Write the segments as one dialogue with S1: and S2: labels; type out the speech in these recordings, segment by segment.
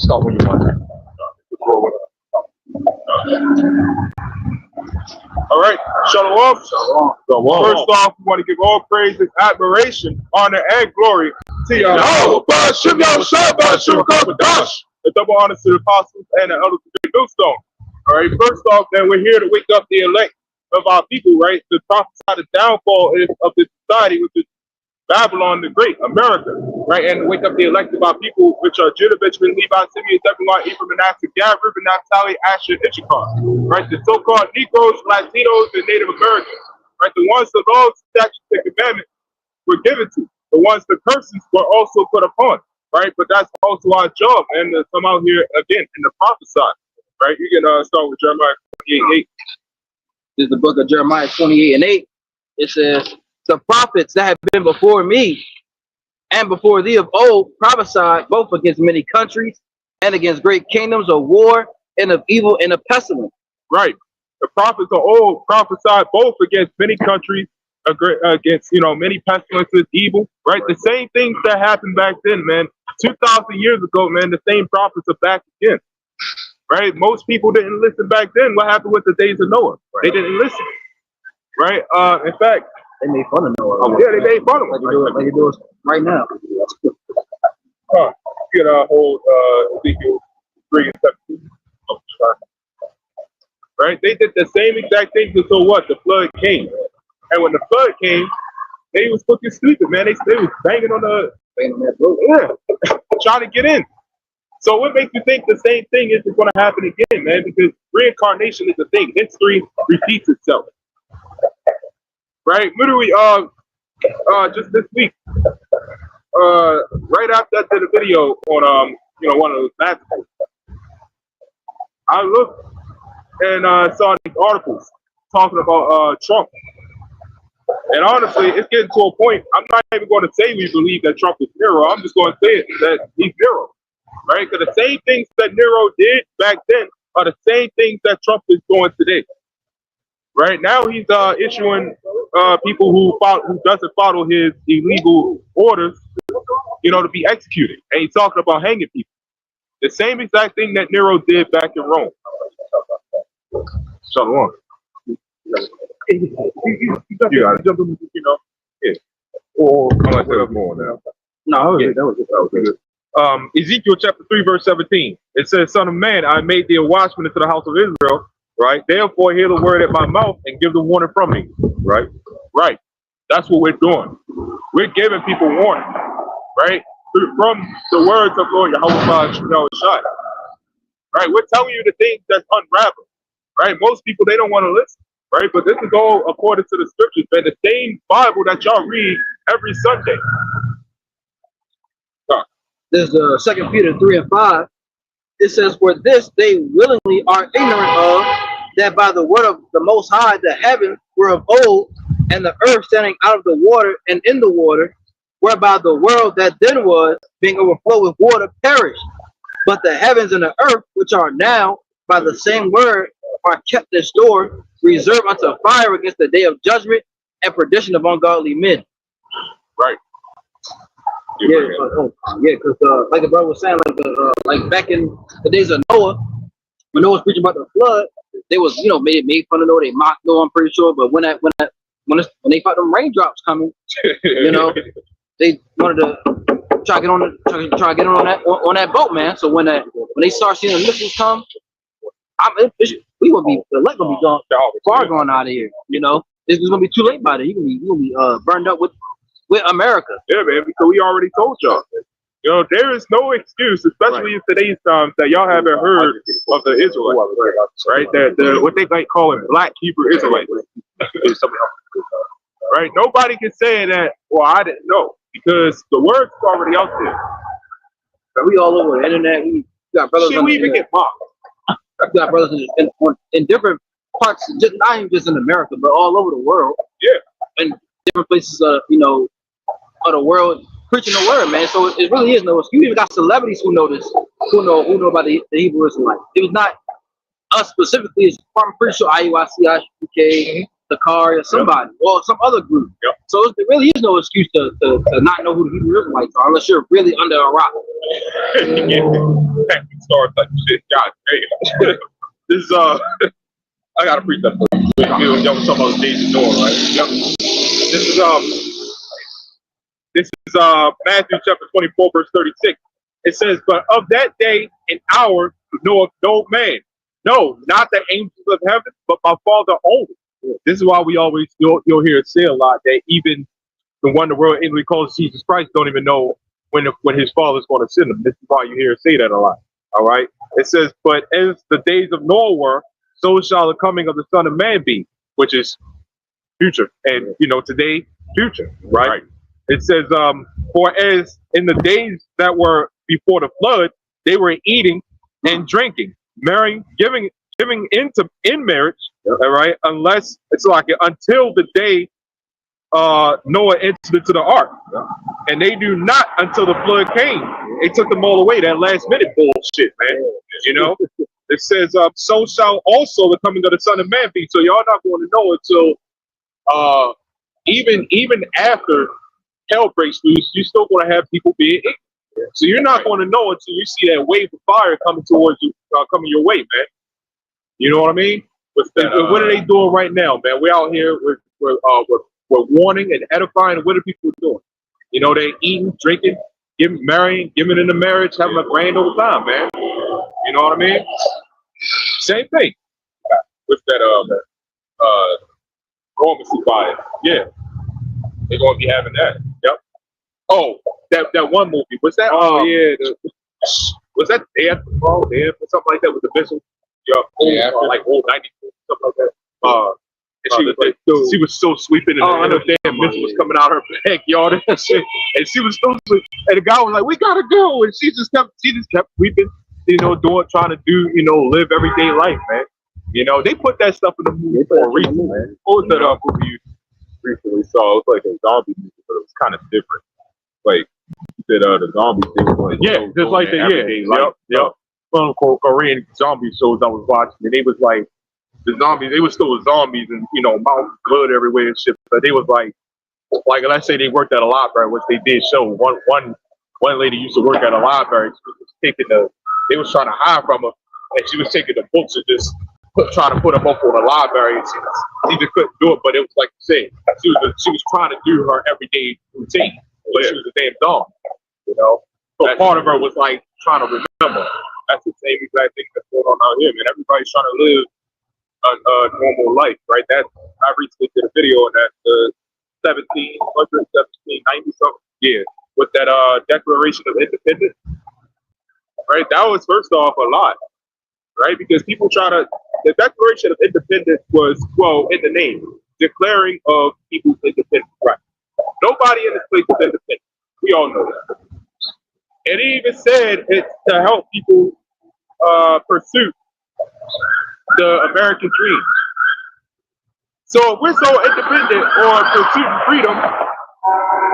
S1: Start when you want.
S2: All right, Shalom. First off, we want to give all praises, admiration, honor, and glory to Yahweh. The double honor to the apostles and the elders of the new stone. All right, first off, then we're here to wake up the elect of our people, right? To prophesy the downfall of this society, which is Babylon the Great, America, right? And wake up the elect of our people, which are Judah, Benjamin, Levi, Simeon, Zebulun, Ephraim, Manasseh, Gad, Reuben, Naphtali, Asher, and Issachar, right? The so-called Negroes, Latinos, and Native Americans, right? The ones the laws, statutes, and commandments were given to. The ones the curses were also put upon, right? But that's also our job, and to come out here again in the prophesy, right? You can start with Jeremiah 28:8.
S3: This is the book of Jeremiah 28:8. It says, the prophets that have been before me and before thee of old prophesied both against many countries and against great kingdoms of war and of evil and of pestilence.
S2: Right. The prophets of old prophesied both against many countries, against, many pestilences, evil, right? The same things that happened back then, man. 2,000 years ago, man, the same prophets are back again, right? Most people didn't listen back then. What happened with the days of Noah? They didn't listen, right? In fact,
S3: they made fun of Noah.
S2: Oh, yeah, they made fun of him.
S3: Like you do it right now.
S2: You can hold Ezekiel 3 and 17. Right? They did the same exact things until what? The flood came. And when the flood came, they was fucking stupid, man. They was banging on that boat. Yeah. Trying to get in. So what makes you think the same thing isn't going to happen again, man? Because reincarnation is a thing. History repeats itself. Right, literally, just this week, right after I did a video on, one of those massacres, I looked and saw these articles talking about Trump. And honestly, it's getting to a point. I'm not even going to say we believe that Trump is Nero. I'm just going to say it that he's Nero, right? Because the same things that Nero did back then are the same things that Trump is doing today. Right now, he's issuing people who doesn't follow his illegal orders, to be executed. And he's talking about hanging people. The same exact thing that Nero did back in Rome. Shalom. You got to jump in, Yeah. Or I'm going to say more now.
S3: No, that was
S2: good. Ezekiel chapter 3, verse 17. It says, Son of man, I made thee a watchman into the house of Israel. Right, therefore hear the word at my mouth and give the warning from me. Right. That's what we're doing. We're giving people warning. Right, from the words of Lord Yahweh Shai. Right, we're telling you the things that's unraveled. Right, most people they don't want to listen. Right, but this is all according to the scriptures, man. The same Bible that y'all read every Sunday.
S3: This is 2 Peter 3 and 5. It says, for this they willingly are ignorant of, that by the word of the Most High the heavens were of old, and the earth standing out of the water and in the water, whereby the world that then was, being overflowed with water, perished. But the heavens and the earth, which are now by the same word, are kept in store, reserved unto fire against the day of judgment and perdition of ungodly men.
S2: Right.
S3: Yeah, because like the brother was saying, like back in the days of Noah, when Noah was preaching about the flood, they was made fun of Noah, they mocked Noah, I'm pretty sure. But when they felt them raindrops coming, they wanted to try to get on that boat, man. So when they start seeing the missiles come, the light gonna be gone, far gone out of here. It's gonna be too late by then. You gonna be burned up with America.
S2: Yeah, man, because we already told y'all. There is no excuse, especially in today's times, that y'all haven't heard of the Israelites, right? The what they like calling Black Hebrew Israelites. Right? Nobody can say that, well, I didn't know, because the word's already out there.
S3: But we all over the internet. We got brothers.
S2: We even get mocked.
S3: We got brothers in different parts, not even just in America, but all over the world.
S2: Yeah. And
S3: different places, of the world, preaching the word, man. So it really is no excuse. You even got celebrities who know this, who know about the Hebrew Israelites. It was not us specifically. It's, I'm pretty sure IUIC, ISUK, the car, or somebody, or some other group.
S2: Yep.
S3: So there really is no excuse to not know who the Hebrew Israelites are, unless you're really under a rock.
S2: Start like shit. God damn. This is I gotta preach that for you. Y'all was talking about the days of Noah, right? Yep. This is Matthew chapter 24, verse 36. It says, "But of that day and hour knoweth no man, no, not the angels of heaven, but my Father only." This is why we always you'll hear it say a lot that even the one the world inwardly calls Jesus Christ don't even know when his Father's going to send him. This is why you hear it say that a lot. All right. It says, "But as the days of Noah were, so shall the coming of the Son of Man be," which is future, and today future, right? It says, "For as in the days that were before the flood, they were eating and drinking, marrying, giving in marriage, all right, unless it's like until the day Noah entered into the ark, and they do not until the flood came. They took them all away. That last minute bullshit, man. It says, so shall also the coming of the Son of Man be." So y'all not going to know until even after hell breaks loose, you're still going to have people being ignorant. So you're not going to know until you see that wave of fire coming towards you, coming your way, man. You know what I mean? What are they doing right now, man? We're out here. We're warning and edifying. What are people doing? They're eating, drinking, marrying, giving into marriage, having a grand old time, man. You know what I mean? Same thing with that Roman fire. Yeah, they're gonna be having that. Yep. Oh, that one movie. Was that? Oh yeah. Was that Day After Tomorrow? Day After something like that with the missile? Yeah, like old 90s, something like that. And she was still sweeping, and the damn missile was coming out her backyard and shit. And she was still sweeping, and the guy was like, "We gotta go," and she just kept sweeping, trying to do, live everyday life, man. They put that stuff in the movie for a reason, man. What was that movie you recently saw? It was like a zombie movie, but it was kind of different. Like the zombie thing was like, just like that, yep. Some Korean zombie shows I was watching, and they was like the zombies. They were still zombies, and mountains of blood everywhere and shit. But they was like let's say they worked at a library, which they did show. One lady used to work at a library. She was taking they was trying to hide from her, and she was taking the books and just trying to put them up on the library, and she just couldn't do it. But it was like you said, she was trying to do her everyday routine, but she was a damn zombie, So part of her was like trying to remember. That's the same exact thing that's going on out here, man. Everybody's trying to live a normal life, right? I recently did a video on that, 1790 something, yeah, with that Declaration of Independence, right? That was first off a lot, right? Because people the Declaration of Independence was, well, in the name, declaring of people's independence, right? Nobody in this place is independent. We all know that. And he even said it's to help people pursue the American dream. So if we're so independent or pursuing freedom,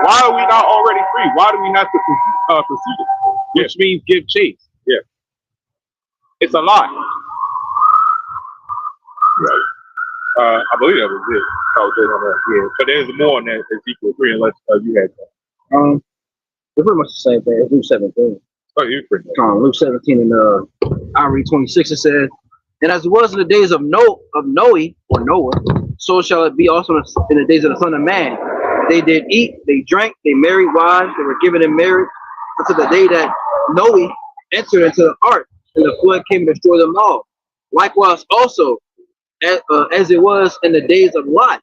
S2: why are we not already free? Why do we have to pursue it? Which means give chase. Yeah. It's a lie. Right. I believe that was it. Yeah. But there's more on that Ezekiel 3 unless you had that.
S3: It's pretty much the same thing. It's Luke 17.
S2: Oh, you're pretty much.
S3: Luke 17 and I read 26. It says, "And as it was in the days of Noah, so shall it be also in the days of the Son of Man. They did eat, they drank, they married wives, they were given in marriage until the day that Noah entered into the ark, and the flood came and destroyed them all. Likewise also, as it was in the days of Lot,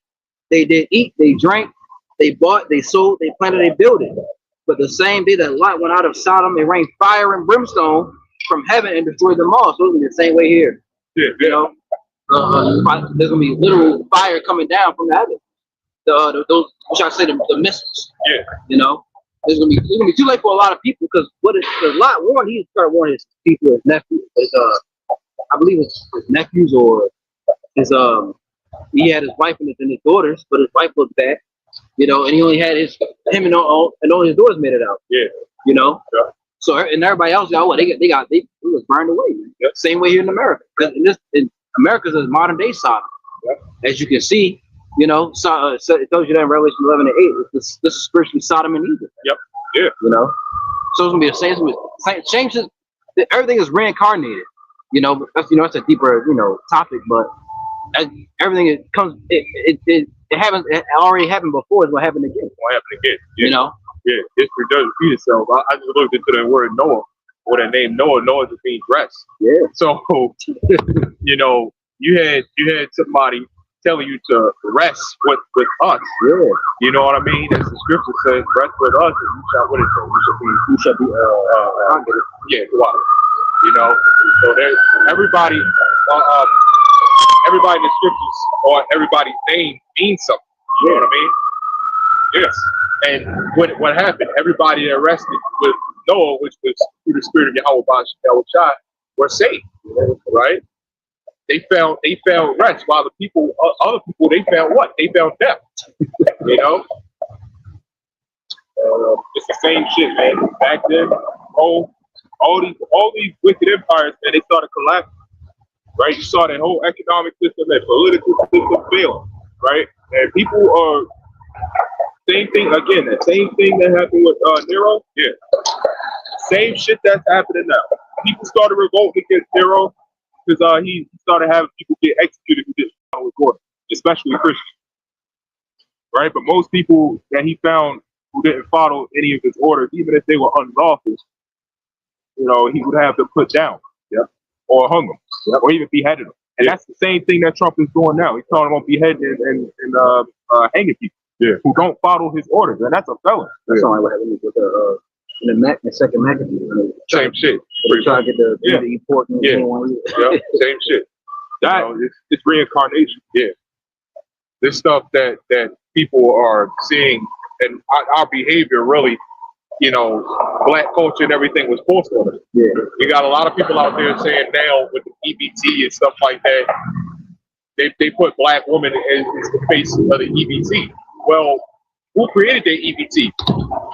S3: they did eat, they drank, they bought, they sold, they planted, they built it. But the same day that Lot went out of Sodom, it rained fire and brimstone from heaven and destroyed them all." So it's gonna be the same way here. Yeah. There's gonna be literal fire coming down from heaven. Those, which I say, the missiles. Yeah. It's gonna be too late for a lot of people, because Lot warned, he started warning his people, his nephews, I believe it's his nephews or his he had his wife and his daughters, but his wife looked bad. And he only had him and all his daughters made it out. Yeah. Yeah. So and everybody else, they was burned away. Yeah. Same way here in America. In America's a modern day Sodom. Yeah. As you can see, it tells you that in Revelation 11 and 8. This is spiritually Sodom and Egypt. Yep. Yeah. So it's gonna be the everything is reincarnated. You know, that's a deeper topic, but everything it happens. It already happened before. It's what happened again.
S2: What happened again? Yeah.
S3: You know.
S2: Yeah, history does repeat itself. I just looked into the word Noah, or that name Noah. Noah just means rest.
S3: Yeah.
S2: So, you had somebody telling you to rest with us.
S3: Yeah.
S2: You know what I mean? As the scripture says, rest with us, and you shall what it says. You shall be yeah, wow. You know, so there's everybody in the scriptures or everybody's name means something. You know what I mean? Yes. And what happened? Everybody that rested with Noah, which was through the spirit of Yahweh, were saved. Right? They found rest, while the other people, they found what? They found death. You know? It's the same shit, man. Back then, all these wicked empires, man, they started collapsing. Right? You saw that whole economic system, that political system fail. Right? And people are same thing again. That same thing that happened with Nero. Yeah. Same shit that's happening now. People started revolting against Nero because he started having people get executed who didn't follow his order, especially Christians. Right? But most people that he found who didn't follow any of his orders, even if they were unlawful, he would have them put down. Yep. Or hung them. Yep. Or even beheaded them. And that's the same thing that Trump is doing now. He's talking about beheading and hanging people. Yeah. Who don't follow his orders, and that's a felon.
S3: That's not like what happened with the second magazine.
S2: Same shit.
S3: They try to get the important.
S2: Yeah. Same shit. It's reincarnation. Yeah. This stuff that people are seeing, and our behavior really, black culture and everything was forced on us.
S3: Yeah.
S2: We got a lot of people out there saying now with the EBT and stuff like that, they put black women as the face of the EBT. Well, who created the EBT?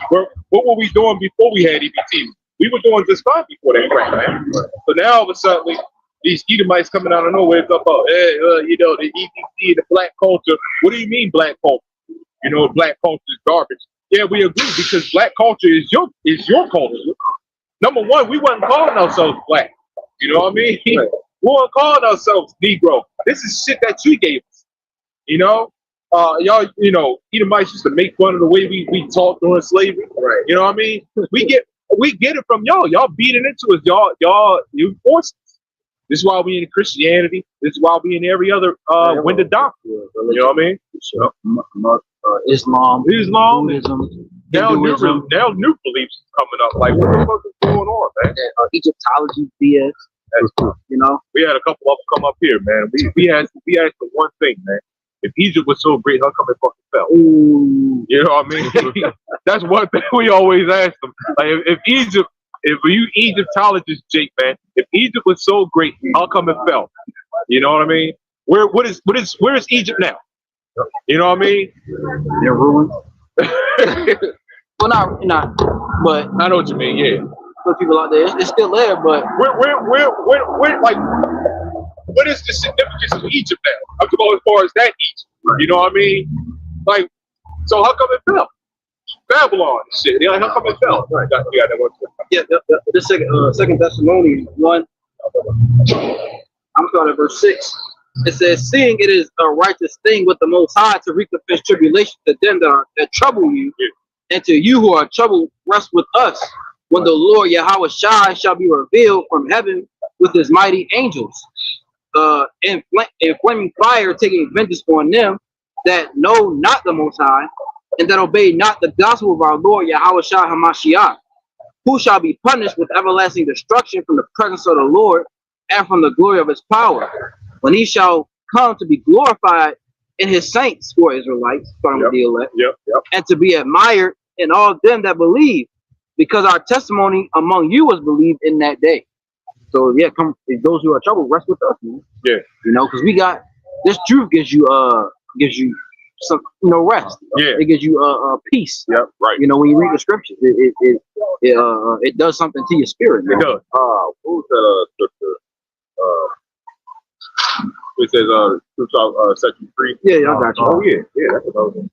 S2: What were we doing before we had EBT? We were doing just fine before that crap, man. So now all of a sudden, these Edomites coming out of nowhere, talk about, the EBT, the black culture. What do you mean black culture? Black culture is garbage. Yeah, we agree, because black culture is your culture. Number one, we wasn't calling ourselves black. You know what I mean? Right. We weren't calling ourselves Negro. This is shit that you gave us. Y'all, Edomites used to make fun of the way we talked during slavery. Right. You know what I mean? We get it from y'all. Y'all beat it into us. You forced us. This is why we in Christianity. This is why we in every other window doctrine. You know what I mean?
S3: Islam,
S2: Buddhism. Now new beliefs is coming up. Like, what the fuck is going on, man?
S3: Egyptology, BS.
S2: That's cool. We had a couple of them come up here, man. We asked the one thing, man. If Egypt was so great, how come it fucking fell? Ooh. You know what I mean? That's one thing we always ask them. Like, if you Egyptologists, Jake, man, if Egypt was so great, how come it fell? You know what I mean? Where is Egypt now? You know what I mean?
S3: They're ruined. Well, not, but
S2: I know what you mean. Yeah.
S3: For people out there, it's still there, but
S2: we're like, what is the significance of Egypt now? I'm talking about as far as that Egypt. You know what I mean? Like, so how come it fell? Babylon and shit. Like, how come it fell? Right. You got that one.
S3: Yeah. This Second Thessalonians 1. I'm starting at verse 6. It says, "Seeing it is a righteous thing with the Most High to recompense tribulation to them that trouble you, and to you who are troubled, rest with us, when the Lord Yahweh shall be revealed from heaven with his mighty angels, in flaming fire, taking vengeance on them that know not the Most High, and that obey not the gospel of our Lord Yahweh Shah Hamashiach, who shall be punished with everlasting destruction from the presence of the Lord and from the glory of his power, when he shall come to be glorified in his saints who are Israelites," starting with the elect, "and to be admired in all them that believe, because our testimony among you was believed in that day." So yeah, come those who are troubled, rest with us, man.
S2: Yeah,
S3: because we got this truth gives you some rest.
S2: Yeah,
S3: it gives you peace.
S2: Yeah, right.
S3: When you read the scriptures, it does something to your spirit. Man.
S2: It does. What was that scripture? It says set you free.
S3: Yeah, I got you.
S2: Oh yeah, that's what I was.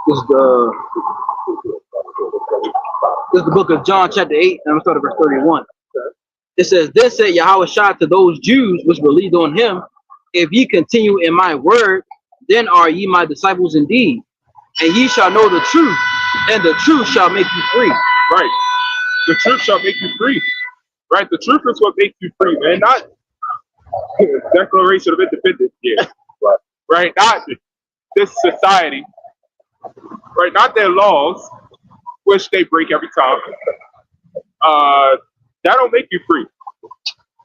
S3: It's the This is the book of John, chapter 8, and I'm starting at verse 31. It says, Then said Yahweh Shai to those Jews which believed on him, If ye continue in my word, then are ye my disciples indeed, and ye shall know the truth, and the truth shall make you free.
S2: Right. The truth shall make you free. Right. The truth is what makes you free, man. Not Declaration of Independence. Yeah. Right. Not this society. Right. Not their laws, which they break every time. That don't make you free.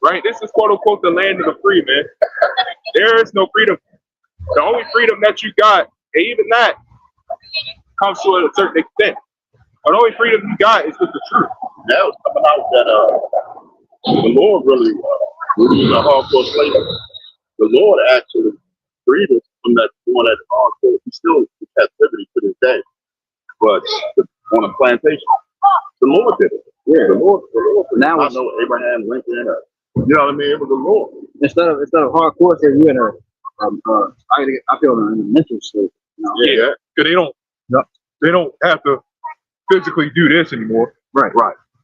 S2: Right. This is quote unquote the land of the free, man. There is no freedom. The only freedom that you got, and even that, comes to a certain extent. But the only freedom you got is with the truth.
S1: That was coming out that the Lord really was a hardcore slavery. The Lord actually freed us from that one that hardcore. He's still in captivity to this day. But on a plantation, the Lord did it. Yeah, the Lord. Now I know Abraham Lincoln. You know what I mean? It was the Lord.
S3: Instead of hardcore, say you're in a I feel in a mental state. You know?
S2: Yeah, because they don't have to physically do this anymore.
S3: Right.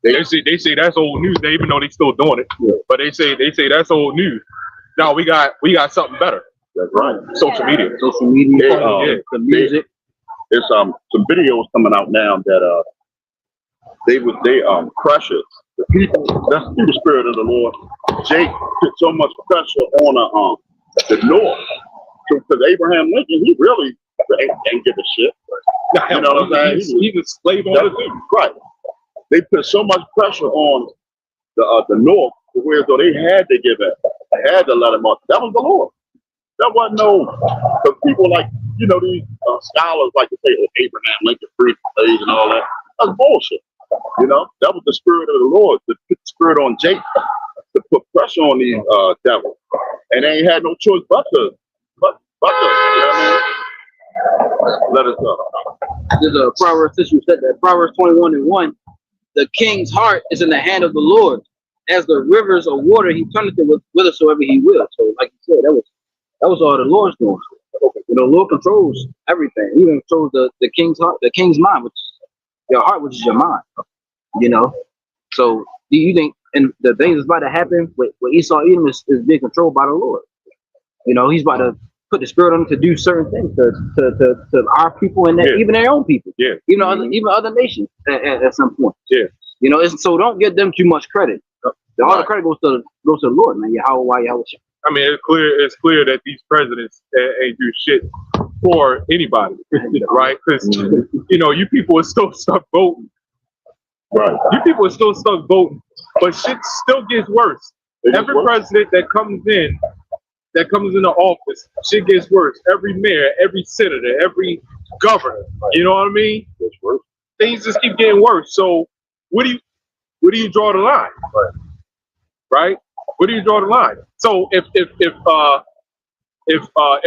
S2: They say that's old news. They even though they still doing it, but they say that's old news. Now we got something better.
S1: That's right.
S2: Social media.
S3: The music.
S1: There's some videos coming out now that they pressure the people. That's through the spirit of the Lord. Jake put so much pressure on the North. So because Abraham Lincoln, he really ain't give a shit. You know what I'm saying?
S2: He's a slave owner too.
S1: Right. They put so much pressure on the North to where though they had to give it. They had to let him up. That was the Lord. That wasn't because people like, these scholars like to say, oh, Abraham Lincoln freed the slaves and all that. That's bullshit. That was the spirit of the Lord, to put the spirit on Jacob, to put pressure on these devils. And they ain't had no choice but to, let us go.
S3: There's a Proverbs, since you said that, Proverbs 21:1, the king's heart is in the hand of the Lord. As the rivers of water, he turneth it whithersoever he will. So, like you said, that was all the Lord's doing. The Lord controls everything. He even controls the king's heart, the king's mind, which is your heart, which is your mind. So do you think, and the things that's about to happen with Esau Edom is being controlled by the Lord? He's about to put the spirit on them to do certain things to our people and even their own people.
S2: Yeah.
S3: Even other nations at some point.
S2: Yeah.
S3: So don't give them too much credit. All the credit goes to the Lord, man. Yahweh.
S2: I mean, it's clear that these presidents ain't do shit for anybody, right? Because you people are still stuck voting.
S1: Right.
S2: You people are still stuck voting, but shit still gets worse. Every president that comes into office, shit gets worse. Every mayor, every senator, every governor. You know what I mean? Things just keep getting worse. So where do you draw the line? Right? Where do you draw the line? So if it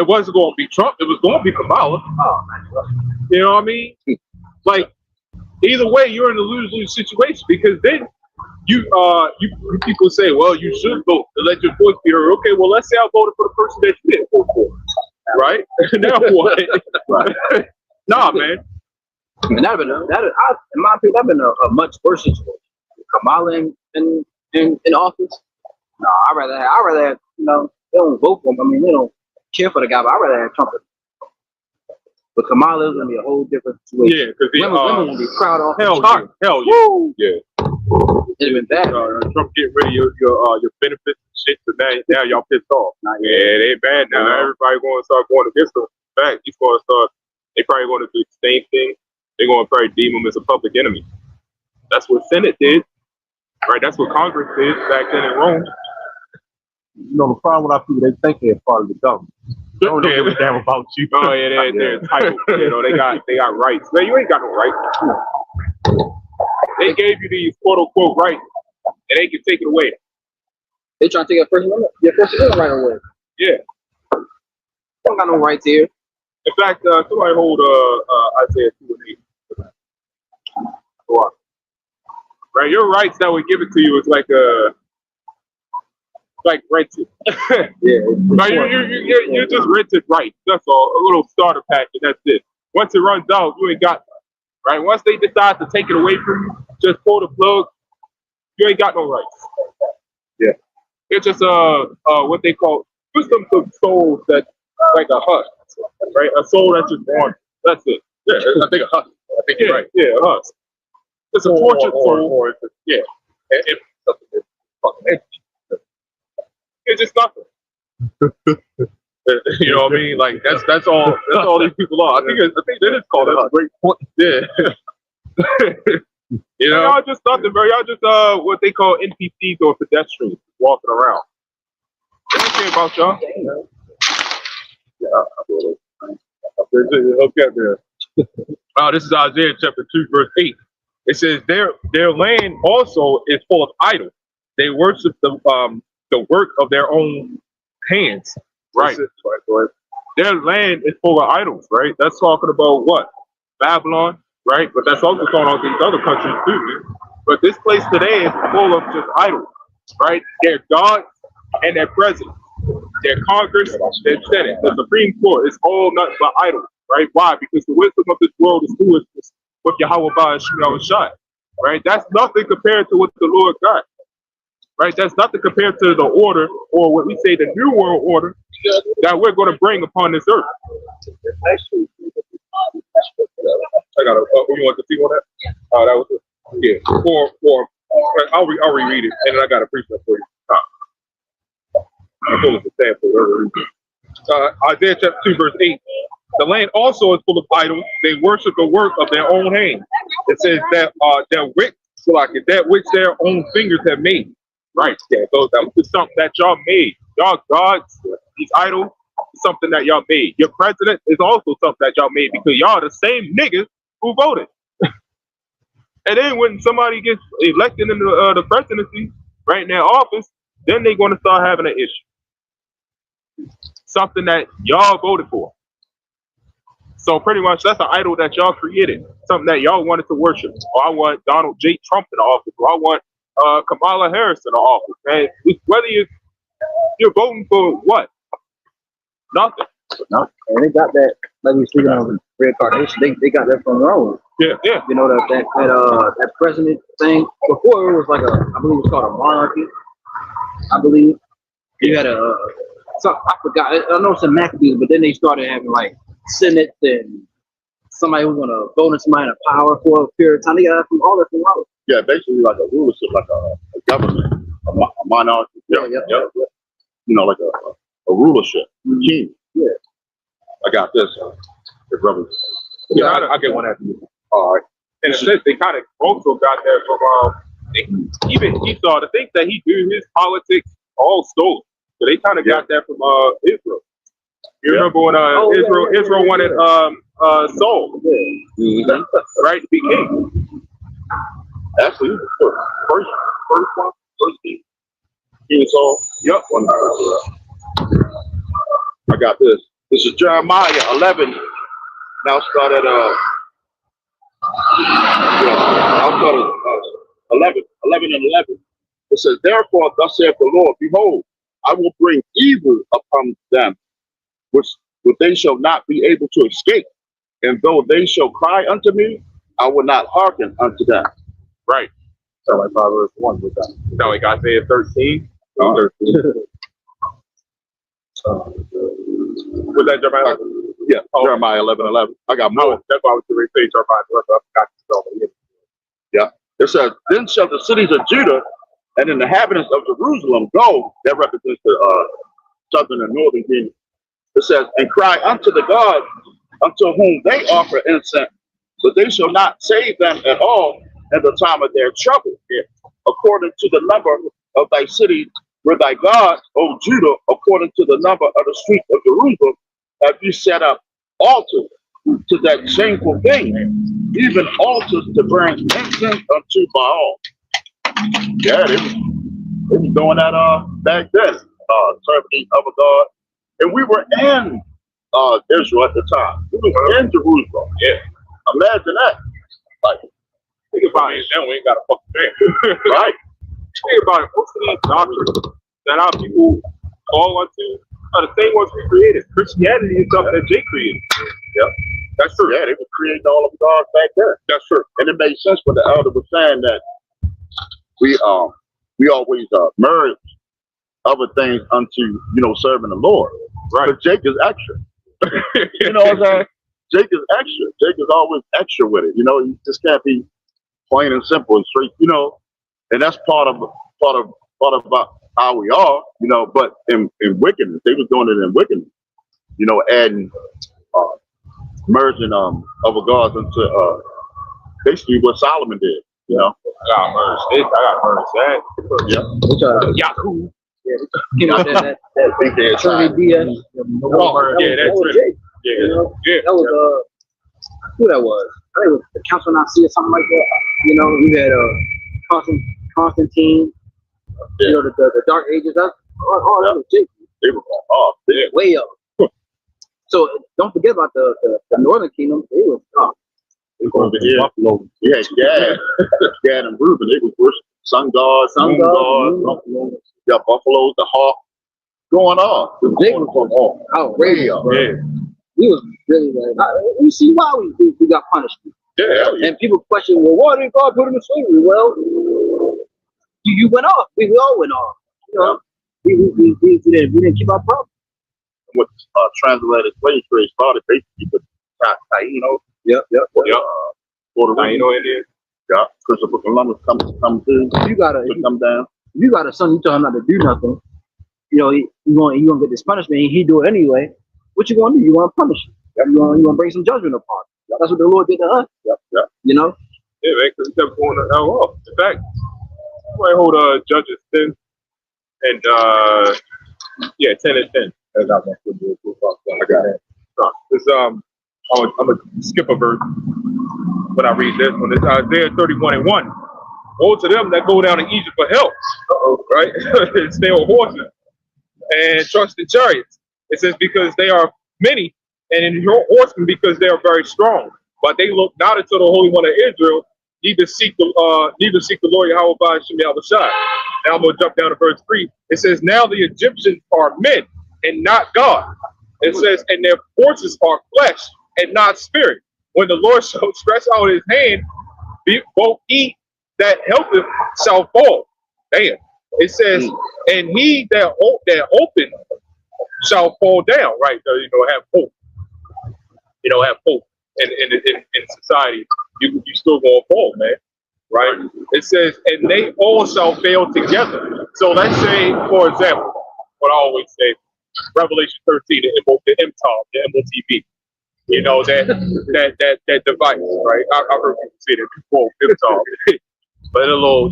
S2: wasn't going to be Trump, it was going to be Kamala. You know what I mean? Like either way, you're in a lose-lose situation because then you people say, well, you should vote to let your voice be heard. Okay, well, let's say I voted for the person that you didn't vote for, right? Now what? Right. Nah, man.
S3: And in my opinion, that'd been a much worse situation. Kamala in office. No, I'd rather have, they don't vote for him. I mean, they don't care for the guy, but I'd rather have Trump. But Kamala is gonna be a whole different situation.
S2: Yeah, because
S3: women gonna be proud of
S2: hell yeah.
S3: Woo!
S2: Yeah.
S3: It'd been bad.
S2: Trump getting rid of your benefits and shit. So now y'all pissed off. Yeah, they bad now. Everybody going to start going against them. In fact, he's going to start. They probably going to do the same thing. They're going to probably deem him as a public enemy. That's what Senate did. Right, that's what Congress did back then in Rome.
S4: The problem with our people, they think they're part of the government. They don't give a damn about you.
S2: Oh yeah, they're entitled. They got rights. Man, you ain't got no rights. They gave you these quote unquote rights, and they can take it away.
S3: They trying to take your First Amendment right away.
S2: Yeah.
S3: Don't got no rights here.
S2: In fact, somebody hold Isaiah 2:8. Right, your rights that would give it to you is like rented.
S3: Yeah.
S2: Right, you're just rented rights. That's all. A little starter pack, and that's it. Once it runs out, you ain't got. right? Once they decide to take it away from you, just pull the plug. You ain't got no rights.
S1: Yeah.
S2: It's just what they call systems of souls that like a husk, right? A soul that's just born. That's it.
S1: Yeah, I think a husk. I think you're right.
S2: Yeah, a husk. It's a tortured soul.
S1: Or it's yeah. It's something that's fucking empty.
S2: It's just nothing.
S1: You know what I mean? Like that's all these people are. I think that is called a great point. Yeah. You know,
S2: y'all just nothing, bro. Y'all just what they call NPCs or pedestrians walking around. They don't care about y'all.
S1: Okay, there. This is Isaiah chapter 2, verse 8. It says, their land also is full of idols. They worship the work of their own hands.
S2: Right. Their land is full of idols, right? That's talking about what? Babylon, right? But that's also talking about these other countries too. But this place today is full of just idols, right? Their gods and their president, their Congress, their Senate, the Supreme Court is all nothing but idols, right? Why? Because the wisdom of this world is foolishness. What Yahweh shot, right? That's nothing compared to what the Lord got, right? That's nothing compared to the order, or what we say the new world order that we're going to bring upon this earth. I got you want to see on that? Oh, that was it. Yeah. I'll reread it, and then I got a precept for you. I pull up the sample. Isaiah chapter 2, verse 8. The land also is full of idols. They worship the work of their own hands. It says that that which their own fingers have made. Right. Yeah. So that was something that y'all made. Y'all gods, these idols, something that y'all made. Your president is also something that y'all made because y'all are the same niggas who voted. And then when somebody gets elected into the presidency, right in their office, then they're going to start having an issue. Something that y'all voted for. So pretty much that's an idol that y'all created. Something that y'all wanted to worship. Or I want Donald J. Trump in the office. Or I want Kamala Harris in the office. And whether you're voting for what? Nothing.
S3: No, and they got that, like we speaking of reincarnation, they got that from Rome.
S2: Yeah.
S3: You know that president thing. Before it was like I believe it was called a monarchy. I believe you had I forgot. I know it's a Maccabees, but then they started having like Senate and somebody who's gonna vote in somebody in power for a period of time. They got that from all that from Rome.
S1: Yeah, basically like a rulership, like a government, a monarchy. Yeah. You know, like a rulership, king. Yeah. I got this. Brother.
S2: Yeah, I get one after you. All right. And it says they kind of also got that from even Esau. The things that he do, his politics, all stolen. So they kind of got that from Israel. You remember when Israel wanted Saul, right, to be king.
S1: Actually, first king. King Saul. Yep. I got this. This is Jeremiah 11. Now start at 11 and 11. It says, therefore, thus saith the Lord, behold, I will bring evil upon them, which they shall not be able to escape. And though they shall cry unto me, I will not hearken unto them.
S2: Right.
S1: So like Proverbs 1 with that.
S2: No, like Isaiah 13. Was that Jeremiah?
S1: Yeah, Jeremiah 11:11. I got more.
S2: That's why I was going to say Jeremiah 11. I forgot to spell it.
S1: Yeah. It says, then shall the cities of Judah and the inhabitants of Jerusalem go. That represents the southern and northern kingdom. It says, and cry unto the God unto whom they offer incense, but they shall not save them at all in the time of their trouble. Yeah. According to the number of thy cities where thy God, O Judah, according to the number of the streets of Jerusalem, have you set up altars to that shameful thing, even altars to burn incense unto Baal. Yeah, they was doing that back then, serving of a God. And we were in Israel at the time. We were in Jerusalem. Yeah. Imagine that. Like,
S2: think about it, now we ain't got a fucking thing.
S1: right.
S2: Think about it, most of these doctrines that our people fall onto are the same ones we created. Christianity is something that Jay created.
S1: Yeah.
S2: That's true.
S1: Yeah, they were creating all of gods back then.
S2: That's true.
S1: And it made sense what the elder was saying that we always merge other things unto serving the Lord.
S2: Right.
S1: But Jake is extra. You know what I'm saying? Jake is extra. Jake is always extra with it. You just can't be plain and simple and straight. And that's part of how we are. But in wickedness, they was doing it in wickedness. Adding merging other gods into basically what Solomon did.
S2: I got merged. That.
S1: Yeah.
S3: Which
S2: Yahoo.
S3: Yeah, that
S1: Think they had
S3: Trinity
S1: time.
S3: DS.
S2: That
S3: was
S2: Trinity.
S3: Jake.
S2: Yeah.
S3: That was who that was? I think it was the Council Nazi or something like that. You had Constantine.
S1: Yeah.
S3: The Dark Ages. That was Jake.
S1: They were off. Yeah.
S3: Way up. So don't forget about the Northern Kingdom. They was up.
S1: Over here, Buffalo. You had Gad and Reuben. They was worshiping sun gods, moon gods. You got buffaloes, the hawk. Going on.
S3: Jake was going on. Outrageous, bro.
S2: Yeah.
S3: We was really we see why we got punished.
S2: Yeah.
S3: And people question, well, why did God put him in slavery? Well, you went off. We all went off. We didn't keep our promise.
S1: What transatlantic slave trade started basically with Taínos.
S3: Yep.
S1: Puerto Rico.
S2: Taíno Indians.
S1: Yeah. Christopher Columbus come through.
S3: You gotta
S1: come down.
S3: If you got a son, you tell him not to do nothing. You gonna get this punishment, and he do it anyway. What you gonna do? You gonna punish him. You gonna bring some judgment upon him. That's what the Lord did to us.
S1: Yep.
S2: Yeah, man, because he kept going the hell off. In fact, I hold Judges 10 and 10 and 10. I got it. I'm gonna skip a verse when I read this one. It's Isaiah 31 and 1. Woe to them that go down to Egypt for help, right? Stay on horses and trust in chariots. It says, because they are many, and in your horsemen because they are very strong. But they look not unto the Holy One of Israel, neither seek the Lord Yahweh by Shem Yahushai. Now I'm gonna jump down to verse 3. It says, now the Egyptians are men and not God. It says, and their forces are flesh and not spirit. When the Lord shall stretch out his hand, both he that helpeth shall fall. Damn. It says, and he that open shall fall down. Right? Have hope. Have hope. In society, you still gonna fall, man. Right? It says, and they all shall fail together. So let's say, for example, what I always say, Revelation 13, the MOTV. That device, right? I heard people say that before, MTOV. But that little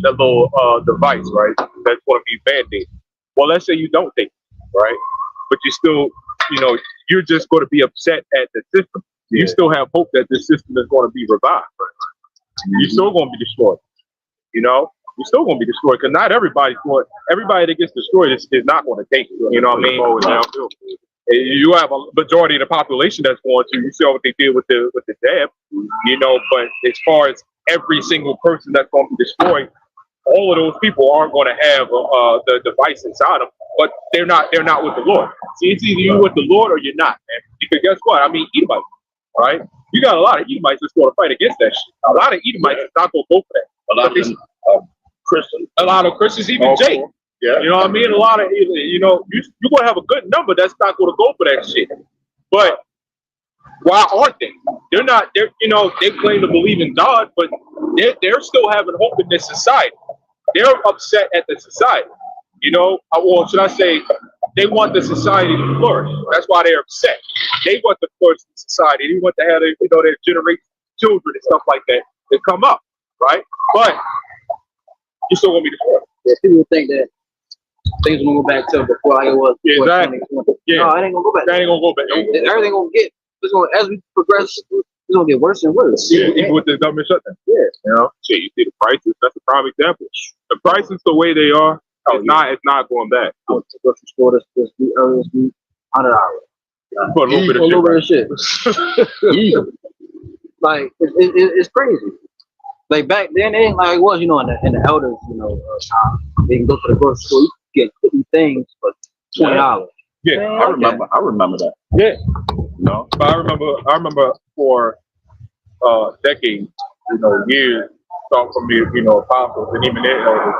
S2: device, right? That's going to be band-aid. Well, let's say you don't think, right? But you still, you're just going to be upset at the system. You still have hope that this system is going to be revived. Right? You're still going to be destroyed. You're still going to be destroyed because not everybody that gets destroyed is not going to take it. You know what I mean? You have a majority of the population that's going to. You saw what they did with the jab, But as far as every single person that's going to be destroyed, all of those people aren't going to have the device inside them. But they're not with the Lord. See, it's either you with the Lord or you're not, man. Because guess what? I mean, Edomites, right? You got a lot of Edomites that's going to fight against that shit. A lot of Edomites is not going to go for that. A lot of Christians, even Jake. Yeah. You know what I mean? A lot of, you're going to have a good number that's not going to go for that shit. But why aren't they? They claim to believe in God, but they're still having hope in this society. They're upset at the society. Or should I say, they want the society to flourish. That's why they're upset. They want to flourish in society. They want to have their generation children and stuff like that to come up, right? But you're still going to be destroyed.
S3: Yeah, people think that things will go back to before like it was.
S2: Yeah, exactly. Yeah.
S3: No, it ain't gonna go back.
S2: That ain't gonna go back.
S3: Everything gonna get. As we progress, it's gonna get worse and worse.
S2: Yeah, even with the government shutdown.
S3: Yeah.
S2: Shit, you see the prices. That's a prime example. The prices the way they are, it's not going back.
S3: I went to the grocery store this week, earlier this week, $100.
S2: For a little bit of shit.
S3: Like it's crazy. Like back then, it ain't like it was, in the elders, they can go to the grocery store, you get 50 things for $20.
S2: Yeah,
S1: I remember that.
S2: Yeah.
S1: No.
S2: But I remember for decades, years, talk from apostles and even their elders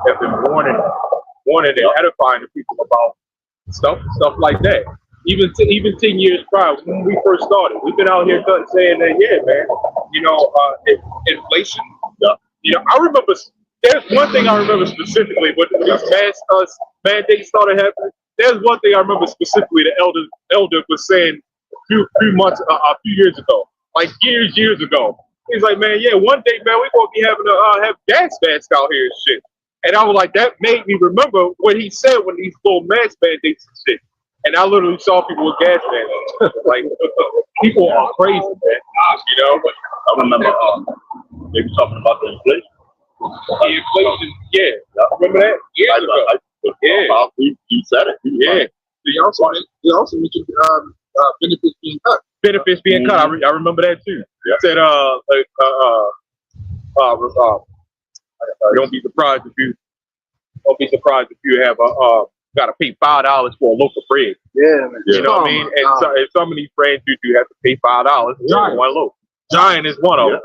S2: have been warning and edifying the people about stuff like that. Even 10 years prior, when we first started, we've been out here saying that, yeah, man, inflation. I remember. There's one thing I remember specifically when these mandates started happening. There's one thing I remember specifically. The elder was saying a few years ago, like years ago. He's like, man, yeah, one day, man, we're gonna be having to have gas masks out here and shit. And I was like, that made me remember what he said when these little mask mandates and shit. And I literally saw people with gas masks. Like, people are crazy, man.
S1: I remember they were talking about the inflation.
S2: The inflation, yeah. Remember that? Years ago.
S1: Yeah. You said it.
S2: Yeah.
S3: They also mentioned benefits being cut.
S2: Benefits being cut. I remember that too.
S1: Yeah.
S2: Said don't be surprised if you have got to pay $5 for a loaf of bread.
S3: Yeah, man.
S2: You know what I mean? And some of these brands you do have to pay $5 for one loaf. Giant is one of them.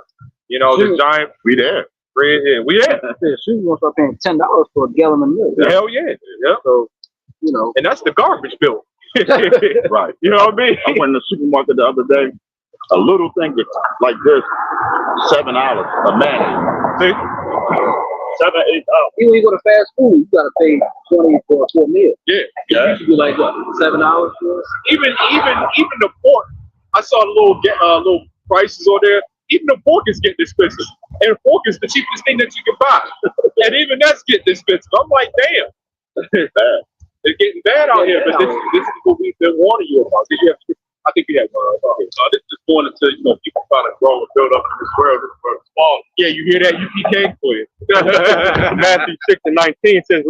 S2: The Giant.
S1: We there.
S2: Bread, yeah, we there.
S3: Yeah, she was gonna start paying $10 for a gallon of milk.
S2: Hell yeah. Yeah.
S3: So,
S2: and that's the garbage bill.
S1: Right.
S2: You know what I mean?
S1: I went in the supermarket the other day. A little thing like this, $7 a man.
S2: See?
S1: $7, $8.
S3: Even when you go to fast food, you gotta pay $20 for a full meal.
S2: Yeah.
S3: It used to be like what, $7 for us?
S2: Even the pork. I saw the little prices on there. Even the pork is getting expensive. And pork is the cheapest thing that you can buy. And even that's getting expensive. I'm like, damn. It's bad. It's getting bad out here, but this is what we've been warning you about. I think we had one about here. So this is going into, people trying to grow and build up in this world. This world is small. Yeah, you hear that? UPK for you.
S5: Matthew 6:19 says,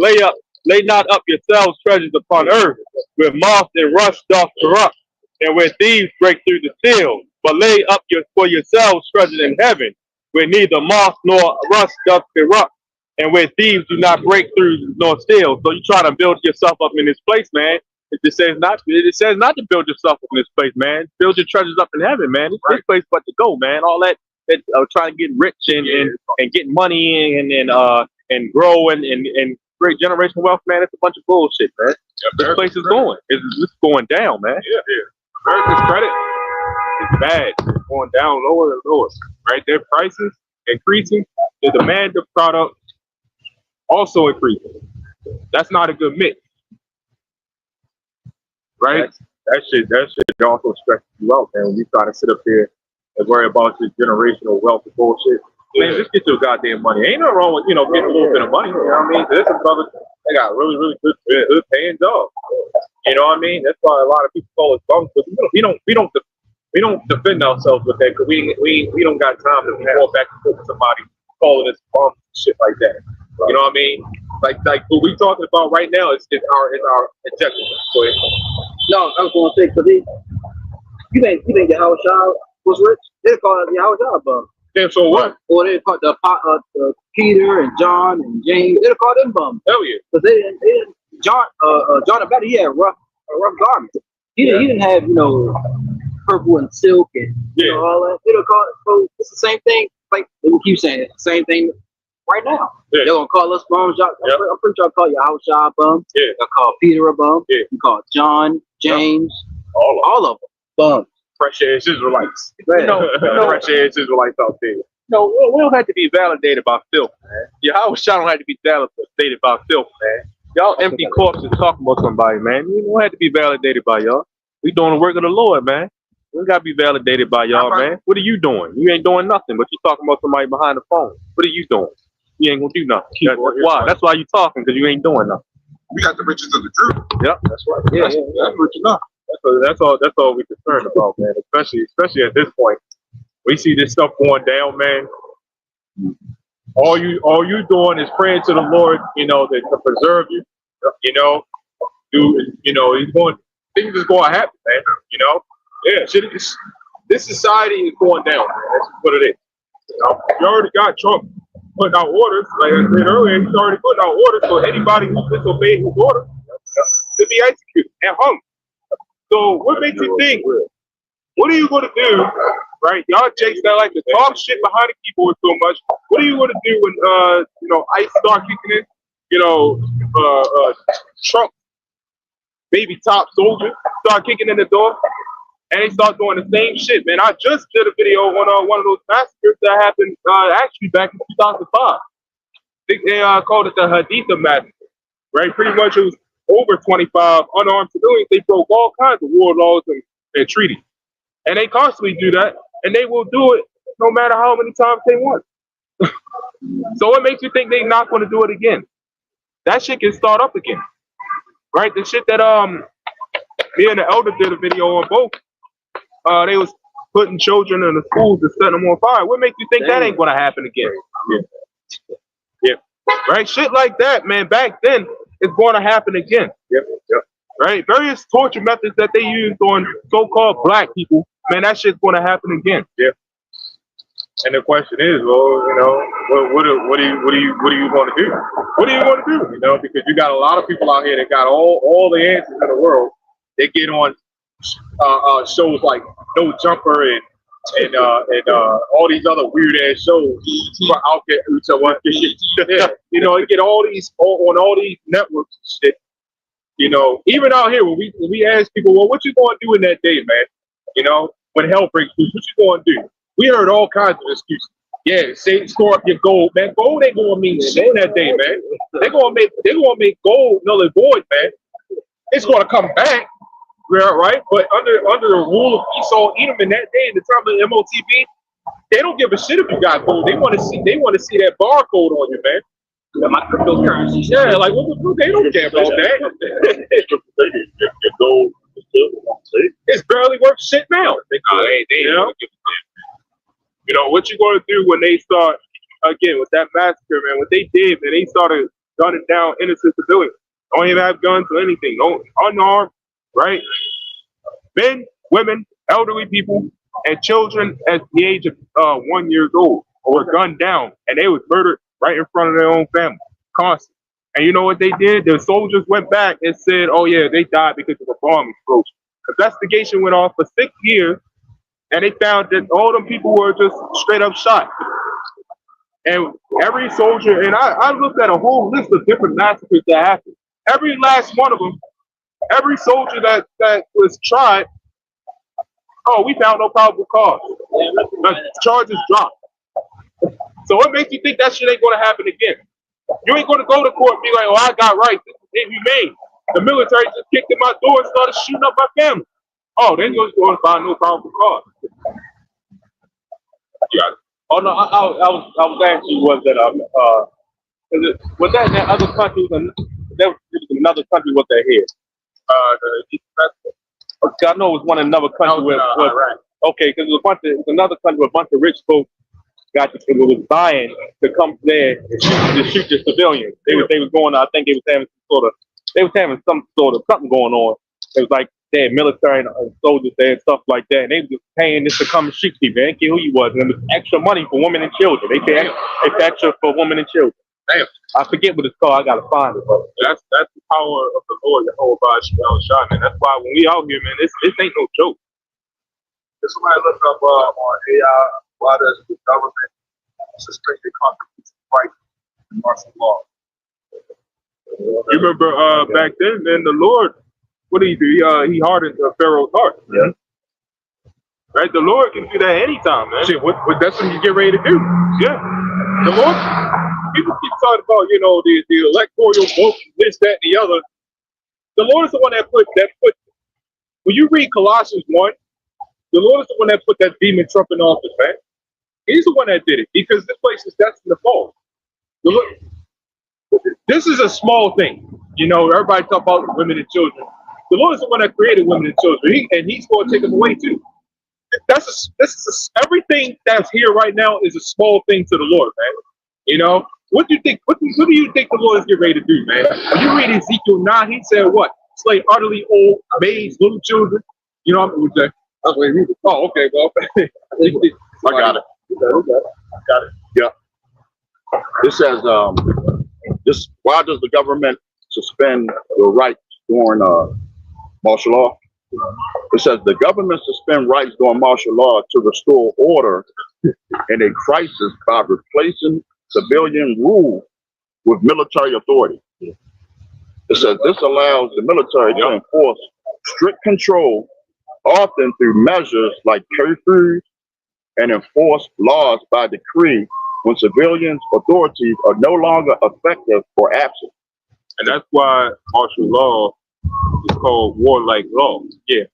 S5: lay not up yourselves treasures upon earth, where moth and rust doth corrupt, and where thieves break through the steel. But lay up for yourselves treasures in heaven, where neither moth nor rust doth corrupt, and where thieves do not break through nor steal. So you try to build yourself up in this place, man. It says not to build yourself up in this place, man. Build your treasures up in heaven, man. It's this place but to go, man. All that trying to get rich and getting money and grow and great generational wealth, man. It's a bunch of bullshit, man. Yeah, this place is going. It's going down, man.
S2: Yeah. America's credit is bad. It's going down lower and lower. Right? Their prices increasing. The demand of product also increasing. That's not a good mix. Right?
S5: That shit also stresses you out, man. When you try to sit up here and worry about your generational wealth and bullshit. Man, just get your goddamn money. Ain't nothing wrong with, getting a little bit of money. You know what I mean? There's some brothers, they got really, really good paying jobs. You know what I mean? That's why a lot of people call us bums, but we don't defend ourselves with that because we don't got time to fall back and forth with somebody calling us bums and shit like that. Right. You know what I mean? Like what we talking about right now is our objective. Go ahead.
S3: No, I was gonna say, because you think your house child was rich? They call it your house child bum.
S2: Yeah, so what?
S3: Or they call the Peter and John and James. They call them bums.
S2: Hell yeah.
S3: Because they didn't. John the Baptist, he had rough garments. He didn't have purple and silk and all that. They don't call it. So it's the same thing. Like they will keep saying it. Same thing right now. Yeah. They're gonna call us bums. I'm pretty sure I call your house child bum.
S2: Yeah.
S3: They'll call Peter a bum.
S2: Yeah.
S3: You call John, James, all of them bums.
S2: Fresh ass Israelites.
S3: Right.
S2: Fresh ass Israelites out there.
S5: No, we don't have to be validated by filth, man. Your house child don't have to be validated by filth, man. Y'all empty corpses talking about somebody, man. You don't have to be validated by y'all. We doing the work of the Lord, man. We don't gotta be validated by y'all, man. What are you doing? You ain't doing nothing, but you talking about somebody behind the phone. What are you doing? You ain't gonna do nothing. That's why. That's why you talking, because you ain't doing nothing.
S2: We got the riches of the truth.
S5: Yep, that's right.
S2: That's rich enough.
S5: That's all we're concerned about, man. Especially at this point. We see this stuff going down, man. All you doing is praying to the Lord, to preserve you. He's going. Things is going to happen, man.
S2: Yeah. This society is going down, man. That's what it is. You already got Trump putting out orders, like I said earlier. He's already putting out orders for anybody who disobeyed his orders to be executed and hung. So what makes you think What are you going to do, right? Y'all jakes that like to talk shit behind the keyboard so much. What are you going to do when, ICE start kicking in? Trump, baby top soldier, start kicking in the door, and they start doing the same shit, man. I just did a video on one of those massacres that happened actually back in 2005. They called it the Haditha massacre, right? Pretty much it was over 25 unarmed civilians. They broke all kinds of war laws and treaties. And they constantly do that, and they will do it no matter how many times they want. So what makes you think they're not going to do it again? That shit can start up again, right? The shit that me and the elder did a video on both. They was putting children in the schools and setting them on fire. What makes you think that ain't going to happen again? Yeah, right. Shit like that, man. Back then, it's going to happen again.
S1: Yep.
S2: Right. Various torture methods that they used on so-called black people, man. That shit's going to happen again.
S5: Yeah. And the question is, well, what are you going to do?
S2: What are you going to do?
S5: Because you got a lot of people out here that got all the answers in the world. They get on shows like No Jumper and all these other weird ass shows out there. Yeah, you get all these on all these networks and shit. Even out here when we ask people, well, what you going to do in that day, man? When hell breaks loose, what you going to do? We heard all kinds of excuses. Yeah, say store up your gold, man. Gold ain't gonna mean shit in that day, man. They're gonna make gold null and void, man. It's gonna come back. Right, but under the rule of Esau, Edom in that day, in the time of the MOTB, they don't give a shit if you got gold. They want to see that barcode on you, man.
S3: My cryptocurrency.
S5: Yeah, like what the fuck? They don't care about that.
S1: Gold.
S5: It's barely worth shit now. What you gonna do when they start again with that massacre, man? What they did, man, they started gunning down innocent civilians. Don't even have guns or anything. No, unarmed. Right? Men, women, elderly people, and children at the age of 1 year old were gunned down, and they was murdered right in front of their own family, constantly. And you know what they did? The soldiers went back and said, "Oh yeah, they died because of a bomb explosion." Investigation went on for 6 years, and they found that all them people were just straight up shot. And every soldier, and I looked at a whole list of different massacres that happened. Every last one of them. Every soldier that was tried, we found no probable cause. The charges dropped. So what makes you think that shit ain't going to happen again? You ain't going to go to court and be like, I got rights. It's humane. The military just kicked in my door and started shooting up my family. Then you're going to find no probable cause.
S2: Yeah.
S5: Oh no, I was asking you, was that was that in that other country? There was another country with that here. I know it was one in another country right. Okay, because it was another country with a bunch of rich folks was buying to come there to shoot the civilians. They was going. I think they was having some sort of something going on. It was like they had military and soldiers there and stuff like that, and they was just paying this to come and shoot people. They didn't care who you was, and it was extra money for women and children. They pay extra for women and children.
S2: Damn.
S5: I forget what it's called. I gotta find it. But
S2: that's the power of the Lord, the whole body shot, man. That's why when we out here, man, this ain't no joke.
S6: If somebody look up on AI, why does the government suspend their contribution right in martial law?
S2: You remember back then, man, the Lord, what did he do? He hardened Pharaoh's heart.
S1: Yeah.
S2: Right? The Lord can do that anytime, man.
S5: shit, that's what you get ready to do.
S2: Yeah. The Lord, people keep talking about, the electoral vote, this, that, and the other. The Lord is the one that put, when you read Colossians 1, the Lord is the one that put that demon Trump in office, man. He's the one that did it because this place is destined to fall. This is a small thing. Everybody talk about women and children. The Lord is the one that created women and children, and he's going to take them away too. Everything that's here right now is a small thing to the Lord, man. What do you think? What do you think the Lord is getting ready to do, man? When you read Ezekiel 9, he said what? Slay utterly old, maids, little children. You know what I'm saying?
S1: That's what he read.
S2: Oh, okay, well.
S1: I got it. Got it. Yeah. It says, why does the government suspend the rights during martial law? It says the government suspend rights during martial law to restore order in a crisis by replacing civilian rule with military authority. It says this allows the military to enforce strict control, often through measures like curfews, and enforce laws by decree when civilians' authorities are no longer effective or absent.
S2: And that's why martial law is called warlike law. Yeah,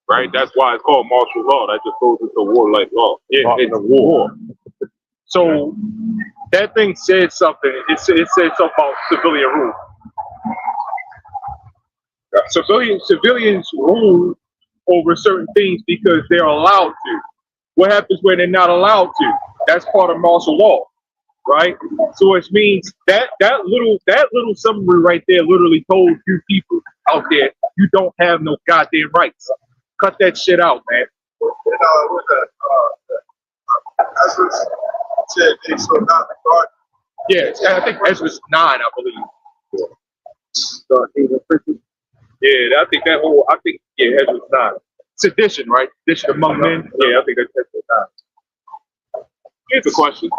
S2: right? That's why it's called martial law. That just goes into warlike law. Yeah, it's a war. So that thing said something. It said something about civilian rule. Civilians rule over certain things because they're allowed to. What happens when they're not allowed to? That's part of martial law, right? So it means that little summary right there literally told you people out there, you don't have no goddamn rights. Cut that shit out, man.
S6: With Ezra said they shall not regard.
S2: Yeah, I think Ezra's 9, I believe. Yeah, Ezra's 9. Sedition, right? Sedition among men. Yeah, I think that's Ezra's 9. Here's a question.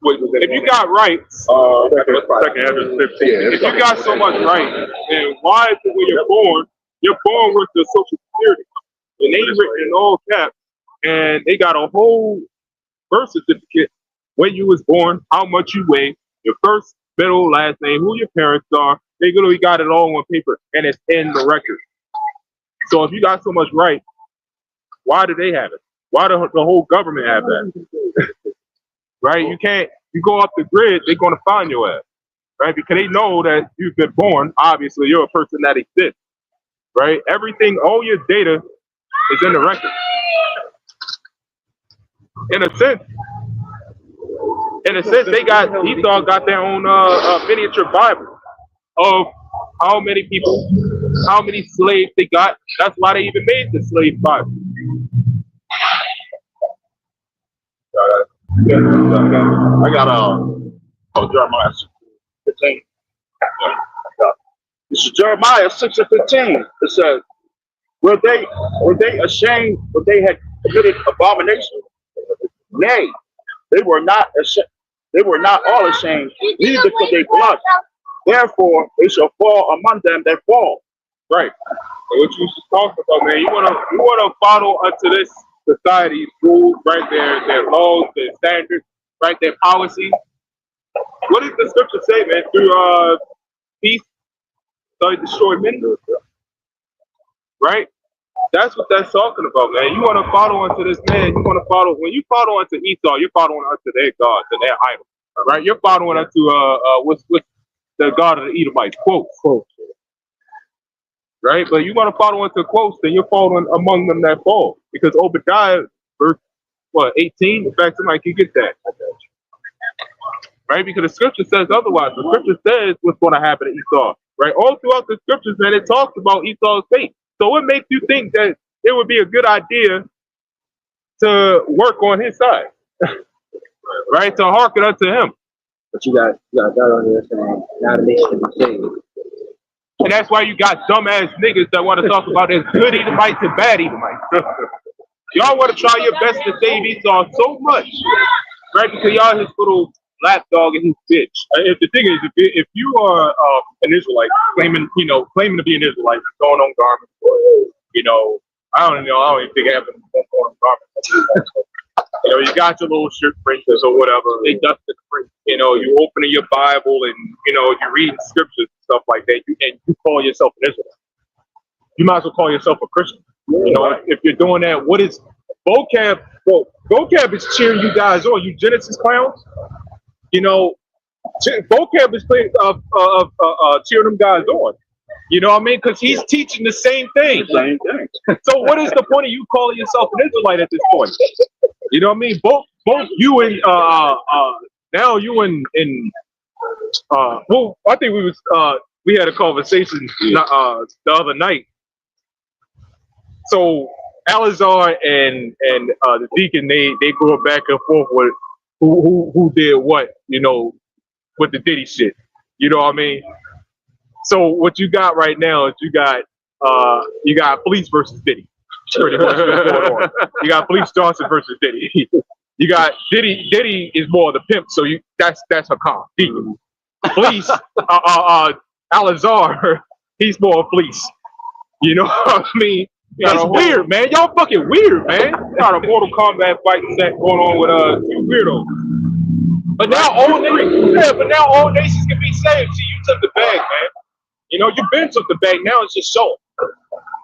S2: If you got rights, second Ezra 15. If you got so much right, then why is it when you're born with the Social Security, and they written in all caps, and they got a whole birth certificate, when you was born, how much you weigh, your first, middle, last name, who your parents are. They literally got it all on paper, and it's in the record. So if you got so much right, why do they have it? Why the whole government have that? Right? You go off the grid, they're going to find your ass. Right? Because they know that you've been born. Obviously, you're a person that exists. Right? Everything, all your data is in the record. In a sense, Esau got their own miniature Bible of how many people, how many slaves they got. That's why they even made the slave Bible.
S1: I got Jeremiah 6:15. This is Jeremiah 6:15. It says, were they ashamed that they had committed abomination? Nay, they were not ashamed. They were not all ashamed, neither could they blush. Therefore, they shall fall among them that fall.
S2: Right. So what you just talked about, man, you wanna follow unto this society's rules, right? Their laws, their standards, right? Their policies. What does the scripture say, man? Through peace, so destroy many. Right? That's what that's talking about, man. You want to follow unto this man. You want to follow. When you follow unto Esau, you're following unto their god, to their idol. Right? You're following unto what's the god of the Edomites? Quotes. Right? But you want to follow unto quotes, then you're following among them that fall. Because Obadiah, verse 18. In fact, somebody can get that. Right? Because the scripture says otherwise. The scripture says what's going to happen to Esau. Right? All throughout the scriptures, man, it talks about Esau's fate. So what makes you think that it would be a good idea to work on his side? Right? To hearken unto him.
S3: But you got God on here saying, now the nation be saved.
S2: And that's why you got dumbass niggas that want to talk about there's good Edomites and bad Edomites. Y'all want to try your best to save Esau so much. Right? Because y'all his little lapdog and his bitch. If the thing is, if you are an Israelite claiming to be an Israelite, going on garments, I don't even think I have them going on garments. You got your little shirt printers or whatever. They dust the print. You opening your Bible and you're reading scriptures and stuff like that. And you call yourself an Israelite. You might as well call yourself a Christian. If you're doing that, what is vocab? Well, vocab is cheering you guys on. You Genesis clowns. Vocab is cheering them guys on. You know what I mean? Because he's teaching the same thing. So what is the point of you calling yourself an Israelite at this point? You know what I mean? Both you and now you and well, I think we had a conversation the other night. So Alazar and the deacon they go back and forth with who did what, with the Diddy shit. You know what I mean? So what you got right now is you got You got Felice versus Diddy. Pretty much what's going on. You got Felice Johnson versus Diddy. You got Diddy. Diddy is more of the pimp, so that's her calm. Felice, Alazar, he's more of Felice. You know what I mean? It's weird, man. Y'all fucking weird, man.
S5: Got a Mortal Kombat fight set going on with you weirdos.
S2: But now all nations can be saved. See, you took the bag, man. You know, you've been took the bag. Now it's just show.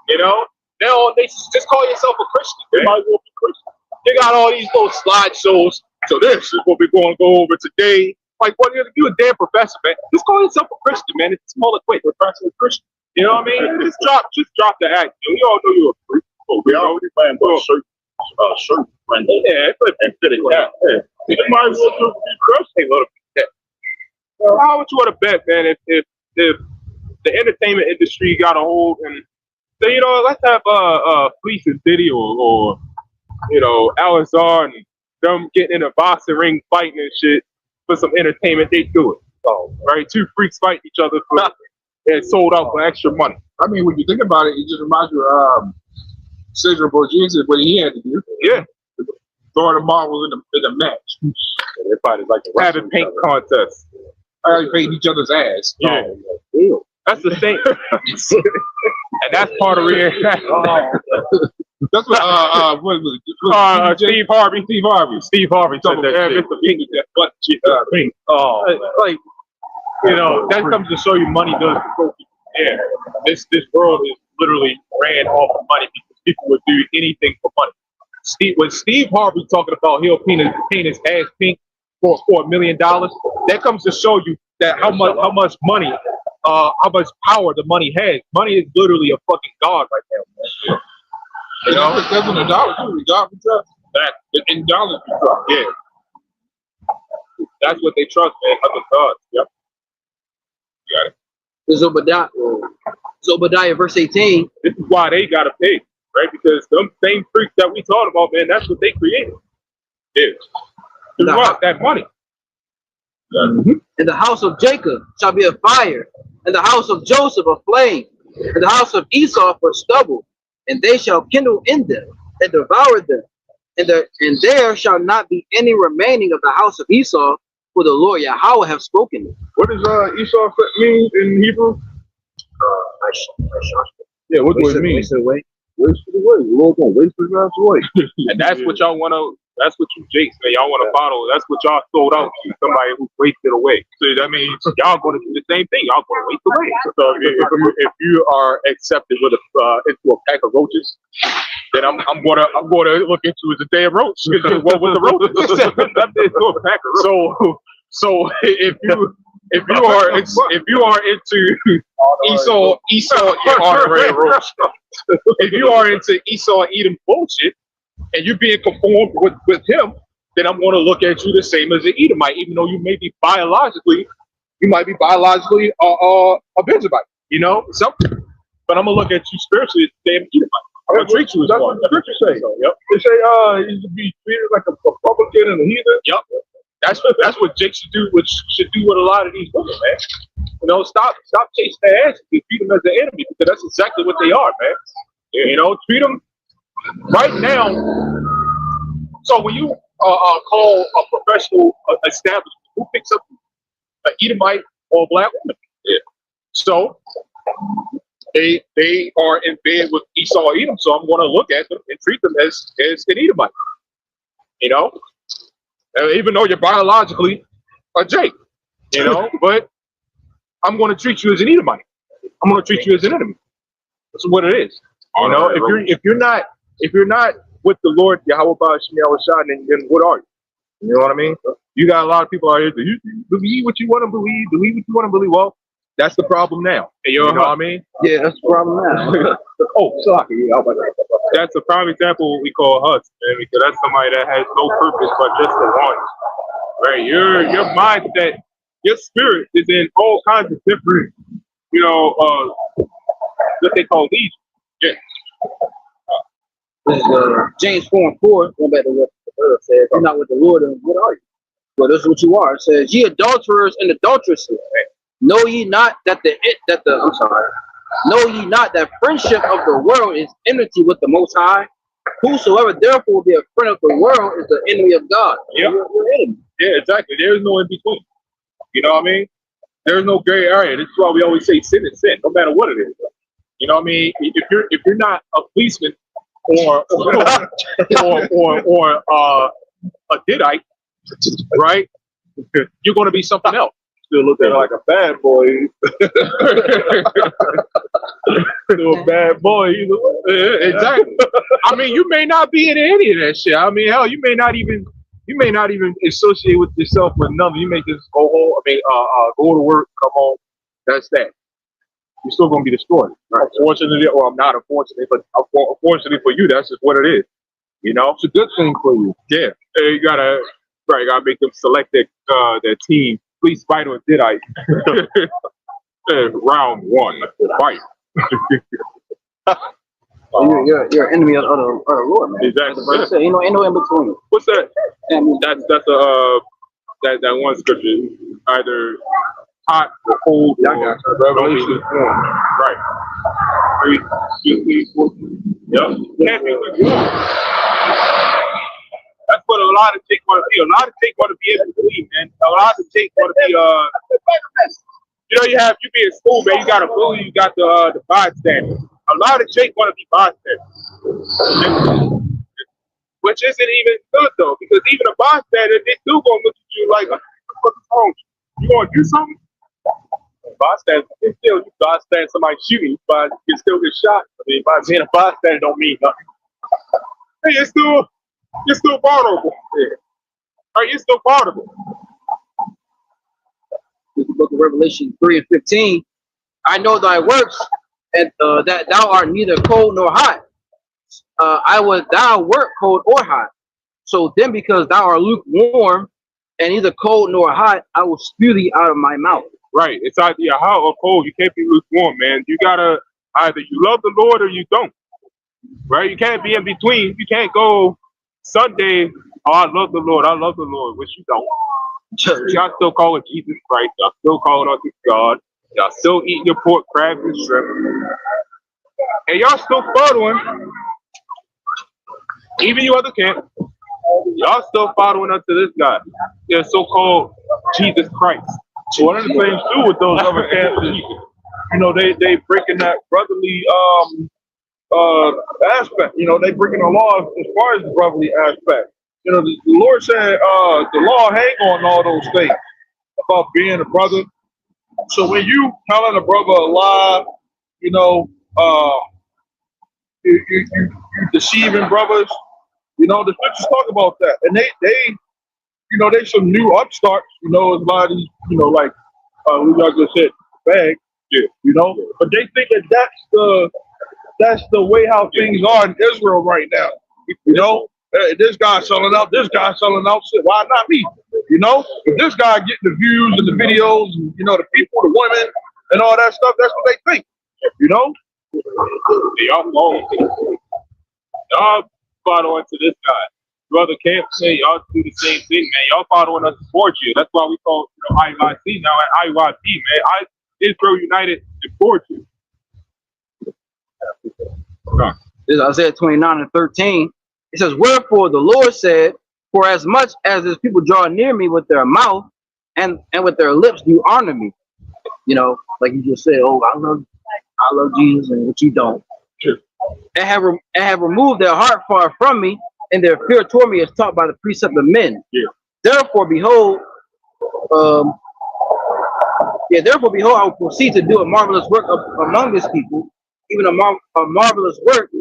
S2: You know, now all nations just call yourself a Christian.
S1: They might well be Christian.
S2: They got all these little slideshows. So this is what we're going to go over today. Like, what you a damn professor, man? Just call yourself a Christian, man. It's a small equate. Professor Christian. You know what I mean? Just drop the act. We all know you're a freak.
S1: Oh, we already playing about shirt friend.
S2: Yeah,
S1: and fitted cap. Yeah. They might as well be Christian.
S2: How would you want to bet, man, if the entertainment industry got a hold and say, you know, let's have Fleece and Diddy or you know, Alazar and them getting in a boxing ring fighting and shit for some entertainment, they do it. Oh, right? Two freaks fighting each other for and sold out for extra money.
S6: I mean, when you think about it, it just reminds you of Cesar Borges, what he had to do.
S2: Yeah.
S6: Throwing the marbles in the match.
S5: They fight like a
S2: Having paint contest.
S6: Painting each other's ass.
S2: Yeah.
S6: Oh,
S2: That's the thing. And that's part of it.
S6: that's what was it?
S2: Steve Harvey.
S6: Steve Harvey
S2: said that shit.
S6: Mr. Pink, that butt shit.
S2: Pink. Oh, like, you know, that comes to show you money does control people. Yeah. This world is literally ran off of money because people would do anything for money. When Steve Harvey talking about he'll paint his ass pink for $1 million, that comes to show you that how much money, how much power the money has. Money is literally a fucking god right now.
S6: You know, that's when the dollar too. The dollar trust that in dollars we trust.
S2: Yeah, that's what they trust, man. Other gods. Yep. You got it.
S3: This is Obadiah verse 18.
S2: This is why they gotta pay, right? Because them same freaks that we talked about, man, that's what they created. Yeah. That money.
S3: Mm-hmm. In the house of Jacob shall be a fire, and the house of Joseph a flame, and the house of Esau for stubble, and they shall kindle in them and devour them, and there shall not be any remaining of the house of Esau, for the Lord Yahweh have spoken it.
S6: What does Esau mean in Hebrew?
S2: Yeah, what does it mean?
S6: Waste away. Lord gonna waste his ass away.
S2: And that's what y'all wanna. That's what you jakes, man. Y'all want to follow. That's what y'all sold out to somebody who wasted away. So that means y'all going to do the same thing. Y'all going to waste away. So if you are accepted with into a pack of roaches, then I'm going to look at you as a damn roach. What was the roaches? Into a pack of roaches. So if you are into Esau, roach. If you are into Esau Edom bullshit, and you're being conformed with him, then I'm going to look at you the same as an Edomite, even though you might be biologically a Benjamite, you know, something. But I'm going to look at you spiritually as a damn Edomite. I'm going to treat you as one.
S6: That's what the scripture say.
S2: Yep.
S6: They say you should be treated like a publican and a heathen.
S2: Yep. That's what Jake should do. Which should do with a lot of these women, man. You know, stop chasing their asses and treat them as an enemy, because that's exactly what they are, man. You know, treat them. Right now, so when you call a professional establishment, who picks up an Edomite or a black woman? Yeah. So they are in bed with Esau Edom, so I'm going to look at them and treat them as an Edomite. You know, even though you're biologically a Jake, you know, but I'm going to treat you as an Edomite. I'm going to treat you as an enemy. That's what it is. You know, if you're not with the Lord Yahweh Ba'ashim, then what are you? You know what I mean? You got a lot of people out here that you believe what you want to believe what you want to believe. Well, that's the problem now. You know what I mean?
S3: Yeah, that's the problem now.
S2: That's a prime example of what we call huts, man, because that's somebody that has no purpose but just to want. Right? Your mindset, your spirit is in all kinds of different, you know, what they call legions. Yeah.
S3: This is James 4:4, going back to what the Bible says. You're not with the Lord, and what are you? Well, this is what you are. It says, ye adulterers and adulteresses, know ye not that Know ye not that friendship of the world is enmity with the Most High? Whosoever therefore will be a friend of the world is the enemy of God.
S2: Yep.
S3: You're enemy.
S2: Yeah, exactly. There's no in between. You know what I mean? There's no gray area. This is why we always say sin is sin, no matter what it is. You know what I mean? If you're not a policeman or a Didite, right? You're going to be something else.
S6: Still look at it like a bad boy.
S2: Still a bad boy. Exactly. I mean, you may not be into any of that shit. I mean, hell, you may not even associate with yourself with nothing. You may just go home. I mean, go to work, come home. That's that. You're still going to be destroyed. Right? Unfortunately, or not unfortunately, but unfortunately for you, that's just what it is. You know, it's a good thing for you. Yeah, you gotta make them select their team. Police fighter or Didite. Round one, fight.
S3: You're an enemy of the Lord, man.
S2: Exactly.
S3: Ain't no in between.
S2: What's that? That's that one scripture. Either hot or cold. Revelation 1. Right. Yep. Can't be lukewarm. That's what a lot of chicks want to be. A lot of chicks want to be in between, man. A lot of chicks want to be you know, you be in school, man. You got a bully, you got the bystander. A lot of chicks want to be bystanders, which isn't even good though, because even a bystander, they still gonna look at you like, what's wrong? You gonna do something? Bystander, you bystander somebody shooting, but you can still get shot. I mean, by being a bystander don't mean nothing. Hey, you're still vulnerable. Yeah. Right, you're still vulnerable.
S3: The book of Revelation 3 and 15. I know thy works, and that thou art neither cold nor hot. Thou wert cold or hot. So then, because thou art lukewarm and neither cold nor hot, I will spew thee out of my mouth.
S2: Right. It's either hot or cold. You can't be lukewarm, man. You gotta either you love the Lord or you don't. Right? You can't be in between. You can't go Sunday, oh, I love the Lord, which you don't. Y'all still calling Jesus Christ. Y'all still calling on God. Y'all still eating your pork, crabs, and shrimp. And y'all still following, even you other camp, y'all still following up to this guy. The so-called Jesus Christ.
S6: So one of the things too with those other camps is, you know, they breaking that brotherly aspect. You know, they breaking the law as far as the brotherly aspect. You know, the Lord said the law hang on all those things about being a brother. So when you telling a brother a lie, you know, you deceiving brothers, you know, the scriptures talk about that. And they you know, they some new upstarts, you know, a lot of these, you know, like we just said, bag, yeah, you know, but they think that that's the way how things are in Israel right now. You know, this guy's selling out, this guy's selling out. Shit, why not me? You know, if this guy getting the views and the videos, and, you know, the people, the women, and all that stuff, that's what they think. You know,
S2: Y'all following to this guy. Brother Camp say y'all do the same thing, man. Y'all following us support you. That's why we call IYC now at IYP, man. Israel United support you.
S3: This is Isaiah 29 and 13. It says, wherefore the Lord said, for as much as his people draw near me with their mouth and with their lips do honor me. You know, like you just said, oh, I love Jesus, and what you don't.
S2: Sure.
S3: And have removed their heart far from me, and their fear toward me is taught by the precept of men.
S2: Yeah.
S3: Therefore, behold, I will proceed to do a marvelous work among this people, even a marvelous work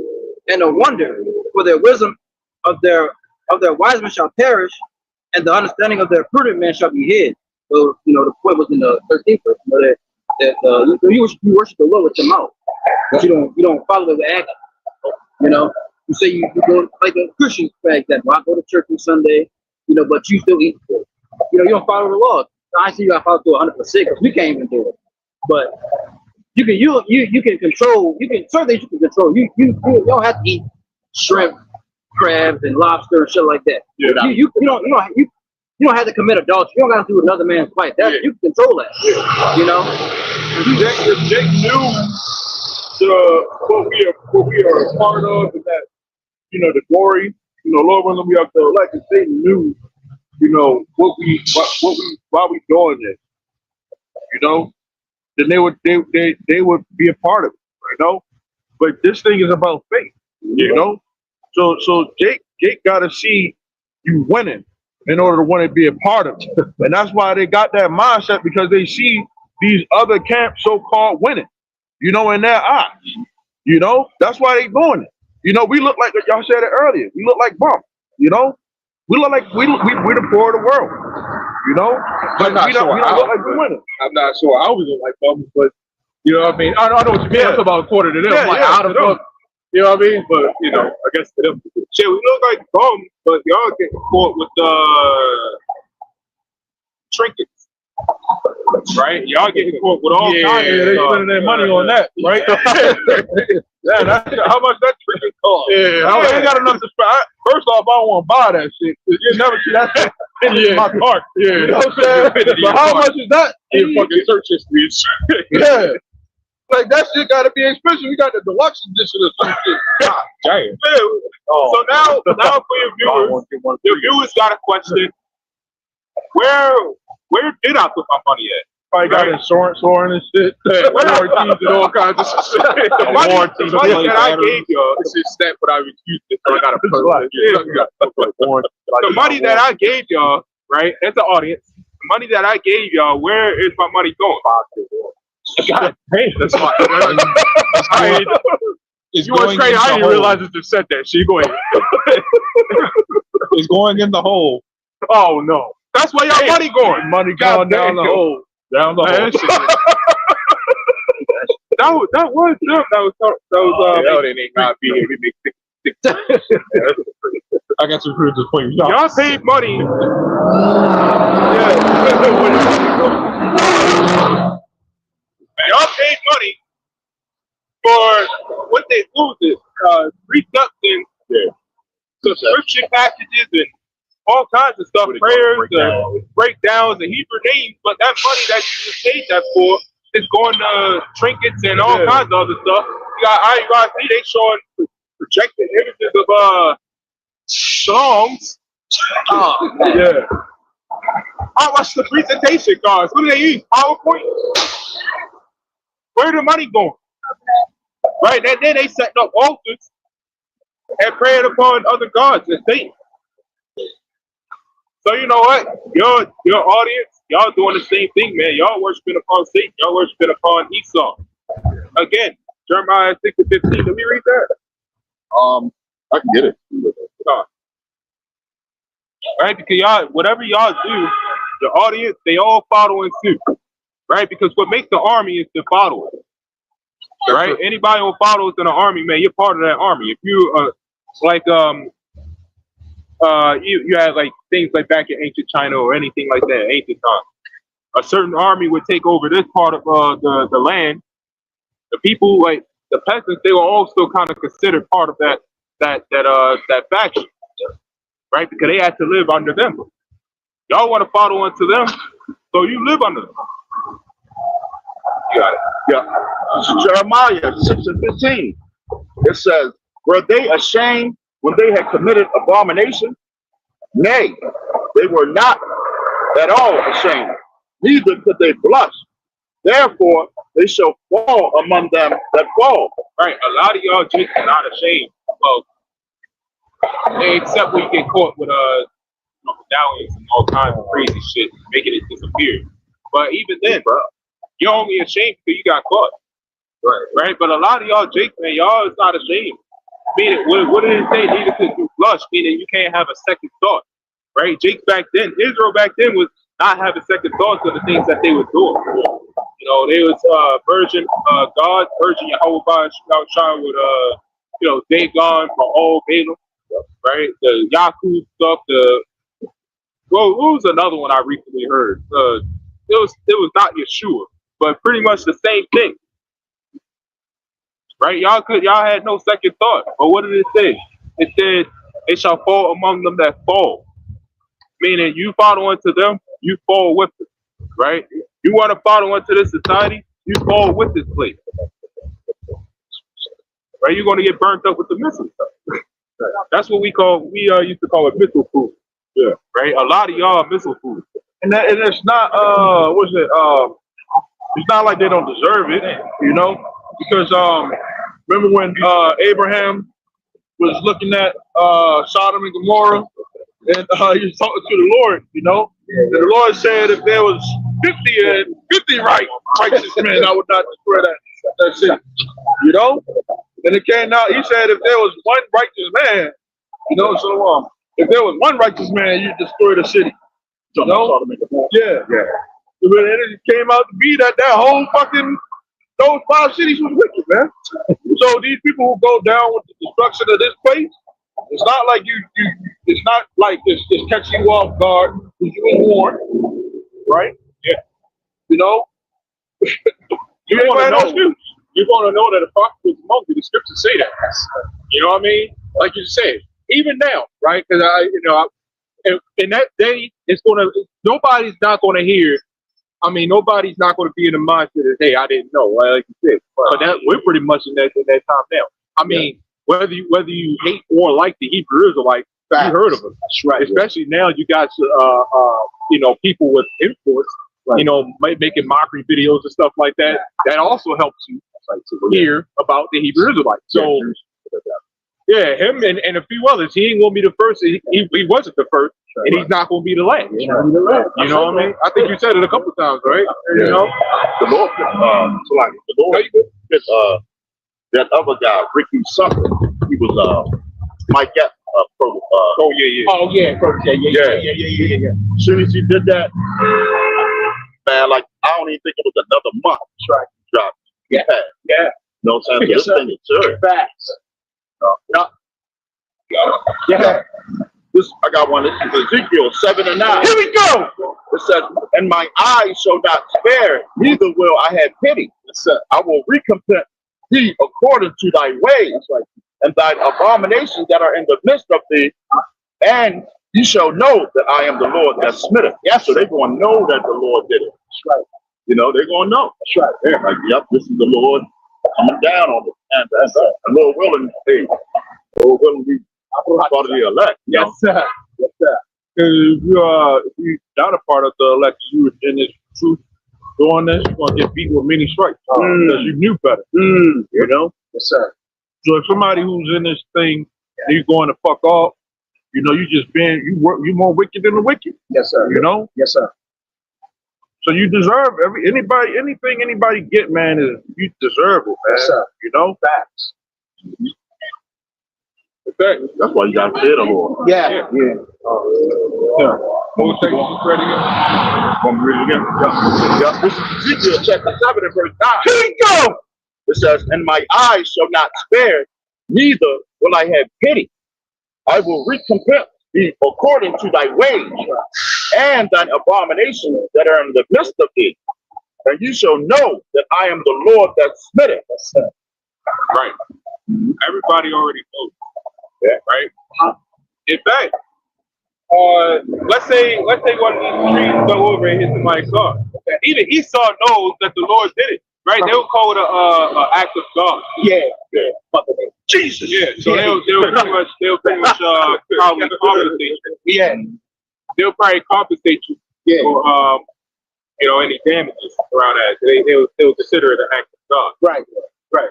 S3: and a wonder. For their wisdom of their wise men shall perish, and the understanding of their prudent men shall be hid. So, you know, the point was in the 13th verse, you know, that you worship the Lord with your mouth, but you don't follow the action. You know, you say you go like a Christian, for example. I go to church on Sunday, you know, but you still eat food. You know, you don't follow the law. I see you got to follow through 100% because we can't even do it. But you can control. Certain things you can control. You don't have to eat shrimp, crabs, and lobster and shit like that.
S2: Yeah.
S3: You don't have to commit adultery. You don't got to do another man's wife. You can control that. You know.
S6: if Jake knew what we are a part of, and that the glory, Lord willing, we have to elect. If they knew, why we doing this, then they would be a part of it, But this thing is about faith, So Jake got to see you winning in order to want to be a part of it, and that's why they got that mindset, because they see these other camps so-called winning, in their eyes. That's why they doing it. We look like, y'all said it earlier, we look like bums. We look like we're the poor of the world. But we don't look like we're winning.
S2: I'm not sure I was like bums, but you know what I mean. I know what you mean. I'm talking about according to them, out of them. You know what I mean? But I guess to them, shit, we look like bums, but y'all get caught with trinkets. Right? Y'all getting caught with all kinds of
S6: they spending their money on that, right? How much that trinket cost? Yeah, I ain't got enough to spend. First off, I don't want to buy that shit. You never see that shit in my cart. Yeah. You know what I'm saying? But how much is that?
S2: Your fucking search history.
S6: Yeah. Like, that shit gotta be expensive. We got the deluxe edition of some shit. God damn.
S2: So now for your viewers got a question. Where did I put my money at?
S6: Probably got insurance for it and shit. Warranties and all kinds of shit.
S2: The money that I gave y'all, this is that, but I refused it. So I got to put the money that I gave y'all, right, as the audience, the money that I gave y'all, where is my money going? God damn, that's my. You was crazy. I didn't realize it just said that. She going.
S6: It's going in the hole.
S2: Oh no. That's where your money going.
S6: Money going down the hole. Down the hole.
S2: That was they ain't gotta be here.
S6: I got some cruises for you.
S2: Y'all paid money. Y'all paid money for what they lose reduction, subscription packages and all kinds of stuff, prayers, breakdowns, and Hebrew names, but that money that you just paid that for is going to trinkets and all kinds of other stuff. You got IUIC, they showing projected images of songs.
S6: Yeah.
S2: How much the presentation cards? What do they use? PowerPoint? Where the money going? Right, and then they set up altars and praying upon other gods and saints. So you know what? Your audience, y'all doing the same thing, man. Y'all worshiping upon Satan. Y'all worshiping upon Esau. Again, Jeremiah 6:15. Let me read that.
S1: I can get it.
S2: Right? Because y'all, whatever y'all do, the audience, they all following suit. Right? Because what makes the army is the followers. Right? Anybody who follows in the army, man, you're part of that army. If you you had like things like back in ancient China or anything like that, ancient times. A certain army would take over this part of the land. The people, like the peasants, they were also kind of considered part of that faction, right? Because they had to live under them. Y'all want to follow into them, so you live under them.
S1: You got it. Yeah. Jeremiah 6:15. It says, "Were they ashamed when they had committed abomination? Nay, they were not at all ashamed, neither could they blush. Therefore, they shall fall among them that fall."
S2: Right, a lot of y'all just are not ashamed of, except when you get caught with medallions and all kinds of crazy shit, making it disappear. But even then, bro, you're only ashamed because you got caught. Right. But a lot of y'all, Jake, man, y'all is not ashamed. Meaning, what did it say? Neither could you blush, meaning you can't have a second thought. Right? Jake back then, Israel back then was not having second thoughts of the things that they were doing. You know, they was virgin God, virgin Yahweh outside with Dagon for all Balaam, right? The Yaku stuff, what was another one I recently heard? It was not Yeshua, but pretty much the same thing. Right? Y'all had no second thought. But what did it say? It said, "It shall fall among them that fall." Meaning you follow into them, you fall with them. Right? You want to follow into this society, you fall with this place. right? You're going to get burnt up with the missile stuff. That's what we used to call it missile food.
S6: Yeah.
S2: Right? A lot of y'all are missile food.
S6: And it's not it's not like they don't deserve it, you know, because remember when Abraham was looking at Sodom and Gomorrah, and he was talking to the Lord, you know, and the Lord said if there was 50 righteous men, I would not destroy that city, you know. And it came out. He said if there was one righteous man, you know, so if there was one righteous man, you destroy the city. You know? Yeah. But it came out to be that whole fucking those 5 cities was wicked, man. So these people who go down with the destruction of this place, it's not like it's not like it's catching you off guard because you were warned, right?
S2: Yeah.
S6: You know?
S2: You're going to know that the prophet was among you. The scriptures say that. You know what I mean? Like you said, even now, right? Because in that day, nobody's not going to hear. I mean, nobody's not going to be in the mindset of, hey, I didn't know, right? Like you said. But we're pretty much in that time now. I mean, whether you hate or like the Hebrew Israelites, you heard of them.
S6: That's right.
S2: Especially now, you got people with influence, making mockery videos and stuff like that. That also helps you hear about the Hebrew Israelites. So, yeah, him and a few others. He ain't gonna be the first. He wasn't the first, and he's not gonna be the last. You know what I mean? I think you said it a couple times, right?
S1: Yeah.
S2: You know,
S1: the Lord, that other guy, Ricky something, he was Mike Gap. Yeah. As soon as he did that, man, like I don't even think it was another month. Dropped. Yeah. You know what I'm saying? This thing is serious.
S3: Facts.
S1: Yeah. This I got one. This is Ezekiel 7 and 9.
S6: Here we go.
S1: It says, "And my eyes shall not spare, neither will I have pity. I will recompense thee according to thy ways, and thine abominations that are in the midst of thee, and you shall know that I am the Lord that smitteth." Yeah, so they're going to know that the Lord did it. That's right. You know, they're going to know. That's right. They're like, yep, this is the Lord coming down on them. And that's a Lord willing, Lord willing, we part of the elect.
S6: Yes, sir. Yes, sir.
S2: if you're not a part of the election, you were in this truth doing this, you're going to get beat with many strikes because you knew better. You know?
S3: Yes, sir.
S2: So if somebody who's in this thing, you're going to fuck off, you know, you more wicked than the wicked.
S3: Yes, sir.
S2: You know?
S3: Yes, sir.
S2: So you deserve anything anybody get, man, is you deserve it, man.
S3: Yes, sir.
S2: You know?
S3: Facts.
S1: Okay. That's why you got to fear the Lord.
S3: Yeah.
S2: Yeah. What was that ready again?
S1: Want me to read it again? Yeah. This is Ezekiel chapter 7 and verse 9. Here we go. It says, "And my eyes shall not spare, neither will I have pity. I will recompense thee according to thy ways, and thine abominations that are in the midst of thee. And you shall know that I am the Lord that smitteth."
S2: Right. Everybody already knows. Yeah. Right. In fact, let's say one of these trees fell over and hit somebody's car. Even Esau knows that the Lord did it. Right? They'll call it a act of God.
S3: Yeah.
S2: Jesus. Yeah. So they'll pretty much probably compensate you.
S3: Yeah.
S2: They'll probably compensate you for any damages around that. They'll consider it an act of God.
S3: Right.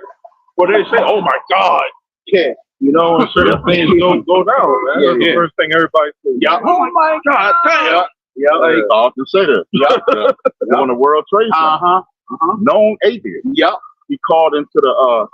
S2: Well, they say, "Oh my God."
S3: Yeah.
S2: You know, and certain things don't go down, man. That's the first thing everybody says.
S1: Yeah.
S3: Oh my God.
S1: Yeah. They often say that. Yeah. On the World Trade Center. Known atheist.
S3: Yep.
S1: He called into the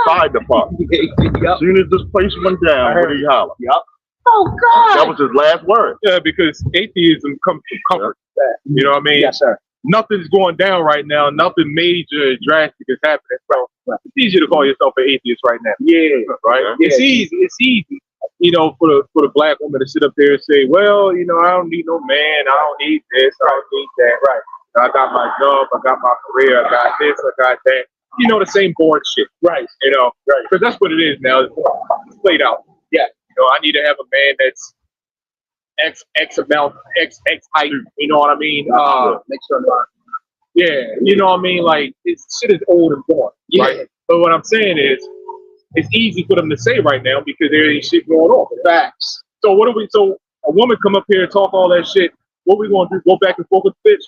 S1: fire department. As soon as this place went down, what did he holler?
S3: Yep. Oh God.
S1: That was his last word.
S2: Yeah, because atheism comes from comfort. You know what I mean?
S3: Yes, sir.
S2: Nothing's going down right now. Nothing major and drastic is happening. So it's easy to call yourself an atheist right now.
S3: Yeah.
S2: Right?
S3: Yeah.
S2: It's easy. It's easy. You know, for the black woman to sit up there and say, "Well, you know, I don't need no man. I don't need this. I don't need that." Right. I got my job. I got my career. I got this. I got that. You know, the same boring shit. Right. You know, right. Because that's what it is now. It's played out. Yeah. You know, I need to have a man that's X amount, X height. You know what I mean?
S3: Make sure not.
S2: Yeah. You know what I mean? Like, this shit is old and boring.
S3: Yeah.
S2: Right? But what I'm saying is, it's easy for them to say right now because there ain't shit going on.
S3: Facts.
S2: So what do we? So a woman come up here and talk all that shit. What we gonna do? Go back and forth with the bitch?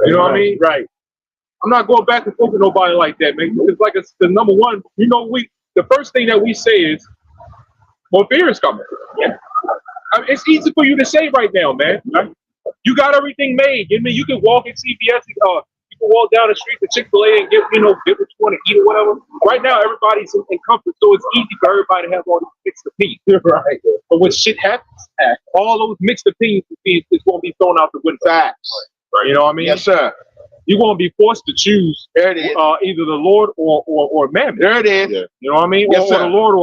S2: You know what I mean?
S3: Right.
S2: I'm not going back and forth with nobody like that, man. It's like it's the number one. You know, the first thing that we say is, "More beer is coming." Yeah. I mean, it's easy for you to say right now, man. Right? You got everything made. I mean, you can walk in CVS. You can walk down the street to Chick-fil-A and get what you want to eat or whatever. Right now, everybody's in comfort, so it's easy for everybody to have all these mixed opinions. Right. But when shit happens, all those mixed opinions is going to be thrown out the window. Facts. Right. You know what I mean?
S3: Yes, sir.
S2: You're going to be forced to choose either the Lord or mammon.
S3: There it is.
S2: Yeah. You know what I mean?
S3: Yes,
S2: or the Lord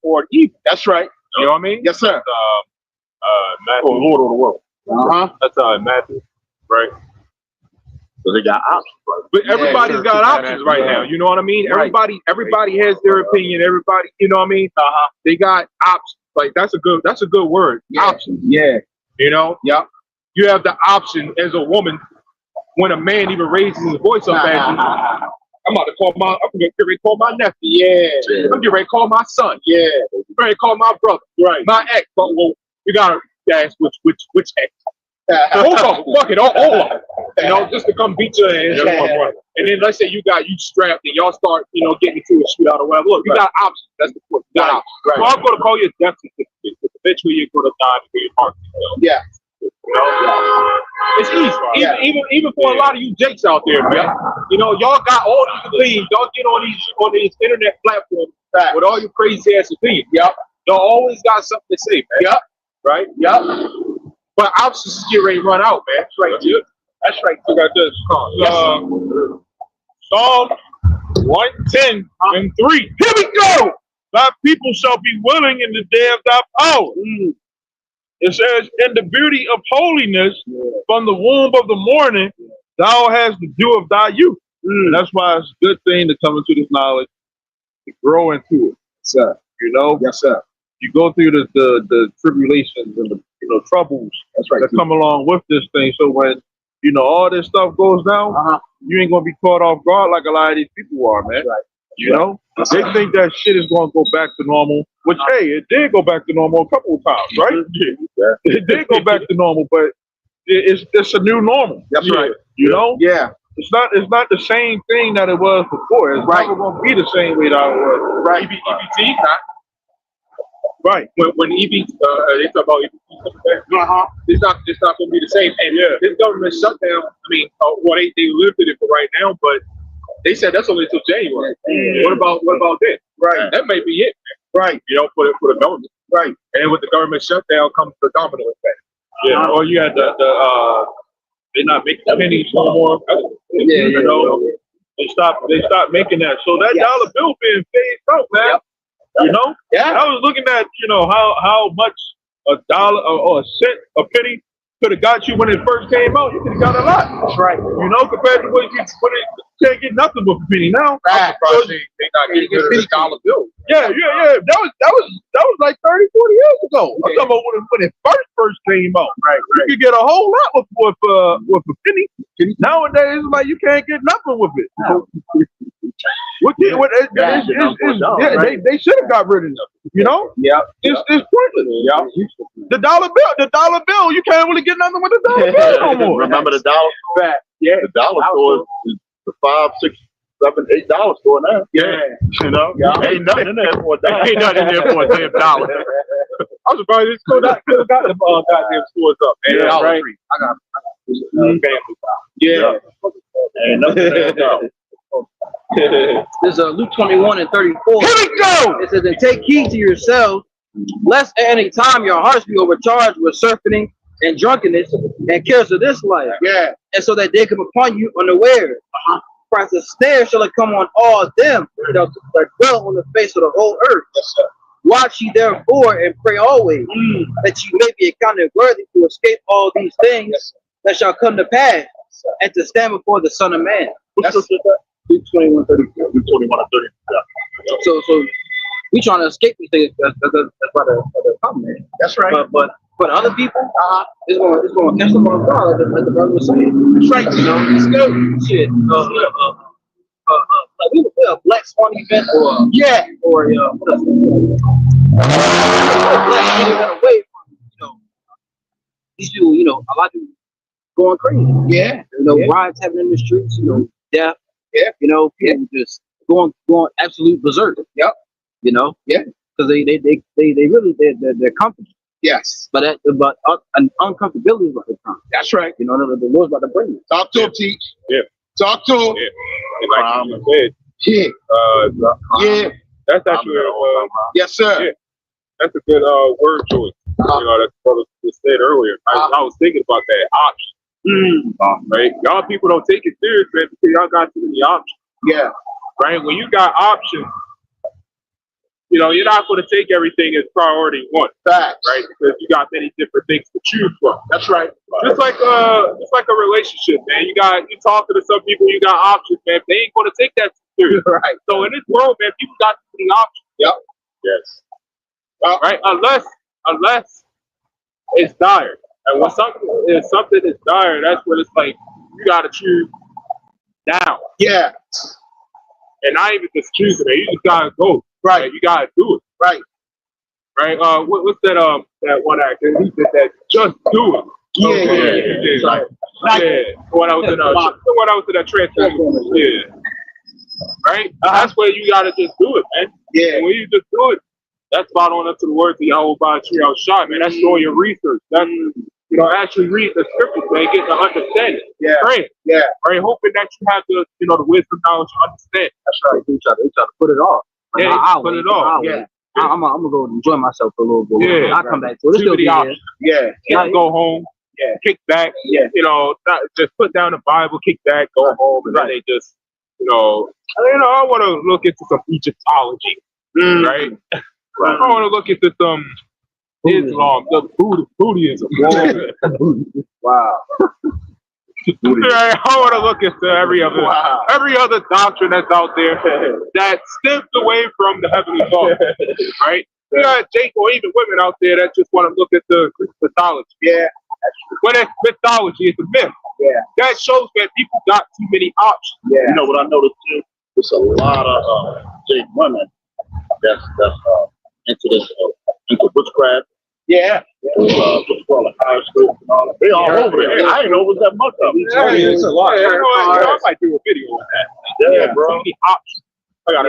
S2: or evil.
S3: That's right.
S2: You know what I mean?
S3: Yes, sir.
S2: Matthew.
S1: Or Lord of the world.
S2: That's Matthew, right?
S1: So they got options, right?
S2: But everybody's got options right now. You know what I mean?
S3: Right.
S2: Everybody has their opinion. Everybody, you know what I mean? They got options. Like that's a good word.
S3: Yeah.
S2: Options.
S3: Yeah.
S2: You know?
S3: Yep.
S2: You have the option as a woman when a man even raises his voice up at you. I'm about to get ready to call my nephew. Yeah. I'm getting ready to call my son. Yeah. I'm ready to call my brother. Right. My ex. But well, you gotta ask which ex. Both of them. Fuck it. All of them. You know, just to come beat your ass.
S3: Yeah.
S2: And then let's say you strapped and y'all start, getting into a shootout or whatever. Look, you got options. That's the point. You got options. Right. Well, I'm gonna call you a death certificate, but eventually you're gonna die to your heart.
S3: Yeah.
S2: It's easy. Even for a lot of you jakes out there, man. Y'all got all these opinions. Y'all get on these internet platforms with all your crazy ass opinions. Yep. Y'all always got something to say, man. Yep. Right? Yep. But options is getting ready to run out, man. That's right, dude. That's right. So got this.
S5: Psalm 110 and 3. Here we go. Thy people shall be willing in the day of thy power. It says, in the beauty of holiness, from the womb of the morning, thou hast the dew of thy youth.
S6: And that's why it's a good thing to come into this knowledge, to grow into it.
S3: Sir.
S6: Yes, sir. You go through the tribulations and the troubles that come along with this thing. So when all this stuff goes down, you ain't gonna be caught off guard like a lot of these people are, man. Right. They think that shit is gonna go back to normal. Which hey, it did go back to normal a couple of times, right? It did go back to normal, but it's a new normal.
S3: That's right.
S6: Yeah. It's not the same thing that it was before. It's never gonna be the same way that it was.
S2: Right. EBT, not.
S6: Right.
S2: When they talk about EBT, it's not going to be the same. And this government shutdown, they lifted it for right now, but they said that's only until January. What about that?
S6: Right.
S2: That may be it, man. Right. For the government. Right. And then with the government shutdown comes the domino effect.
S6: Yeah. Or you had they're not making pennies no more. They stopped making that. So that dollar bill being phased out, man.
S3: Yep.
S6: I was looking at how much a dollar or a cent, a penny could have got you when it first came out. You could have got a lot.
S3: That's right.
S6: Compared to when it can't get nothing with a penny now.
S2: I'm surprised they not getting rid of the dollar bill.
S6: Yeah. That was like 30, 40 years ago. I'm talking about when it first came out. Right. You could get a whole lot with a penny. Nowadays, it's like you can't get nothing with it. No. They should have got rid of them.
S3: Yeah.
S6: It's pointless. Yeah. The dollar bill, you can't really get nothing with the dollar bill no more.
S1: Remember the dollar store?
S3: Yeah.
S1: The dollar store is the $5, $6, $7, $8 store now.
S2: Yeah.
S1: Ain't nothing in there for a dollar.
S2: Ain't nothing in there for a damn dollar. I'm surprised they still got the goddamn stores up, man.
S3: Yeah, right.
S2: I got family. Yeah.
S1: Ain't nothing there.
S3: There's Luke 21 and 34.
S6: Here we go.
S3: It says, and take heed to yourselves, lest at any time your hearts be overcharged with surfeiting and drunkenness and cares of this life.
S2: Yeah.
S3: And so that they come upon you unaware. For as a snare shall it come on all them that dwell on the face of the whole earth. Watch ye therefore and pray always, that ye may be accounted worthy to escape all these things that shall come to pass, and to stand before the Son of Man. That's Luke 21, 34.
S1: Luke 21 and 30.
S3: So we trying to escape these things. That's why they're coming, man.
S2: That's right.
S3: But other people, it's going to catch them on guard, like the brother was saying. That's right. It's good. Shit. we're a Black Swan event or what else? Black Swan event away from these people. A lot of people going crazy.
S7: Yeah.
S3: Riots happening in the streets. Death.
S7: Yeah.
S3: People just going absolute berserk.
S7: Yep.
S3: Yeah. Because they really they're comfortable.
S7: Yes.
S3: But an uncomfortability is what they come.
S7: That's right.
S3: The Lord's about to bring it.
S7: Talk to him, Teach.
S2: Yeah.
S7: Talk to him.
S2: Yeah. And like you said,
S7: Yeah.
S2: that's actually
S7: Yes, sir.
S2: Yeah. That's a good word choice. That's what I just said earlier. I was thinking about that option. Right? Y'all people don't take it serious, man, because y'all got too many options.
S7: Yeah.
S2: Right? When you got options, you're not going to take everything as priority one.
S7: Facts.
S2: Right? Because you got many different things to choose from.
S7: That's right.
S2: Just like a relationship, man. You talking to some people, you got options, man. They ain't going to take that serious.
S7: Right.
S2: So in this world, man, people got too many options.
S7: Yep.
S2: Yes. Right? Unless it's dire. And when something is dire, that's when it's like you gotta choose now.
S7: Yeah.
S2: And not even just choosing it. You just gotta go.
S7: Right.
S2: You gotta do it.
S7: Right.
S2: Right? What's that one actor? He said that just do it.
S7: Yeah.
S2: Yeah. When I was in that Transformers. Yeah. Right? That's where you gotta just do it, man.
S7: Yeah.
S2: And when you just do it, that's spot on up to the words of Yahweh by Trial Shot, man. That's doing your research. That's actually read the scriptures, man, get to understand it.
S7: Yeah.
S2: Praying.
S7: Yeah.
S2: Right? Hoping that you have the the wisdom, knowledge, to understand.
S3: That's right. They try to put it off.
S2: Yeah,
S3: I'll
S2: put
S3: wait.
S2: it off.
S3: Yeah. I'm gonna go enjoy myself for a little bit.
S2: Yeah.
S3: I'll come back to it. It's
S2: Too
S3: still
S2: many
S3: be
S2: options.
S3: here.
S7: Yeah.
S2: Go home.
S7: Yeah.
S2: Kick back.
S7: Yeah.
S2: Just put down the Bible, kick back, go home, and then they just, I want to look into some Egyptology, right? I want to look into some Islam, some Buddhism.
S3: Wow.
S2: I want to look into every other doctrine that's out there that stems away from the heavenly Father, right? You got Jake or even women out there that just want to look at the Greek mythology.
S7: Yeah.
S2: When it's mythology, it's a myth.
S7: Yeah.
S2: That shows that people got too many options.
S7: Yeah.
S1: You know what I noticed too? There's a lot of women that's into this into witchcraft.
S7: Yeah.
S1: What's called a high school and all that. They all over there. I didn't know it was that much of it.
S2: Yeah, it's a lot.
S3: Yeah,
S2: I might do a video on that.
S1: Yeah, bro.
S2: So many options. I got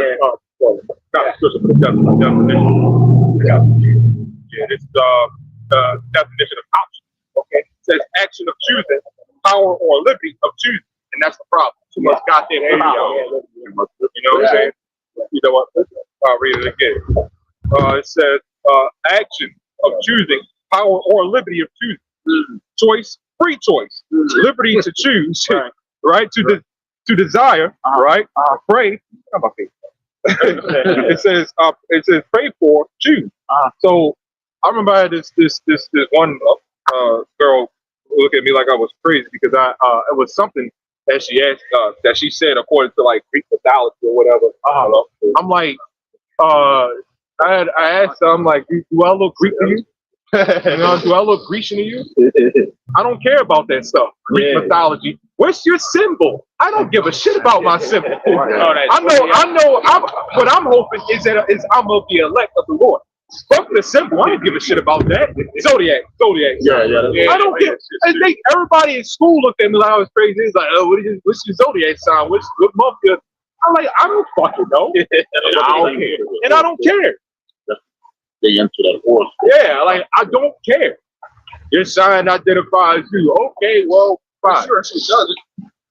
S2: this is the definition of option. Okay. It says action of choosing, power or liberty of choosing. And that's the problem. Too much goddamn power. You know what I'm saying? You know what? I'll read it again. It says action of choosing, power or liberty of choosing. Choice, free choice. Liberty to choose, right? To desire, right? Pray. It says pray for, choose. So I remember I had this one girl look at me like I was crazy because it was something that she asked that she said according to like Greek mythology or whatever. I'm like, I asked her, I'm like, do I look Greek to you? Do I look Grecian to you? I don't care about that stuff. Greek mythology. What's your symbol? I don't give a shit about my symbol. I know. What I'm hoping is that I'm of the elect of the Lord. Fuck the symbol. I don't give a shit about that. Zodiac.
S1: Yeah.
S2: I don't give. Everybody in school looked at me like I was crazy. It's like, oh, what's your zodiac sign? What month? I'm like, I don't fucking know. And I don't care.
S1: They into that horse.
S2: Yeah, like I don't care. Your sign identifies you. Okay, well, fine.
S7: Sure, she does it.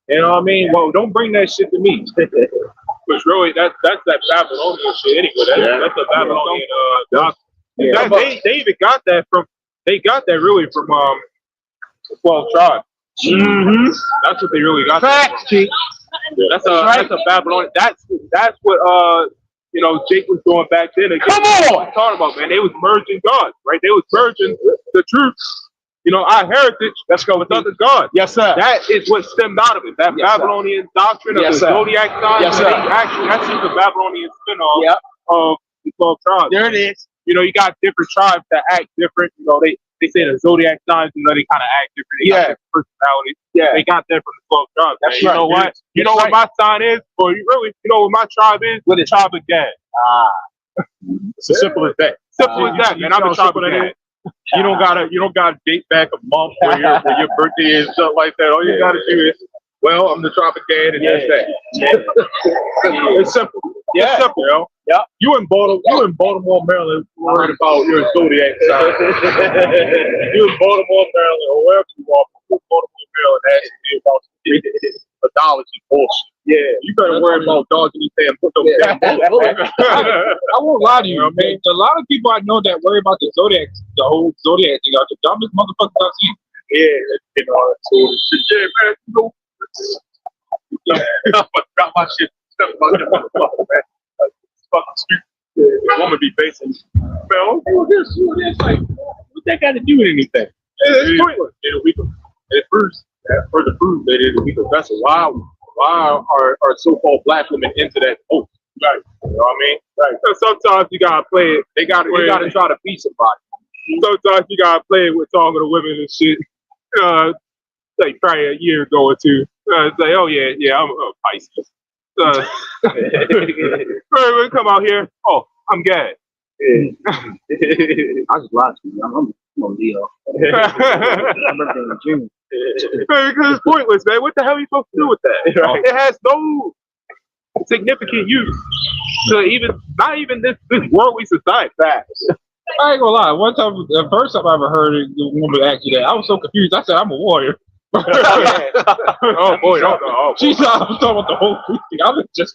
S2: You know what I mean? Well, don't bring that shit to me. Which really, that's that Babylonian shit anyway. That's a Babylonian doctrine. They even got that from. They got that really from the 12 tribes.
S7: Mm-hmm.
S2: That's what they really got.
S7: Facts, Chief.
S2: That's a Babylonian. That's what Jake was doing back then.
S7: Come on!
S2: Talking about, man, they was merging gods, right? They was merging the truth. Our heritage. Let's go with other gods.
S7: Yes, sir.
S2: That is what stemmed out of it. That Babylonian doctrine of the zodiac sign.
S7: Yes, sir.
S2: Actually, that's the Babylonian spin-off of the 12 tribes.
S7: There it is.
S2: You know, you got different tribes that act different. You know, they say the zodiac signs, you know, they kind of act different. They got different personalities.
S7: Yeah.
S2: They got that from the 12 tribes.
S7: That's
S2: man. You
S7: right.
S2: know what? You know what my sign is? Or you really, you know what my tribe is? What is tribe of Gad.
S7: It's as simple as that.
S2: Simple as that, man. I'm a tribe of Gad. You don't gotta date back a month where your birthday is stuff like that. All you gotta do is, well, I'm the tribe of Gad, and that's that. It's simple.
S7: Yeah.
S2: It's simple, yo.
S7: Yeah.
S2: You in Baltimore, Maryland, worried about your zodiac sign. You in Baltimore, Maryland, or wherever you are, Baltimore, Maryland, asking me about astrology bullshit. Yeah. You better worry about dodging anything and put those damn bullets.
S6: I won't lie to you, man. A lot of people I know that worry about the whole zodiac thing are the dumbest motherfuckers I've seen.
S2: Yeah, you know, so yeah, man, you know. I'm gonna drop my shit. Step about that motherfucker, man. Fucking stupid. Woman be facing, man, do this. Like, what that got to do with anything? It's pointless. It proves further proves that it'll be the vessel. Why are so-called black women into that boat? Right. You know what I mean? Right. So sometimes you gotta play it. They gotta try to beat somebody. Sometimes you gotta play it with talking to women and shit. Like probably a year ago or two. Say, oh yeah, I'm a Pisces. We come out here. Oh, I'm Gad.
S3: I just lied to you. I'm a Leo. My birthday in June.
S2: Because it's pointless, man. What the hell are you supposed to do with that? Right. It has no significant use to not even this worldly society.
S6: I ain't gonna lie. One time, the first time I ever heard a woman ask you that, I was so confused. I said, "I'm a warrior."
S2: Oh boy,
S6: She thought I was talking about the whole thing. I think she's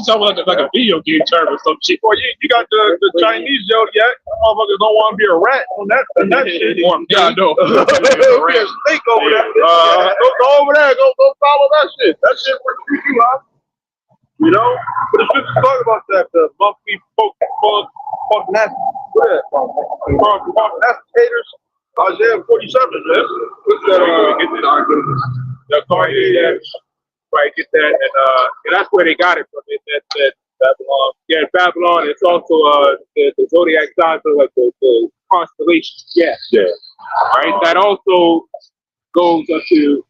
S6: talking about like a video game term or some shit.
S2: Well, you got the Chinese zodiac. Motherfuckers don't want to be a rat on that shit.
S6: Yeah, I know.
S2: Be a snake over there. Go over there. Go follow that shit. That shit works for you, huh? You know? But it's just talk about that. The monthly prognosticators. Isaiah 47, man. What's that? Get that. Right, get that, and that's where they got it from. That Babylon. Yeah, Babylon. It's also the zodiac signs are like the constellations. Yeah. Right. That also goes into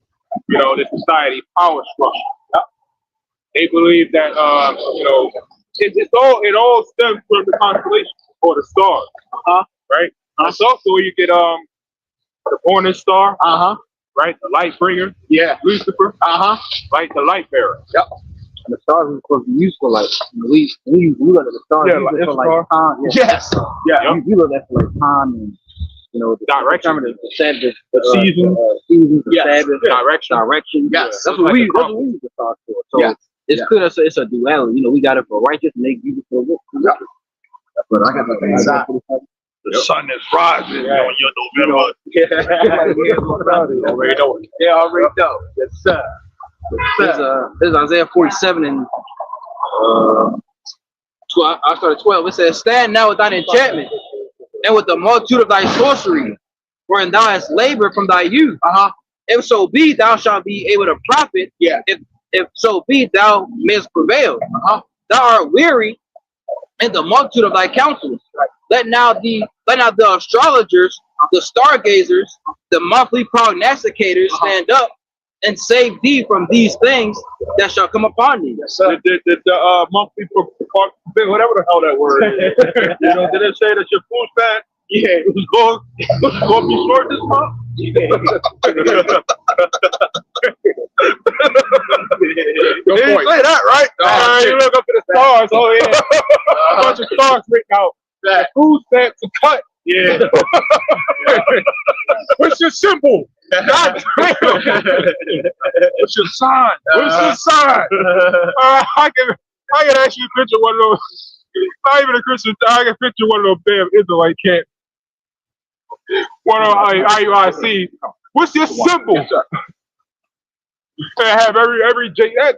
S2: the society power structure. Yep. They believe that it all stems from the constellations or the stars. Right. That's also where you get the morning star. Right, the light bringer. Yeah, Lucifer. Like the light bearer. Yep.
S3: And the stars are supposed to be useful, like we look at the stars for like time.
S7: Yes.
S3: Yeah. You look at for like time and the
S2: direction,
S3: the Sabbath,
S2: the season,
S3: the Sabbath, direction.
S7: Yes.
S3: That's what we use the stars for. So it's good. It's a duality. We got it for righteous and they use it for good. But I got nothing inside.
S6: The sun is rising on your November.
S7: Already know it. Yeah, already know. Yes, sir.
S3: This is Isaiah 47 and 12. I started 12. It says, "Stand now with thine enchantment and with the multitude of thy sorcery, wherein thou hast labored from thy youth. If so be thou shalt be able to profit.
S7: Yeah.
S3: If so be thou mayest prevail. Thou art weary in the multitude of thy counsels. Let now the astrologers, the stargazers, the monthly prognosticators stand up and save thee from these things that shall come upon thee."
S2: The monthly whatever the hell that word is. Did it say that your food stamp? Yeah, it was going to be short this month. They didn't say that, right? You look up to the stars. Oh yeah, a bunch of stars written out. The food stamp to cut. Yeah. What's your symbol? God damn. What's your sign? What's your sign? I can actually picture one of those. Not even a Christian. I can picture one of those damn Israelite camps. One of IUIC. What's your symbol? They have every Jake. I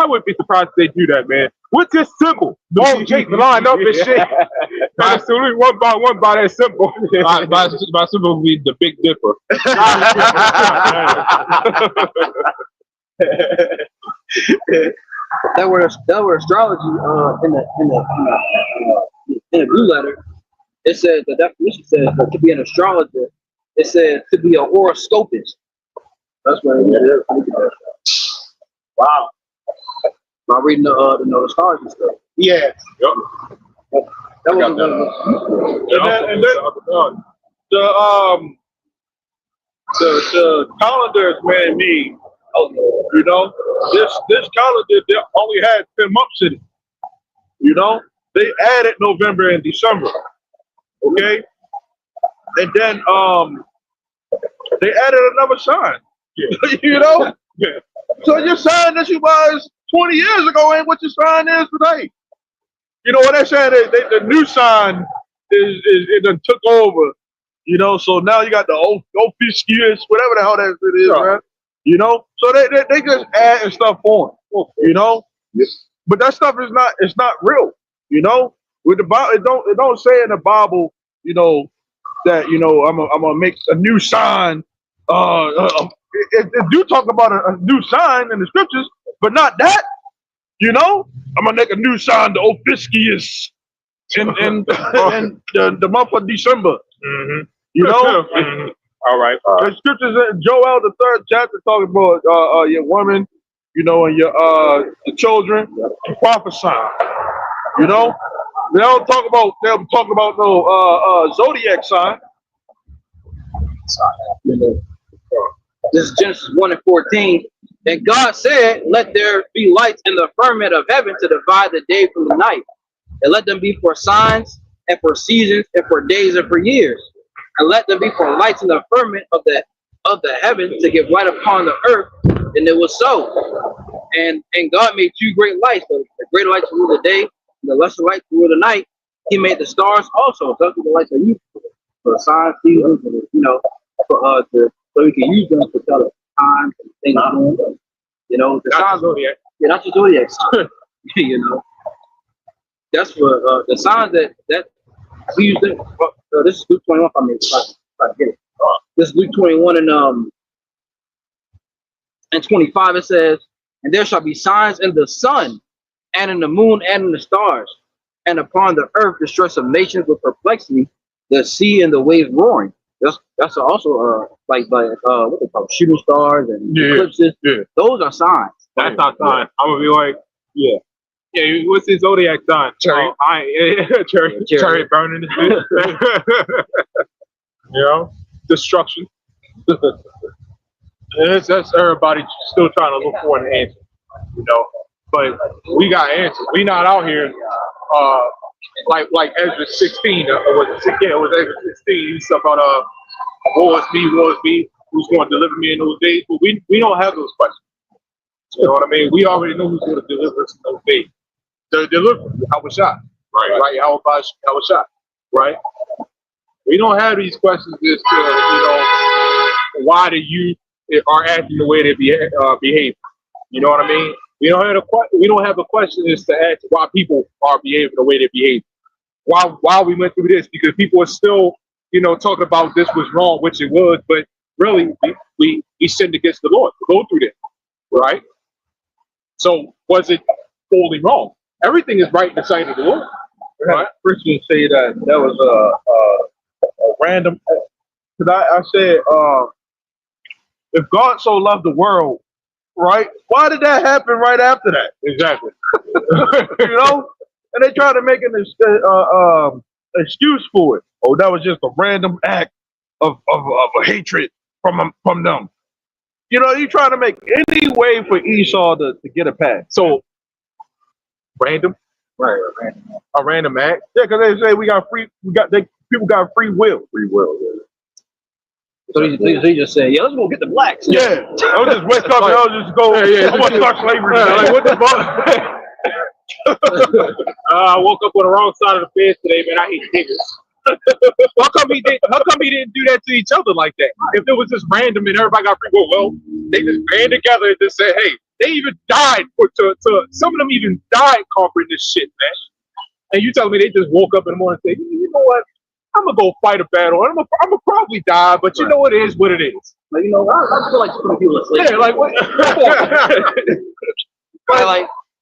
S2: wouldn't be surprised if they do that, man. What's your symbol? Oh, Jake, line up and shit. And salute one by that symbol.
S6: My symbol would be the Big Dipper.
S3: That word astrology in the blue letter It says the definition says that to be an astrologer. It says to be a horoscopist. That's what it is. Look at that.
S7: Wow.
S3: By reading the stars and stuff.
S7: Yeah.
S3: That was
S6: And then the calendar is man made. You know, this calendar they only had 10 months in it. You know, they added November and December. Okay, and then they added another sign. Yeah. You know, yeah. So your sign that you was 20 years ago ain't what your sign is today. You know what they're saying? The new sign is it done took over. You know, so now you got the officious, whatever the hell that it is, man. You know, so they just adding stuff on. You know, but that stuff is not real. You know, with the Bible, it don't say in the Bible, you know, that I'm gonna make a new sign. It do talk about a new sign in the scriptures, but not that. You know, I'm gonna make a new sign, the officious, in the month of December.
S2: Mm-hmm.
S6: You know.
S2: All right.
S6: The scriptures in Joel, the 3rd chapter, talking about your woman, you know, and your children, and prophesying. You know, they'll talk about no zodiac sign.
S3: This is Genesis 1 and 14. And God said, let there be lights in the firmament of heaven to divide the day from the night. And let them be for signs and for seasons and for days and for years. And let them be for lights in the firmament of the heaven to give light upon the earth. And it was so. And God made 2 great lights. The greater light to rule the day, and the lesser light to rule the night. He made the stars also. Those are the lights are used for signs, seasons, and, you know, for so we can use them to tell the times and things. You know, the signs.
S2: Zodiac.
S3: Yeah, that's the zodiac sign. You know, that's for the signs that we use. This is Luke 21. I mean, if I get it. This is Luke 21 and 25. It says, and there shall be signs in the sun, and in the moon, and in the stars, and upon the earth distress of nations with perplexity, the sea and the waves roaring. That's also like what they call shooting stars and eclipses.
S2: Yeah.
S3: Those are signs.
S2: That's not sign. I'm gonna be like, yeah. What's his zodiac sign?
S6: Cherry.
S2: Cherry burning. You know, destruction. And that's everybody still trying to look for an answer. You know, but we got answers. We not out here. Like Ezra 16, it was Ezra 16. He stuff about woe is me, who's going to deliver me in those days? But we don't have those questions. You know what I mean? We already know who's going to deliver us in those days. The deliverer, how was shot, right? How was shot, right? We don't have these questions as to, you know, why the youth are acting the way they behave. You know what I mean? We don't have a question as to ask why people are behaving the way they behave. Why we went through this? Because people are still, you know, talking about this was wrong, which it was, but really we sinned against the Lord to go through this, right? So was it fully wrong? Everything is right in the sight of the Lord.
S6: Right? Christians say that was a random. Because I said, if God so loved the world, right? Why did that happen right after that?
S2: Exactly.
S6: You know, and they try to make an excuse for it. Oh, that was just a random act of hatred from them. You know, you try to make any way for Esau to get a pass.
S2: So random,
S6: Right, random.
S2: a random act.
S6: Yeah, because they say people got free will. Free will. Yeah.
S3: So he just said, yeah, let's go get the blacks.
S6: Yeah, I was just wake up and I was just go. I want to start slavery.
S2: Like what the fuck? I woke up on the wrong side of the bed today, man. I hate niggas. How come he didn't do that to each other like that? If it was just random and everybody got free will, well, they just band together and just said, hey, they even died to some of them even died conquering this shit, man. And you telling me they just woke up in the morning and say, you know what? I'm gonna go fight a battle. I'm gonna probably die, but you know it is what it is.
S3: Like, you know, I feel like putting people asleep.
S2: Yeah, like what?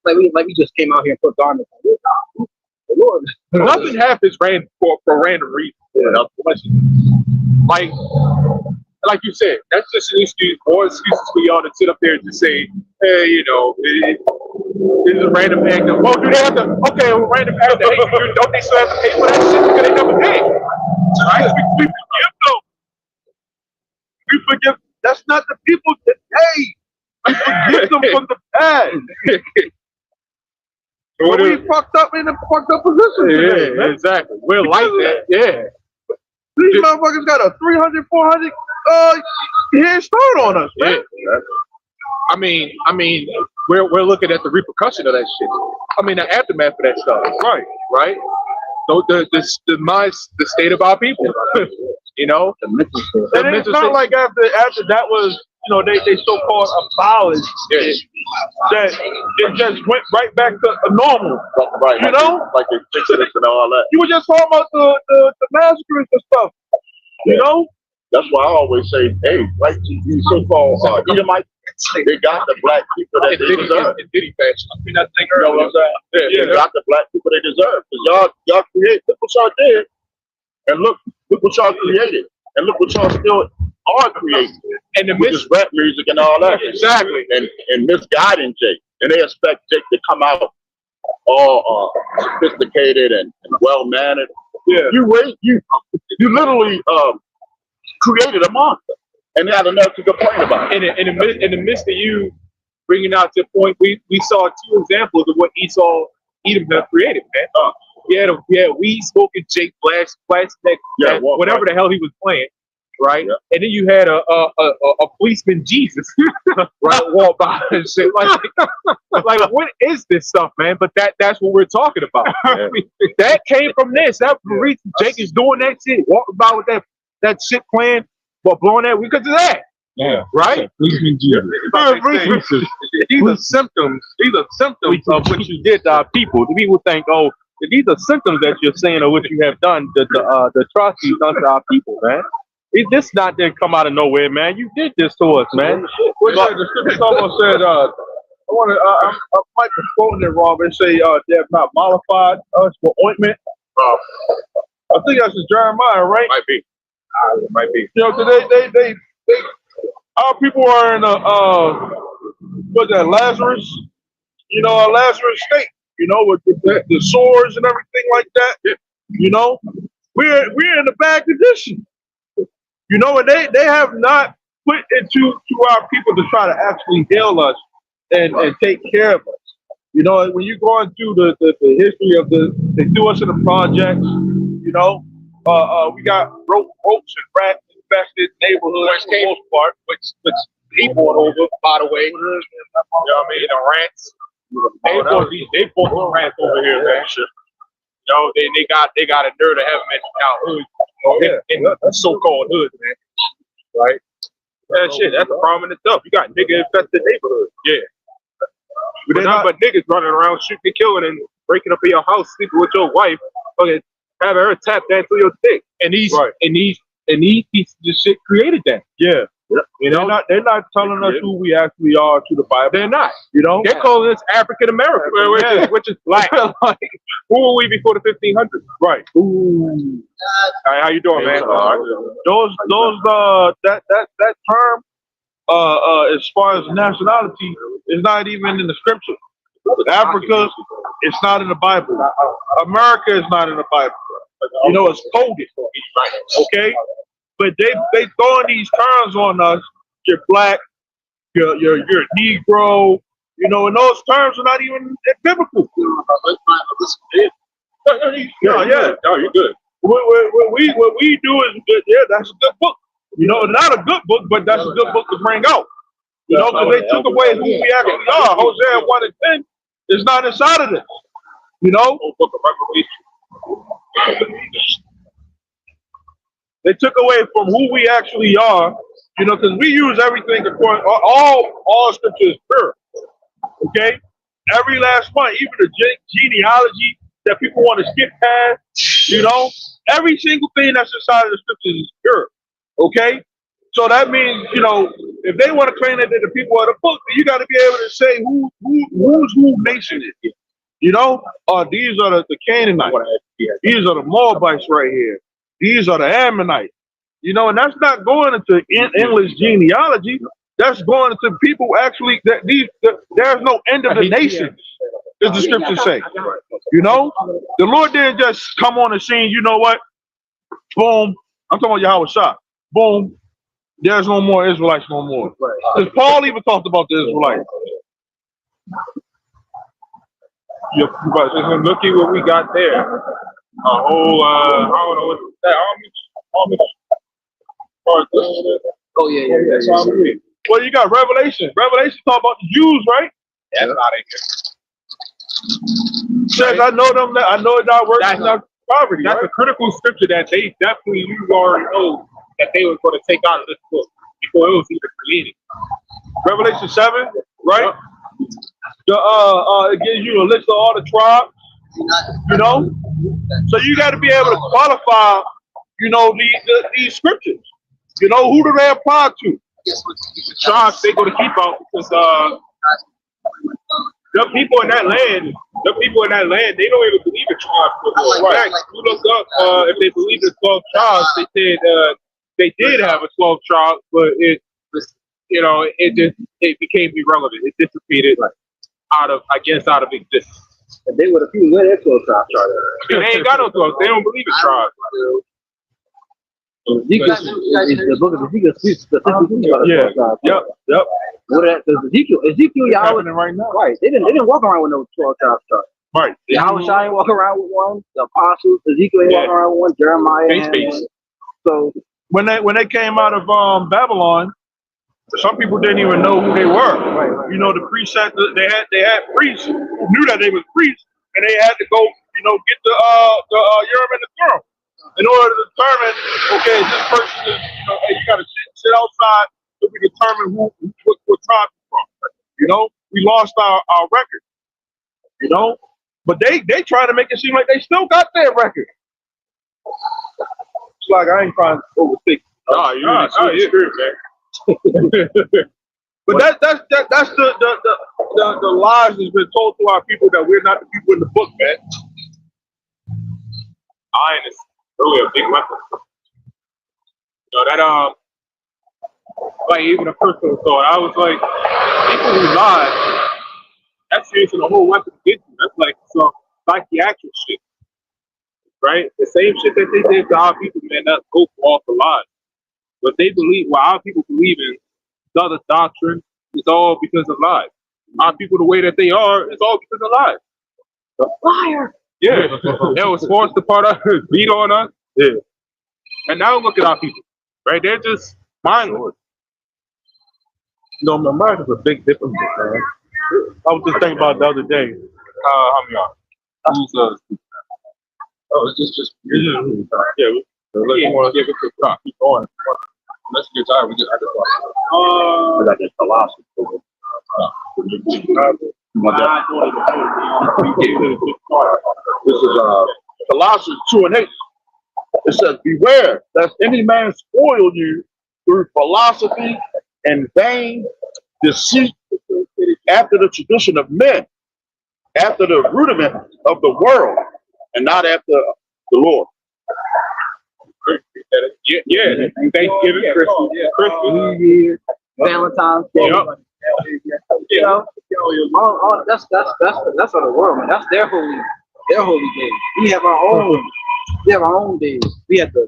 S3: like we just came out here and put garments on. Lord.
S2: Nothing happens for random reasons. Like you said, that's just an excuse, more excuses for y'all to sit up there and just say, hey, you know, this is a random act. Well, do they have to? Okay, a random act. Hey, don't they still have to pay for that shit because they never paid? Right?
S6: We forgive them. We forgive. That's not the people today. We forgive them from the past. But we fucked up in a fucked up position today, man.
S2: Exactly. We're like that. Yeah.
S6: These motherfuckers got a 300, 400 head start on us, man.
S2: Yeah. I mean, we're looking at the repercussion of that shit. I mean, the aftermath of that stuff. Right. So the state of our people, you know.
S6: And it's not like after that was, you know, they so-called abolished it, that it just went right back to a normal.
S1: Right.
S6: You know?
S1: Like they fixed it and all that.
S6: You were just talking about the massacres and stuff. You know?
S1: That's why I always say, hey, like these so-called Edomites, they got the black people that they deserve.
S2: Diddy fashion. I mean, I think
S1: You know what I'm saying? Yeah, they got the black people they deserve. Because y'all create, look what y'all did, and look what y'all created, and look what y'all still are creating.
S2: And the
S1: with this rap music and all that.
S2: Exactly.
S1: And misguiding Jake. And they expect Jake to come out all sophisticated and well-mannered.
S6: Yeah.
S1: You literally created a monster. And they had enough to complain about.
S2: In the midst of you bringing out your point, we saw two examples of what Edom have created, man. Yeah, we spoken Jake Flash neck, whatever the hell he was playing, right? Yeah. And then you had a policeman Jesus, right, walk by and shit. Like what is this stuff, man? But that's what we're talking about. Yeah. I mean, that came from this. That reason Jake is doing that shit, walking by with that shit playing, but blowing that because of that.
S6: Yeah.
S2: Right?
S6: These are symptoms. These are symptoms of what you did to our people. The people think, oh, these are symptoms that you're saying of what you have done, the atrocities done to our people, man. This not didn't come out of nowhere, man. You did this to us, man. The scripture almost said, I might be quoting it wrong, but it say they have not mollified us with ointment. I think that's in Jeremiah, right?
S2: Might be. It might be.
S6: You know, because they our people are in what's that, Lazarus? You know, a Lazarus state. You know, with the sores and everything like that. You know, we're in a bad condition. You know, and they have not put into our people to try to actually heal us and take care of us. You know, when you go into the history of they threw us in the projects. You know, we got roaches and rats infested neighborhoods for the most part, which he brought over, by the way. You know what I mean? The rats. They brought the rats over here, man. You know, they got a nerve to have them in our hood, in the so-called hood, man. Right? That shit, that's a problem in itself. You got nigga infested neighborhoods. Yeah. But nothing but niggas running around shooting and killing and breaking up in your house, sleeping with your wife, okay, having her tap that to your dick. And these pieces of shit created that. Yeah. You know, they're not telling us who we actually are to the Bible. They're not. You know, they're calling us African American, which is black. Like, who were we before the 1500s? Right. Ooh. All right, how you doing, man? That term, as far as nationality, is not even in the scripture. Africa, it's not in the Bible. America is not in the Bible. You know, it's coded. Okay. But they throwing these terms on us. You're black. You're Negro. You know, and those terms are not even biblical. Yeah. Oh, you're good. What we do is good. Yeah, that's a good book. You know, not a good book, but that's a good book to bring out. You know, because they took away who we actually are. Hosea 1 and 10 is not inside of this. You know. Book of Revelation. They took away from who we actually are, you know, because we use everything according, all scripture is pure. Okay? Every last one, even the genealogy that people want to skip past, you know, every single thing that's inside of the scriptures is pure. Okay? So that means, you know, if they want to claim that they're the people of the book, then you got to be able to say whose nation is it. You know, these are the Canaanites. These are the Moabites right here. These are the Ammonites. You know, and that's not going into endless genealogy. That's going into people actually that there's no end of the nations, as the scriptures say. You know, the Lord didn't just come on the scene. You know what? Boom. I'm talking about Yahweh Shah. Boom. There's no more Israelites no more. Because Paul even talked about the Israelites.
S2: Yep, but look at what we got there. A whole, I don't know what's that, Amish.
S3: Oh yeah.
S6: Well, you got Revelation. Revelation talk about the Jews, right?
S7: That's out of here.
S6: Says I know them. I know it's not working out poverty.
S2: That's
S6: Right?
S2: a critical scripture that they definitely, you already know that they were going to take out of this book before it was even created.
S6: Revelation 7, right? It gives you a list of all the tribes. You know, so you got to be able to qualify. You know these scriptures. You know who do they apply to?
S2: Tribes they're going to keep out because the people in that land, they don't even believe in tribes. Right? You look up if they believe in 12 tribes. They said they did have a 12 tribes, but it became irrelevant. It disappeared out of existence.
S3: And they were the people where their 12 tribes started.
S2: They ain't got no 12. They don't believe in tribes.
S3: The book of Ezekiel speaks specifically about the 12 tribes.
S6: Yep.
S3: What that? Ezekiel, Yahweh,
S6: right now.
S3: right? They didn't walk around with no 12 tribes started.
S6: Right.
S3: Yahweh Shai ain't walking around with one. The apostles, Ezekiel ain't walking around with one. Jeremiah ain't one. So
S6: when they came out of Babylon, some people didn't even know who they were. Right. You know, the priests had priests who knew that they was priests, and they had to go, get the Urim and the Thummim in order to determine, okay, this person is, hey, you got to sit outside so we determine what tribe you're from. You know, we lost our record. You know, but they try to make it seem like they still got their record. It's like I ain't trying to overthink.
S2: You're screwed, man.
S6: But that's the lies that's been told to our people that we're not the people in the book, man.
S2: Iron is really a big weapon. That like even a personal thought. I was like, people who lie, that's using a whole weapon against you. That's like some psychiatric shit, right? The same shit that they did to our people, man. Not go for all the lies. But they believe, what our people believe in, the other doctrine, is all because of lies. Our people, the way that they are, it's all because of lies.
S3: liar.
S2: Yeah, they was forced to part us, beat on us. Yeah, and now look at our people, right? They're just mindless.
S4: America's a big difference, man. I was just thinking about it the other day.
S2: How many are?
S7: It's just
S2: Yeah. Look, you want to give it to Scott. Keep going.
S7: let's get tired.
S4: I got this philosophy.
S1: This is Colossians 2:8. It says, beware lest any man spoil you through philosophy and vain deceit after the tradition of men, after the rudiment of the world, and not after the Lord.
S2: Yeah. Thanksgiving, Christmas,
S3: New Year, Valentine's Day. That's for the world, man. That's their holy day. We have our own days. We have the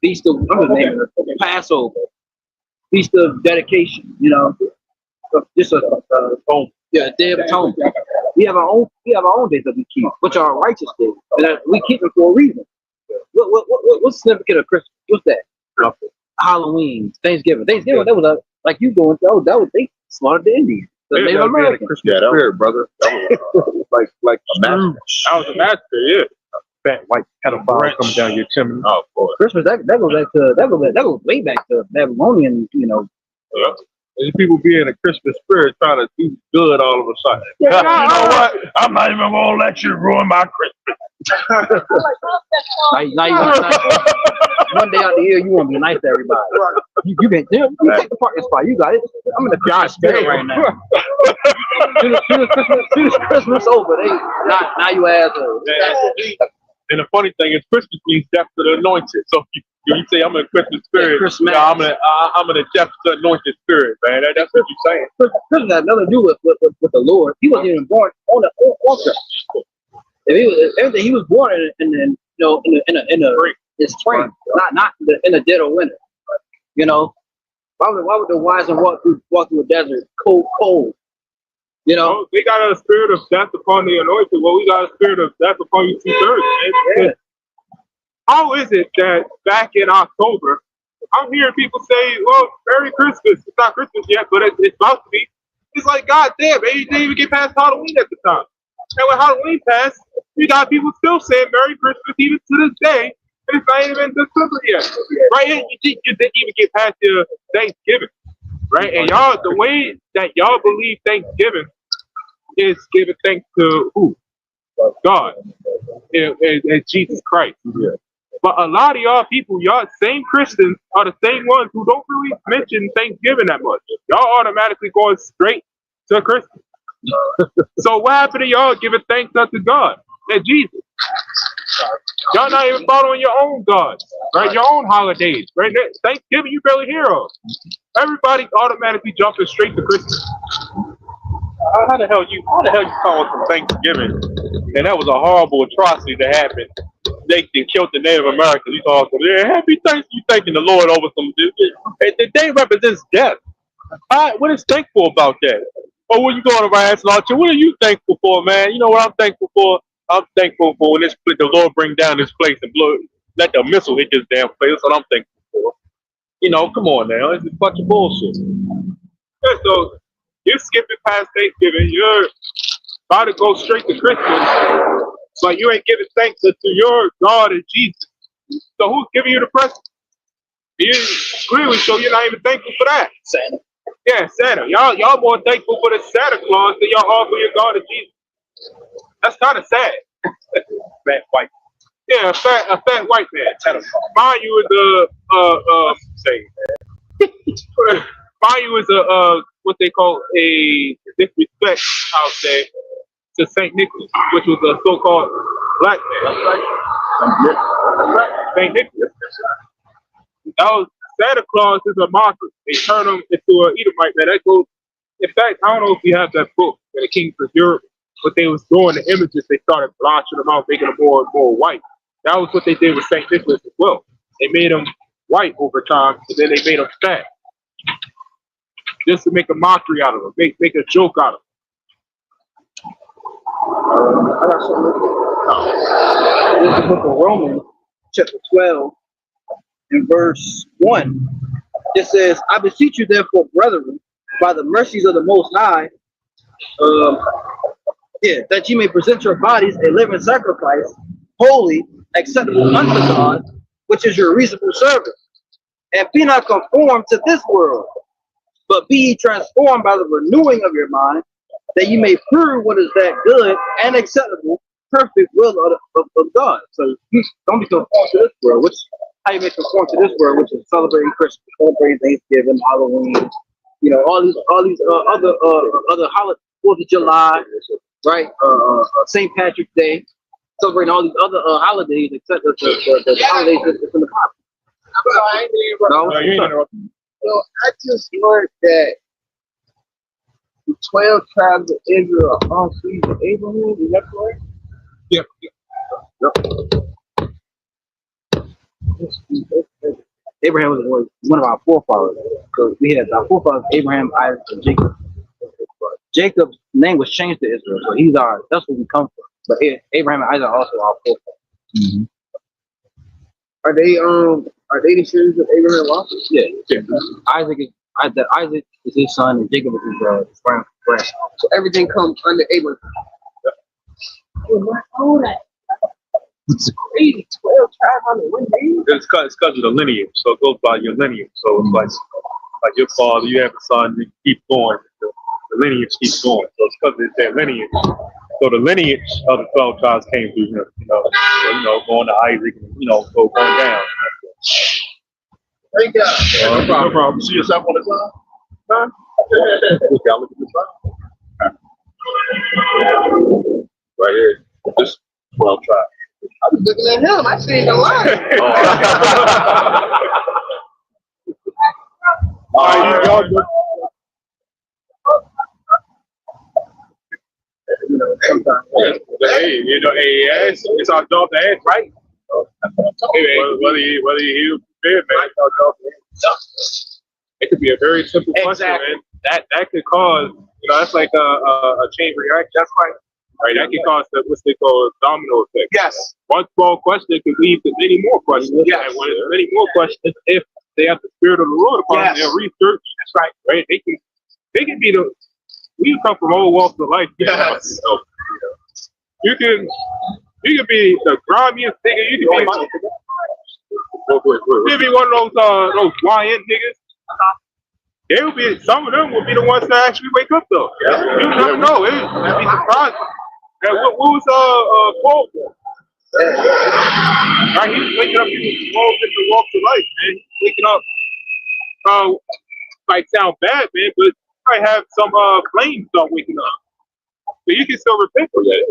S3: Feast of Passover, Feast of Dedication. Just Day of Atonement. We have our own days that we keep, which are righteous days, and we keep them for a reason. What's the significance of Christmas? What's that? Halloween, Thanksgiving. That was like you going. That was they slaughtered the Indians, the Native Americans.
S1: Yeah, that was, brother. That was like a massacre.
S2: That was a massacre, yeah.
S4: Fat white pedophile coming down your chimney.
S1: Oh boy.
S3: Christmas that goes way back to Babylonian.
S6: There's people be in a Christmas spirit trying to do good all of a sudden.
S1: You know what? I'm not even gonna let you ruin my Christmas.
S3: Now you one day out the year, you want to be nice to everybody. You take the parking spot. You got it. I'm in the Christmas spirit right now. Soon as Christmas over, now you assholes.
S5: And the funny thing is, Christmas means death to the anointed. So if you say I'm in a Christmas spirit,
S3: Christmas.
S5: I'm in a death to the anointed spirit, man. That's what you're saying.
S3: Christmas had nothing to do with the Lord. He wasn't even born on the altar. Everything he was born in spring, not in the dead of winter. You know, why would the wise and walk through a desert cold? You know,
S2: Well, they got a spirit of death upon the anointed. Well, we got a spirit of death upon you 2/3.
S3: Yeah.
S2: How is it that back in October, I'm hearing people say, "Well, Merry Christmas." It's not Christmas yet, but it's about to be. It's like, God damn, man, you didn't even get past Halloween at the time. And when Halloween passed, you got people still saying Merry Christmas even to this day, and it's not even December yet. Right? You didn't even get past your Thanksgiving. Right? And y'all, the way that y'all believe Thanksgiving is giving thanks to who? God. And Jesus Christ.
S6: Yeah.
S2: But a lot of y'all people, y'all same Christians are the same ones who don't really mention Thanksgiving that much. Y'all automatically going straight to Christmas. So what happened to y'all giving thanks unto God and Jesus? Y'all not even following your own gods, right? Your own holidays, right? Thanksgiving you barely hear of. Everybody's automatically jumping straight to Christmas.
S5: How the hell you calling from Thanksgiving? And that was a horrible atrocity that happened. They killed the Native Americans. You talk about, yeah, happy Thanksgiving. You thanking the Lord over some. The day represents death. What is thankful about that? Or when you going around asking all you, what are you thankful for, man? You know what I'm thankful for? I'm thankful for when the Lord bring down this place and let the missile hit this damn place. That's what I'm thankful for. You know, come on now. It's a bunch of bullshit.
S2: Yeah, so you're skipping past Thanksgiving. You're about to go straight to Christmas, but you ain't giving thanks to your God and Jesus. So who's giving you the present? You clearly show you're not even thankful for that.
S3: Santa.
S2: Yeah, Santa. Y'all more thankful for the Santa Claus than y'all are for your God and Jesus. That's kind of sad.
S5: Fat white.
S2: Yeah, a fat white man. Mind you is mind you is what they call a disrespect, I'll say, to Saint Nicholas, which was a so-called black man. Saint Nicholas. That was Santa Claus is a mockery. They turn him into an Edomite man. That goes. In fact, I don't know if you have that book, The Kings of Europe, but they was doing the images. They started blotching them out, making them more and more white. That was what they did with Saint Nicholas as well. They made him white over time, and then they made him fat, just to make a mockery out of him, make a joke out of him.
S3: I got something. This is the book of Romans, chapter 12, and verse 1. It says, I beseech you therefore, brethren, by the mercies of the Most High, that ye may present your bodies a living sacrifice, holy, acceptable unto God, which is your reasonable service. And be not conformed to this world, but be ye transformed by the renewing of your mind, that ye may prove what is that good and acceptable, perfect will of God. So don't be conformed to this world, which how you may conform to this world, which is celebrating Christmas, celebrating Thanksgiving, Halloween, you know, all these other holidays, 4th of July, right? St. Patrick's Day, celebrating all these other holidays except the holidays that's in the Bible.
S5: No, you ain't interrupting.
S8: So I just learned that the 12 tribes of Israel are all seeds of Abraham. Is that correct?
S2: Yep.
S3: Abraham was one of our forefathers. So we had our forefathers, Abraham, Isaac, and Jacob. Jacob's name was changed to Israel, so he's that's where we come from. But Abraham and Isaac are also our forefathers. Mm-hmm.
S8: Are they the children of Abraham also?
S3: Yeah. Isaac is his son, and Jacob is his grandson.
S8: So everything comes under Abraham. It's crazy. 12 tribes under one name.
S5: It's because of the lineage. So it goes by your lineage. So it's like your father, you have a son, you keep going. The lineage keeps going. So it's because of their lineage. So the lineage of the 12 tribes came through him, going to Isaac, going down.
S1: Thank God. No problem. See yourself on the cloud? Huh? Yeah, look at the cloud. Right here. This 12 tribes.
S8: I was looking at him. I seen the line.
S2: Sometimes. Hey, it's our job to ask, right? Hey, whether you hear man, it could be a very simple question, man. That could cause, that's like a chain reaction. That's right. That could cause what's they call a domino effect.
S3: Yes.
S2: One small question could lead to many more questions.
S3: Yes.
S2: And when there's many more questions, if they have the spirit of the Lord upon their research, that's right. They can be we come from all walks of life.
S3: Yes.
S2: You can be the grimiest nigga. You can be one of those YN niggas. They will be, some of them will be the ones that actually wake up though. Yeah. You never know. It'd be surprising. What was Paul? Right, he was waking up in all different walks of life, man. Waking up might sound bad, man, but you might have some flames start waking up. So you can still repent for that.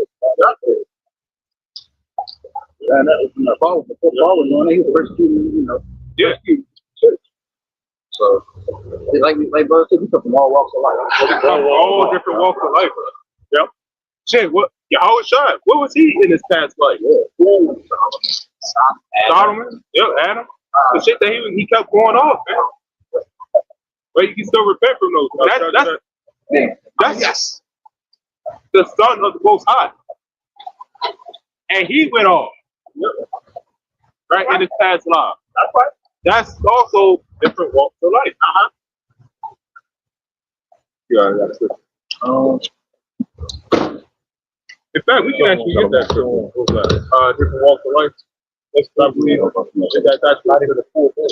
S3: And that was Paul was on it. He was persecuting,
S2: Yeah.
S3: Church. So, like brother said, we come from all walks of life.
S2: All different walks of life. Yep. Shit, Yahweh Shai, what was he in his past life? Solomon? Yep, Adam. The shit that he kept going off, man. But you can still repent from those. That's the son of the Most High. And he went off. Right, in his past life. That's right. That's also different walks of life. Yeah, that's it. In fact, we can actually get that different walks of life. That's probably that's not even a full thing.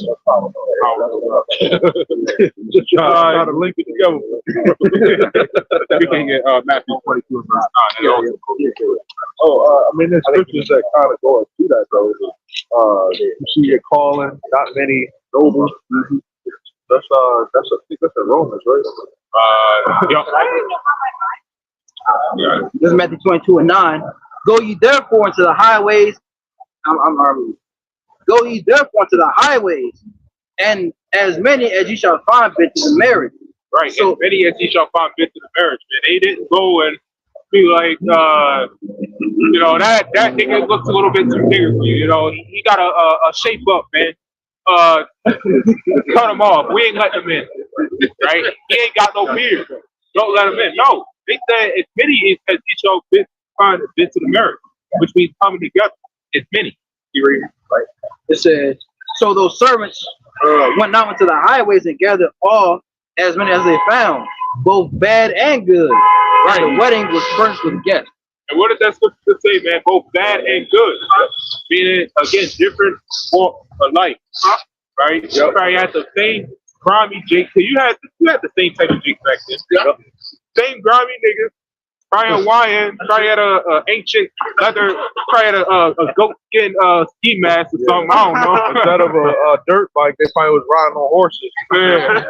S2: Just try to link it together. We can get Matthew 22 verse 9.
S4: There's scriptures that kind of go through that though. You see your calling, not many nobles. That's a Romans, right?
S2: Yeah.
S3: This is Matthew 22:9. Go ye therefore into the highways. Go ye therefore into the highways, and as many as ye shall find fit to the marriage.
S2: Right. So, as many as ye shall find fit to the marriage, man. They didn't go and be like, that nigga looks a little bit too bigger for you. He got a shape up, man. Cut him off. We ain't letting him in. Right? He ain't got no beard. Don't let him in. No. They said as many as ye shall find fit to the marriage, which means coming together. It's many. You read, right?
S3: It says, so those servants went out into the highways and gathered all as many as they found, both bad and good. Right. And the wedding was furnished with guests.
S2: And what did that scripture say, man? Both bad and good. Meaning, again, different walks of life. Right? Yep. You probably had the same grimy Jake. You had the same type of Jake back then. Yep. Same grimy niggas. Probably a YN, probably had a ancient leather, probably had a goat skin ski mask or something. I don't know.
S4: Instead of a dirt bike, they probably was riding on horses.
S2: Yeah.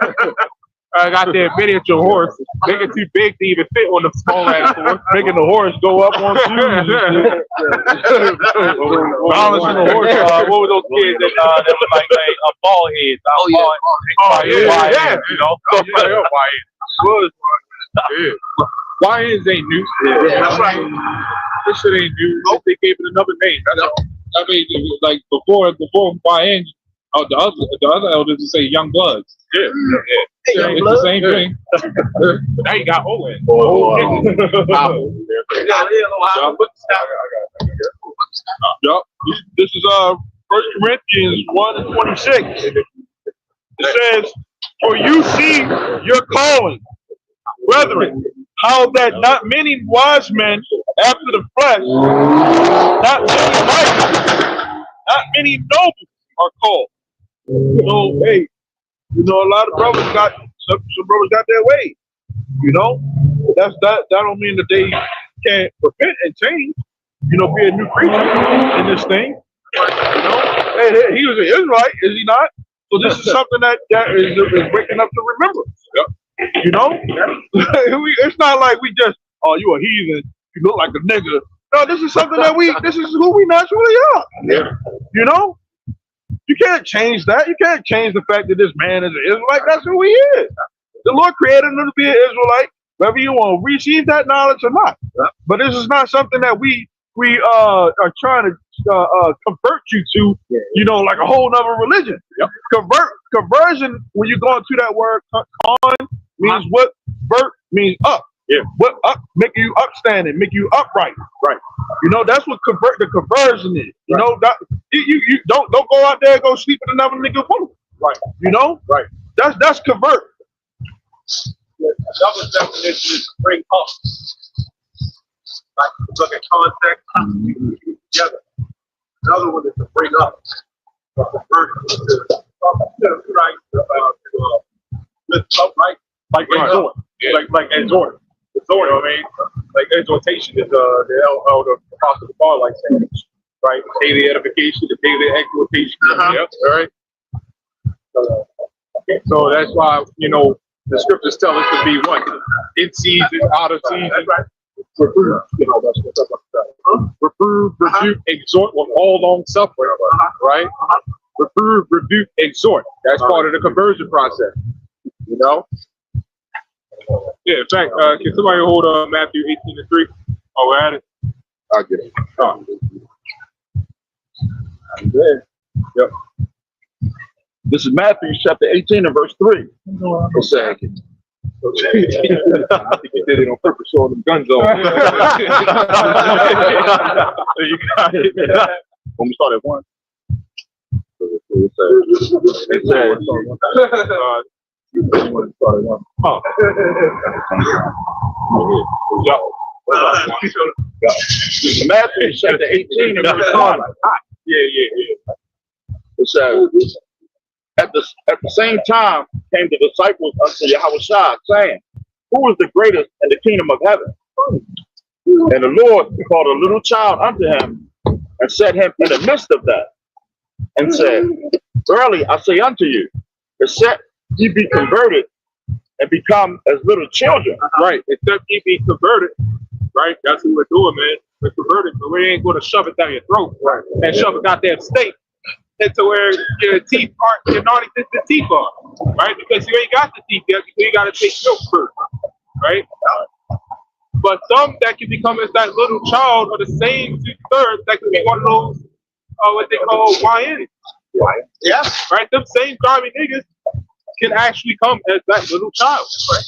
S2: I got their miniature horse. Make it too big to even fit on the small ass horse.
S4: Making the horse go up on shoes.
S5: Balancing the horse. What were those kids that was like a ball head?
S2: YNs ain't new.
S3: Yeah, that's right.
S2: This shit ain't new. They gave it another name. I mean, like before YN, the other elders would say young bloods. Yeah. It's the same thing. Now you got Owen.
S6: This is 1 Corinthians 1:26. It says, "For you see your calling, brethren, how that not many wise men after the flesh, not many righteous, not many nobles are called." So, hey, a lot of brothers got some brothers got their way. That don't mean that can't repent and change, you know, be a new creature in this thing. You know, and he was an Israelite, is he not? So this is something that is waking up to remembrance. Yep. You know, it's not like we just, oh, you a heathen, you look like a nigga. No, this is something that this is who we naturally are. Yeah. You know, you can't change that. You can't change the fact that this man is an Israelite. That's who he is. The Lord created him to be an Israelite, whether you want to receive that knowledge or not. But this is not something that we are trying to convert you to, you know, like a whole nother religion. Yep. Conversion, when you go into that word, con means what? Vert means up. Yeah. What up? Make you upstanding, make you upright. Right. You know, that's what the conversion is. You know, that you don't go out there and go sleep with another nigga woman. Right. You know? Right. That's convert.
S5: Another definition is to bring up. Like look at context together. Another one is to bring up. Lift up, right? Like exhort. Yeah. Like exhort. Exhort, you know what I mean? Like exhortation is the apostle Paul like saying, right? Daily edification, the daily exhortation. Yep. All right. So that's why, you know, the scriptures tell us to be one in season, out of season. That's right. Reprove, you know, that's what reprove, rebuke, exhort with all long suffering, right? Reprove, rebuke, exhort. That's part of the conversion process. You know? Yeah, in fact, can somebody hold Matthew 18:3? Oh, we're at it. I'll get it. Oh.
S1: I'm good. Yep. This is Matthew chapter 18 and verse 3. It says,
S5: I think you did it on purpose, showing them guns on. You got it.
S1: When we start at 1. It says, Matthew chapter 18 and verse 1.
S5: Yeah.
S1: It says, at the same time came the disciples unto Yahushua, saying, who is the greatest in the kingdom of heaven? And the Lord called a little child unto him and set him in the midst of them, and said, verily I say unto you, except ye be converted and become as little children.
S5: Right, except ye be converted. Right, that's what we're doing, man. We're converted, but we ain't going to shove it down your throat, right? And shove it out there steak into where your teeth aren't, your naughty the teeth are, right? Because you ain't got the teeth yet, so you got to take milk first, right? But some that can become as that little child or the same 2/3 that can be one of those what they call YNs. Yeah, right. Them same garbage niggas can actually come as that little child. Right.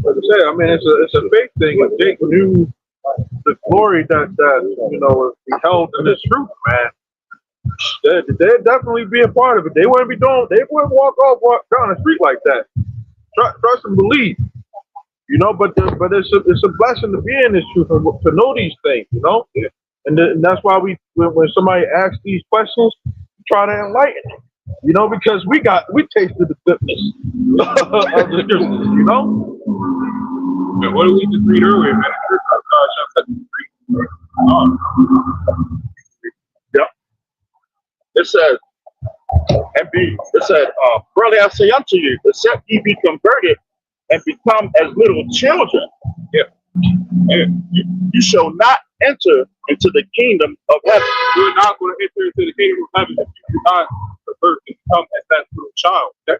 S6: Like I said, I mean, it's a big thing. If Jake knew the glory that you know he held in this truth, man, they'd definitely be a part of it. They wouldn't walk down the street like that. Trust and believe, you know. But it's a blessing to be in this truth and to know these things, you know. Yeah. And that's why when somebody asks these questions, we try to enlighten them, you know, because we tasted the goodness of the scriptures, you know.
S5: Yeah, what did we just read earlier, man?
S1: Yep. It says, verily I say unto you, except ye be converted and become as little children, and you shall not enter into the kingdom of heaven.
S5: You're not going to enter into the kingdom of heaven if you do not convert and become as that little child. That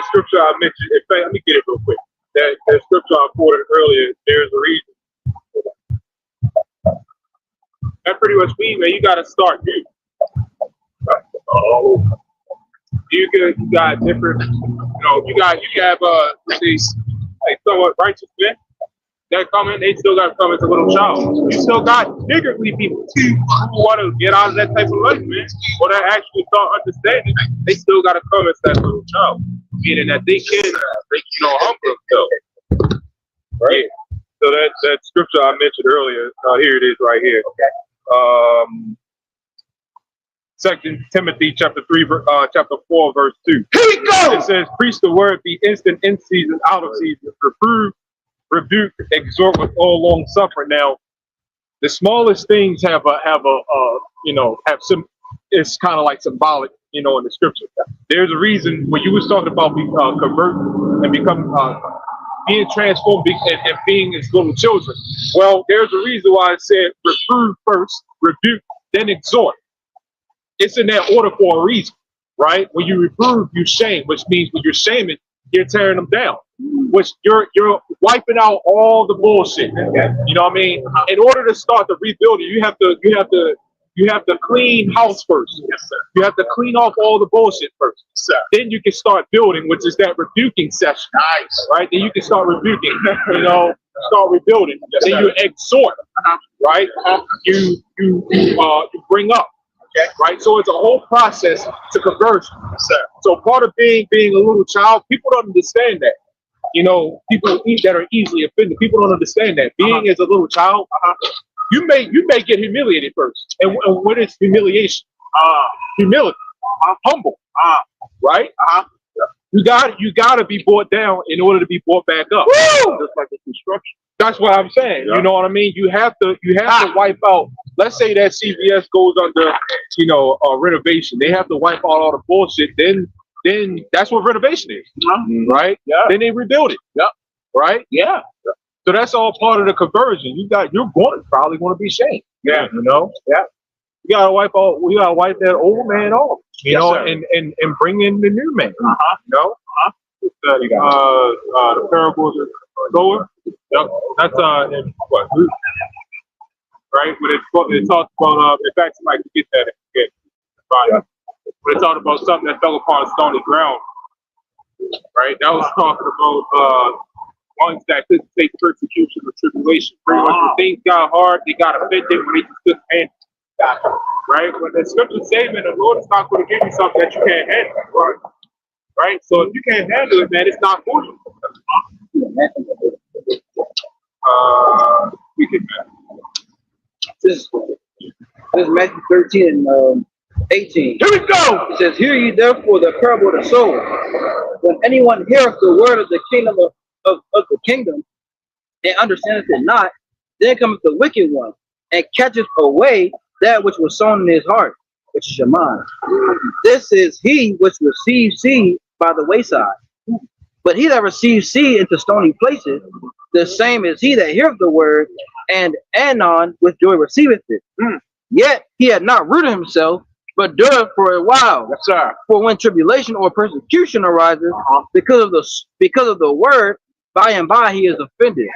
S5: scripture I mentioned, in fact, let me get it real quick. That scripture I quoted earlier, there's a reason. That pretty much means, man, you got to start new. You got different, you know, you have these like somewhat righteous men that come in, they still got to come as a little child. You still got niggardly people who want to get out of that type of life, man, or that actually start understanding. They still got to come as that little child, meaning that they can, humble themselves. Right. Yeah. So that scripture I mentioned earlier, here it is right here. Okay. 2 Timothy chapter 4, verse 2.
S1: Here we go.
S5: It says, preach the word, be instant in season, out of season, reprove,
S2: rebuke, exhort with all long suffering. Now, the smallest things have some. It's kind of like symbolic, in the scripture. There's a reason when you was talking about convert and become being transformed and being as little children. Well, there's a reason why it said reprove first, rebuke, then exhort. It's in that order for a reason, right? When you reprove, you shame, which means when you're shaming, you're tearing them down. Which you're wiping out all the bullshit. You know what I mean? In order to start the rebuilding, you have to clean house first.
S1: Yes, sir.
S2: You have to clean off all the bullshit first.
S1: Sir.
S2: Then you can start building, which is that rebuking session.
S1: Nice.
S2: Right? Then you can start rebuking, start rebuilding.
S1: Yes,
S2: then
S1: sir.
S2: you exhort, right? You bring up. Okay. Right? So it's a whole process to conversion.
S1: Yes, sir.
S2: So part of being a little child, people don't understand that. People that are easily offended, people don't understand that. Being as a little child, you may get humiliated first. And what is humiliation? Humility. Humble. Right? You gotta be brought down in order to be brought back up.
S1: Woo! Just like the construction.
S2: That's what I'm saying.
S1: Yeah.
S2: You know what I mean? You have to wipe out. Let's say that CVS goes under, renovation. They have to wipe out all the bullshit. Then that's what renovation is, right?
S1: Yeah.
S2: Then they rebuild it.
S1: Yep.
S2: Right?
S1: Yeah.
S2: So that's all part of the conversion. You're probably going to be shamed.
S1: Yeah.
S2: Yeah. We gotta wipe that old man off. And bring in the new man. The parables of Noah. Yep. That's in what? Luke. Right? When it talks about in fact somebody can get that and forget. Right. When it talked about something that fell upon stony ground. Right? That was talking about ones that couldn't take persecution or tribulation. Pretty much when things got hard, they got offended when they just couldn't handle it. Right? When the scripture says, man, the Lord is not going to give you something that you can't handle. Right? So if you can't handle it, man, it's not for you. We can.
S3: This is Matthew 13 and 18.
S2: Here we go.
S3: It says, "Hear ye therefore the parable of the sower. When anyone heareth the word of the kingdom of the kingdom, and understandeth it not, then cometh the wicked one, and catcheth away that which was sown in his heart, which is your mind. This is he which receives seed by the wayside. But he that receives seed into stony places, the same is he that heareth the word, and anon with joy receiveth it. Yet he had not rooted himself, but dureth for a while.
S1: Yes, sir.
S3: For when tribulation or persecution arises because of the word, by and by he is offended.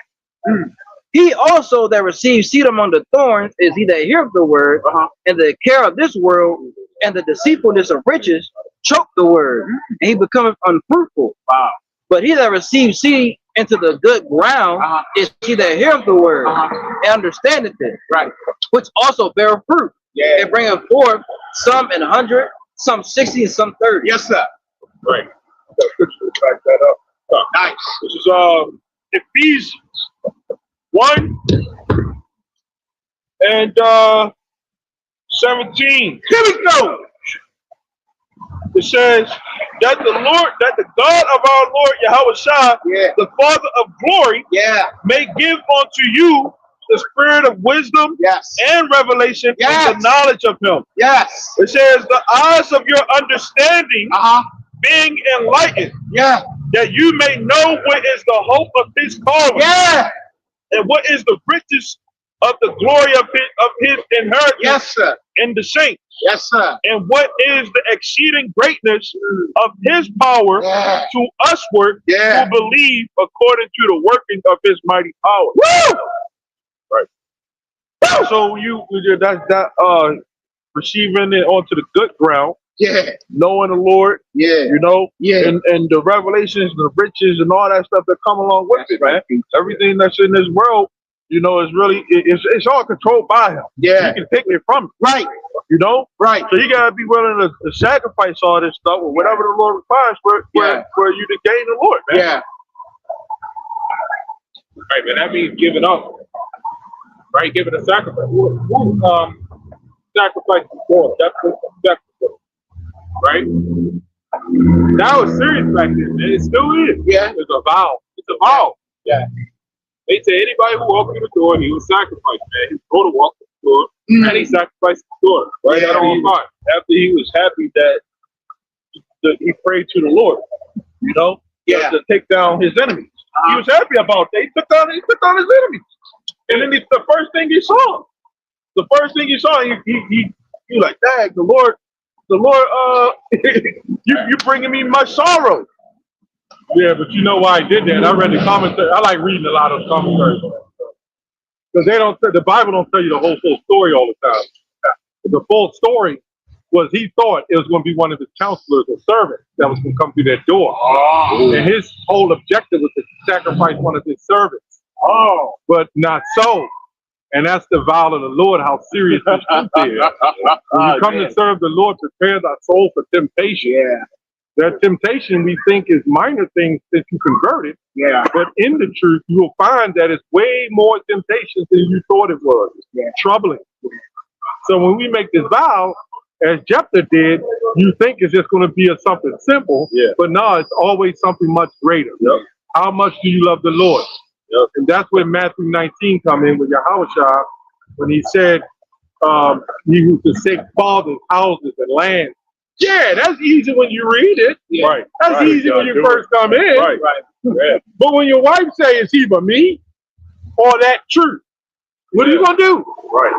S3: He also that receives seed among the thorns is he that heareth the word, and the care of this world and the deceitfulness of riches choke the word, and he becometh unfruitful.
S1: Wow.
S3: But he that receives seed into the good ground is he that heareth the word and understandeth it,
S1: Right.
S3: which also beareth fruit.
S1: Yeah.
S3: And bringeth forth some in 100, some 60, and some 30.
S1: Yes, sir.
S2: Right.
S1: Back that up. Nice.
S2: This is Ephesians 1 and 17.
S1: Here we go.
S2: It says that the God of our Lord Yahweh, the Father of glory, may give unto you the spirit of wisdom and revelation and the knowledge of him.
S1: Yes.
S2: It says the eyes of your understanding being enlightened, that you may know what is the hope of his calling, and what is the riches of the glory of his inheritance in the saints.
S1: Yes, sir.
S2: And what is the exceeding greatness of his power to usward who believe according to the working of his mighty power.
S1: Woo!
S2: Right. So that receiving it onto the good ground. Knowing the Lord. And the revelations, the riches, and all that stuff that come along with it, man. Everything that's in this world, is really it's all controlled by him. You can take it from him.
S1: Right.
S2: So you gotta be willing to sacrifice all this stuff or whatever the Lord requires for you to gain the Lord, man. Right, man. That means giving up. Right, giving a sacrifice. Sacrifice before. That's right. That was serious back then, man. It still is.
S1: Yeah.
S2: It's a vow. It's a vow. They said anybody who walked through the door, he was sacrificed, man. He was going to walk through the door, and he sacrificed the door right out on fire. After he was happy that he prayed to the Lord, you know, to take down his enemies. He was happy about that. He took down his enemies. And then the first thing he saw, he like, dang, the Lord, you bringing me much sorrow. Yeah, but you know why I did that? I read the commentary. I like reading a lot of commentaries because the Bible don't tell you the whole full story all the time. The full story was he thought it was going to be one of his counselors or servants that was going to come through that door. Oh. And his whole objective was to sacrifice one of his servants. Oh. But not so. And that's the vow of the Lord, how serious this truth is. When you come to serve the Lord, prepare thy soul for temptation. Yeah. That temptation we think is minor things that you converted. Yeah. But in the truth, you will find that it's way more temptations than you thought it was. Yeah. Troubling. So when we make this vow, as Jephthah did, you think it's just going to be something simple, but no, it's always something much greater. Yep. How much do you love the Lord? Yep. And that's where Matthew 19 come in with Yahushua, when he said, you to seek fathers, houses, and land. Yeah, that's easy when you read it. Yeah. Right. That's easy when you first come in. Right. Yeah. But when your wife say, is he but me? Or that truth? What are you going to do? Right.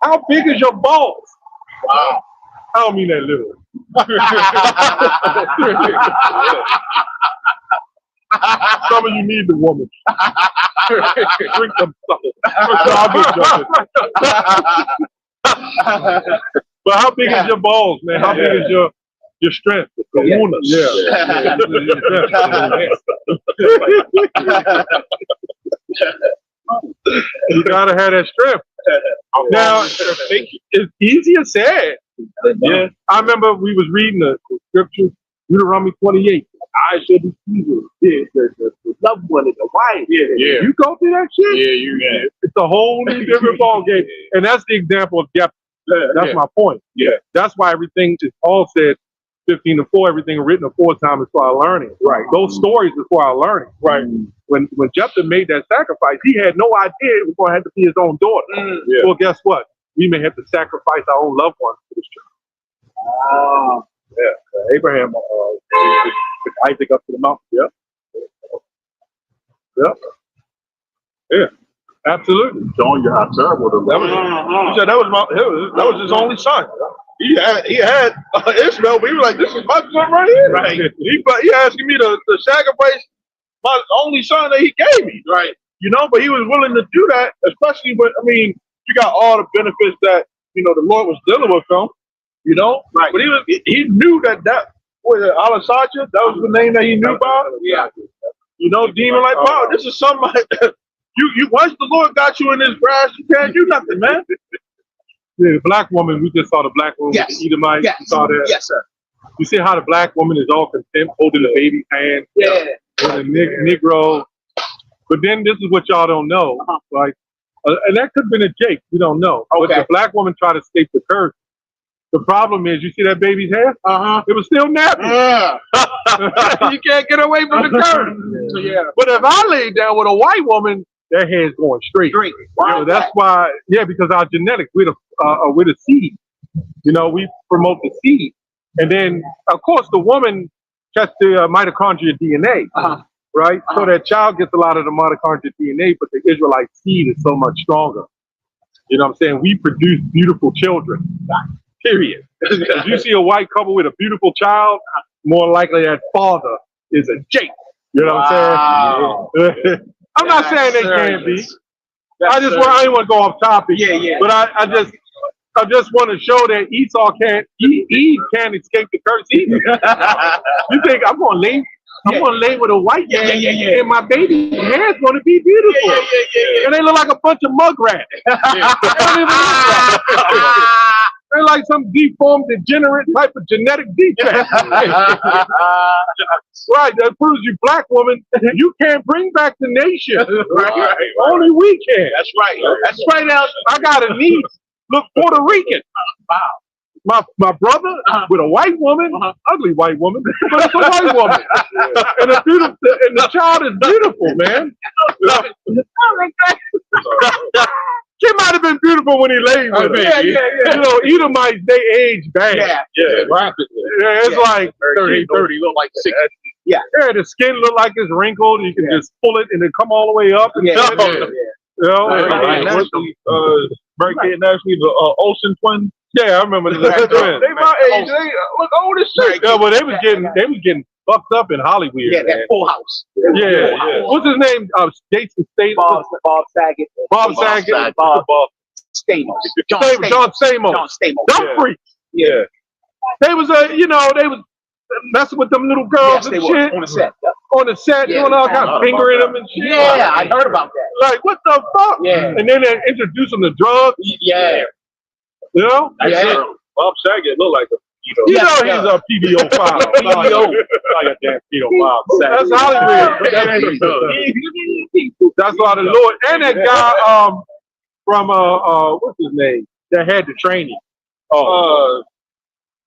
S2: How big is your balls? Wow. I don't mean that literally. Some of you need the woman. Drink some stuff. But how big is your balls, man? How big is your strength? You gotta have that strength. Now, it's easier said. Yeah, I remember we was reading the scripture, Deuteronomy 28. I should be pleasing the loved one and the wife. Yeah. You go through that shit? Yeah, it's a whole new different ball game. And that's the example of Jephthah. That's my point. Yeah. That's why everything, as Paul said, 15:4, everything written aforetime is for our learning. Right. Those stories are for our learning. Right. When Jephthah made that sacrifice, he had no idea it was going to have to be his own daughter. Yeah. Well, guess what? We may have to sacrifice our own loved ones for this truth. Yeah. Abraham took Isaac up to the mountain. Yeah. Absolutely.
S1: Showing you how terrible the
S6: Lord is. He said that was his only son. He had Ishmael, but he was like, this is my son right here. Right. He asking me to sacrifice my only son that he gave me. Right. You know, but he was willing to do that, especially when, I mean, you got all the benefits that, you know, the Lord was dealing with him, you know? Right. But he knew that was Alasacha, that was the name that he knew about. Yeah. You know, demon like, wow, this is something like you once the Lord got you in this grass, you can't do nothing, man. Yeah, the black woman, we just saw the black woman with the Edomite. Yes. You saw that? Yes, sir. You see how the black woman is all content holding the baby's hand? Yeah. And the Negro. But then this is what y'all don't know. Like, and that could have been a Jake. We don't know. Okay. But the black woman tried to escape the curse. The problem is, you see that baby's hair? It was still nappy. You can't get away from the curse. Yeah. But if I laid down with a white woman, their hair's going straight. So that's why, because our genetics, we're the seed. You know, we promote the seed. And then, of course, the woman gets the mitochondrial DNA, right? So that child gets a lot of the mitochondrial DNA, but the Israelite seed is so much stronger. You know what I'm saying? We produce beautiful children, period. If you see a white couple with a beautiful child, more likely that father is a Jake. You know what I'm saying? I'm not saying they can't be. I didn't want to go off topic. But I just want to show that Eve can't escape the curse either. You think I'm going to lay with a white man, and my baby hair is going to be beautiful. And they look like a bunch of mugrats. They're like some deformed, degenerate type of genetic defect. Right, that proves you, black woman, you can't bring back the nation. Right. Only we can. That's right. That's right. Now I got a niece, look Puerto Rican. Wow. my brother with a white woman, ugly white woman, but it's a white woman, and the child is beautiful, man. She might have been beautiful when he laid with her.
S2: Yeah.
S6: You know, Edomites, they age bad.
S2: Rapidly.
S6: Yeah, it's like
S2: 30, look like 60.
S6: yeah, the skin look like it's wrinkled. You can just pull it and then come all the way up. And
S3: Yeah.
S6: You know,
S4: Mary Kate and Ashley, the Olsen twins.
S6: yeah, I remember the
S4: They my age. They look old as shit.
S6: Yeah, well, they was getting fucked up in Hollywood.
S3: Yeah,
S6: man.
S3: that Full House.
S6: Yeah. What's his name? Jason Statham.
S3: Bob Saget.
S6: Bob Saget.
S3: Bob Stamos.
S6: John Stamos.
S3: John Stamos.
S6: Dumb freaks.
S3: Yeah.
S6: They was they was messing with them little girls and
S3: they
S6: shit
S3: were on the set.
S6: on the set,
S3: Yeah,
S6: doing all kinds of fingering them and shit.
S3: Yeah, I heard about that.
S6: Like, what the fuck?
S3: Yeah.
S6: And then they introduce them to drugs.
S3: Yeah.
S6: You know?
S3: Yeah.
S4: Bob Saget look like a
S6: You know he's a PDO5. Like a damn PDO5. That's Hollywood. That's why the Lord. And that guy from what's his name? That had the training.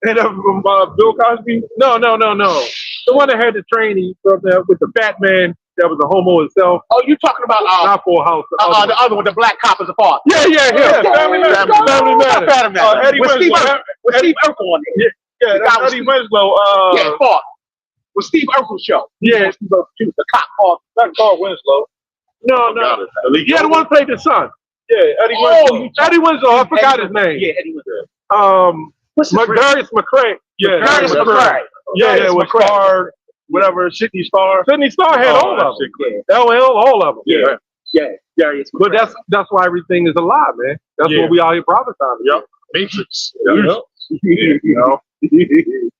S6: And from Bill Cosby? No. The one that had the training from with the fat man that was a homo himself.
S3: Oh, you talking about
S6: Not Full House.
S3: the other one, the black cop is apart.
S6: Yeah. Family Matters. Eddie Winslow.
S3: With Steve Urkel on it.
S6: Yeah, that's Eddie Winslow.
S3: Yeah, fought. With Steve Urkel's show.
S6: Yeah.
S3: He was the cop.
S4: not Carl Winslow.
S6: No. Yeah, the one who played the son. Yeah, Eddie Winslow. Eddie Winslow. I forgot his name.
S3: Yeah, Eddie Winslow.
S6: Darius McCray. Yeah,
S3: Darius McCray.
S6: Yeah, with Star, whatever, Sydney Star. Sydney Star had all of them. LL, all of them.
S3: Yeah, Darius
S6: But
S3: McCray.
S6: that's why everything is a lie, man. That's what we out here prophesying.
S1: Yep. Matrix.
S6: You know,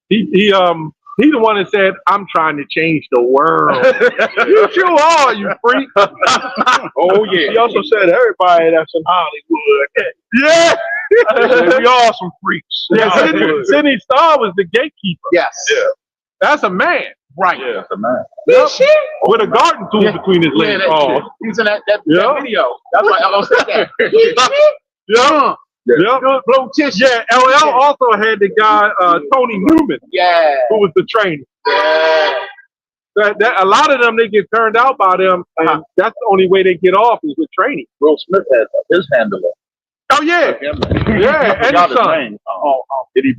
S6: he's the one that said, "I'm trying to change the world." You sure are, you freak.
S4: Oh yeah. He also said everybody that's in Hollywood.
S6: Yeah.
S4: We all some freaks.
S6: Yeah, Sydney Star was the gatekeeper.
S3: Yes.
S4: Yeah.
S6: That's a man.
S3: Right.
S4: Yeah, that's a man.
S6: Yep. With a garden tool between his legs.
S3: He's in that
S6: Yeah.
S3: video. That's why I was saying that.
S6: Yeah.
S3: Blue tissue.
S6: Yeah, LL also had the guy Tony Newman,
S3: Yeah.
S6: who was the trainer.
S3: Yeah.
S6: That a lot of them they get turned out by them, and that's the only way they get off is with training.
S1: Will Smith had his handler.
S6: Oh yeah, yeah,
S1: I forgot his name. Did he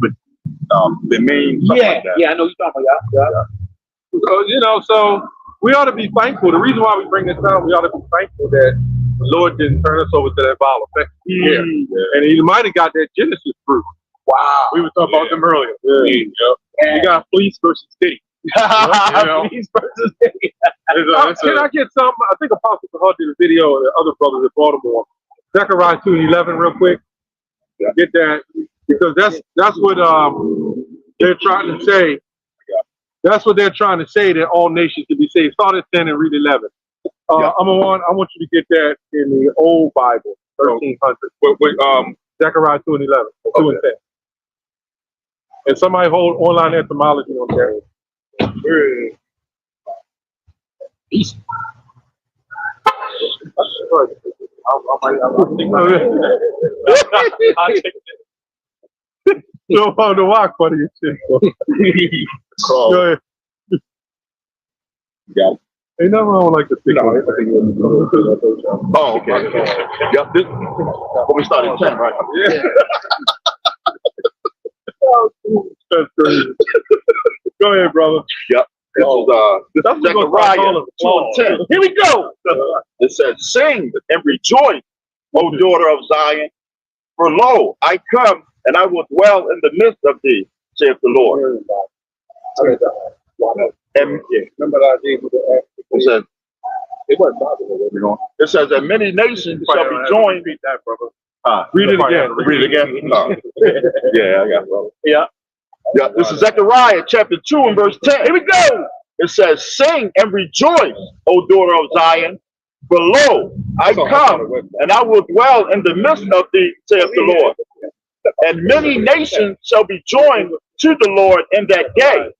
S1: the main?
S3: Yeah. Yeah, I know you're talking about. Yeah.
S6: So we ought to be thankful. The reason why we bring this up, we ought to be thankful that the Lord didn't turn us over to that vile effect. Yeah. And he might have got that Genesis fruit.
S3: Wow.
S6: We were talking about them earlier. You got fleece versus city.
S3: Fleece versus city.
S6: Can I get some? I think Apostle Sahar did a video of the other brothers in Baltimore. Zechariah 2:11 real quick. Get that. Because that's what they're trying to say. That's what they're trying to say, that all nations can be saved. Start at 10 and read 11. I want you to get that in the old Bible, 1300. Zechariah 2 and 11. 2 and 10. And somebody hold online etymology on there. Easy. No, the walk funny as shit. Go ahead.
S1: Yeah.
S6: Ain't nothing wrong with like the thing.
S1: Oh, okay. Yep. When we started 10, right?
S6: Yeah. That's crazy. Go ahead, brother.
S1: Yep. This is Zechariah 2 and 10.
S3: Here we go.
S1: It says, "Sing and rejoice, O daughter of Zion, for lo, I come and I will dwell in the midst of thee, saith the Lord." And
S4: Remember that I gave you the
S1: it says,
S4: it
S1: "And many nations shall be joined."
S6: Repeat that, brother. Read it again.
S1: Read it again. Yeah, I got it, brother. Yeah. This is Zechariah chapter 2 and verse 10. Here we go. It says, "Sing and rejoice, O daughter of Zion, for lo, I come and I will dwell in the midst of thee, saith the Lord. And many nations shall be joined to the Lord in that day,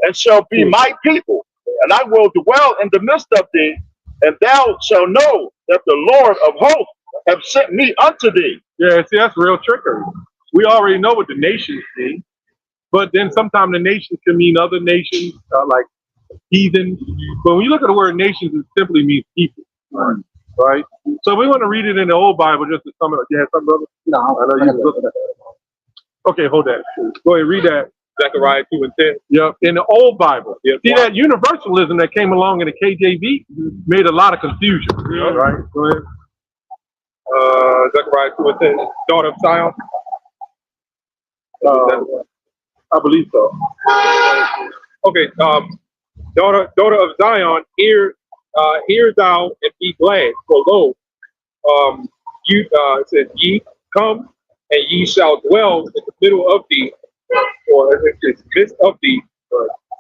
S1: and shall be my people. And I will dwell in the midst of thee, and thou shalt know that the Lord of hosts have sent me unto thee."
S6: Yeah, see, that's real trickery. we already know what the nations mean, but then sometimes the nations can mean other nations, like heathen. But when you look at the word nations, it simply means people, right? So we want to read it in the old Bible just to sum it up. You have something, brother?
S3: No,
S6: I know you was looking at it. Okay, hold that. Go ahead, read that.
S5: Zechariah 2 and 10.
S6: Yep, in the old Bible.
S5: Yep.
S6: See, that universalism that came along in the KJV made a lot of confusion.
S5: Yeah.
S6: Right? Go ahead.
S5: Zechariah 2 and 10. Daughter of Zion.
S6: I believe so.
S5: Okay. Daughter of Zion, hear thou and be glad. For lo, it says, ye come and ye shall dwell in the middle of thee, or in the midst of thee,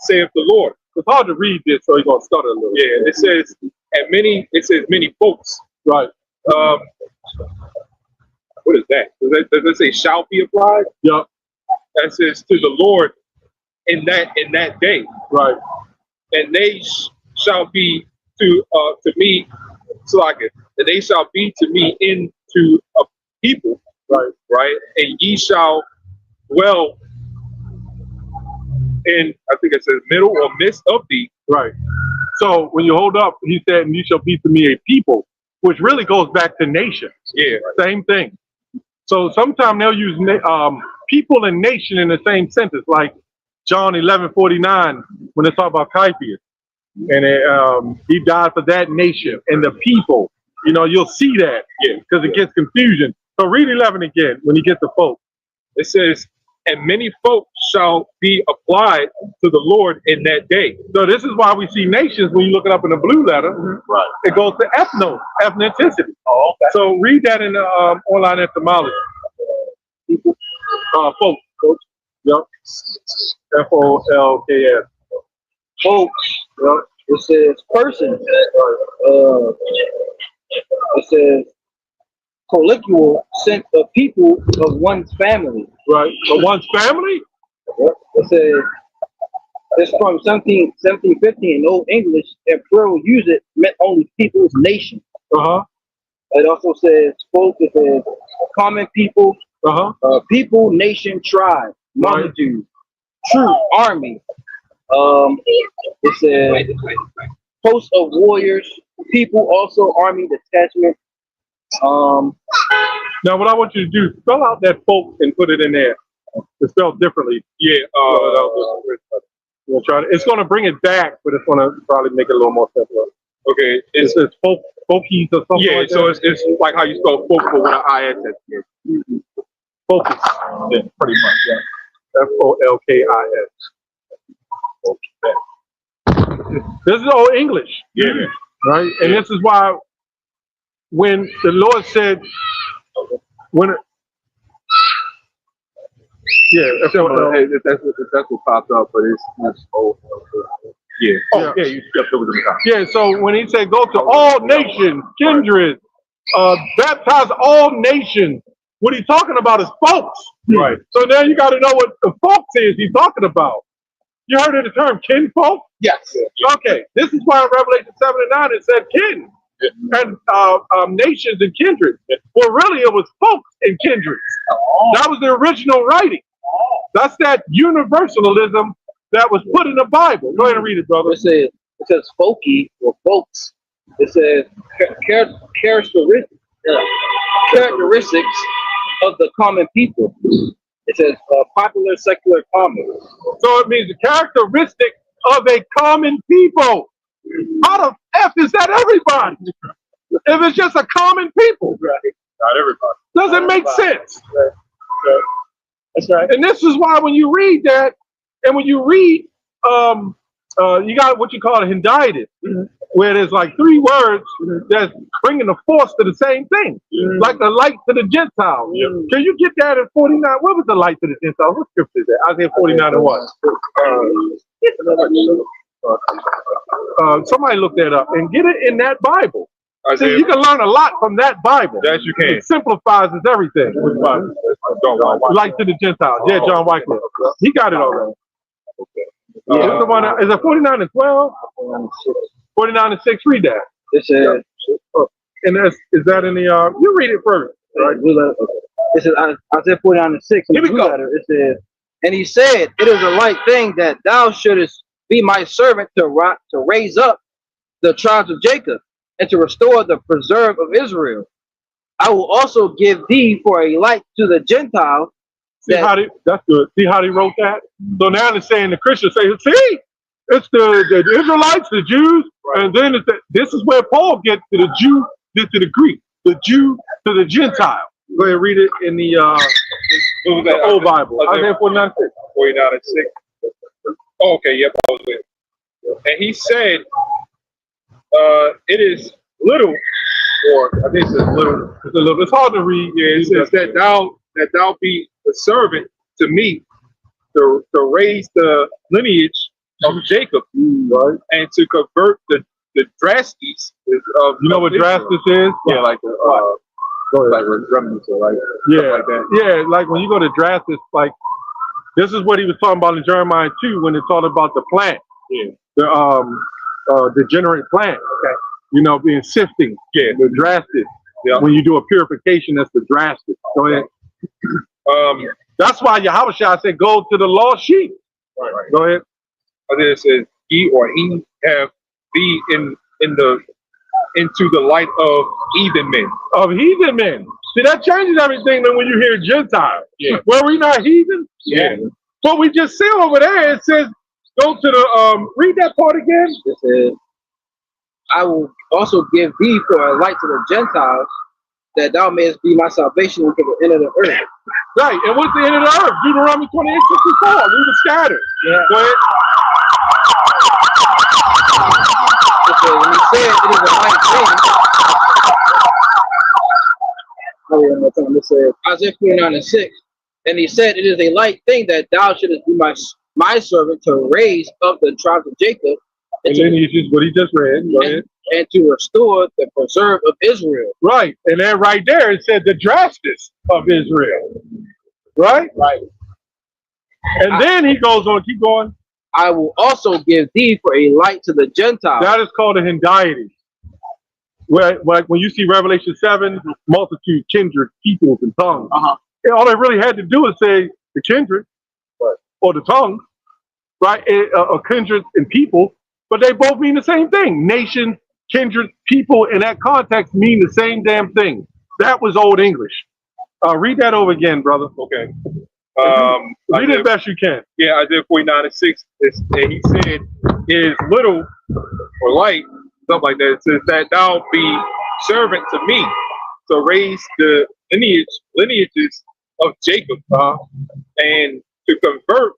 S5: saith the Lord.
S6: It's hard to read this, so you're gonna stutter a little.
S5: Yeah, it says, and many folks.
S6: Right.
S5: What is that? Does it say shall be applied?
S6: Yep.
S5: That says to the Lord in that day.
S6: Right.
S5: And they shall be to me, and they shall be to me into a people. Right. And ye shall dwell in, I think it says middle or midst of thee.
S6: Right. So when you hold up, he said, and you shall be to me a people, which really goes back to nation.
S5: Yeah.
S6: Same thing. So sometimes they'll use people and nation in the same sentence, like John 11:49, when they talk about Caiaphas. And he died for that nation and the people. You know, you'll see that, because it gets confusion. So read 11 again when you get the folk.
S5: It says, and many folk shall be applied to the Lord in that day.
S6: So this is why we see nations when you look it up in the blue letter. Right. It goes to ethnicity.
S5: Oh, okay.
S6: So read that in the online etymology. Folk. Yep. FOLKS.
S3: Folks. Yep. It says person. It says colloquial sense of people of one's family.
S6: Right. Of one's family?
S3: Yep. It says it's from 1750 in Old English, and plural use it meant only people's nation. It also says folk, it says common people, people, nation, tribe, multitude, troop, army. It says host of warriors, people, also army detachment.
S6: Now what I want you to do, spell out that folk and put it in there. It's spelled differently.
S5: Yeah.
S6: We'll try to, it's going to bring it back, but it's going to probably make it a little more simpler.
S5: Okay.
S6: It says folkies or something.
S5: Yeah,
S6: like
S5: so
S6: that.
S5: it's like how you spell folk, but with an IS at the end.
S6: Focus. Yeah, pretty much. Yeah. FOLKIS. This is Old English.
S5: Yeah.
S6: Right? And this is why when the Lord said, that's what popped up, but it's old.
S5: Yeah. Oh, yeah, you stepped over the top.
S6: Yeah, so when he said, go to all nations, kindred, baptize all nations, what he's talking about is folks.
S5: Right.
S6: So now you got to know what the folks is he's talking about. You heard of the term kinfolk?
S3: Yes.
S6: Okay, this is why in Revelation 7 and 9 it said kin and nations and kindred. Well, really it was folks and kindred. That was the original writing. That's that universalism that was put in the Bible. Go ahead and read it, brother.
S3: It says folky or folks. It says characteristics of the common people. It says popular secular common.
S6: So it means the characteristic of a common people. How the F is that everybody? If it's just a common people.
S3: Right.
S5: Not everybody.
S6: Doesn't make sense.
S3: Right. That's right.
S6: And this is why when you read that, and when you read, you got what you call a hinditis, where there's like 3 words that's bringing the force to the same thing, like the light to the Gentiles. Can you get that in 49? What was the light to the Gentiles? What scripture is that? Isaiah 49 and what? Somebody look that up and get it in that Bible. See, you can learn a lot from that Bible.
S5: Yes, you can.
S6: It simplifies everything. Light to the Gentiles. Yeah, John Wycliffe. He got it already. It's the one. Is it 49 and 12? 49 and 6. Read that.
S3: It says,
S6: and is that in the? You read it first. Right.
S3: It says Isaiah 49:6.
S2: Here we go.
S3: It says, and he said, it is a light thing that thou shouldest be my servant to raise up the tribes of Jacob and to restore the preserve of Israel. I will also give thee for a light to the Gentiles.
S5: That's good. See how they wrote that? So now they're saying the Christians say, see, it's the Israelites, the Jews, and then this is where Paul gets to the Jew, to the Greek, the Jew to the Gentile. Go ahead and read it in the old Bible. Isaiah 49:6.
S2: 49:6. Oh, okay, yep, that was it. And he said, it is little, or I think it's little.
S5: It's a little. It's hard to read.
S2: Yeah, it says that thou be the servant to me to raise the lineage of Jacob, right, and to convert the drasties of.
S5: You know what drastis is?
S2: Yeah, like like remnants or like
S5: like that. Yeah, like when you go to drastis, like this is what he was talking about in Jeremiah 2 when it's all about the plant.
S2: Yeah.
S5: The degenerate plant.
S2: Okay.
S5: You know, being sifting.
S2: Yeah.
S5: The drastis.
S2: Yeah.
S5: When you do a purification, that's the drastis. Go ahead. That's why Yahushua said, go to the lost sheep.
S2: Right.
S5: Go ahead.
S2: Then it says, he have thee into the light of heathen men.
S5: Of heathen men. See, that changes everything then when you hear Gentile.
S2: Yeah.
S5: Were we not heathen?
S2: Yeah.
S5: But we just see over there, it says, go to the, read that part again.
S3: It says, I will also give thee for a light to the Gentiles, that thou mayest be my salvation unto the end of the earth.
S5: Right, and what's the end of the earth? Deuteronomy 28:64. We were scattered.
S3: Yeah.
S5: Go ahead.
S3: It says, and he said, it is a light thing. It says, Isaiah 49:6. And he said, it is a light thing that thou shouldest be my servant to raise up the tribes of Jacob.
S5: And then he just what he just read. Go ahead.
S3: And to restore the preserve of Israel.
S5: Right. And then right there it said the drastis of Israel. Right?
S3: Right.
S5: And then he goes on, keep going.
S3: I will also give thee for a light to the Gentiles.
S5: That is called a hendiety. Where, like when you see Revelation 7, multitude, kindred, peoples, and tongues. All they really had to do is say the kindred, right, or the tongue, right? A kindred and people, but they both mean the same thing. Nation, kindred, people in that context mean the same damn thing. That was Old English. Read that over again, brother.
S2: Okay.
S5: Read it best you can.
S2: Yeah, Isaiah 49:6. And he said, it is little or light, something like that. It says that thou be servant to me to raise the lineages of Jacob, and to convert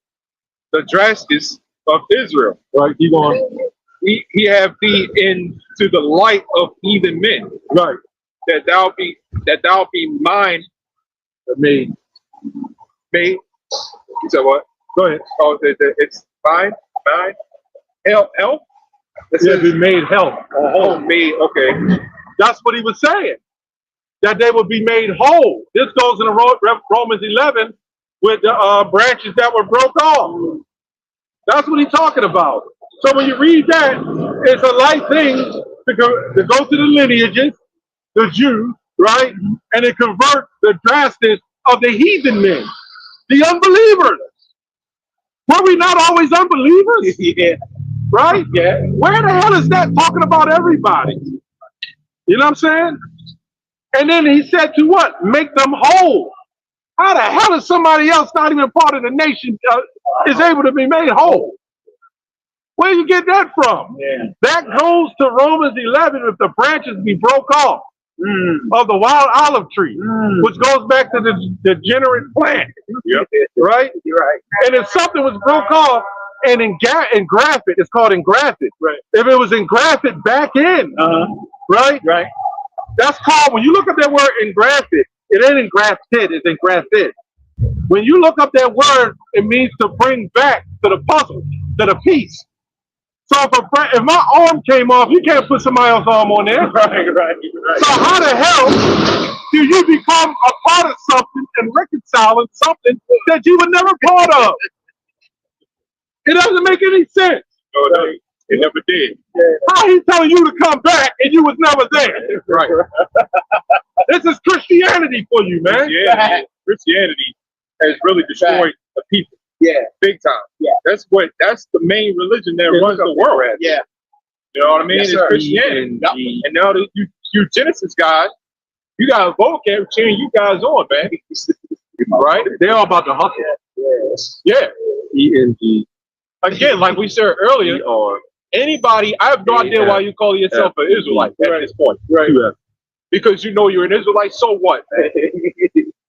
S2: the drastis of Israel.
S5: Right, keep on.
S2: He have thee into the light of heathen men.
S5: Right.
S2: That thou be mine.
S5: Made.
S2: You said what?
S5: Go ahead.
S2: Oh, it's mine. Help.
S5: It says be made help.
S2: Oh, made. Okay.
S5: That's what he was saying. That they would be made whole. This goes in Romans 11 with the branches that were broke off. That's what he's talking about. So when you read that, it's a light thing to go to the lineages, the Jews, right? And it convert the drastis of the heathen men, the unbelievers. Were we not always unbelievers?
S3: Yeah.
S5: Right?
S3: Yeah.
S5: Where the hell is that talking about everybody? You know what I'm saying? And then he said to what? Make them whole. How the hell is somebody else not even part of the nation is able to be made whole? Where do you get that from?
S3: Yeah.
S5: That goes to Romans 11 if the branches be broke off of the wild olive tree, which goes back to the degenerate plant.
S2: Yep.
S5: Right?
S3: You're right.
S5: And if something was broke off and engrafted, it's called engrafted.
S3: Right.
S5: If it was engrafted back in, right?
S3: Right.
S5: That's called, when you look up that word engrafted, it ain't engrafted, it's engrafted. When you look up that word, it means to bring back to the puzzle, to the piece. So if my arm came off, you can't put somebody else's arm on there.
S3: Right.
S5: So how the hell do you become a part of something and reconciling something that you were never part of? It doesn't make any sense.
S2: No, it never did.
S5: How he telling you to come back and you was never there?
S2: Right.
S5: This is Christianity for you, man.
S2: Christianity has really destroyed the people.
S8: Yeah.
S2: Big time.
S8: Yeah.
S2: That's the main religion that runs the world.
S8: Yeah.
S2: You know what I mean?
S8: Yes,
S2: it's
S8: sir.
S2: Christianity. And now that you Genesis guys, you got a vocab cheering you guys on, man. Right?
S5: They're all about the hustle.
S2: Yeah.
S5: ENG.
S2: Again, like we said earlier, anybody, I have no idea why you call yourself an Israelite at this point.
S5: Right.
S2: Because you know you're an Israelite, so what?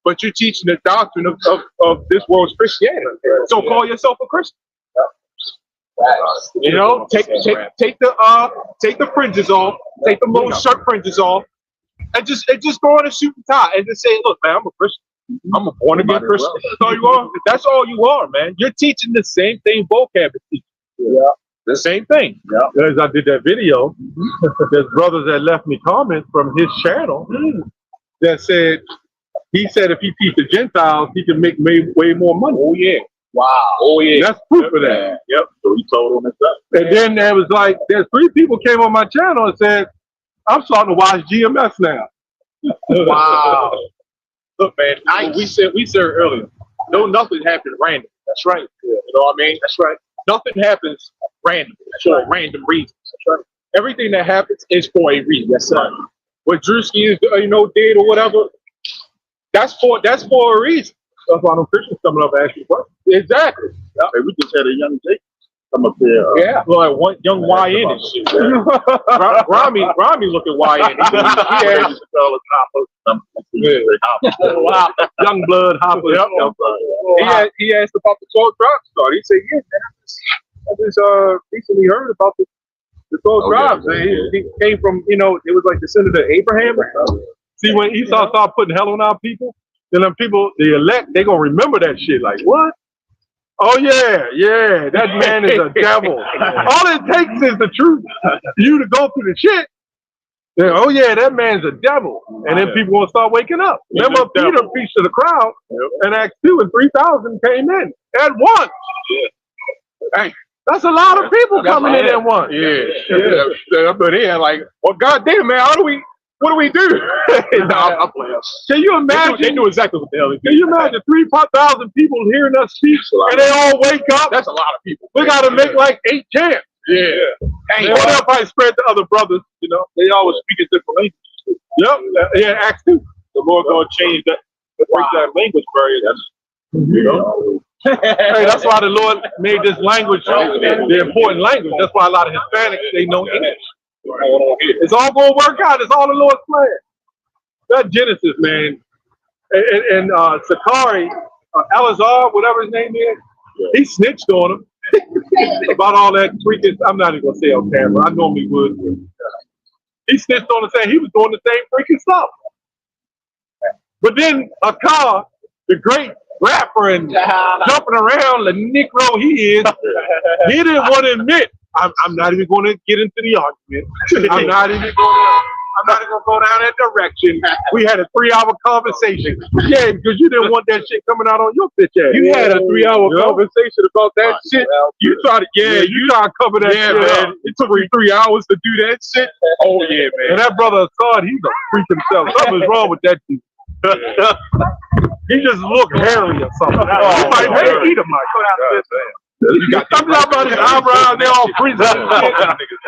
S2: But you're teaching the doctrine of this world's Christianity. So call yourself a Christian. You know, take the fringes off, take the little shirt fringes off, and just go on a suit and tie and just say, look, man, I'm a Christian. I'm a born again Christian. That's all you are. That's all you are, man. You're teaching the same thing vocab is teaching.
S8: Yeah.
S2: The same thing.
S5: Yeah. As I did that video, there's brothers that left me comments from his channel that said, he said if he teach the Gentiles, he can make way more money.
S2: Oh yeah.
S8: Wow.
S2: Oh yeah.
S5: That's proof of that.
S1: Yep. So he told him himself.
S5: And then there was like, there's 3 people came on my channel and said, I'm starting to watch GMS now.
S2: Wow. Look, man, we said earlier, no, nothing happened random. That's right. You know what I mean? That's right. Nothing happens random for random reasons. That's right. Everything that happens is for a reason. Yes, sir. What Drewski is, did or whatever, that's for a reason.
S5: That's why them Christians coming up asking questions.
S2: Exactly.
S1: Hey, we just had a young Jake come up there.
S2: Yeah, like one young YN and shit. Rami look at YN.
S5: Wow, young blood hopper.
S2: He asked about the 12 tribes start. He said, "Yeah, man, I just recently heard about the 12 tribes. He came from, it was like descendant of Abraham."
S5: See, when Esau started putting hell on our people, then them people, the elect, they gonna remember that shit. Like, what? Oh yeah, that man is a devil. All it takes is the truth. You to go through the shit. Then, oh yeah, that man's a devil. And then people will start waking up. Remember Peter preached to the crowd, and Acts 2 and 3,000 came in at once. Hey, that's a lot of people coming in at once.
S2: Yeah. But yeah, like, well, goddamn, man, what do we do? I'm playing.
S5: Can you imagine?
S2: They knew exactly what the hell they did.
S5: Can you imagine 3,000 people hearing us speak and they all wake up?
S2: That's a lot of people.
S5: We got to make like 8 chants.
S2: Yeah.
S5: And what else I spread to other brothers? They always speak in different languages. Yep. Yeah, Acts 2.
S2: The Lord gonna change that, break that language barrier.
S5: Hey, that's why the Lord made this language the important language. That's why a lot of Hispanics, they know English. It's all gonna work out. It's all the Lord's plan. That Genesis, man, and Sakari, Elazar, whatever his name is, he snitched on him about all that freaking. I'm not even gonna say on camera. I normally would. He snitched on him saying he was doing the same freaking stuff. But then Akar, the great rapper and jumping around, the Negro he is, he didn't want to admit. I'm not even going to get into the argument. I'm not even going to go down that direction. We had a 3-hour conversation. Yeah, because you didn't want that shit coming out on your bitch ass.
S2: You had a 3-hour conversation about that shit.
S5: You try to cover that shit.
S2: Man. It took me 3 hours to do that shit. Oh yeah, man.
S5: And that brother Assad, he's a freak himself. Something's wrong with that dude. He just looked hairy or something. He might eat him. You got something about his eyebrows, they all freezing.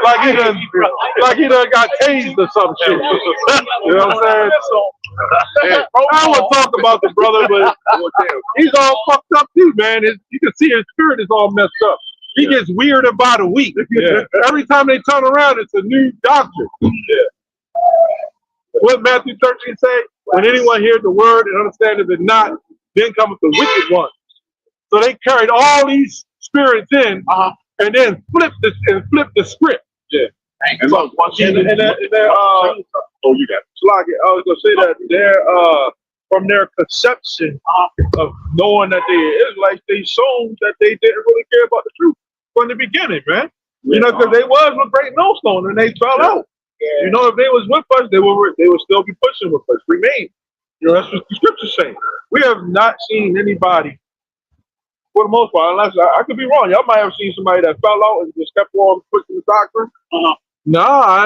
S5: like he done got tased or some shit. You know what I'm saying? I don't want to talk about the brother, but he's all fucked up too, man. You can see his spirit is all messed up. He gets weirder by the week. Every time they turn around, it's a new doctrine. What Matthew 13 say? When anyone hears the word and understands it not, then cometh the wicked one. So they carried all these spirits in, and then flip the script. Yeah.
S6: And look, you got it. I was gonna say that they're from their conception of knowing that they Israelites, they shown that they didn't really care about the truth from the beginning, man. Because they was with Great Millstone and they fell out. If they was with us, they would still be pushing with us. Remain. That's what the scriptures say. We have not seen anybody, for the most part, unless I could be wrong. Y'all might have seen somebody that fell out and just kept on pushing the doctrine. No,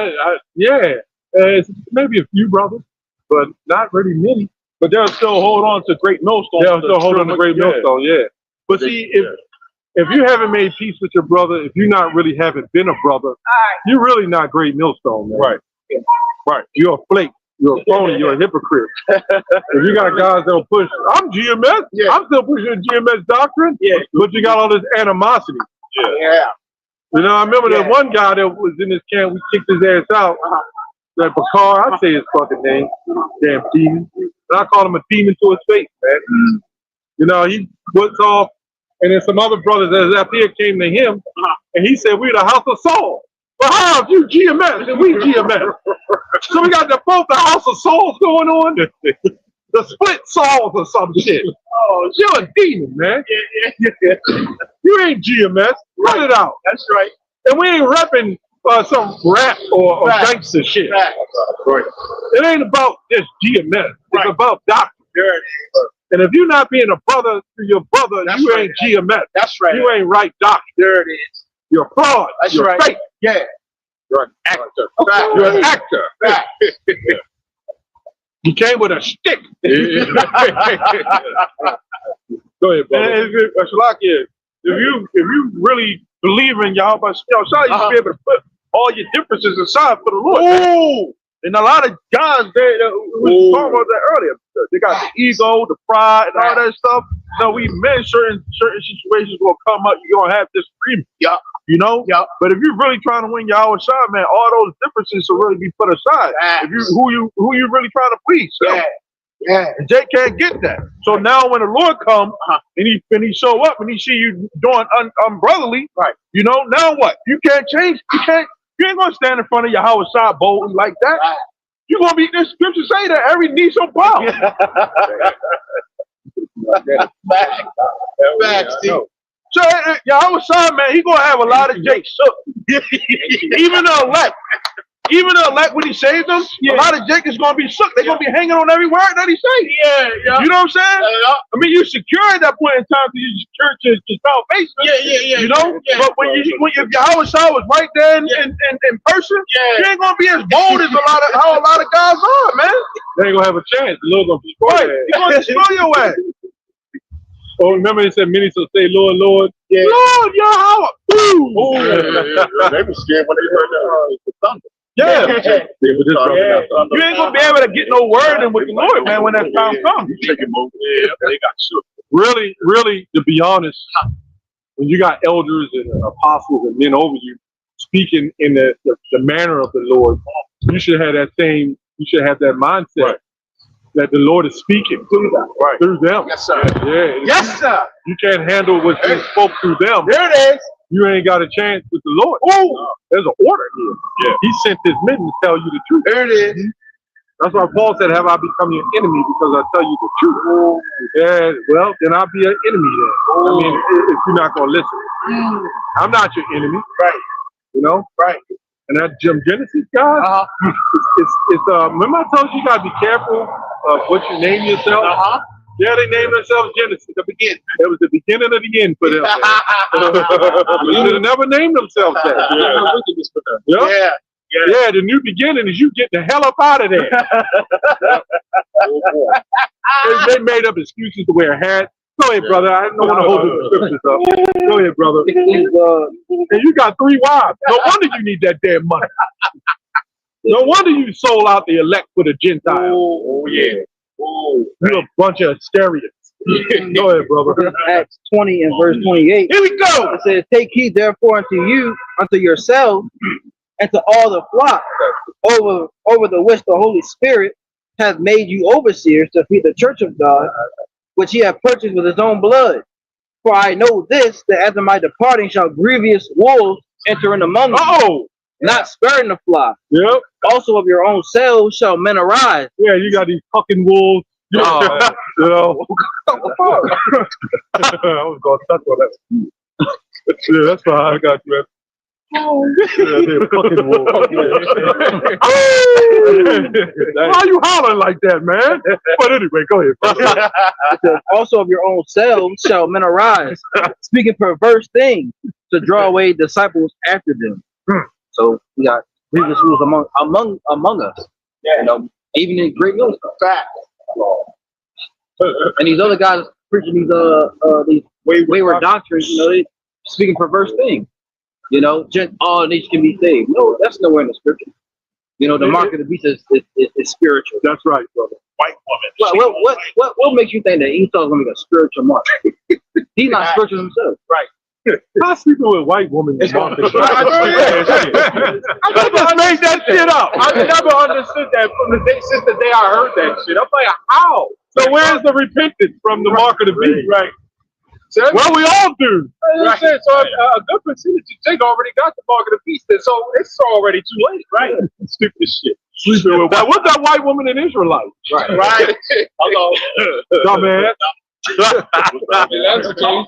S6: it's maybe a few brothers, but not really many.
S4: But they'll still hold on to great millstones.
S6: They'll still hold on to great millstone, yeah. But see, if you haven't made peace with your brother, if you not really haven't been a brother, you're really not great millstone, man.
S4: Right.
S6: Right. You're a flake. You're a phony. You're a hypocrite. If you got guys that'll push, I'm GMS.
S1: Yeah.
S6: I'm still pushing GMS doctrine.
S1: Yeah.
S6: But you got all this animosity.
S1: Yeah.
S6: You know, I remember that one guy that was in this camp. We kicked his ass out. That Bakar, I say his fucking name. Damn demon. And I call him a demon to his face, man. You know, he puts off, and then some other brothers that up here came to him, and he said, "We're the house of Saul." But how if you GMS and we GMS? So we got both the house of Sauls going on, the split Sauls or some shit. Oh, you're a demon, man. Yeah. You ain't GMS. Run it out.
S1: That's right.
S6: And we ain't repping some rap or gangster shit.
S1: Right.
S6: It ain't about just GMS. It's about doctrine.
S1: There it is.
S6: And if you're not being a brother to your brother,
S1: That's
S6: you
S1: right.
S6: ain't GMS.
S1: That's right.
S6: You ain't right doctrine.
S1: There it is.
S6: You're a fraud.
S1: That's
S6: You're
S1: right.
S6: fake.
S1: Yeah.
S6: You're an actor.
S1: Fact.
S6: You're an actor.
S1: Fact.
S6: You came with a stick. Go ahead, brother.
S4: Shalakia, if you really believe in Yahweh, you should be able to put all your differences aside for the Lord.
S1: Ooh.
S4: And a lot of guys, we were talking about that earlier. They got the ego, the pride, and all that stuff. So we men, certain situations will come up. You're gonna have disagreement.
S1: Yeah.
S4: You know.
S1: Yeah.
S4: But if you're really trying to win Yahweh side, man, all those differences will really be put aside.
S1: Facts.
S4: If you who you really trying to please. So.
S1: Yeah. Yeah.
S4: And Jay can't get that. So now when the Lord come and he show up and he see you doing unbrotherly,
S1: Right.
S4: you know, now what? You can't change. You ain't gonna stand in front of your house side boldly like that.
S1: Right.
S4: You're gonna be, this scripture say that every knee shall bow.
S1: Fact. Fact, Steve.
S4: So Yahweh side, man, he gonna have a lot of Jakes shook. Even the elect. Even the elect, when he saved them, a lot of Jake is going to be shook. They're going to be hanging on every word that he says.
S1: Yeah.
S4: You know what I'm saying? I mean, you secure at that point in time because you secure to salvation.
S1: Yeah.
S4: You know?
S1: Yeah.
S4: But when if Yahweh Shah was right there in person, you ain't going to be as bold as how a lot of guys are, man.
S6: They ain't gonna have a chance. The Lord gonna destroy
S4: Right.
S6: that.
S4: He's going to destroy your ass.
S6: Oh, remember they said many shall say, Lord, Lord.
S1: Yeah.
S4: Lord, Yahweh.
S1: Yeah. They were scared when they heard the thunder.
S4: Yeah.
S6: They were just
S4: You ain't going to be able to get no word in with the Lord, man, when that time comes.
S1: They got shook.
S6: really, to be honest, when you got elders and apostles and men over you speaking in the manner of the Lord, you should have that mindset that the Lord is speaking through them.
S1: Yes, sir.
S6: Yeah.
S1: Yes, sir.
S6: You can't handle what's being spoke through them.
S1: There it is.
S6: You ain't got a chance with the Lord. Oh, there's an order here.
S1: Yeah.
S6: He sent his men to tell you the truth.
S1: There it is.
S6: That's why Paul said, have I become your enemy because I tell you the truth? Yeah, well, then I'll be an enemy then. I mean, if you're not going to listen. I'm not your enemy.
S1: Right.
S6: You know?
S1: Right.
S6: And that Genesis, guys, it's remember I told you you got to be careful of what you name yourself? Yeah, they named themselves Genesis. The beginning. It was the beginning of the end for them. They should have never named themselves that. Yeah, the new beginning is you get the hell up out of there. They made up excuses to wear hats. Go ahead, brother. I don't want to hold the scriptures up. Go ahead, brother. And you got 3 wives. No wonder you need that damn money. No wonder you sold out the elect for the Gentiles.
S1: Oh, yeah.
S6: You're a bunch of Asterians. Go ahead, brother.
S3: Acts 20 and verse 28.
S1: Here we go.
S3: It says, take heed therefore unto yourselves, and to all the flock over the which the Holy Spirit hath made you overseers to feed the church of God, which he hath purchased with his own blood. For I know this, that after my departing shall grievous wolves enter in among you, not sparing the flock.
S6: Yep.
S3: Also of your own selves shall men arise.
S6: Yeah, you got these fucking wolves. You know, I was going to touch on that. Yeah, that's fine. I got you. Yeah, they're fucking wolves. Why are you hollering like that, man? But anyway, go ahead.
S3: It says, also of your own selves shall men arise, speaking perverse things to draw away disciples after them. So we got grievous rules among us. You know, even in Great Mills.
S8: Fact.
S3: And these other guys preaching these wayward doctrines, you know, they speaking perverse things. You know, just all nations can be saved. No, that's nowhere in the scripture. You know, the mark of the beast is spiritual.
S6: That's right, brother.
S1: White woman.
S3: What makes you think that Esau's gonna be a spiritual mark? He's not spiritual himself.
S8: Right.
S6: Not sleeping with white women. I never made that shit up.
S2: I never understood that since the day I heard that shit. I'm like, how?
S6: So where's the repentance from the mark of the beast?
S2: Right.
S6: Well, we all do.
S2: Right. So a good percentage of Jake already got the mark of the beast, and so it's already too late, right?
S6: Stupid shit. Now, what's that white woman in Israelite?
S2: Right. Hello.
S6: Dumbass.
S2: That's the case.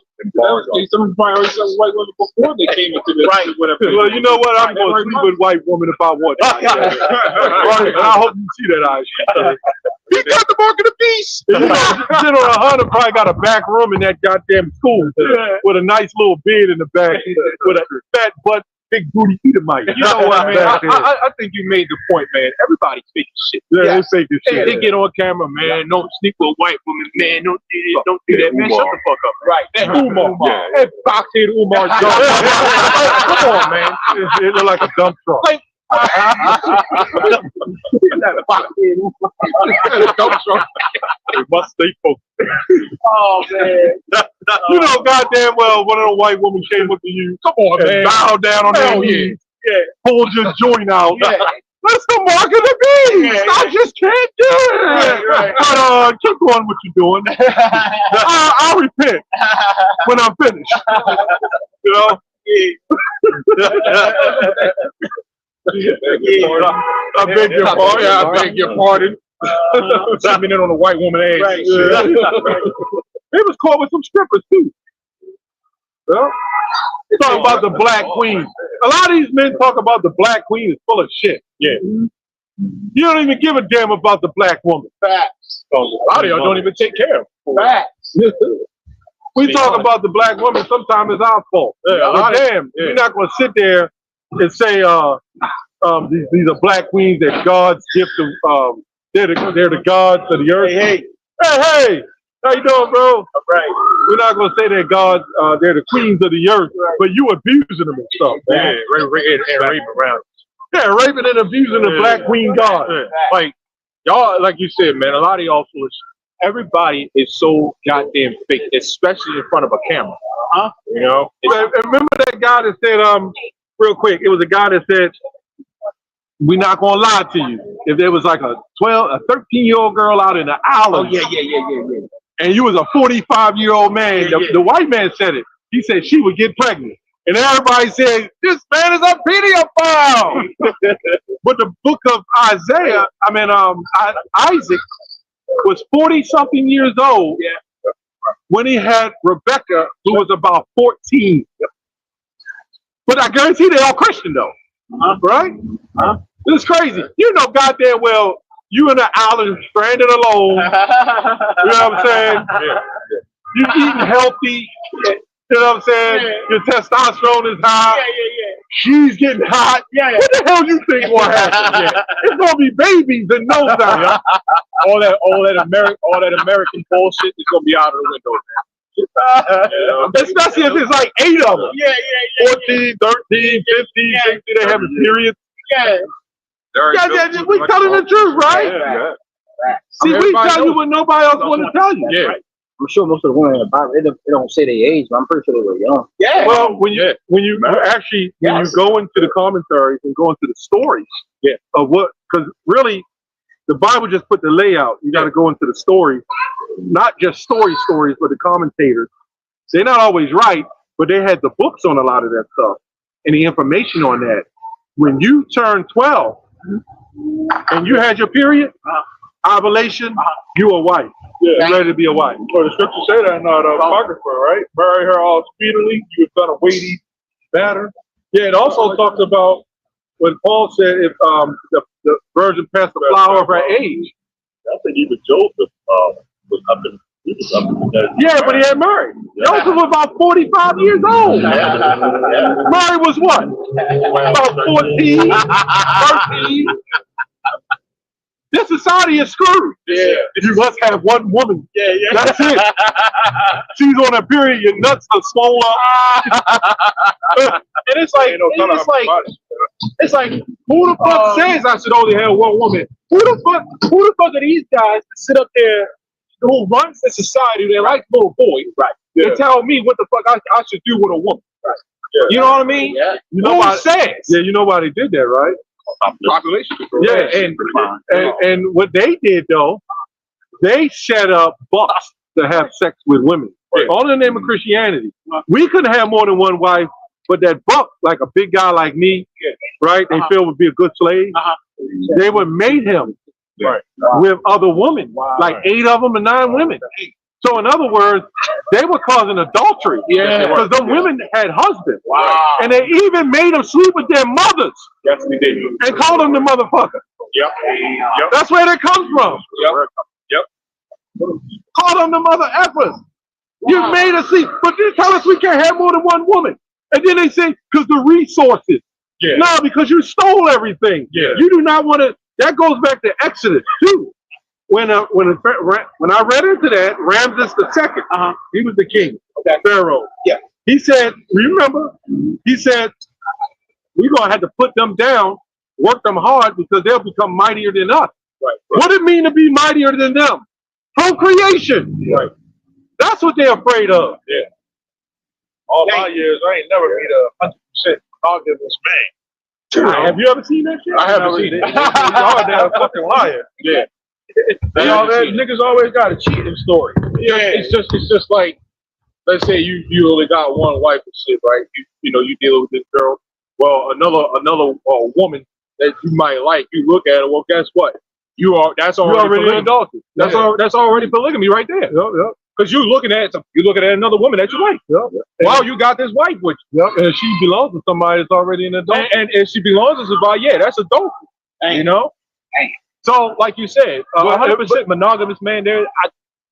S2: Some probably some white women before they came into this.
S6: Right. Well, you know what? I'm going to sleep with white women if I want. Right. And I hope you see that, Aisha.
S2: He got the mark of the beast.
S6: General Hunter probably got a back room in that goddamn school with a nice little bed in the back with a fat butt, big booty Edomite.
S2: You know what, man? I think you made the point, man. Everybody's faking shit.
S6: Yeah, they fake this shit.
S2: They get on camera, man. Don't sleep with white women, man. Don't do that, man. Shut the fuck up. Right. That Umar. That box-head Umar Jones. Come on, man.
S6: It look like a dump truck. They must stay focused.
S8: Oh man.
S6: You know, goddamn well, one of the white women came up to you.
S2: Come on,
S6: and
S2: man.
S6: bowed down on their knees. Yeah. Pulled your joint out.
S2: Yeah.
S6: That's the mark of the beast.
S2: Yeah.
S6: I just can't do it.
S2: Right.
S6: But keep going what you're doing. I'll repent when I'm finished. You know? I beg your pardon.
S2: I beg your pardon. Jumping in on a white woman ass.
S8: Right.
S6: They was caught with some strippers too. Well, talking about the black queen. A lot of these men talk about the black queen is full of shit. Yeah. You don't even give a damn about the black woman.
S8: Facts.
S2: A lot of y'all don't even take care of them.
S8: Facts.
S6: We talk about the black woman, sometimes it's our fault. But damn, we're not going to sit there and say these are black queens that God's gift of, they're the gods of the earth. Hey, how you doing, bro?
S8: Right.
S6: We're not going to say that God, they're the queens of the earth, but you abusing them and stuff. Man.
S2: And rape around.
S6: Yeah, raping and abusing the black queen god.
S2: Like, y'all, like you said, man, a lot of y'all foolish. Everybody is so goddamn fake, especially in front of a camera. You know?
S6: And remember that guy that said, real quick, it was a guy that said, we're not going to lie to you. If there was like a 13-year-old girl out in the island. And you was a 45-year-old man. The white man said it. He said she would get pregnant. And everybody said, this man is a pedophile. But the book of Isaac was 40-something years old when he had Rebecca, who was about 14. But I guarantee they all Christian, though. Right? It's crazy. You know goddamn well you in the island stranded alone. You know what I'm saying? You eating healthy. You know what I'm saying? Your testosterone is high. She's getting hot. What the hell you think will happen? It's gonna be babies in no time.
S2: All that American bullshit is gonna be out of the window.
S6: Especially if it's like 8 of them. 14, 13, 15, 16, they have periods. We telling the truth, right? See, we tell you what nobody else want to tell you.
S3: I'm sure most of the women in the Bible, they don't say their age, but I'm pretty sure they were young.
S6: Well, when you go into the commentaries and go into the stories of what, because really the Bible just put the layout. You got to go into the story, not just stories, but the commentators. They're not always right, but they had the books on a lot of that stuff and the information on that. When you turn 12 and you had your period, ovulation, you a wife. You're ready to be a wife.
S2: Well, the scriptures say that in the Apocrypha, right? Marry her all speedily. You have done a weighty matter. Yeah, it also talks about when Paul said if
S6: the virgin passed the flower of her age.
S1: I think even Joseph was up in.
S6: But he had married. Joseph was about 45 years old. Mary was what? About 14, 13.
S5: This society is screwed.
S2: Yeah.
S5: You must have one woman.
S2: Yeah.
S5: That's it. She's on a period. Your nuts are swollen. And it's like, it's like, who the fuck says I should only have one woman? Who the fuck are these guys that sit up there who runs the society? They like little boys, right?
S2: Yeah.
S5: They tell me what the fuck I should do with a woman. Right.
S2: Yeah.
S5: You know what I mean?
S8: Yeah.
S5: You know who says? Yeah, you know why they did that, right?
S2: Population control.
S5: Yeah, and what they did though, they set up bucks to have sex with women.
S2: Right.
S5: All in the name of Christianity. We couldn't have more than one wife, but that buck, like a big guy like me, right? They feel would be a good slave. They would mate him with other women, like 8 of them and 9 women. So in other words, they were causing adultery.
S2: Yeah.
S5: Because the women had husbands.
S2: Wow.
S5: And they even made them sleep with their mothers.
S2: Yes, we did.
S5: And called them the motherfucker.
S2: Yep.
S5: That's where that comes from.
S2: Yep.
S5: Call them the mother effers. You made us see, but they tell us we can't have more than one woman. And then they say, because the resources.
S2: Yeah.
S5: No, because you stole everything.
S2: Yeah.
S5: You do not want to. That goes back to Exodus too. When I read into that, Ramses II, he was the king, Pharaoh.
S2: Yeah.
S5: He said, remember, he said, we're going to have to put them down, work them hard because they'll become mightier than us.
S2: Right.
S5: What does it mean to be mightier than them? Procreation.
S2: Right.
S5: That's what they're afraid of.
S2: Yeah.
S6: All my years, I ain't never meet a 100% monogamous man.
S5: Have you ever seen that shit?
S6: I haven't seen it. Y'all damn fucking liar.
S2: Yeah.
S6: Niggas always got a cheating story.
S2: Yeah.
S6: It's just like, let's say you only got one wife and shit, right? You know, you deal with this girl. Well, another woman that you might like, you look at her. Well, guess what? That's already
S5: an adultery.
S6: That's already polygamy right there. Because you're looking at another woman that you like. Wow, you got this wife with you.
S5: And she belongs to somebody that's already an adult.
S6: And if she belongs to somebody, that's adultery. You know? So, like you said, 100% monogamous man, there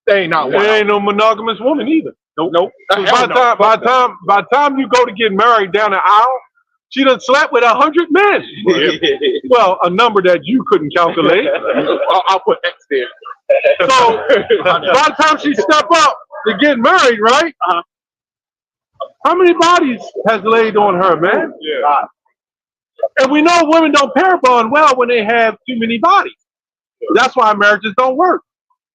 S6: ain't not one.
S5: There ain't no monogamous woman either.
S6: Nope.
S5: By the time you go to get married down the aisle, she done slept with 100 men. Well, a number that you couldn't calculate.
S6: I'll put X there.
S5: So by the time she step up to get married, right? How many bodies has laid on her, man?
S2: Yeah.
S5: And we know women don't pair bond well when they have too many bodies. That's why marriages don't work.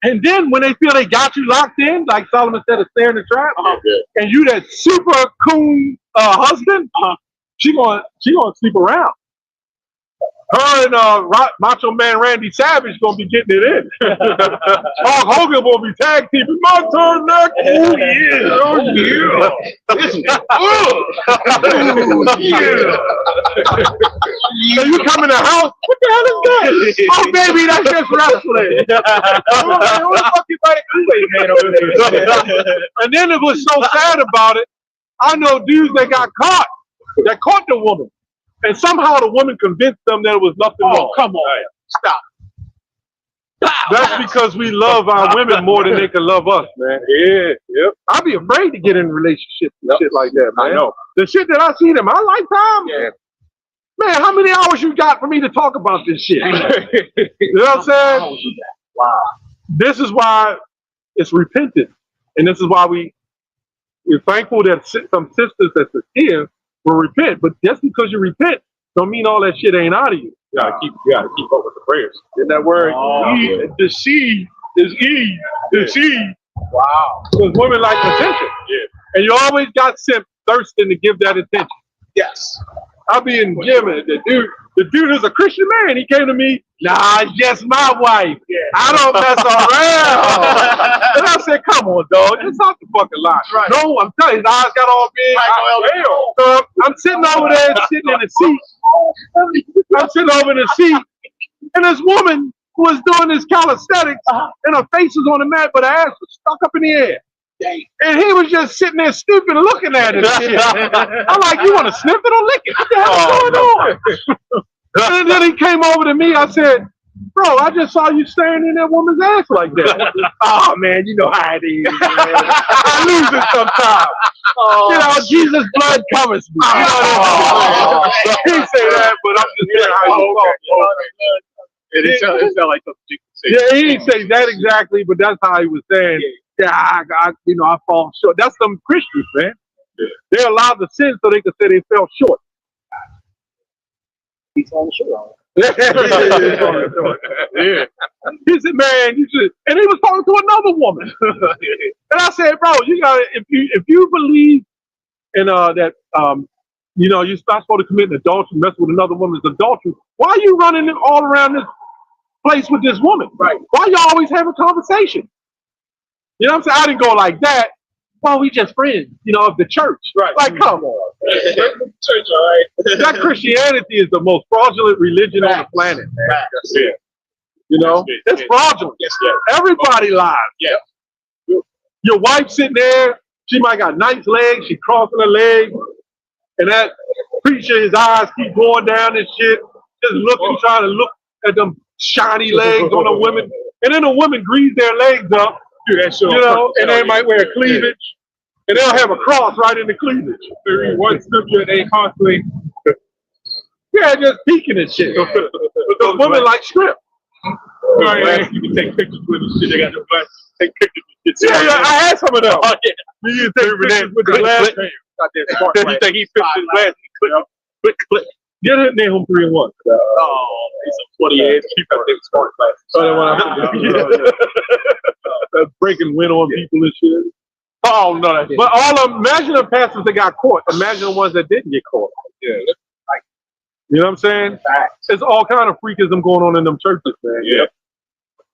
S5: And then when they feel they got you locked in, like Solomon said, a snare in the trap, and you that super coon husband, she gonna sleep around. Her and Macho Man Randy Savage gonna be getting it in. Hulk Hogan will be tag teaming. My turn next. Oh yeah. Oh yeah. Oh yeah. So you come in the house. What the hell is that? Oh baby, that's just wrestling. Who the fuck you fighting Kool-Aid man over there? And then it was so sad about it. I know dudes that got caught. That caught the woman. And somehow the woman convinced them that it was nothing wrong.
S6: Come on. Stop.
S5: That's because we love our women more than they can love us, man. Yeah, yep. I'd be afraid to get in relationships and shit like that, man.
S6: I know.
S5: The shit that I seen in my lifetime, man, how many hours you got for me to talk about this shit? You know what I'm saying?
S8: Wow.
S5: This is why it's repentance. And this is why we're thankful that some sisters that's here will repent. But just because you repent don't mean all that shit ain't out of you.
S6: You gotta keep up with the prayers.
S5: In that word, the seed is Eve. The seed.
S8: Wow.
S5: Because women like attention.
S2: Yeah.
S5: And you always got simp thirsting to give that attention.
S8: Yes.
S5: I'll be in the gym and the dude is a Christian man. He came to me, nah, it's just my wife. I don't mess around. And I said, come on, dog. It's not the fucking line.
S8: Right.
S5: No, I'm telling you, his eyes got all big. So I'm sitting over there, sitting in the seat. I'm sitting over in the seat, and this woman who was doing this calisthenics, and her face was on the mat, but her ass was stuck up in the air. And he was just sitting there stupid looking at it. I'm like, you want to sniff it or lick it? What the hell is going on? And then he came over to me. I said, bro, I just saw you staring in that woman's ass like that. Oh, man, you know how it is, man. I lose it sometimes. You know, Jesus' blood covers me. He say that, but I'm just saying how you
S2: It sounded like something you could say.
S6: Yeah, he didn't say that exactly, but that's how he was saying. Yeah, I fall short. That's some Christians, man. Yeah. They're allowed to sin so they can say they fell short.
S3: He's on the show.
S6: Yeah. He said, man, you should. And he was talking to another woman. And I said, bro, you got to, if you believe in that, you're not supposed to commit an adultery, mess with another woman's adultery. Why are you running all around this place with this woman? Right. Why you always have a conversation? You know what I'm saying? I didn't go like that. Well, we just friends, of the church. Right. Like, come on.
S2: Church, all right.
S6: That Christianity is the most fraudulent religion on the planet, man.
S2: Yeah.
S6: It's fraudulent.
S2: Yes.
S6: Everybody lies.
S2: Yeah.
S6: Your wife sitting there, she might got nice legs, she crossing her legs, and that preacher, his eyes keep going down and shit, just looking, trying to look at them shiny legs on a woman, and then the women grease their legs up, and they might wear cleavage, and they'll have a cross right in the cleavage.
S2: One scripture, they constantly,
S6: just peeking and shit. But the women like script.
S2: You can take pictures with the shit. They got the glass. Take pictures with shit.
S6: Yeah, I had some of them.
S2: Oh, yeah.
S6: You take pictures with the glass.
S2: You think he fixed his glass? Click.
S6: Get it there, home 3 and 1.
S2: Oh, he's a 28. Keep that thing smart glass.
S6: That's breaking wind on people and shit.
S2: Oh, no, that's
S6: But imagine the pastors that got caught. Imagine the ones that didn't get caught.
S2: Yeah.
S6: You know what I'm saying? There's all kind of freakism going on in them churches, man.
S2: Yeah.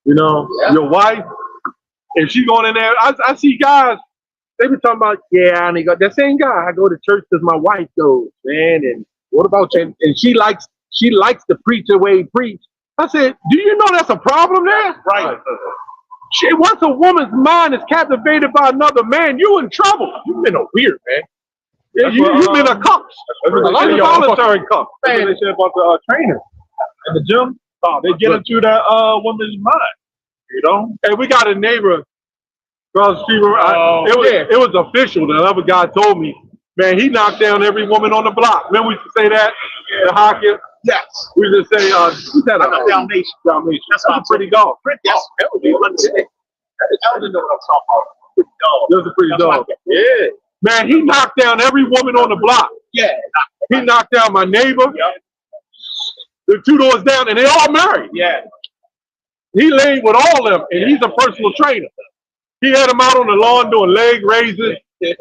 S6: Your wife, if she going in there, I see guys, they be talking about, and they go, that same guy, I go to church because my wife goes, man, and what about you? And she likes to preach the way he preached. I said, do you know that's a problem there?
S2: Right.
S6: Once a woman's mind is captivated by another man, you in trouble. You've been a weird, man. You've been a cup. A voluntary cup.
S4: That's what they said about the trainers in the gym. Oh, they get into that woman's mind.
S6: Hey, we got a neighbor across the street. It was official. The other guy told me, man, he knocked down every woman on the block. Remember we used to say that? The hockey?
S2: Yes.
S6: We used to say, who's that?
S2: Dalmatian.
S6: That's a pretty dog.
S2: Yes. I don't know what I'm talking about.
S6: That's a pretty dog.
S2: Yeah.
S6: Man, he knocked down every woman on the block.
S2: Yeah.
S6: He knocked down my neighbor.
S2: Yep.
S6: The 2 doors down, and they all married.
S2: Yeah.
S6: He laid with all of them, and he's a personal trainer. He had them out on the lawn doing leg raises. And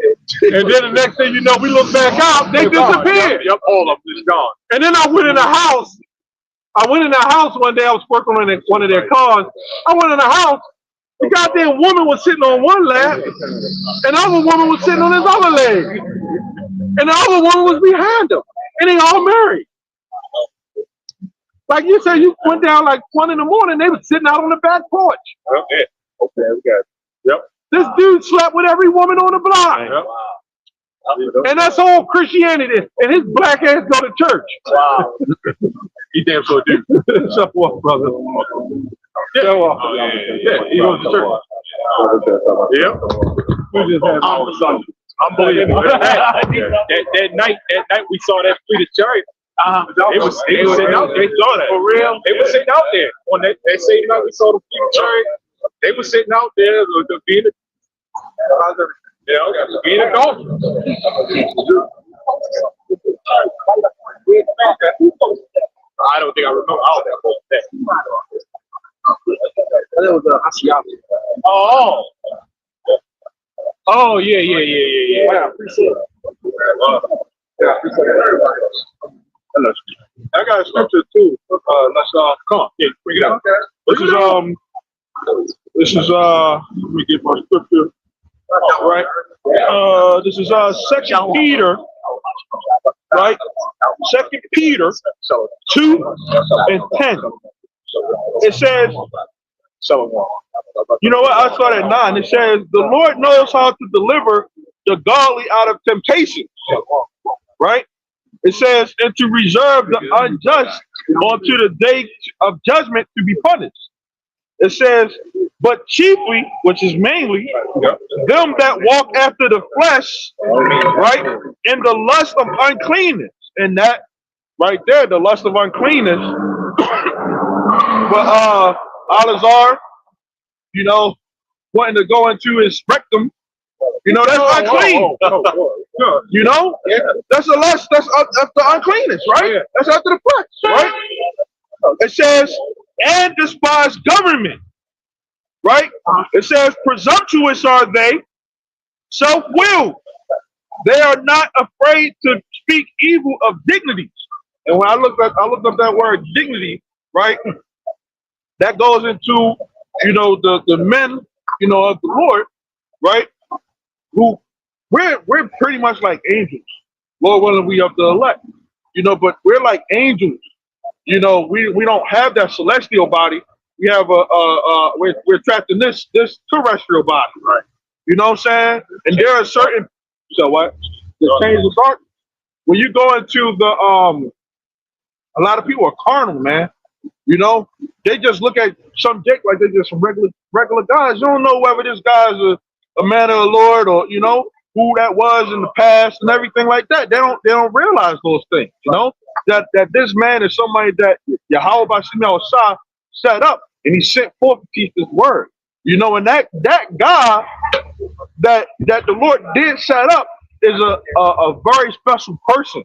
S6: then the next thing you know, we look back out, they disappeared.
S2: Yep, all of them is gone.
S6: And then I went in the house. One day, I was working on one of their cars. I went in the house. The goddamn woman was sitting on one lap, and the other woman was sitting on his other leg. And the other woman was behind them. And they all married. Like you said, you went down like 1 in the morning, they were sitting out on the back porch.
S2: Okay, we got it. Yep.
S6: This dude slept with every woman on the block.
S2: Yep.
S6: And that's all Christianity. And his black ass go to church.
S2: Wow. He damn sure do.
S6: Show up, brother. Show up. Yeah, he goes to church.
S2: Yep.
S6: We just have
S2: unbelievable. That night we saw that fleet of chariot. They were sitting out there. They saw that. For real? They were sitting out there. On that same night we saw the fleet of chariot. They were sitting out there being being a golfer. I don't think I remember all that.
S3: That was Asiago.
S2: Oh, yeah.
S3: Wow, appreciate it.
S6: I got a scripture too. Let's come on, bring it out. This is let me get my scripture. Right. This is 2 Peter. Right? 2 Peter 2 and 10. It says, you know what? I start at 9. It says, the Lord knows how to deliver the godly out of temptation. Right? It says, and to reserve the unjust unto the day of judgment to be punished. It says, but chiefly, which is mainly, them that walk after the flesh, right, in the lust of uncleanness. And that right there, the lust of uncleanness, but Alazar, you know, wanting to go into his rectum, you know, that's unclean. You know, that's the lust. That's the uncleanness, right? That's after the flesh, right? It says, and despise government, right? It says, presumptuous are they, self-willed. They are not afraid to speak evil of dignities. And when I looked up that word dignity, right? That goes into, you know, the men, you know, of the Lord, right? Who we're pretty much like angels. Lord willing, we of the elect, you know, but we're like angels. You know, we don't have that celestial body. We have we're trapped in this terrestrial body, right? You know what I'm saying? And there are certain the chains of darkness. When you go into the a lot of people are carnal, man. You know, they just look at some Jake like they're just some regular guys. You don't know whether this guy's a man of the Lord or, you know, who that was in the past and everything like that. They don't realize those things, you know, that this man is somebody that Yahweh Bashim Shah set up and he sent forth to teach this word. You know, and that God that the Lord did set up is a very special person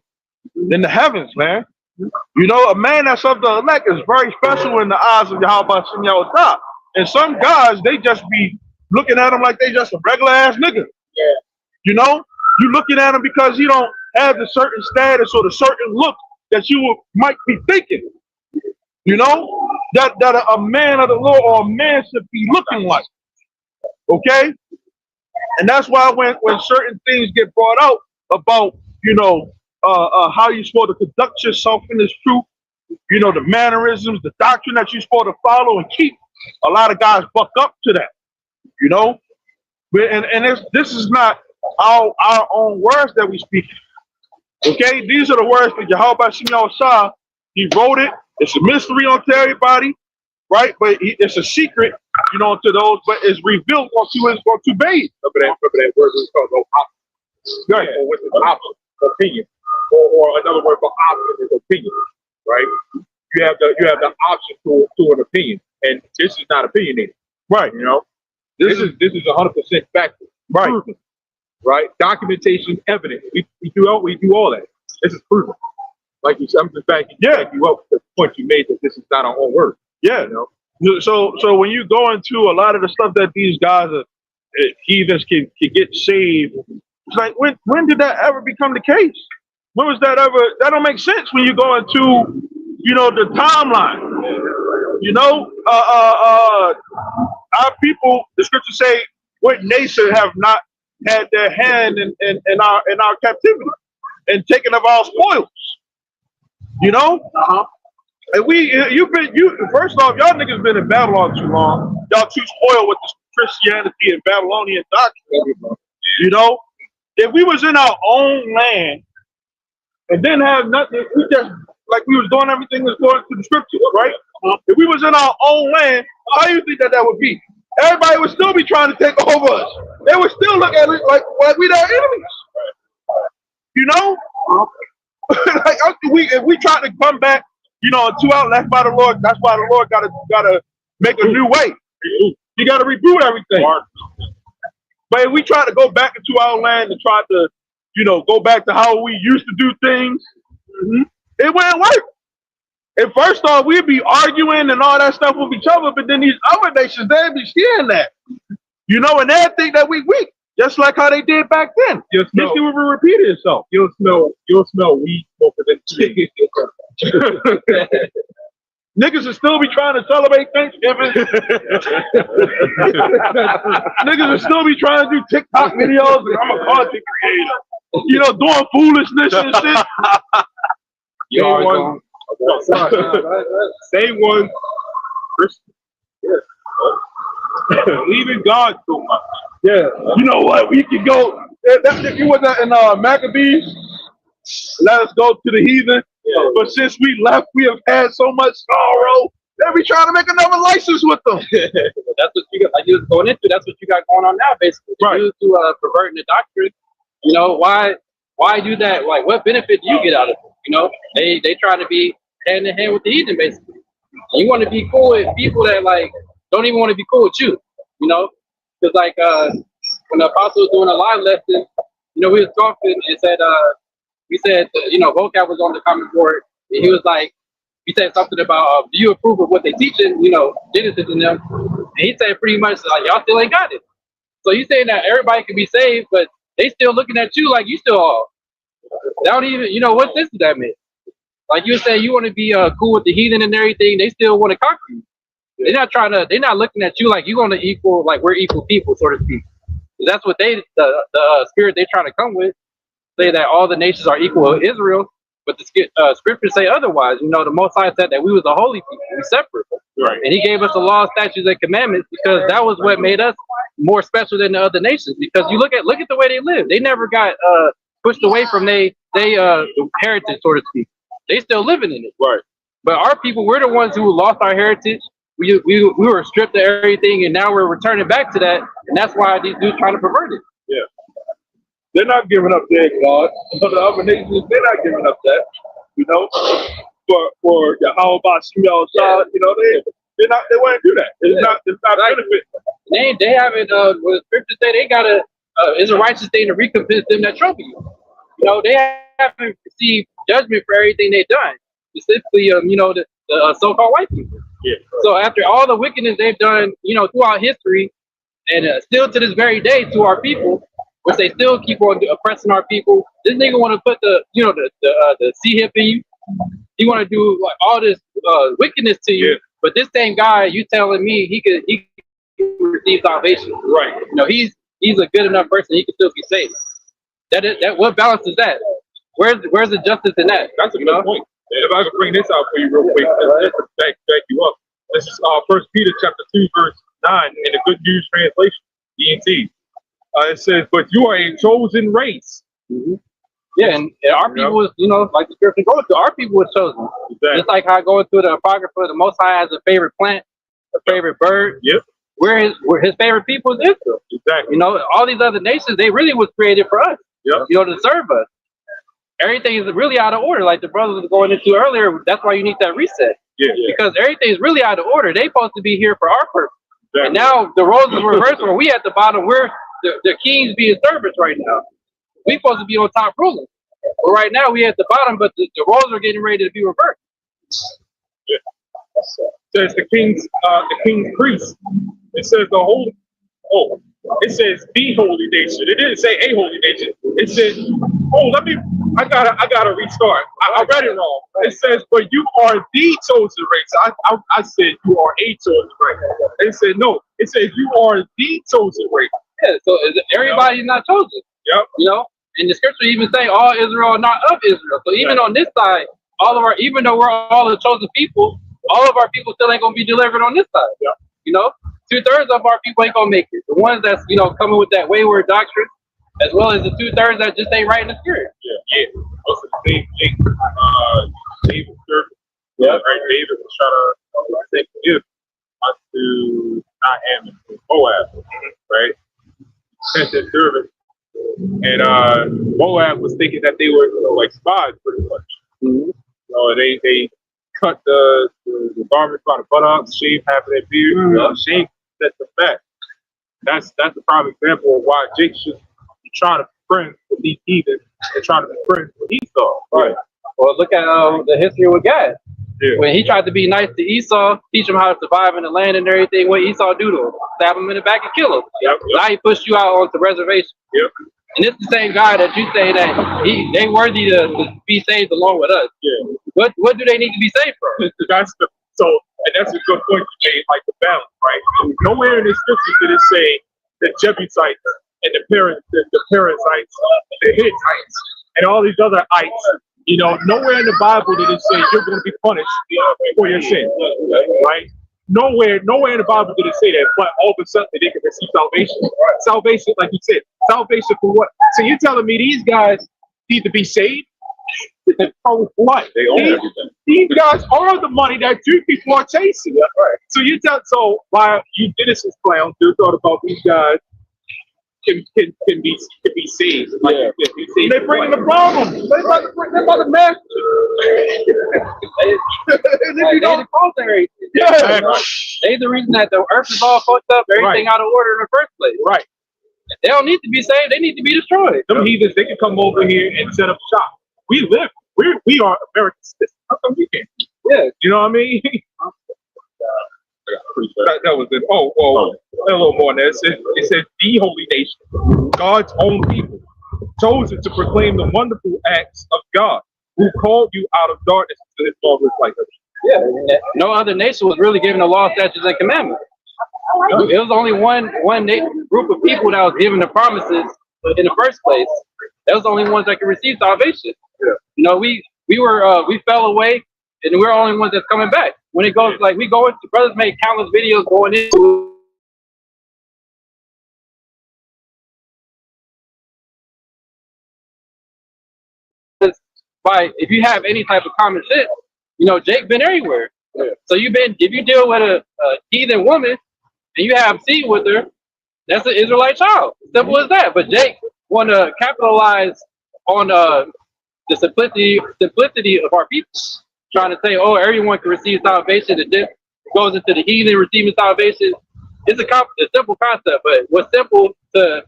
S6: in the heavens, man. You know, a man that's of the elect is very special in the eyes of Yahweh Bashim Shah. And some guys, they just be looking at him like they just a regular ass nigga. Yeah. You know, you looking at him because he don't have the certain status or the certain look that you might be thinking. You know, that a man of the law or a man should be looking like. Okay? And that's why when certain things get brought out about, you know, how you're supposed to conduct yourself in this truth, you know, the mannerisms, the doctrine that you're supposed to follow and keep, a lot of guys buck up to that, you know? And this is not our own words that we speak. Okay? These are the words that Yahweh Shimon Shah, he wrote it. It's a mystery unto everybody, right? But it's a secret, you know, to those, but it's revealed unto babes.
S2: Remember that word was called option. Right. Or with the option, opinion. Or another word for option is opinion, right? You have the option to an opinion, and this is not opinionated,
S6: right?
S2: You know, this is 100% factual,
S6: right?
S2: Proven, right? Documentation, evidence. We do all that. This is proven. Like you said, I'm just backing you up the point you made that this is not our own word.
S6: Yeah.
S2: You know?
S6: So when you go into a lot of the stuff that these guys heathens can get saved, it's like when did that ever become the case? When was that ever? That don't make sense when you go into, you know, the timeline. You know, our people, the scriptures say, what nation have not had their hand in our captivity and taken of our spoils? You know, and first off, y'all niggas been in Babylon too long. Y'all too spoiled with this Christianity and Babylonian doctrine. You know, if we was in our own land and didn't have nothing, we just like we was doing everything that's going to the scriptures, right? If we was in our own land, how do you think that would be? Everybody would still be trying to take over us. They would still look at it like we their enemies. You know? Like if we try to come back, you know, to our left by the Lord, that's why the Lord gotta make a new way. You gotta reboot everything. But if we try to go back into our land and try to, you know, go back to how we used to do things, it wouldn't work. And first off, we'd be arguing and all that stuff with each other, but then these other nations, they'd be seeing that. You know, and they'd think that we weak, just like how they did back then. History will repeat itself.
S2: You'll smell weed smoker than
S6: Niggas will still be trying to celebrate Thanksgiving. Niggas will still be trying to do TikTok videos, and I'm a content creator. You know, doing foolishness and shit.
S2: Say one Christian. Leaving God so much.
S6: Yeah. You know what? We could go. If you wasn't in Maccabees, let us go to the heathen. Yeah. But since we left, we have had so much sorrow. They be trying to make another license with them.
S3: That's what you got. Like you was going into. That's what you got going on now, basically.
S6: Right.
S3: To perverting the doctrine. You know why do that? Like, what benefit do you get out of it? You know, they try to be hand in hand with the heathen, basically. And you want to be cool with people that like don't even want to be cool with you, you know? Because like when the apostle was doing a live lesson, you know, we was talking and said we said you know, vocab was on the comment board, and he was like, he said something about do you approve of what they teaching, you know, Genesis and them, and he said pretty much like y'all still ain't got it. So you saying that everybody can be saved, but they still looking at you like you still all. They don't even, you know, what sense does that make? Like you say, you want to be cool with the heathen and everything. They still want to conquer you. They're not trying to. They're not looking at you like you're gonna equal, like we're equal people, so to speak. That's what the spirit they're trying to come with. Say that all the nations are equal to Israel, but the scriptures say otherwise. You know, the Most High said that we was a holy people, we separate.
S2: Right.
S3: And He gave us the law, statutes, and commandments because that was what made us more special than the other nations. Because you look at the way they live. They never got pushed away from they heritage, so to speak. They still living in it.
S2: Right.
S3: But our people, we're the ones who lost our heritage. We were stripped of everything, and now we're returning back to that. And that's why these dudes trying to pervert it.
S6: Yeah. They're not giving up their God. But the other nations, they're not giving up that. You know, for the how about you outside? You know, they wouldn't do that. It's not
S3: Right.
S6: benefit.
S3: They haven't. What the scriptures say, they gotta. It's a righteous thing to recompense them that trouble you. You know, they haven't received judgment for everything they've done. Specifically, you know, the so-called white people.
S2: Yeah.
S3: So after all the wickedness they've done, you know, throughout history, and still to this very day to our people, which they still keep on oppressing our people. This nigga want to put the C-hip in you. He want to do like all this wickedness to you.
S2: Yeah.
S3: But this same guy, you telling me he could receive salvation?
S2: Right.
S3: You know, he's a good enough person. He can still be saved. That what balance is that? Where's the justice in that?
S2: That's a good point. If I could bring this out for you real quick, just to back you up. This is 1 Peter chapter 2, verse 9 in the Good News Translation, ENT. It says, but you are a chosen race.
S3: Mm-hmm. Yeah, and our people was, you know, like the scripture goes to, our people was chosen.
S2: Exactly.
S3: Just like how going through the Apocrypha, the Most High has a favorite plant, a favorite bird.
S2: Yep.
S3: Where his favorite people is Israel.
S2: Exactly.
S3: You know, all these other nations, they really was created for us.
S2: Yep.
S3: You know, to serve us. Everything is really out of order, like the brothers was going into earlier. That's why you need that reset.
S2: Yeah.
S3: Because everything is really out of order. They supposed to be here for our purpose.
S2: Exactly.
S3: And now the roles is reversed where we at the bottom. We're the kings being servants right now. We supposed to be on top ruling. But right now we at the bottom, but the roles are getting ready to be reversed.
S2: Yeah. It says the king's priest. It says the holy. Oh, it says the holy nation. It didn't say a holy nation. It said, oh, I gotta restart. I read it wrong. It says, but you are the chosen race. I said you are a chosen race. It said no. It says you are the chosen race.
S3: Yeah, so everybody's not chosen.
S2: Yep.
S3: You know, and the scripture even say all Israel are not of Israel. So even on this side, even though we're all the chosen people, all of our people still ain't gonna be delivered on this side.
S2: Yep.
S3: You know, 2/3 of our people ain't gonna make it. The ones that's, you know, coming with that wayward doctrine, as well as the 2/3 that just ain't right in the spirit.
S2: Yeah. Also the same thing. David servant. Yeah. Right. David was trying to take the gift unto not Ammon, Moab. Right. Sent his servant. And Moab was thinking that they were, you know, like spies pretty much.
S3: Mm-hmm.
S2: So they cut the garments by the buttocks, shave half of their beard, shave that's the fact. That's a prime example of why Jake should be trying to be friends with these heathens and trying to be friends with Esau.
S3: Right. Well, look at the history with Gad.
S2: Yeah.
S3: When he tried to be nice to Esau, teach him how to survive in the land and everything, what Esau do to him? Stab him in the back and kill him.
S2: Yep.
S3: Now he pushed you out onto reservation.
S2: Yep.
S3: And it's the same guy that you say that they worthy to be saved along with us.
S2: Yeah.
S3: What do they need to be saved from?
S2: And that's a good point you made, like the balance, right? Nowhere in the scriptures did it say the Jebusites and the Perizzites, the Hittites, and all these other ites. You know, nowhere in the Bible did it say you're going to be punished for your sin, right? Nowhere in the Bible did it say that, but all of a sudden they can receive salvation. Salvation, like you said, salvation for what? So you're telling me these guys need to be saved? For what?
S1: They own everything.
S2: These guys are the money that you people are chasing. Right. So while you Genesis clowns, you thought about these guys can be saved. Like,
S6: Yeah.
S2: can be saved.
S6: They bringing the problem. They about to master.
S3: Like, they the cause of everything.
S6: Yeah.
S3: They the reason that the earth is all fucked up, everything out of order in the first place.
S2: Right.
S3: They don't need to be saved. They need to be destroyed.
S2: Them heathens, they can come over here and set up shop. We are American citizens. How come we can't?
S3: Yeah.
S2: You know what I mean? That was it. Oh, a little more than that. It says the holy nation, God's own people, chosen to proclaim the wonderful acts of God, who called you out of darkness to his marvelous light.
S3: Yeah. No other nation was really given the law, statutes, and commandments. It was only one group of people that was given the promises in the first place. That was the only ones that could receive salvation.
S6: Yeah.
S3: You know, we fell away, and we're the only ones that's coming back. When it goes like we go into, brothers make countless videos going into by if you have any type of common sense, you know, Jake been everywhere.
S6: Yeah.
S3: So if you deal with a heathen woman and you have seed with her, that's an Israelite child. Simple as that. But Jake want to capitalize on the simplicity of our people, trying to say, oh, everyone can receive salvation. It just goes into the heathen receiving salvation. It's a simple concept, but what's simple to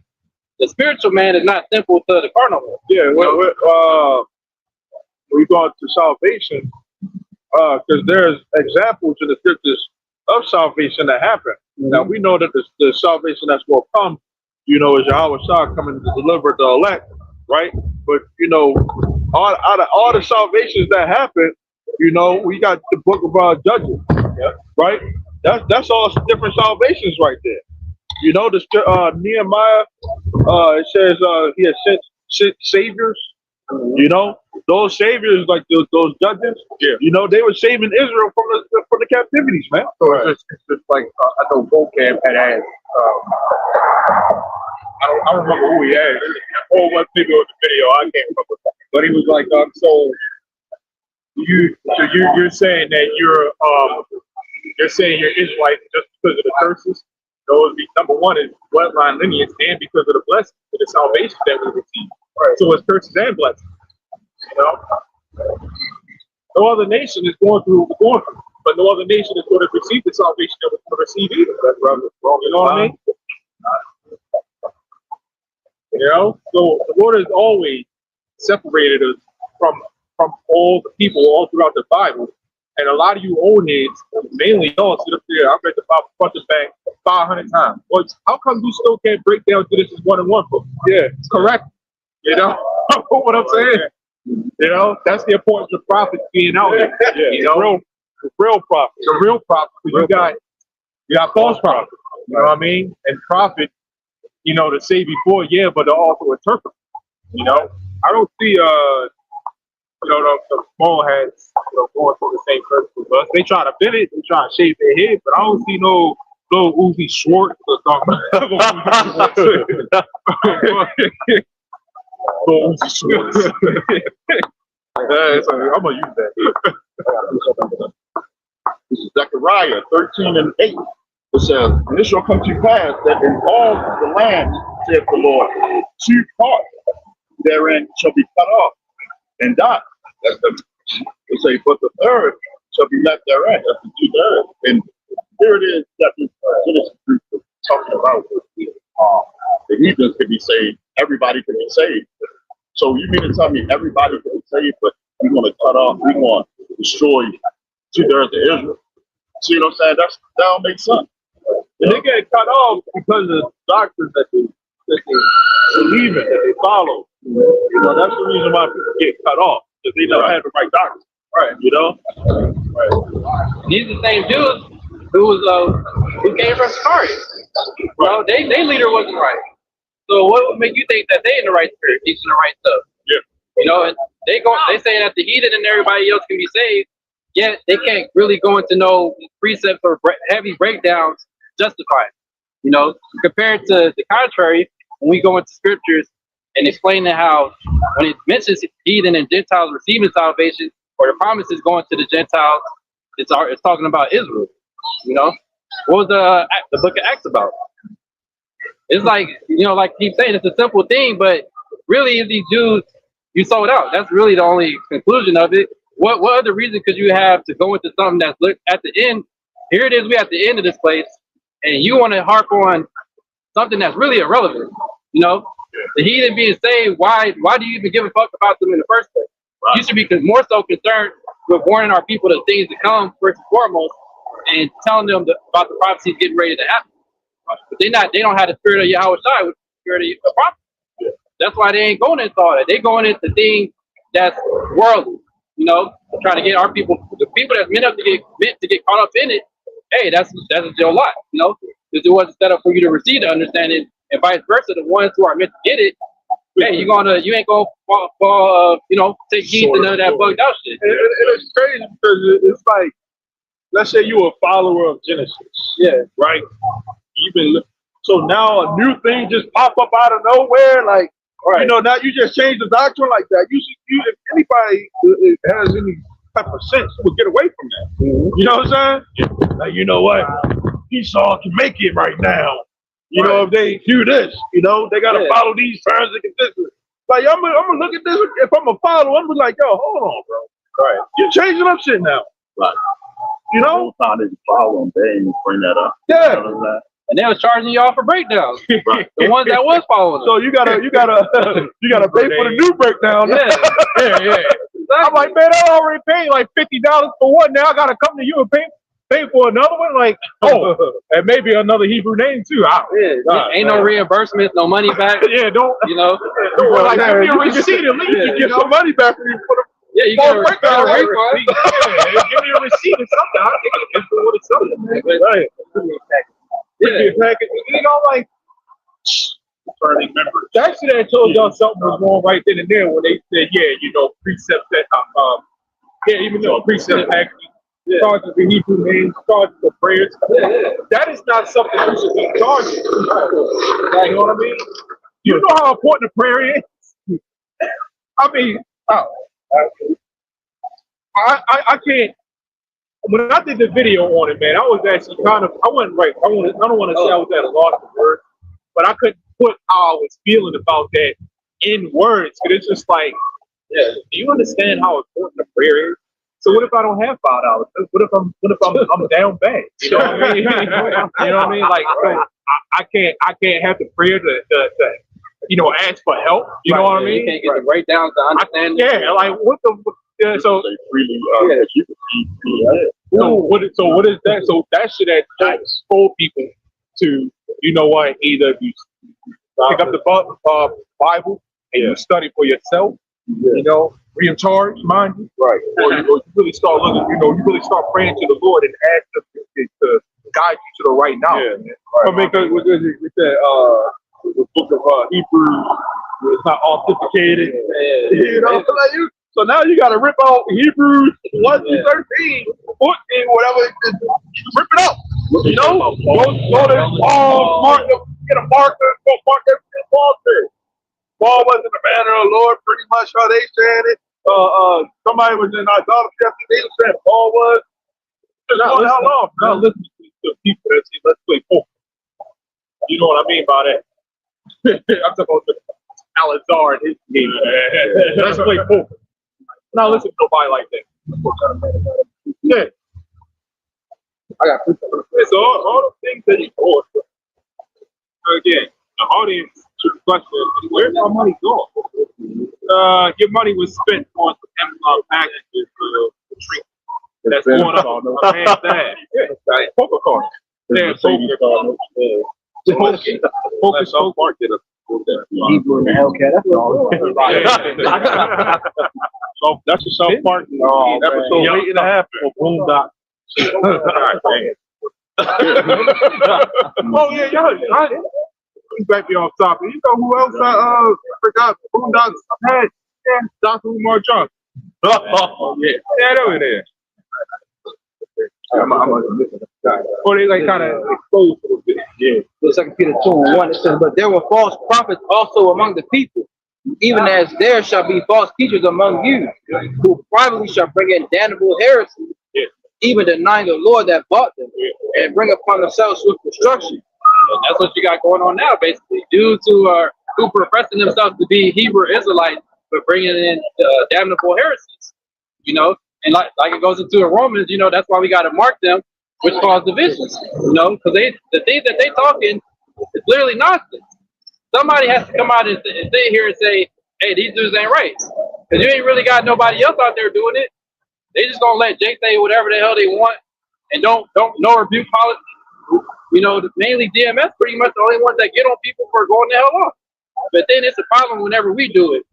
S3: the spiritual man is not simple to the carnal man.
S6: Yeah. We go to salvation because there's examples in the scriptures of salvation that happen. Mm-hmm. Now we know that the salvation that's going to come, you know, is Yahweh Shah coming to deliver the elect, right? But you know, out of all the salvations that happen, you know, we got the book of Judges, right? That's all different salvations right there. You know, the Nehemiah, it says he has sent saviors. You know, those saviors, like those judges, you know, they were saving Israel from the captivities, man.
S2: So it's just like I know Vocab had asked. I don't remember who he asked. A whole bunch of people in the video. I can't remember, but he was like, so you're saying that you're saying you're Israelite just because of the curses? Those number one is bloodline lineage, and because of the blessings, of the salvation that we receive. Right. So it's curses and blessings. You know, no other nation is going through what we're going through, but no other nation is going to receive the salvation that we're going to receive either. That's right. You know what I mean? You know, so the Lord has always separated us from all the people all throughout the Bible. And a lot of you old heads, mainly y'all, sit up there. I've read the Bible front to back 500 times. Well, how come you still can't break down Genesis 1 and 1 book? Yeah, it's correct. You know what I'm saying? You know, that's the importance of prophets being out there. Yeah, you know, real prophets. The real prophets. You got false prophets. You know what I mean? And prophet, you know, to say before, yeah, but to also interpret. You know, I don't see you know, the small hats, you know, going through the same principle. But they try to bend it, they try to shave their head, but I don't see no little Uzi Schwartz or something. Little Uzi Schwartz. So I'm gonna use that.
S1: This is Zechariah 13 and 8. It says, and it shall come to pass that in all the land, saith the Lord, 2 parts therein shall be cut off and die. That's the, they say, but the third shall be left therein. That's the 2/3. And here it is that Genesis 3 is talking about. The heathens can be saved. Everybody can be saved. So you mean to tell me everybody can be saved, but we're going to cut off, we're going to destroy 2/3 of Israel? See what I'm saying? That don't make sense.
S6: And they get cut off because of the doctrines that they believe in, that they follow. You know, that's the reason why people get cut off, because they never had the right doctrine. Right. You know? Right.
S3: These are the same Jews who came from Samaria. You know, their leader wasn't right. So what would make you think that they in the right spirit, teaching the right stuff?
S6: Yeah.
S3: You know, and they saying that the heathen and everybody else can be saved, yet they can't really go into no precepts or heavy breakdowns justifying. You know, compared to the contrary, when we go into scriptures and explaining how when it mentions heathen and Gentiles receiving salvation or the promises going to the Gentiles, it's talking about Israel. You know, what was the book of Acts about? It's like you know, like keep saying, it's a simple thing, but really, if these Jews, you sold out. That's really the only conclusion of it. What other reason could you have to go into something that's at the end? Here it is, we at the end of this place, and you want to harp on something that's really irrelevant. You know, the heathen being saved. Why do you even give a fuck about them in the first place? You should be more so concerned with warning our people the things to come first and foremost, and telling them about the prophecies getting ready to happen. But they don't have the spirit of Yahweh Shai, which is the spirit of the prophet. That's why they ain't going into all that. They going into things that's worldly. You know, trying to get our people, the people that's meant to get caught up in it. Hey, that's your lot. You know, because it wasn't set up for you to receive the understanding, and vice versa. The ones who are meant to get it, hey, you ain't gonna fall, you know, take heed to none of that bugged out shit.
S6: And it's crazy because it's like, let's say you're a follower of Genesis.
S3: Yeah.
S6: Right? So now a new thing just pop up out of nowhere, like, you know, now you just change the doctrine like that. If anybody has any type of sense, would get away from that. You know what I'm saying? Like, you know what? Esau can make it right now. You know, if they do this, you know, they got to follow these terms and conditions. Like, I'm gonna look at this. If I'm a follower, I'm gonna be like, yo, hold on, bro. Right. You're changing up shit now. Right. You know?
S1: The whole time they follow them, they ain't bring that up.
S6: Yeah.
S1: You know that?
S3: And they was charging y'all for breakdowns.
S1: Right.
S3: The ones that was following them.
S6: So you gotta pay for the new breakdown.
S2: Yeah. I'm like, man, I already paid like $50 for one. Now I gotta come to you and pay for another one. Like, and maybe another Hebrew name too.
S3: Ain't no reimbursements, no money back.
S2: Yeah, don't.
S3: You know.
S2: Like, give me a receipt at least.
S6: You get some money back from you.
S3: Yeah, you get a refund.
S2: Yeah, give me a receipt or something. I'll take it for what it's something. Right.
S3: Yeah.
S2: You know, like, trying to remember. That should have told y'all something was wrong right then and there when they said, yeah, you know, precept that, even though precept actually charges the Hebrew names, charges the prayers. That is not something you should be charging. You know what I mean? You know how important the prayer is? I mean, I can't. When I did the video on it, man, I was actually I don't want to say I was at a loss for words, but I couldn't put how I was feeling about that in words. But it's just like, do you understand how important the prayer is? So what if I don't have $5? What if I'm down bad? You know what I mean? You know what I mean? Like, I can't have the prayer to you know, ask for help. You know what I mean?
S3: You can't get the breakdowns to understand.
S2: Like what the. So what is that? So that should have told people to, you know what, either you pick up the Bible and you study for yourself, you know, recharge, mind you, right? Or you really start looking, you know, you really start praying to the Lord and ask Him to guide you to the right knowledge.
S6: Right. Because with the book of Hebrews, it's not authenticated. You know, like so now you got to rip out Hebrews 1 to 13, 14, whatever. Rip it out. You know, go to Paul, get a marker, go mark everything Paul said. Paul wasn't the banner of the Lord, pretty much how they said it. Somebody was in idolatry after they said Paul was. Now listen to people that say, let's play poker. You know what I mean by that? I'm talking about Alazar and his game. Let's play poker. Now listen to nobody like that. Yeah. I got so all the things that you bought. Again, the audience should question, where's our money going? Your money was spent on Amazon packages for the drink. That's going up on the man's ass. Yeah, poker cards. Yeah, poker so market.
S3: Hebrew and the Hellcat. That's all.
S6: So that's a South Park episode waiting to happen for Boondock. Oh yeah, y'all. Back me off topic. You know who else I forgot? Boondocks had Dr. Umar Johnson. Oh yeah, that over there. Or they like kind of exposed a little bit. Yeah.
S3: So 2 Peter 2:1 it says, but there were false prophets also among the people, even as there shall be false teachers among you, who privately shall bring in damnable heresy, even denying the Lord that bought them, and bring upon themselves swift destruction. And that's what you got going on now, basically. Dudes who professing themselves to be Hebrew Israelites, but bringing in damnable heresies, you know. And like it goes into the Romans, you know, that's why we got to mark them, which cause divisions, you know, because the things that they talking is literally nonsense. Somebody has to come out and sit here and say, hey, these dudes ain't right. Because you ain't really got nobody else out there doing it. They just gonna let Jake say whatever the hell they want and don't no rebuke policy. You know, mainly DMS pretty much the only ones that get on people for going the hell off. But then it's a problem whenever we do it.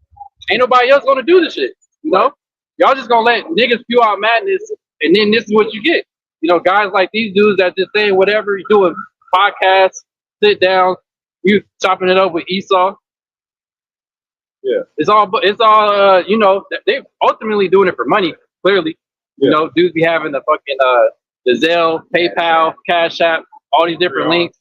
S3: Ain't nobody else gonna do the shit. You know? Y'all just gonna let niggas spew out madness and then this is what you get. You know, guys like these dudes that just saying whatever, you doing podcasts, sit down, you chopping it up with Esau.
S6: Yeah.
S3: It's all you know, they're ultimately doing it for money, clearly. You know, dudes be having the fucking the Zelle, PayPal, Cash App, all these different links.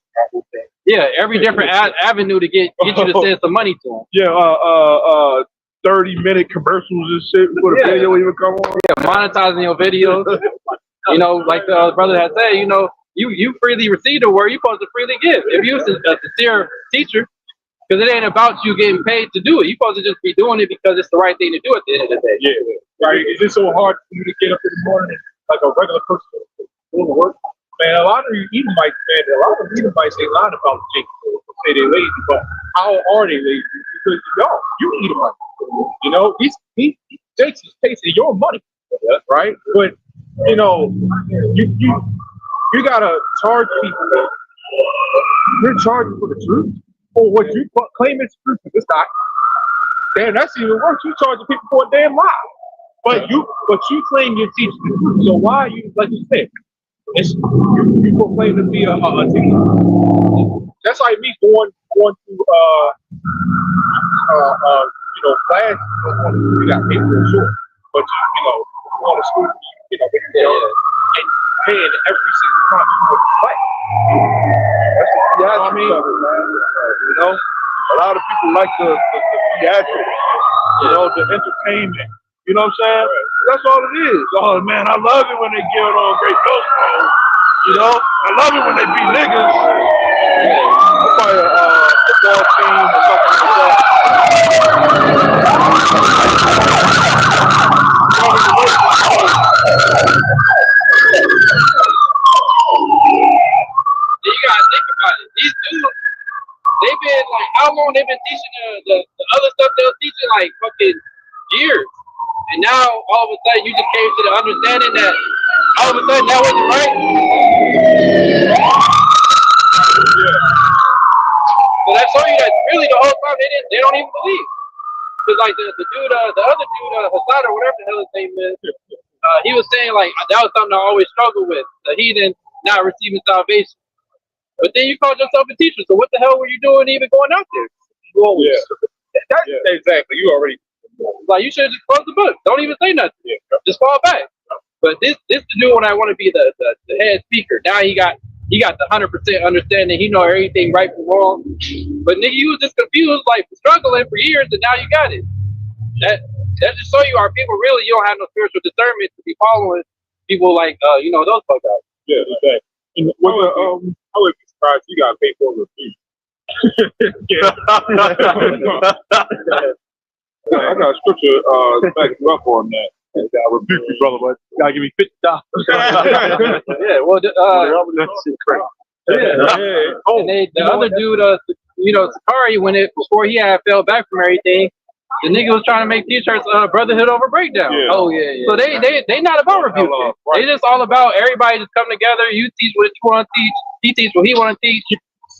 S3: Yeah, every different avenue to get you to send some money to them.
S6: Yeah, 30-minute commercials and shit before the video even come on.
S3: Yeah, monetizing your videos. You know, like the brother had said, you know, you freely receive the word, you're supposed to freely give. If you're a sincere teacher, because it ain't about you getting paid to do it. You're supposed to just be doing it because it's the right thing to do at the end of the day.
S6: Yeah, right. Is it so hard for you to get up in the morning like a regular person doing the work? Man, a lot of you Edomites, man, a lot of Edomites, they lie about Jake. Say they're lazy, but how are they lazy? Because y'all, you Edomites. You know, Jake's is tasting your money, right? But you know, you gotta charge people. You're charging for the truth, or what you claim is truth. It's not. Damn, that's even worse. You charging people for a damn lie, but you claim you're teaching the truth. So why are you, like you said, you proclaim to be a teacher? That's like me going to you know, class. You got paid for sure, but you know, going to school, you know, and paying every single time you go to play. That's what I mean. You know, a lot of people like the theatrics, you know, the entertainment. You know what I'm saying? That's all it is. Oh man, I love it when they get on great ghost mode. You know, I love it when they beat niggas. Probably a football team or something like that.
S3: You gotta think about it. These dudes, they've been like, how long they've been teaching the other stuff they were teaching, like fucking years. And now all of a sudden you just came to the understanding that all of a sudden that wasn't right.
S6: Yeah.
S3: So that shows you that really the whole time they don't even believe. Because like the dude, the other dude, Hassad or whatever the hell his name is, he was saying like that was something I always struggled with, the heathen not receiving salvation. But then you called yourself a teacher, so what the hell were you doing even going out there?
S6: Exactly. You already
S3: like you should have just closed the book. Don't even say nothing. Just fall back. But this the dude when I want to be the head speaker. Now he got the 100% understanding. He know everything right from wrong. But nigga, you was just confused, like struggling for years, and now you got it. That just show you our people really. You don't have no spiritual discernment to be following people like you know those fuck guys.
S6: Yeah, exactly. And I would be surprised you got paid for a review. I got a scripture back you up on that. I rebuke you, brother, but you gotta give me $50.
S3: Yeah, well, and the other dude, you know, Sakari, before he had fell back from everything, the nigga was trying to make t-shirts brotherhood over breakdown.
S6: Yeah.
S3: Oh yeah. So they not about rebuking. Right. They just all about everybody just come together. You teach what you want to teach. He teach what he want to teach.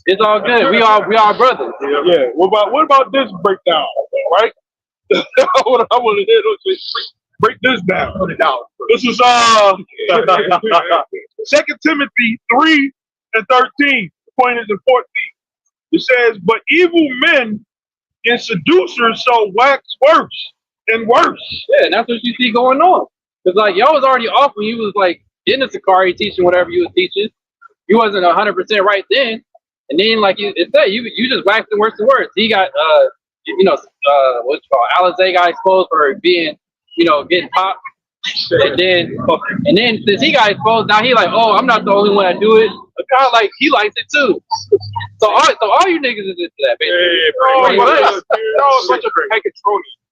S3: It's all good. We all brothers.
S6: Yeah. What about this breakdown? Right. I want to hear those. Break this down. Put it down. This is 2 Timothy 3:13. The point is in 14. It says, "But evil men and seducers shall wax worse and worse."
S3: Yeah, and that's what you see going on. Cause like y'all was already off when you was like in the Sakari teaching whatever you was teaching. You wasn't 100% right then, and then like it said, you just waxing worse and worse. He got you know what's it called? Alizé got exposed for being, you know, getting popped. And then since he got exposed, now he like, oh, I'm not the only one that do it. guy like he likes it too. So all you niggas is into that, basically.
S2: A bunch of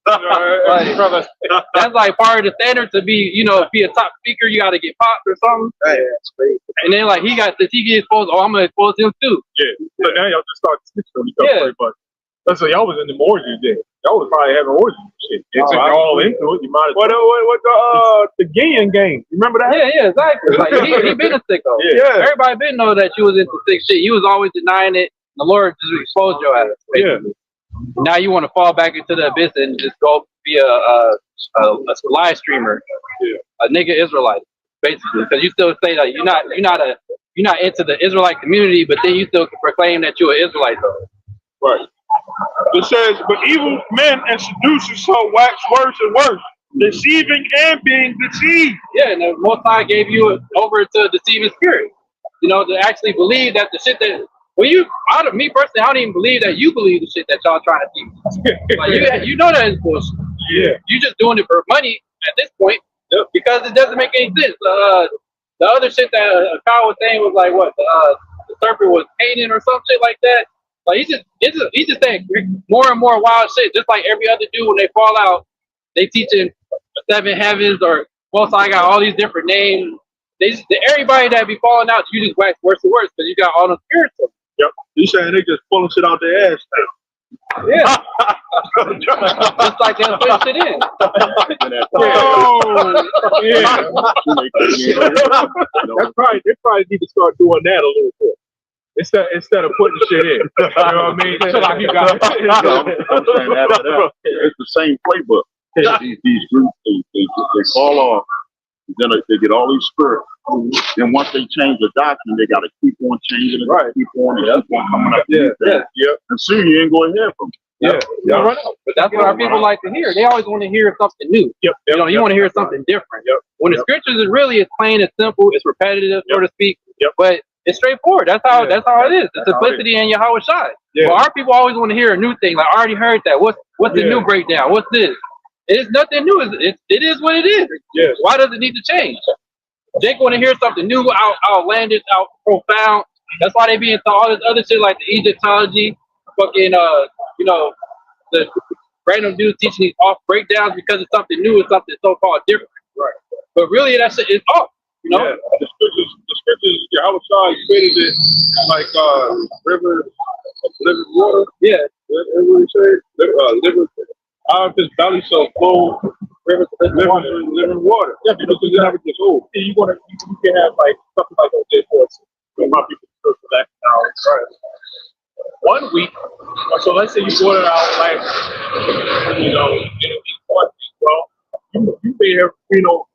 S3: Like, that's like part of the standard to be a top speaker. You got to get popped or something.
S8: Right.
S3: And then like he gets exposed. Oh, I'm gonna expose him too.
S2: Yeah. So now y'all just start snitching on each other. But let's say y'all was in the orgies then. Y'all was probably having orgies and shit. Since you're all into it, you might as well.
S4: What the Gideon game? You remember that?
S3: Yeah, exactly. Like he been a sicko.
S4: Yeah.
S3: Everybody been know that you was into sick shit. You was always denying it. The Lord just exposed your ass. Basically.
S4: Yeah.
S3: Now you want to fall back into the abyss and just go be a live streamer, a nigga Israelite, basically, because you still say that you're not into the Israelite community, but then you still proclaim that you're an Israelite though.
S6: Right. It says, but evil men and seducers shall wax worse and worse, deceiving and being deceived.
S3: Yeah, and the Most High gave you over to a deceiving spirit. To actually believe that the shit that me personally, I don't even believe that you believe the shit that y'all trying to teach. Like you know that is bullshit.
S6: Yeah.
S3: You just doing it for money at this point because it doesn't make any sense. The other shit that Kyle was saying was like what the serpent was painting or some shit like that. Like he's just saying more and more wild shit. Just like every other dude when they fall out, they teaching seven heavens or Most High got all these different names. Everybody that be falling out, you just wax worse and worse because you got all the spirits.
S6: Yep. You saying they just pulling shit out their ass now?
S3: Yeah. Just like they'll put shit in.
S2: They probably need to start doing that a little bit. Instead of putting shit in. You know what I mean? So like you got
S1: I'm saying that. It's the same playbook. These groups, they fall off. Then they get all these spirits. Then once they change the doctrine, they got to keep on changing it. Right. Keep on coming up. And see, you ain't going to hear from them.
S3: Right. But that's what our people like to hear. They always want to hear something new. You want to hear something different. When the scriptures is really it's plain and simple, it's repetitive, so to speak. But it's straightforward. That's how it is. The simplicity in Yahweh Shai. But our people always want to hear a new thing. Like I already heard that. What's the new breakdown? What's this? It is nothing new. It is what it is.
S6: Yes.
S3: Why does it need to change? Jake want to hear something new, outlandish, out profound. That's why they be into all this other shit like the Egyptology, fucking the random dudes teaching these off breakdowns because it's something new and something so-called different.
S6: Right.
S3: But really that shit is off.
S6: Yeah. The scriptures, Yahweh Shai created it like rivers of living water.
S3: Yeah.
S6: That's what he said. Living out of his belly shall flow rivers of living water. Yeah, because you never get old.
S2: you can have like something like OJ Force. My people for that now. Right. 1 week. So let's say you brought it out like in 1 week. Well, you may have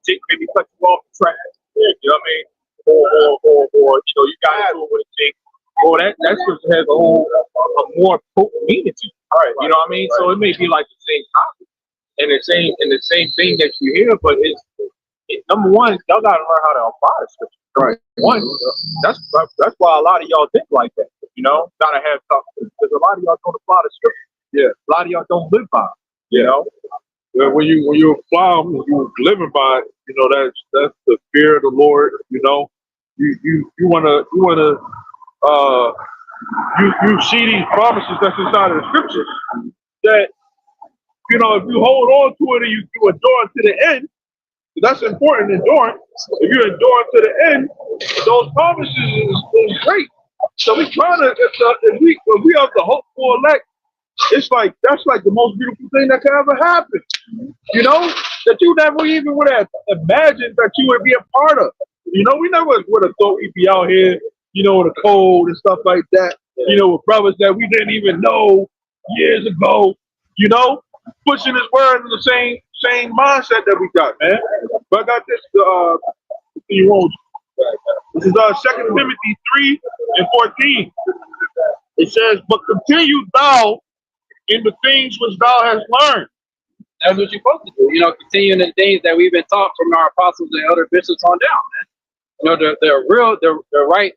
S2: Jake maybe cut you off the track. You know what I mean? Or you got into it with a Jake. That scripture has a more potent meaning to it. Right. You know what I mean? So it may be like the same topic and the same thing that you hear, but it's number one, y'all gotta learn how to apply the scripture. Right. One, that's why a lot of y'all think like that. Gotta have something because a lot of y'all don't apply the scripture. Yeah. A lot of y'all don't live by it.
S6: When you apply them, you living by it. That's the fear of the Lord. You wanna you see these promises that's inside of the scriptures that if you hold on to it and you endure to the end, that's important. Endurance. If you endure to the end, those promises is great. So we trying to if we have the hope for elect, it's like that's like the most beautiful thing that could ever happen. That you never even would have imagined that you would be a part of. We never would have thought we'd be out here, with the cold and stuff like that. With brothers that we didn't even know years ago. Pushing his word in the same mindset that we got, man. But I got this. This is 2 Timothy 3:14. It says, "But continue thou in the things which thou hast learned."
S3: That's what you're supposed to do. Continuing the things that we've been taught from our apostles and other bishops on down, man. The right,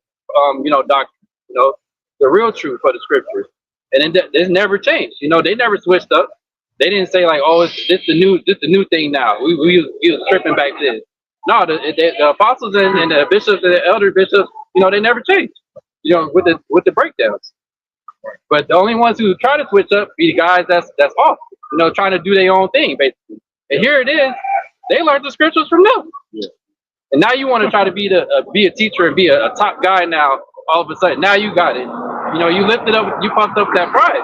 S3: doctrine. The real truth for the scriptures, and it's never changed. They never switched up. They didn't say like, "Oh, this the new thing now." We was tripping back then. No, the apostles and the bishops and the elder bishops, they never change. With the breakdowns. But the only ones who try to switch up be the guys that's off, trying to do their own thing basically. And here it is, they learned the scriptures from them.
S1: Yeah.
S3: And now you want to try to be a teacher and be a top guy now. All of a sudden, now you got it. You lifted up, you pumped up that pride,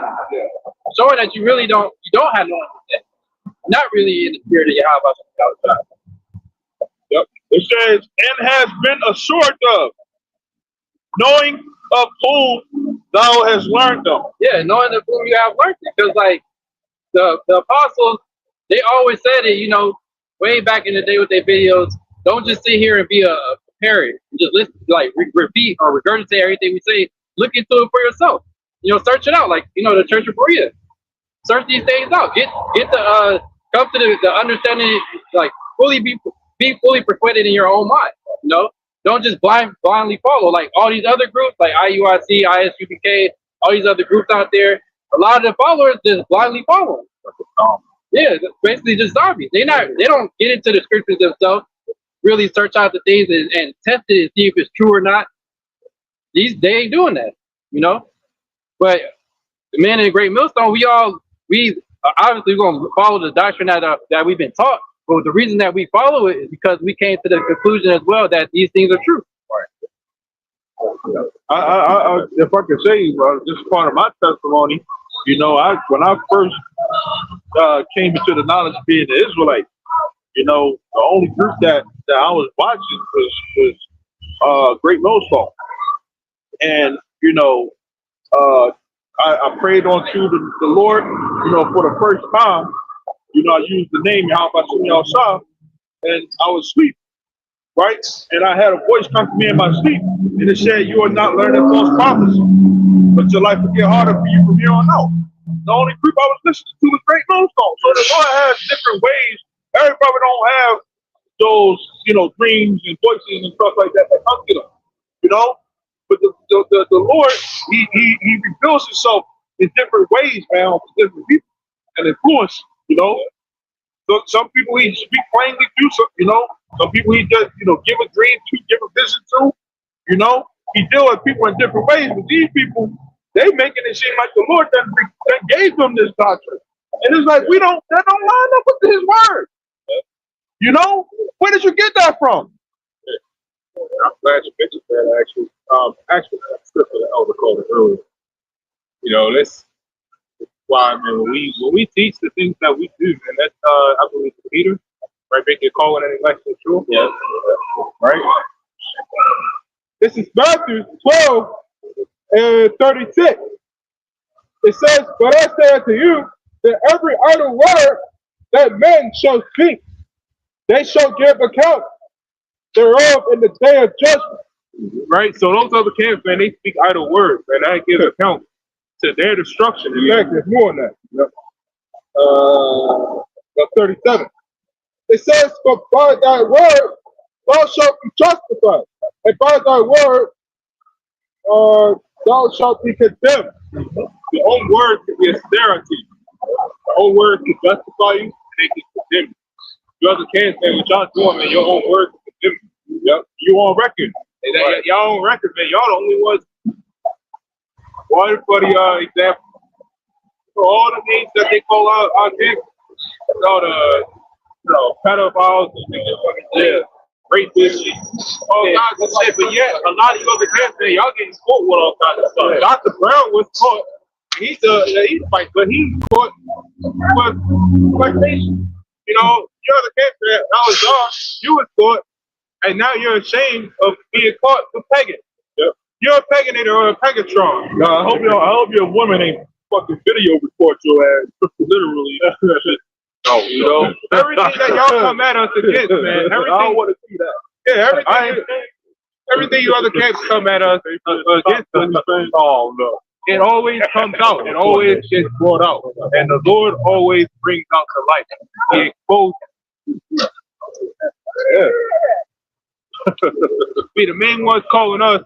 S3: showing that you really don't have no understanding. Not really in the spirit of Yahweh outside.
S6: Yep. It says, and has been assured of, knowing of whom thou hast learned them.
S3: Yeah, knowing of whom you have learned it. Because like the apostles, they always said it, way back in the day with their videos, don't just sit here and be a parrot and just listen, like repeat or regurgitate everything we say. Look into it for yourself. Search it out, like the Church of Berea. Search these things out. Get the come to the understanding, like fully be fully persuaded in your own mind. Don't just blindly follow like all these other groups like IUIC, ISUPK, all these other groups out there. A lot of the followers just blindly follow. Yeah, basically just zombies. They don't get into the scriptures themselves, really search out the things and test it and see if it's true or not. They ain't doing that, But the man in the Great Millstone, we obviously going to follow the doctrine that we've been taught. But the reason that we follow it is because we came to the conclusion as well that these things are true.
S6: I if I could say, this is part of my testimony. When I first came into the knowledge of being an Israelite, the only group that I was watching was Great Millstone, and I prayed onto the Lord, for the first time. I used the name Yahweh, and I was asleep, right? And I had a voice come to me in my sleep, and it said, "You are not learning false prophecy, but your life will get harder for you from here on out." The only group I was listening to was Great Millstone. So the Lord has different ways. Everybody don't have those, dreams and voices and stuff like that come to them, But the Lord, he reveals himself in different ways, man, to different people and influence, So some people he speak plainly to, some people he just, give a dream to, give a vision to, He deal with people in different ways, but these people, they making it seem like the Lord that gave them this doctrine. And it's like, that don't line up with his word. Where did you get that from?
S2: I'm glad you mentioned that actually that's good for the elder called earlier. That's why, man, when we teach the things that we do, and that's I believe the leader, right? Make your calling and election true.
S1: Yeah.
S2: Right? This is Matthew 12 and 36. It says, "But I say unto you that every idle word that men shall speak, they shall give account thereof in the day of judgment." Right? So those other camps, man, they speak idle words, and that gives account to their destruction. In fact, there's more than that. Yep. 37. It says, "For by thy word thou shalt be justified, and by thy word thou shalt be condemned." Your own word can be a snare to you. Your own word can justify you, and they can condemn you. You other can't say what y'all doing, man. Your own word can condemn you. Yep. You on record. And y'all on record, man. Y'all the only ones. One for the example. For all the names that they call our kids, pedophiles, rapists, all kinds of shit. But yeah, a lot of you other kids, man, y'all getting caught with all kinds of stuff. Dr. Brown was caught. He's a fight, but he caught with molestation. You other kids, man, that was yours. You was caught, and now you're ashamed of being caught for pegging. Yep. You're a peganator or a pegatron.
S6: I hope your woman ain't fucking video record your ass. Literally.
S2: No, everything that y'all come at us against, man. Everything,
S6: I don't want to see that.
S2: Yeah, everything you other camps come at us against us.
S6: Oh no.
S2: It always comes out. It always gets brought out. And the Lord always brings out the light. He exposes. Yeah. Be the main ones calling us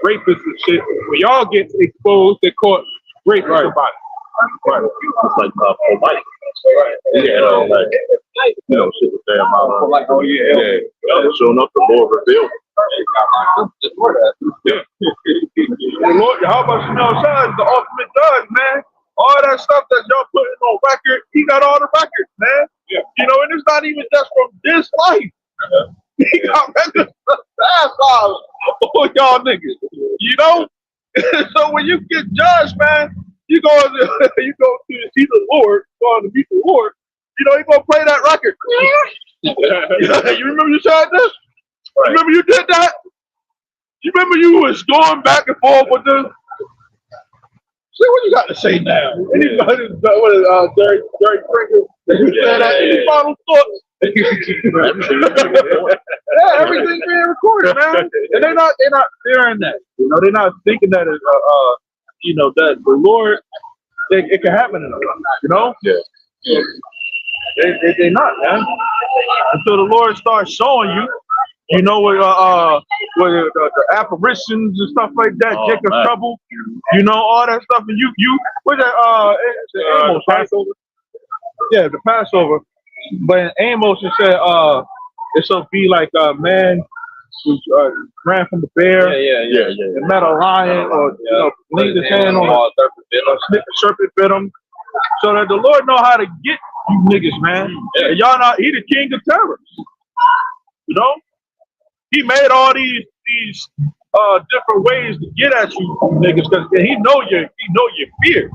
S2: rapists and shit. When y'all get exposed, they caught rapists about it.
S1: Right. It's like polite. Right. Yeah, shit was damn out.
S3: Like, oh yeah.
S1: Showing up, the Lord revealed.
S6: Yeah. The Lord, how much you know, son, is the ultimate judge, man. All that stuff that y'all putting on record, he got all the records, man.
S2: Yeah.
S6: You know, and it's not even just from this life. He got records from past lives for y'all niggas. You know? So when you get judged, man, you go to see the Lord, going to meet the Lord, you know, he gonna play that record. You remember you said this?
S2: Right.
S6: Remember you did that? You remember you was going back and forth with this? See what you got to say now? Anybody? What is Jerry Springer? You said that in his final thoughts. Yeah, everything's being recorded, man. And they're not fearing that. You know, they're not thinking that it's you know, that the Lord, it can happen in them. You know?
S2: Yeah.
S6: They're not, man. Until the Lord starts showing you, you know, with the apparitions and stuff like that, Jacob's trouble, you know, all that stuff, and you what's that? Amos, Passover. Yeah, the Passover. But in Amos, it said, it shall be like a man who ran from the bear, and met a lion, or you know, leaned his hand on a serpent bit him. So that the Lord know how to get you niggas, man. And y'all not, he the king of terror. You know? He made all these different ways to get at you niggas, because he know your fear.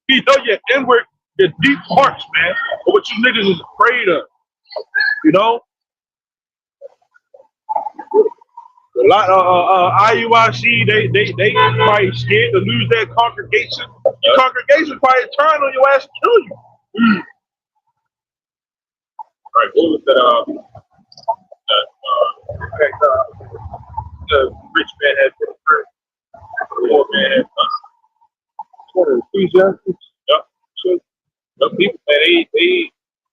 S6: He know your inward, your deep hearts, man, of what you niggas is afraid of. You know? A lot of IUIC, they probably scared to lose their congregation. Your congregation probably turn on your ass and kill you.
S2: All right, what was that? The rich man had been hurt. The poor man had done.
S6: What is Ecclesiastes?
S2: Yep. So the people, man,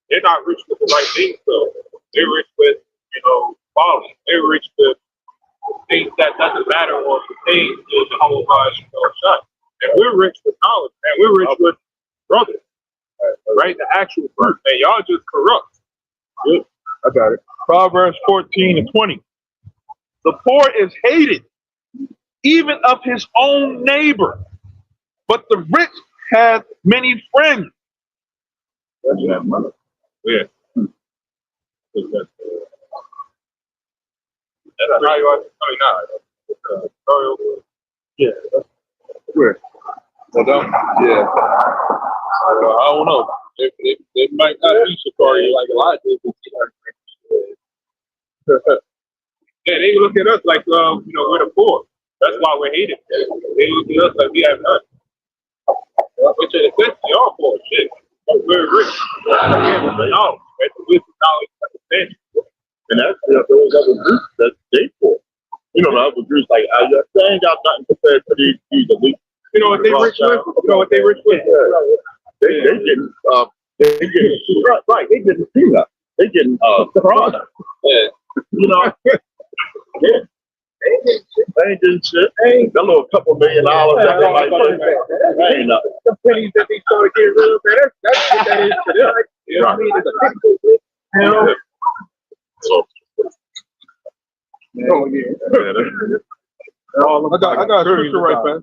S2: they're not rich with the right things, though. They're rich with, you know, folly. They're rich with things that doesn't matter, or the things that the whole life shut. And we're rich with knowledge, man. We're rich with brothers, right? The actual birth, man. Y'all just corrupt.
S6: Good. I got it. Proverbs 14:20. The poor is hated, even of his own neighbor, but the rich have many friends.
S2: Yeah. That's how you are.
S6: Yeah. Where? Well,
S2: I don't know. It might not be Shikari like a lot of people. Yeah, they look at us like, you know, we're the poor. That's why we're hated. They look at us like we have none. Which is essentially all poor shit. But we're rich. No, that's the wisdom, knowledge, understanding.
S1: And that's those other groups that they poor. You know, the other groups like they ain't got nothing compared to these elite.
S2: You know what they rich with? You know what they rich with?
S1: They getting right. They getting peanuts. They getting product.
S2: Yeah.
S1: You know. Yeah. They ain't getting shit. Ain't that little couple $1 million that they might get. That ain't nothing.
S6: the pennies that they started getting rid of, man, that's what that is to them. You know what I mean? It's a physical thing. You know?
S1: So.
S6: Oh, yeah. I got a scripture right back.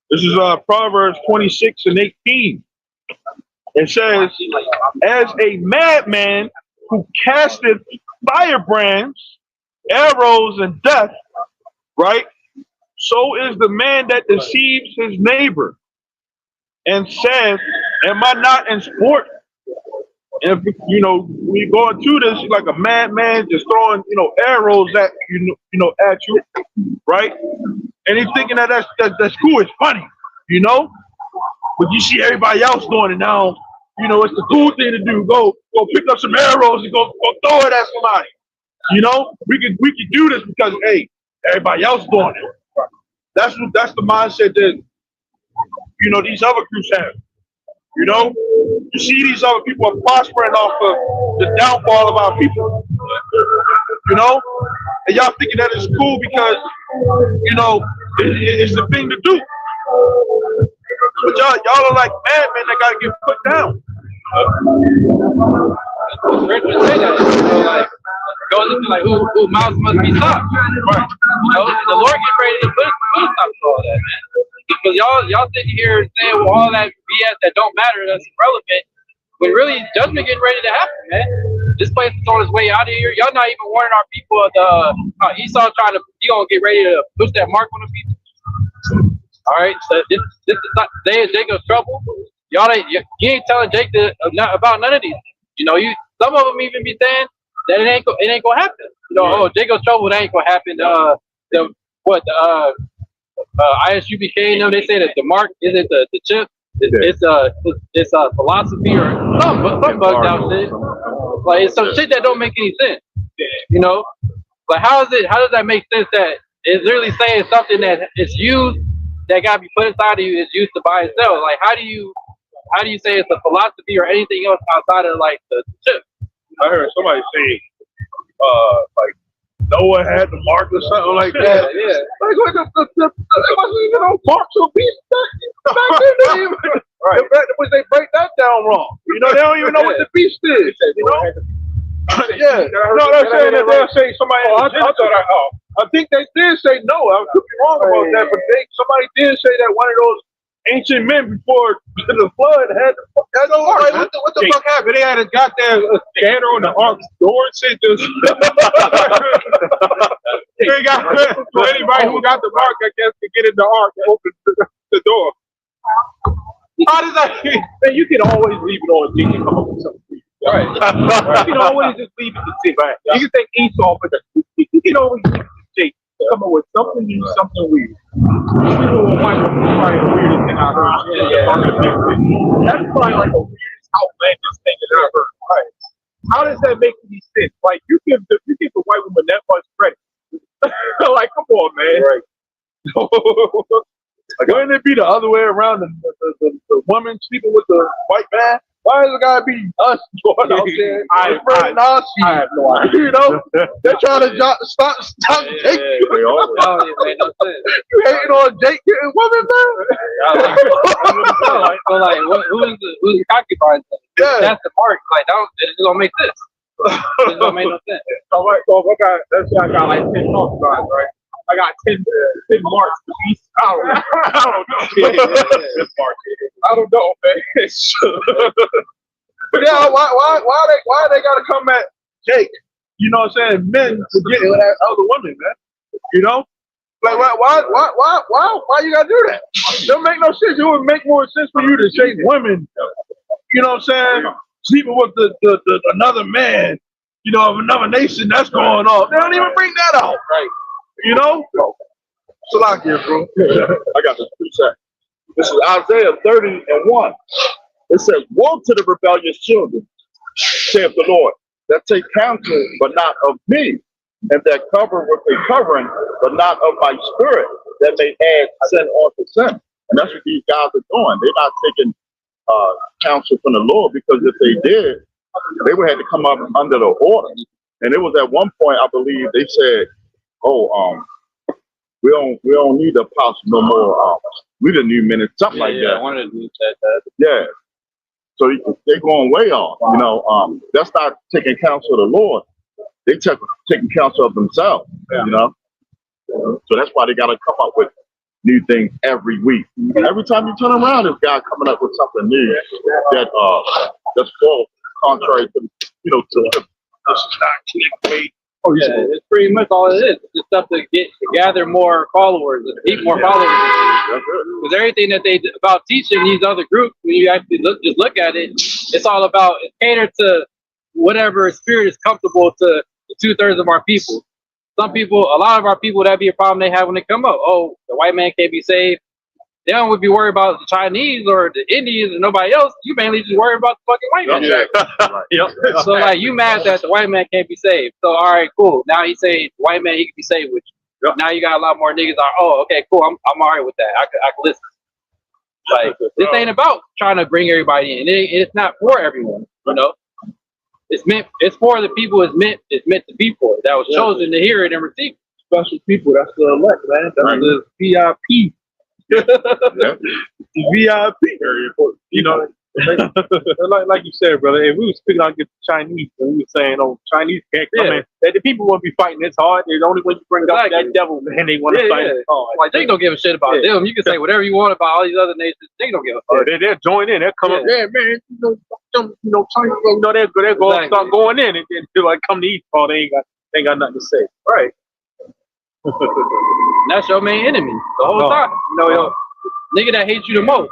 S6: This is Proverbs 26:18. It says, as a madman who casteth firebrands, arrows, and death, right? So is the man that deceives his neighbor and says, am I not in sport? And you know, we going through this like a madman just throwing, you know, arrows at you know, at you, right? And he's thinking that that's cool, it's funny, you know? But you see everybody else doing it now, you know, it's the cool thing to do. Go pick up some arrows and go throw it at somebody. You know, we could do this because hey, everybody else doing it. That's the mindset that, you know, these other groups have. You know, you see these other people are prospering off of the downfall of our people. You know, and y'all thinking that is cool because, you know, it's the thing to do. But y'all are like madmen that gotta get put down.
S3: goes into like who mouths must be stopped. Right. You know, the Lord gets ready to put a stop to all that, man. Because y'all sitting here saying all that BS that don't matter, that's irrelevant. But really, judgment getting ready to happen, man. This place is on its way out of here. Y'all not even warning our people of the Esau trying to, he gonna get ready to push that mark on the people. All right, so this is not day of Jacob's trouble. Y'all ain't, you ain't telling Jake about none of these. You know, some of them even be saying that it ain't gonna happen. You know, oh, Jacob's trouble, that ain't gonna happen. ISUBK, they say that the mark isn't the chip. It's a philosophy or some bugged out shit. Like it's some shit that don't make any sense. You know, like how does that make sense that it's literally saying something that is used that gotta be put inside of you is used to buy and sell? Like how do you say it's a philosophy or anything else outside of like the chip?
S6: I heard somebody say like Noah had the mark or something like that.
S3: Yeah.
S6: Like what it wasn't even on marks or pieces back then. Right. They break that down wrong. You know, they don't even know what the beast is. You know? Yeah. No, they're saying that they'll say somebody. I think they did say no. I could be wrong about that, but somebody did say that one of those ancient men before the flood had the mark. What the fuck happened? They had a goddamn scanner on the ark's door and shit. Just they got so anybody who got the mark, I guess, could get in the ark and open the door. How does that? Man, you can always leave it on Jake and come up with something. Right. You can always just leave it to Jake. Right. You can take Esau, but you can always leave it to Jake. Come up with something new, something weird. People will find the weirdest thing I heard. That's probably like the weirdest outlandish thing that I heard. Right. How does that make any sense? Like you give the white woman that much credit. Like, come on, man. Right. Like, wouldn't it be the other way around? The woman sleeping with the white man? Why does it gotta be us going out there? I have no idea. You know, they're trying to stop Jake. You hating on Jake getting women, man?
S3: So like, who's the concubine? Yeah, that's the mark. Like, this is gonna make sense. This don't make no sense.
S6: All right, so I got like 10 concubines, right? I got 10 marks to each. I don't know. I don't know, man. But yeah, why they gotta come at Jake? You know what I'm saying? Men to get at other women, man. You know? Like why you gotta do that? Don't make no sense. It would make more sense for you to say women, you know what I'm saying? Sleeping with the another man, you know, of another nation that's going on. They don't even bring that out. Right. You know? Salakia, bro.
S1: I got this precept. This is Isaiah 30:1. It says, woe to the rebellious children, saith the Lord, that take counsel, but not of me, and that cover with a covering, but not of my spirit, that may add sin onto sin. And that's what these guys are doing. They're not taking counsel from the Lord, because if they did, they would have to come up under the order. And it was at one point, I believe, they said, we don't need the apostle no more. We the new minister, something like that.
S3: I wanted to say that.
S1: Yeah. So they're going way on. You know, that's not taking counsel of the Lord. They taking counsel of themselves. Yeah. You know. So that's why they got to come up with new things every week. And every time you turn around, this guy coming up with something new that's full contrary to to this is not clickbait.
S3: Oh yeah, it's pretty much all it is. It's just stuff to gather more followers and keep more followers. Because everything that they about teaching these other groups, when you actually look at it, it's all about cater to whatever spirit is comfortable to the 2/3 of our people. A lot of our people, that'd be a problem they have when they come up. Oh, the white man can't be saved. They don't would be worried about the Chinese or the Indians and nobody else. You mainly just worry about the fucking white man. Yep. So like you mad that the white man can't be saved. So all right, cool. Now he say the white man he can be saved with you. Yep. Now you got a lot more niggas are okay, cool. I'm all right with that. I can listen. Like this ain't about trying to bring everybody in. It's not for everyone, you know. It's for the people it's meant to be for. That was chosen to hear it and receive it.
S6: Special people, that's the elect, man. That's the VIP. VIP, very important. You know,
S5: Like you said, brother, if we was speaking out against the Chinese, and we were saying, "Oh, Chinese can't come in," the people won't be fighting this hard. The only when you bring up that devil, man, they want to fight.
S3: Like they don't give a shit about them. You can say whatever you want about all these other nations. They don't give a fuck.
S5: They'll join in. They'll come up. Yeah, man. China. They'll go start going in and do like come to eat. Oh, they ain't got nothing to say. Right.
S3: That's your main enemy the whole time. Nigga that hates you the most.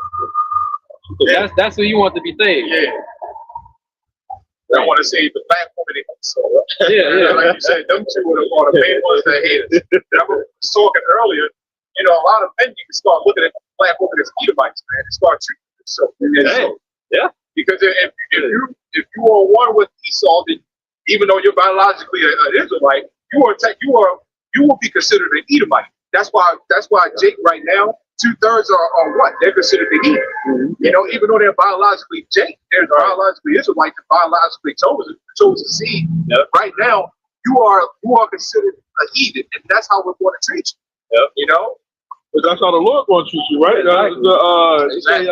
S3: That's who you want to be saved.
S7: Yeah. I want to save the black woman. So, like you said, them two are the main ones that hate us. I was talking earlier, a lot of men need to start looking at black women as Edomites, man, and start treating them so. Yeah. Because if you are one with Esau, then even though you're biologically an Israelite, you will be considered an Edomite. That's why Jake right now, 2/3 are what? They're considered the heathen. Mm-hmm. Even though they're biologically Jake, they're biologically Israelite, they're biologically chosen seed. Yep. Right now, you are considered a heathen, and that's how we're going to treat you. Yep.
S6: But that's how the Lord going to treat you, right? Exactly. Say,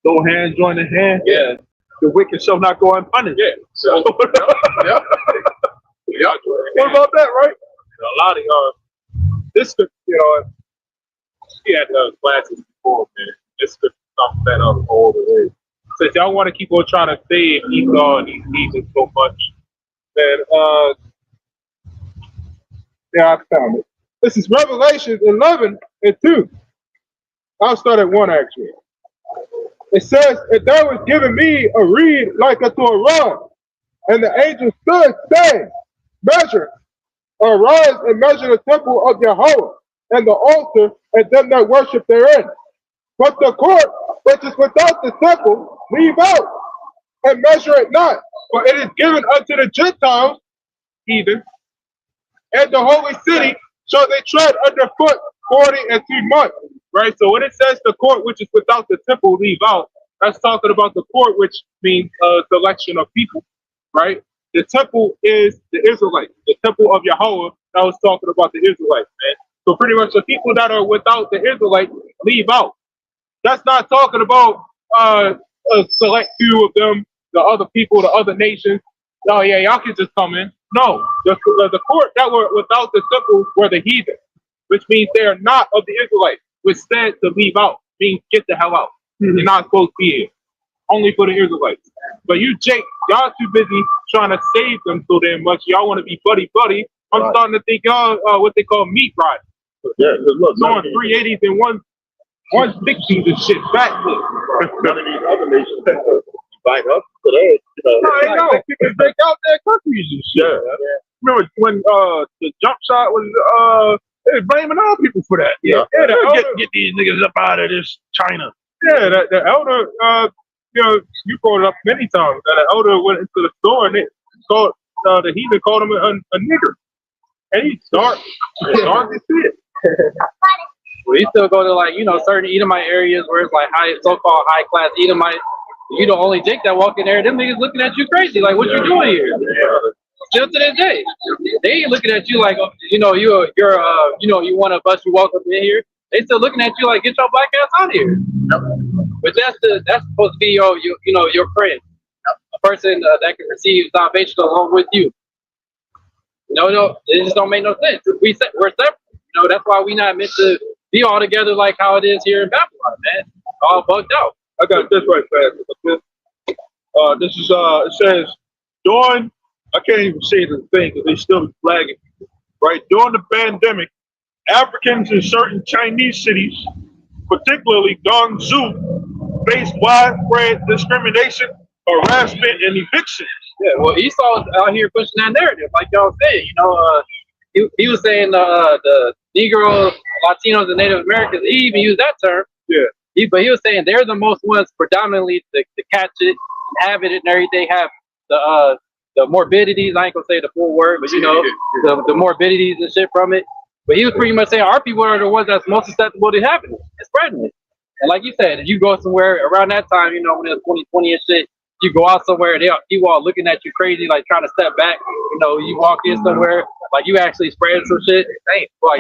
S6: no hand join the hand.
S7: Yeah.
S6: The wicked shall not go unpunished.
S7: Yeah. So, yep.
S6: What about that, right?
S2: A lot of this could, we had classes before, man. This could come that up all the way. Since y'all want to keep on trying to save Esau and these heathens so much, then
S6: I found it. This is Revelation 11:2. I'll start at 1 actually. It says, "And there was given me a reed like unto a rod, and the angel stood, saying, Measure, arise and measure the temple of Yahweh, and the altar, and them that worship therein. But the court which is without the temple, leave out, and measure it not, for it is given unto the Gentiles, heathen, and the holy city shall they tread underfoot 42 months."
S2: right? So when it says the court which is without the temple, leave out, that's talking about the court, which means a selection of people, right? The temple is the Israelites, the temple of Yahweh. That was talking about the Israelites, man. So pretty much the people that are without the Israelites leave out. That's not talking about a select few of them, the other people, the other nations. Oh yeah, y'all can just come in. No, the court that were without the temple were the heathen, which means they are not of the Israelites. Which said to leave out means get the hell out. Mm-hmm. You're not supposed to be here. Only for the Israelites. But you, Jake, y'all too busy trying to save them so damn much. Y'all want to be buddy. I'm starting to think y'all what they call meat riding.
S1: Yeah, look,
S2: throwing 380s and 160s and shit back.
S1: None of these other nations invite us to that.
S2: I know. People break out their countries and shit. Yeah. Remember when the jump shot was they're blaming our people for that.
S1: Yeah.
S2: The elder, get these niggas up out of this China. Yeah, the elder, you brought it up many times. That the elder went into the store and they called the heathen called him a nigger, and he's dark as shit.
S3: Well, you still go to certain Edomite areas where it's like so-called high class Edomite. You the only Jake that walk in there. Them niggas looking at you crazy. Like, what you doing here? Yeah. Still to this day, they ain't looking at you like you're you one of us. You walk up in here. They still looking at you like, get your black ass out of here. But that's supposed to be your friend, a person that can receive salvation along with you. No, it just don't make no sense. We're separate. That's why we not meant to be all together like how it is here in Babylon, man. All bugged out.
S6: I got this right fast. This is it says during. I can't even say the thing because they still flagging. Right during the pandemic, Africans in certain Chinese cities, particularly Guangzhou, faced widespread discrimination, harassment, and evictions.
S3: Yeah, well, Esau's out here pushing that narrative, like y'all said. He was saying the Negro, Latinos, and Native Americans. He even used that term.
S6: Yeah.
S3: But he was saying they're the most ones predominantly to catch it, have it, and everything. Have the morbidities. I ain't gonna say the full word, but the morbidities and shit from it. But he was pretty much saying our people are the ones that's most susceptible to having it and spreading it. And like you said, if you go somewhere around that time, when it was 2020 and shit, you go out somewhere, people all looking at you crazy, like trying to step back. You walk in somewhere, like you actually spread some shit. But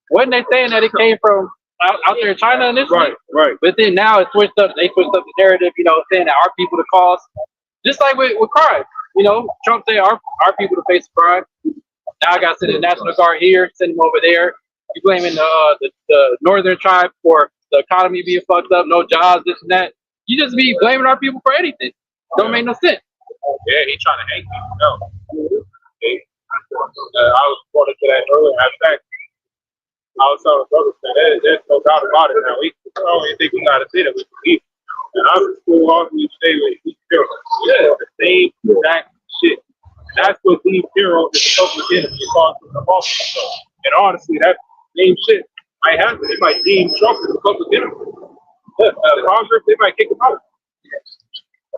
S3: wasn't they saying that it came from out there in China initially.
S6: Right, right.
S3: But then now it's switched up. They switched up the narrative, you know, saying that our people the cause. Just like with crime. You know, Trump said our people to face crime. Now I got to send the National Guard here, send them over there. You blaming the northern tribe for the economy being fucked up, no jobs, this and that. You just be blaming our people for anything. Don't make no sense.
S2: Yeah, he trying to hang people. No. I was brought into that earlier. In fact, I was telling brother that there's no doubt about it. Now, I don't even think we got to say that we believe. And I was so hard to stay with these heroes. Yeah, the same exact shit. And that's what these heroes is public enemy caused from the office. And honestly, that same shit might happen. They might deem Trump as a public enemy. Congress, they might kick him out.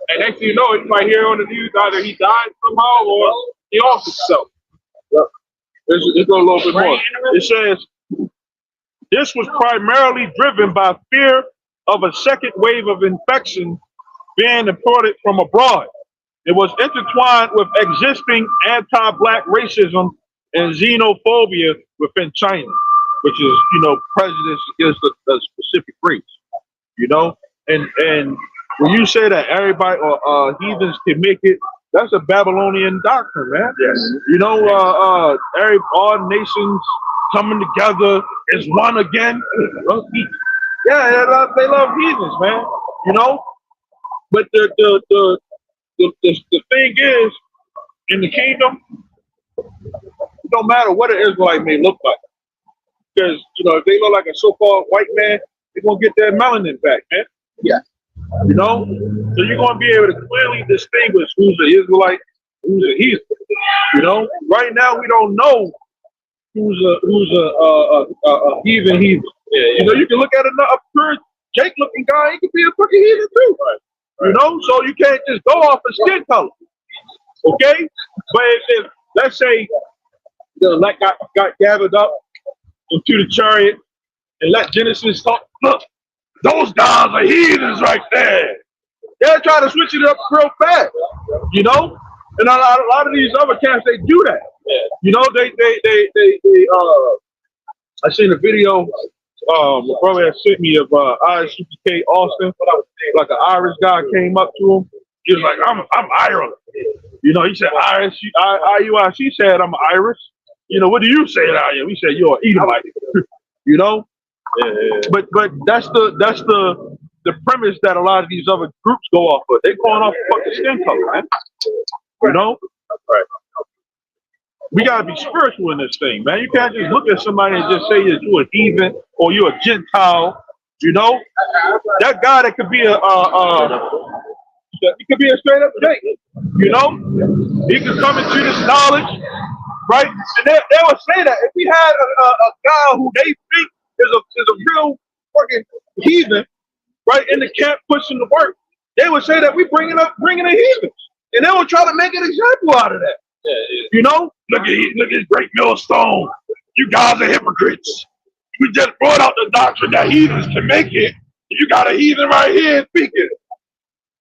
S2: And next thing you know, you might hear on the news either he died somehow or he off himself.
S6: Let's go a little bit more. It says, this was primarily driven by fear of a second wave of infection being imported from abroad. It was intertwined with existing anti-black racism and xenophobia within China, which is, you know, prejudice against a specific race, you know? And when you say that everybody or heathens can make it, that's a Babylonian doctrine, man.
S1: Yes.
S6: You know, all nations coming together as one again. Yeah, they love heathens, man. You know, but the thing is, in the kingdom, it don't matter what an Israelite may look like, because you know if they look like a so-called white man, they're gonna get their melanin back, man.
S8: Yeah.
S6: You know, so you're gonna be able to clearly distinguish who's an Israelite, who's a heathen. You know, right now we don't know who's a heathen. Yeah, you know, you can look at a pure Jake-looking guy. He could be a fucking heathen too. Right. You know, so you can't just go off of skin color. Okay, but if let's say the elect got gathered up into the chariot and let Genesis talk, look, those guys are heathens right there. They're trying to switch it up real fast, you know. And a lot of these other camps, they do that. You know, they I seen a video. My brother had sent me of ISUPK Austin. Like an Irish guy came up to him. He was like, I'm Ireland. You know, he said Irish. She said I'm Irish. You know, what do you say that I am? He said you're an Edomite. You know. But that's the premise that a lot of these other groups go off of. They're going off fucking skin color, man. You know. Right. We gotta be spiritual in this thing, man. You can't just look at somebody and just say you're a heathen or you're a Gentile. You know, that guy that could be he could be a straight up Jake. You know, he could come into this knowledge, right? And they would say that if we had a guy who they think is a real fucking heathen, right, in the camp pushing the work, they would say that we bringing in heathens, and they would try to make an example out of that. You know, look at Great Millstone. You guys are hypocrites. We just brought out the doctrine that heathens can make it. You got a heathen right here speaking.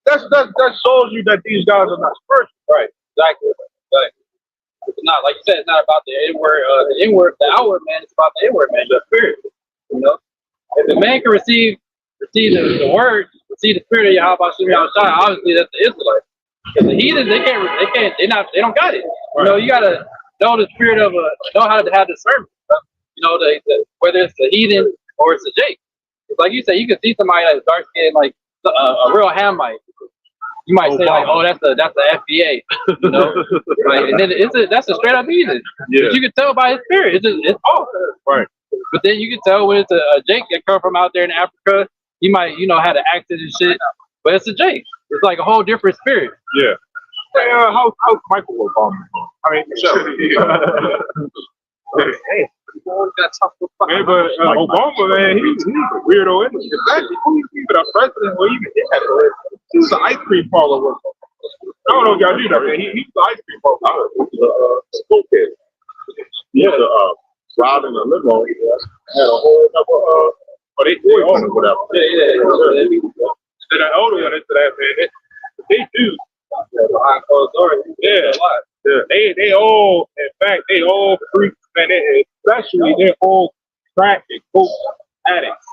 S6: That shows you that these guys are not spiritual.
S3: Right. Exactly. It's not, like you said, it's not about the inward, the outward man. It's about the inward man, the spirit. You know, if the man can receive the word, receive the spirit of Yahweh Shem Yahushua, obviously that's the Israelite. Because the heathens, they don't got it. You know, you gotta know the spirit of know how to have discernment. You know, whether it's a heathen or it's a Jake. It's like you said, you can see somebody that's dark skinned, like a real Hamite. You might say like, oh, that's the FBA, you know, right? And then that's a straight up heathen.
S6: Yeah.
S3: But you can tell by his spirit, it's off.
S6: Right.
S3: But then you can tell when it's a Jake that come from out there in Africa. He might, you know, have an accent and shit, but it's a Jake. It's like a whole different spirit.
S6: Yeah.
S2: Hey, how's Michael Obama? I mean, Michelle. Hey, but Obama, man, he's a weirdo. Actually, who's even a president or even dad? He's an ice cream parlor worker. I don't know if y'all knew that, man. He's the ice cream parlor.
S1: School kid. He had driving a limo. He had a whole other
S2: they all know whatever. Yeah. And the older one into that, man, they do. Yeah. They all, in fact, they all freaks, man. Especially they're all crack and coke addicts.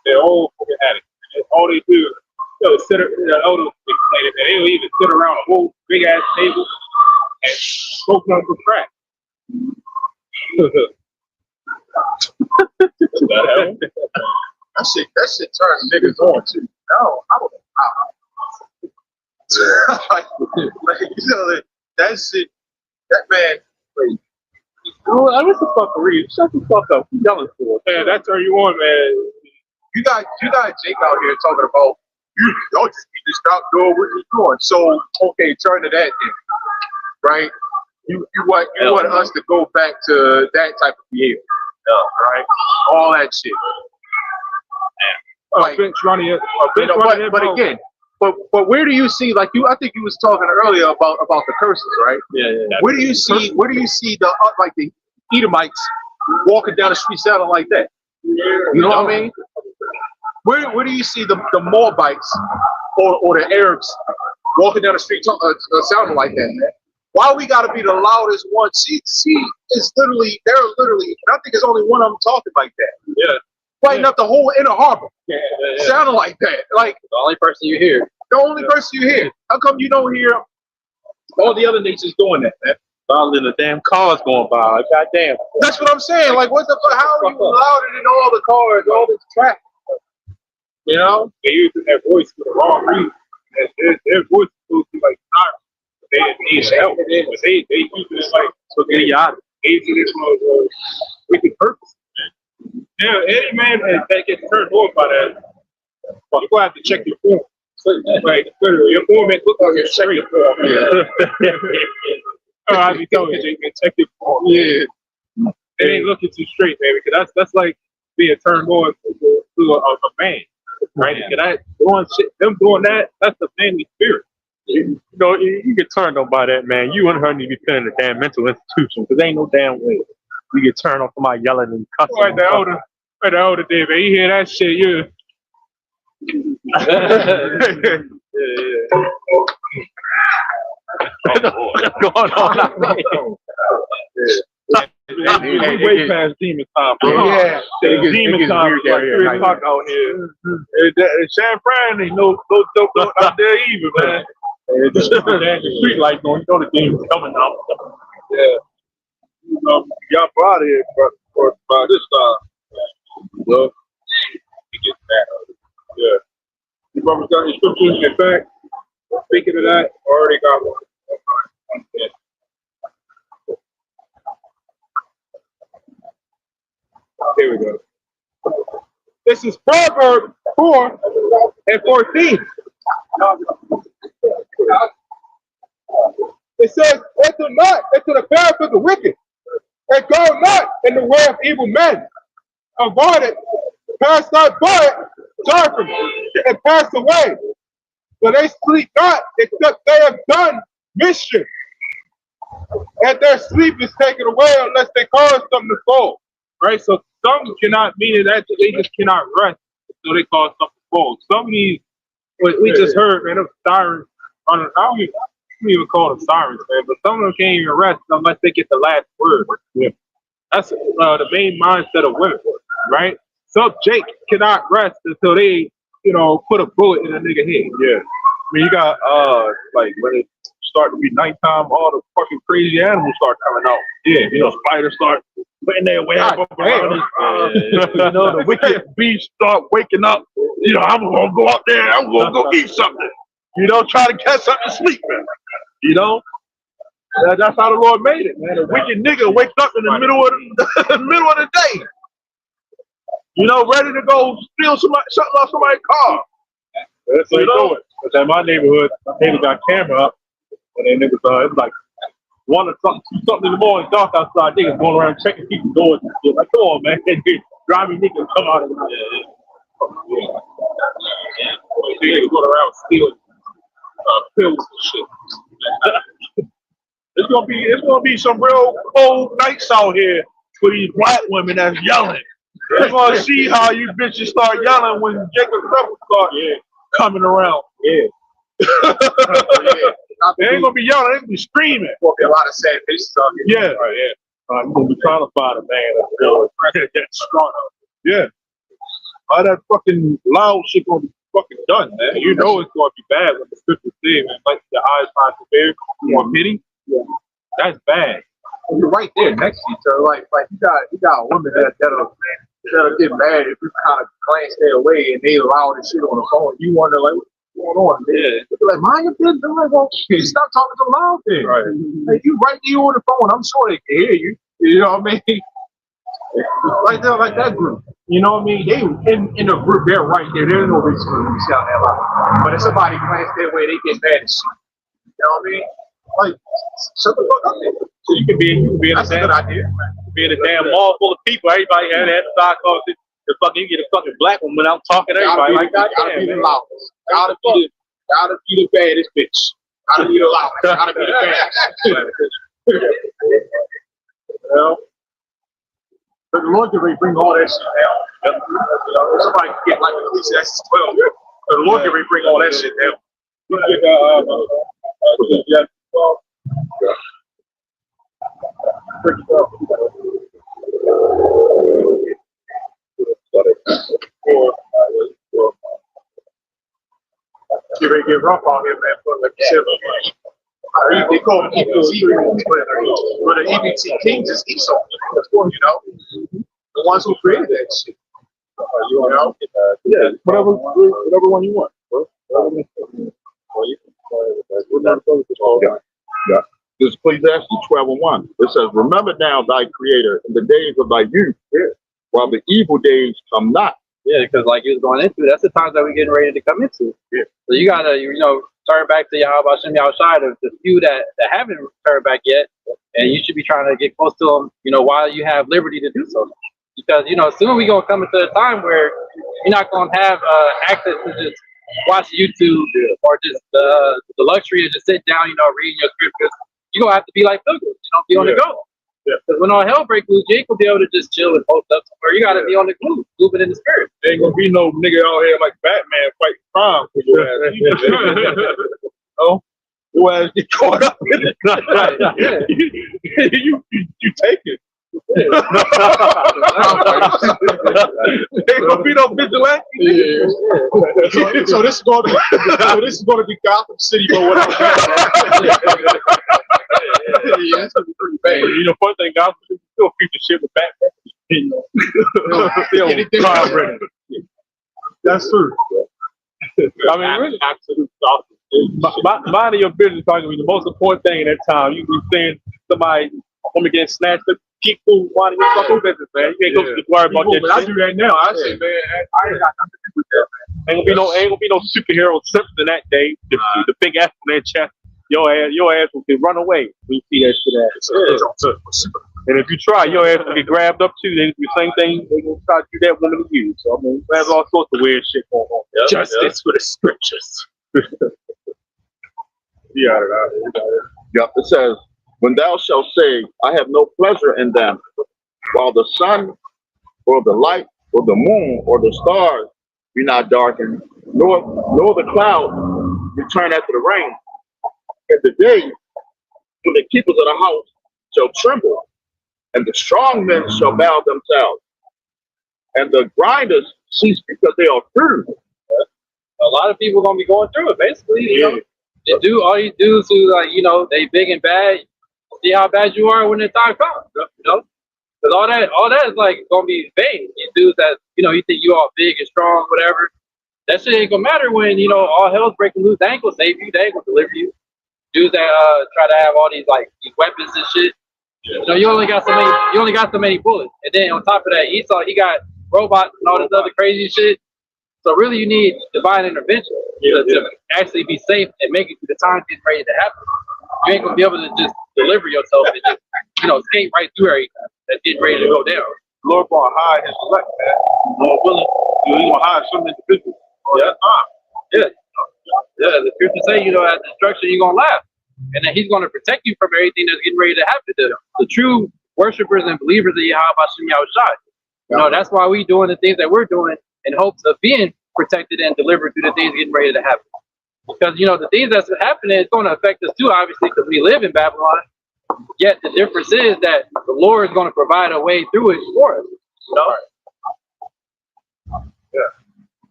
S2: sit. The elders explain it. They'll even sit around a whole big ass table and smoke on the crack.
S7: That shit turns niggas on too. No, I don't know. like, you know, that shit, that man, wait.
S5: What the fuck, Reed? Shut the fuck up. You yelling for us.
S2: Man, that turn you on, man.
S7: You got Jake out here talking about y'all just need to stop doing what you're doing. So okay, turn to that then, right? You want us to go back to that type of behavior, right? All that shit. Like, but again, but where do you see, like I think you was talking earlier about the curses, right?
S5: Yeah.
S7: Where do you see the like the Edomites walking down the street sounding like that? You know what I mean? Where do you see the Moabites or the Arabs walking down the street sounding like that, man? Why we gotta be the loudest one? She is literally, they're literally, I think it's only one of them talking like that.
S2: Yeah.
S7: Lighting up the whole inner harbor.
S2: Yeah.
S7: Sounding like that. Like
S3: The only person you hear.
S7: the only person you hear. How come you don't hear all the other nations doing that, man?
S5: Following the damn cars going by. Like, goddamn.
S7: That's what I'm saying. Like, what the fuck? How are you louder than all the cars, all this traffic? You know?
S2: They using that voice for the wrong reason. Their voice is supposed to be like they need help. But they use it like so they using it for wicked purpose. Yeah, any man that gets turned on by that, you're gonna have to check your form. Like your form may look like check your form. I be telling you, man, check your form. Yeah. They ain't looking too straight, man, because that's like being turned on to a man. Right? Yeah. Them doing that, that's the manly spirit.
S5: You know, you get turned on by that, man. You and her need to be put in a damn mental institution because ain't no damn way we get turned on somebody yelling and cussing.
S2: Right, the older day, man. You hear that shit, you.
S5: What's going on?
S2: Way past demon time, bro.
S7: Yeah.
S2: Demon time is like 3 o'clock out here. San Fran ain't no dope out there either, man. The street lights on, you know the demon's coming out.
S6: Yeah. Y'all out of here by this time. Well, we get that. Yeah.
S2: You brothers got any scriptures? In fact, speaking of that, I already got one. Yeah. Here we go. This is Proverbs 4:14. It says, enter not into the path of the wicked, and go not in the way of evil men. Avoid it, pass not by it, turn from it, and pass away. For they sleep not, except they have done mischief. And their sleep is taken away unless they cause them to fall. Right? So some cannot, meaning that they just cannot rest until they cause something to fall. Some of these, we just heard, man, of sirens. I don't even call them sirens, man, but some of them can't even rest unless they get the last word. Yeah. That's the main mindset of women, right? So Jake cannot rest until they, put a bullet in a nigga head.
S6: Yeah. I mean, you got, like, when it start to be nighttime, all the fucking crazy animals start coming out. Yeah. Spiders start putting their web up around it. The wicked beasts start waking up. I'm going to go out there. I'm going to go eat something. Try to catch something to sleep, man. That's how the Lord made it, man. A wicked nigga wakes up in the middle of the day. Ready to go steal something off somebody's car.
S5: That's what they do it. But in my neighborhood, my neighbor got camera up, and they niggas, it's like 1 or something in the morning, dark outside. Niggas going around checking people's doors and shit. Like, come on, man. Driving niggas come out of the
S2: Niggas going around stealing pills and shit.
S6: It's gonna be some real cold nights out here for these black women that's yelling. We're gonna see how you bitches start yelling when Jacob Trouble start coming around.
S2: Yeah.
S6: They ain't gonna be yelling, they gonna be screaming.
S7: There'll be a lot of sad faces out here.
S6: Yeah.
S5: I'm gonna be trying to find a man that's
S6: strong. Yeah. All that fucking loud shit gonna be
S2: fucking done, man. You know it's going to be bad when the scripture says, man, like the eyes find severe, more pity.
S8: Yeah.
S2: That's bad.
S7: You're right there next to each other. Like you got a woman that'll get mad if you kind of glance their way and they allow this shit on the phone. You wonder like what's going on?
S2: Yeah.
S7: They're like, mind your business. I'm like, well, stop talking so loud then.
S2: Right.
S7: Like you right there on the phone. I'm sure they can hear you. You know what I mean? Like they're like that group. You know what I mean? They in the group, they're right there. There's no reason for them to shout that loud. But if somebody glance their way, they get mad and shit. You know what I mean? Like, shut the fuck up there.
S2: So you can be in a
S7: That's a good idea.
S2: be in a damn mall full of people. Everybody had that stock of the fucking, you get a fucking black woman out talking to everybody. Like,
S7: gotta be the loudest. Gotta be the baddest bitch. Gotta be the loudest. Gotta be the baddest. Well, but the Lord can really bring all that shit down. Somebody can get like Ecclesiastes 12. The Lord can really bring all that shit down. You ready to get rough on here, man? For like you said, they call them EBT rooms, but the EBT kings is Esau, you know? The ones who created that shit. You know?
S1: Yeah, whatever one you want. Yeah. This Ecclesiastes 12:1. It says, "Remember now thy Creator in the days of thy youth, while the evil days come not."
S3: Yeah, because like you was going into, that's the times that we're getting ready to come into.
S1: Yeah.
S3: So you gotta, turn back to Yahweh Hashem Yahushai, the few that haven't turned back yet, and you should be trying to get close to them, while you have liberty to do so. Because soon we're gonna come into a time where you're not gonna have access to just watch YouTube or just the luxury of just sit down, reading your scriptures. You're gonna have to be like pilgrims, be on the go. Because when all hell breaks loose, you ain't gonna be able to just chill and post up somewhere. You gotta be on the move, moving in the spirit.
S6: There ain't gonna be no nigga out here like Batman fighting crime for your ass. Oh, your ass get caught up in it. You take it. Ain't gonna be no vigilante.
S7: So this is going to be Gotham City, but whatever. Yeah, it's gonna be pretty bad.
S2: One thing, God still beat the shit with Batman. Still crime ready.
S7: That's true.
S2: I mean, really, absolute awesome. Mind your business talking to me. The most important thing in that time, you be saying somebody woman getting snatched up, keep food, winding your fucking business, man. You ain't gonna worry about that shit.
S7: I do that now. I say, man, I ain't got nothing to do with that, man.
S2: Ain't gonna be no superhero Simpson that day. The big ass on their chest. Your ass will get run away when you see that shit ass. And if you try, your ass will get grabbed up too. They do the same thing. They gonna try to do that woman to you. So I mean, there's all sorts of weird shit going on.
S7: Justice for the scriptures.
S1: Yep. It says, "When thou shalt say, I have no pleasure in them, while the sun or the light or the moon or the stars be not darkened, nor the cloud return after the rain, and the day when the keepers of the house shall tremble, and the strong men shall bow themselves, and the grinders cease because they are through."
S3: A lot of people gonna be going through it. Basically, all these dudes who they big and bad. See how bad you are when the time comes, because all that is like gonna be vain. These dudes that you think you all big and strong, whatever. That shit ain't gonna matter when all hell's breaking loose. They ain't gonna save you. They ain't gonna deliver you. Dudes that try to have all these these weapons and shit. You only got so many bullets, and then on top of that, Esau he got robots and all this other crazy shit. So really, you need divine intervention to actually be safe and make it through the time getting ready to happen. You ain't gonna be able to just deliver yourself and just skate right through everything that's getting ready to go down.
S6: Lord gonna hide his elect, man. Lord willing, he gonna hide some individuals.
S3: The scriptures say, at destruction you're gonna laugh. And then he's gonna protect you from everything that's getting ready to happen. The true worshipers and believers of Yahweh Hashem Yahushai. That's why we doing the things that we're doing in hopes of being protected and delivered through the things getting ready to happen. Because the things that's happening is going to affect us too, obviously, because we live in Babylon. Yet the difference is that the Lord is going to provide a way through it for us.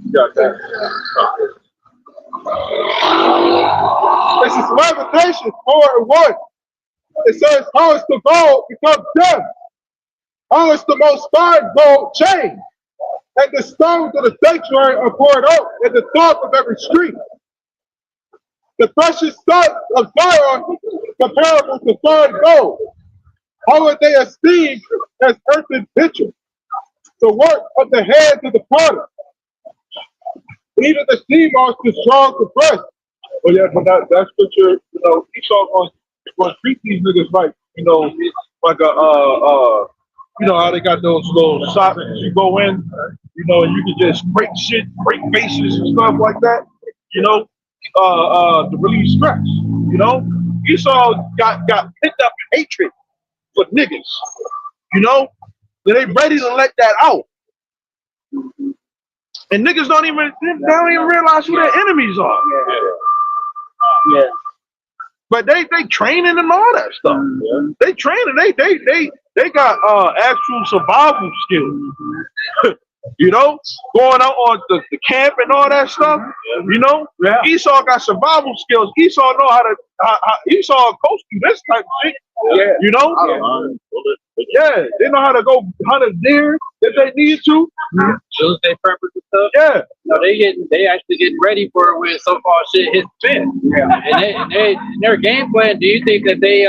S6: You got that. This is Lamentations 4:1. It says, how is the gold become death? How is the most fine gold changed? And the stones of the sanctuary are poured out in the top of every street. The precious stones of Zion comparable to fine gold. How are they esteemed as earthen pitchers? The work of the hands of the potter. Even the sea moss is strong to breast. Oh yeah, but that's what you're, Esau gonna treat these niggas like, like you know how they got those little sockets you go in, and you can just break shit, break faces and stuff like that, to relieve stress, Esau got picked up in hatred for niggas, and they ready to let that out. And niggas don't even realize who their enemies are.
S3: Yeah.
S6: But they training and all that stuff. Yeah. They training. They got actual survival skills. Going out on the camp and all that stuff. Yeah. Esau got survival skills. Esau know how to. Esau coach do this type of shit. Yeah. Yeah, they know how to go hunt a deer if they need to.
S3: Use their purpose and stuff.
S6: Yeah.
S3: They actually getting ready for when so far shit hits the fan. Yeah. And their game plan, do you think that they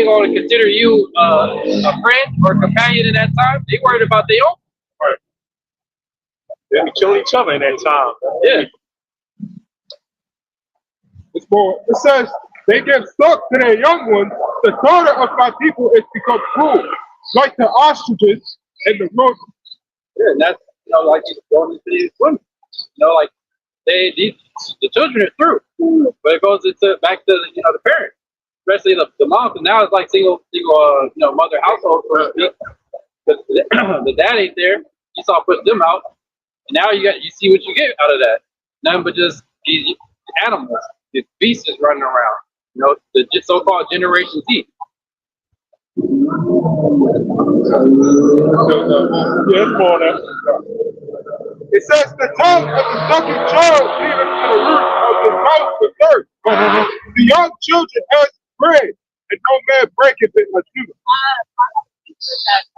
S3: gonna consider you a friend or companion in that time? They worried about their own.
S5: Right. They be killing each other in that time.
S3: Yeah.
S6: It's more. It says they give stock to their young ones. The daughter of my people is become cruel, like the ostriches and the rodents.
S3: Yeah, and that's like going into these women. Like the children are through, but it goes into back to the parents, especially the moms. And now it's like single mother household for us. The dad ain't there. Esau put them out, and now you see what you get out of that. Nothing but just these animals, these beasts running around. The so-called Generation Z.
S6: Yeah, it's more than that. It says the tongue of the sucking child even to the root of the mouth of earth. The young children has bread, and no man breaketh it like you.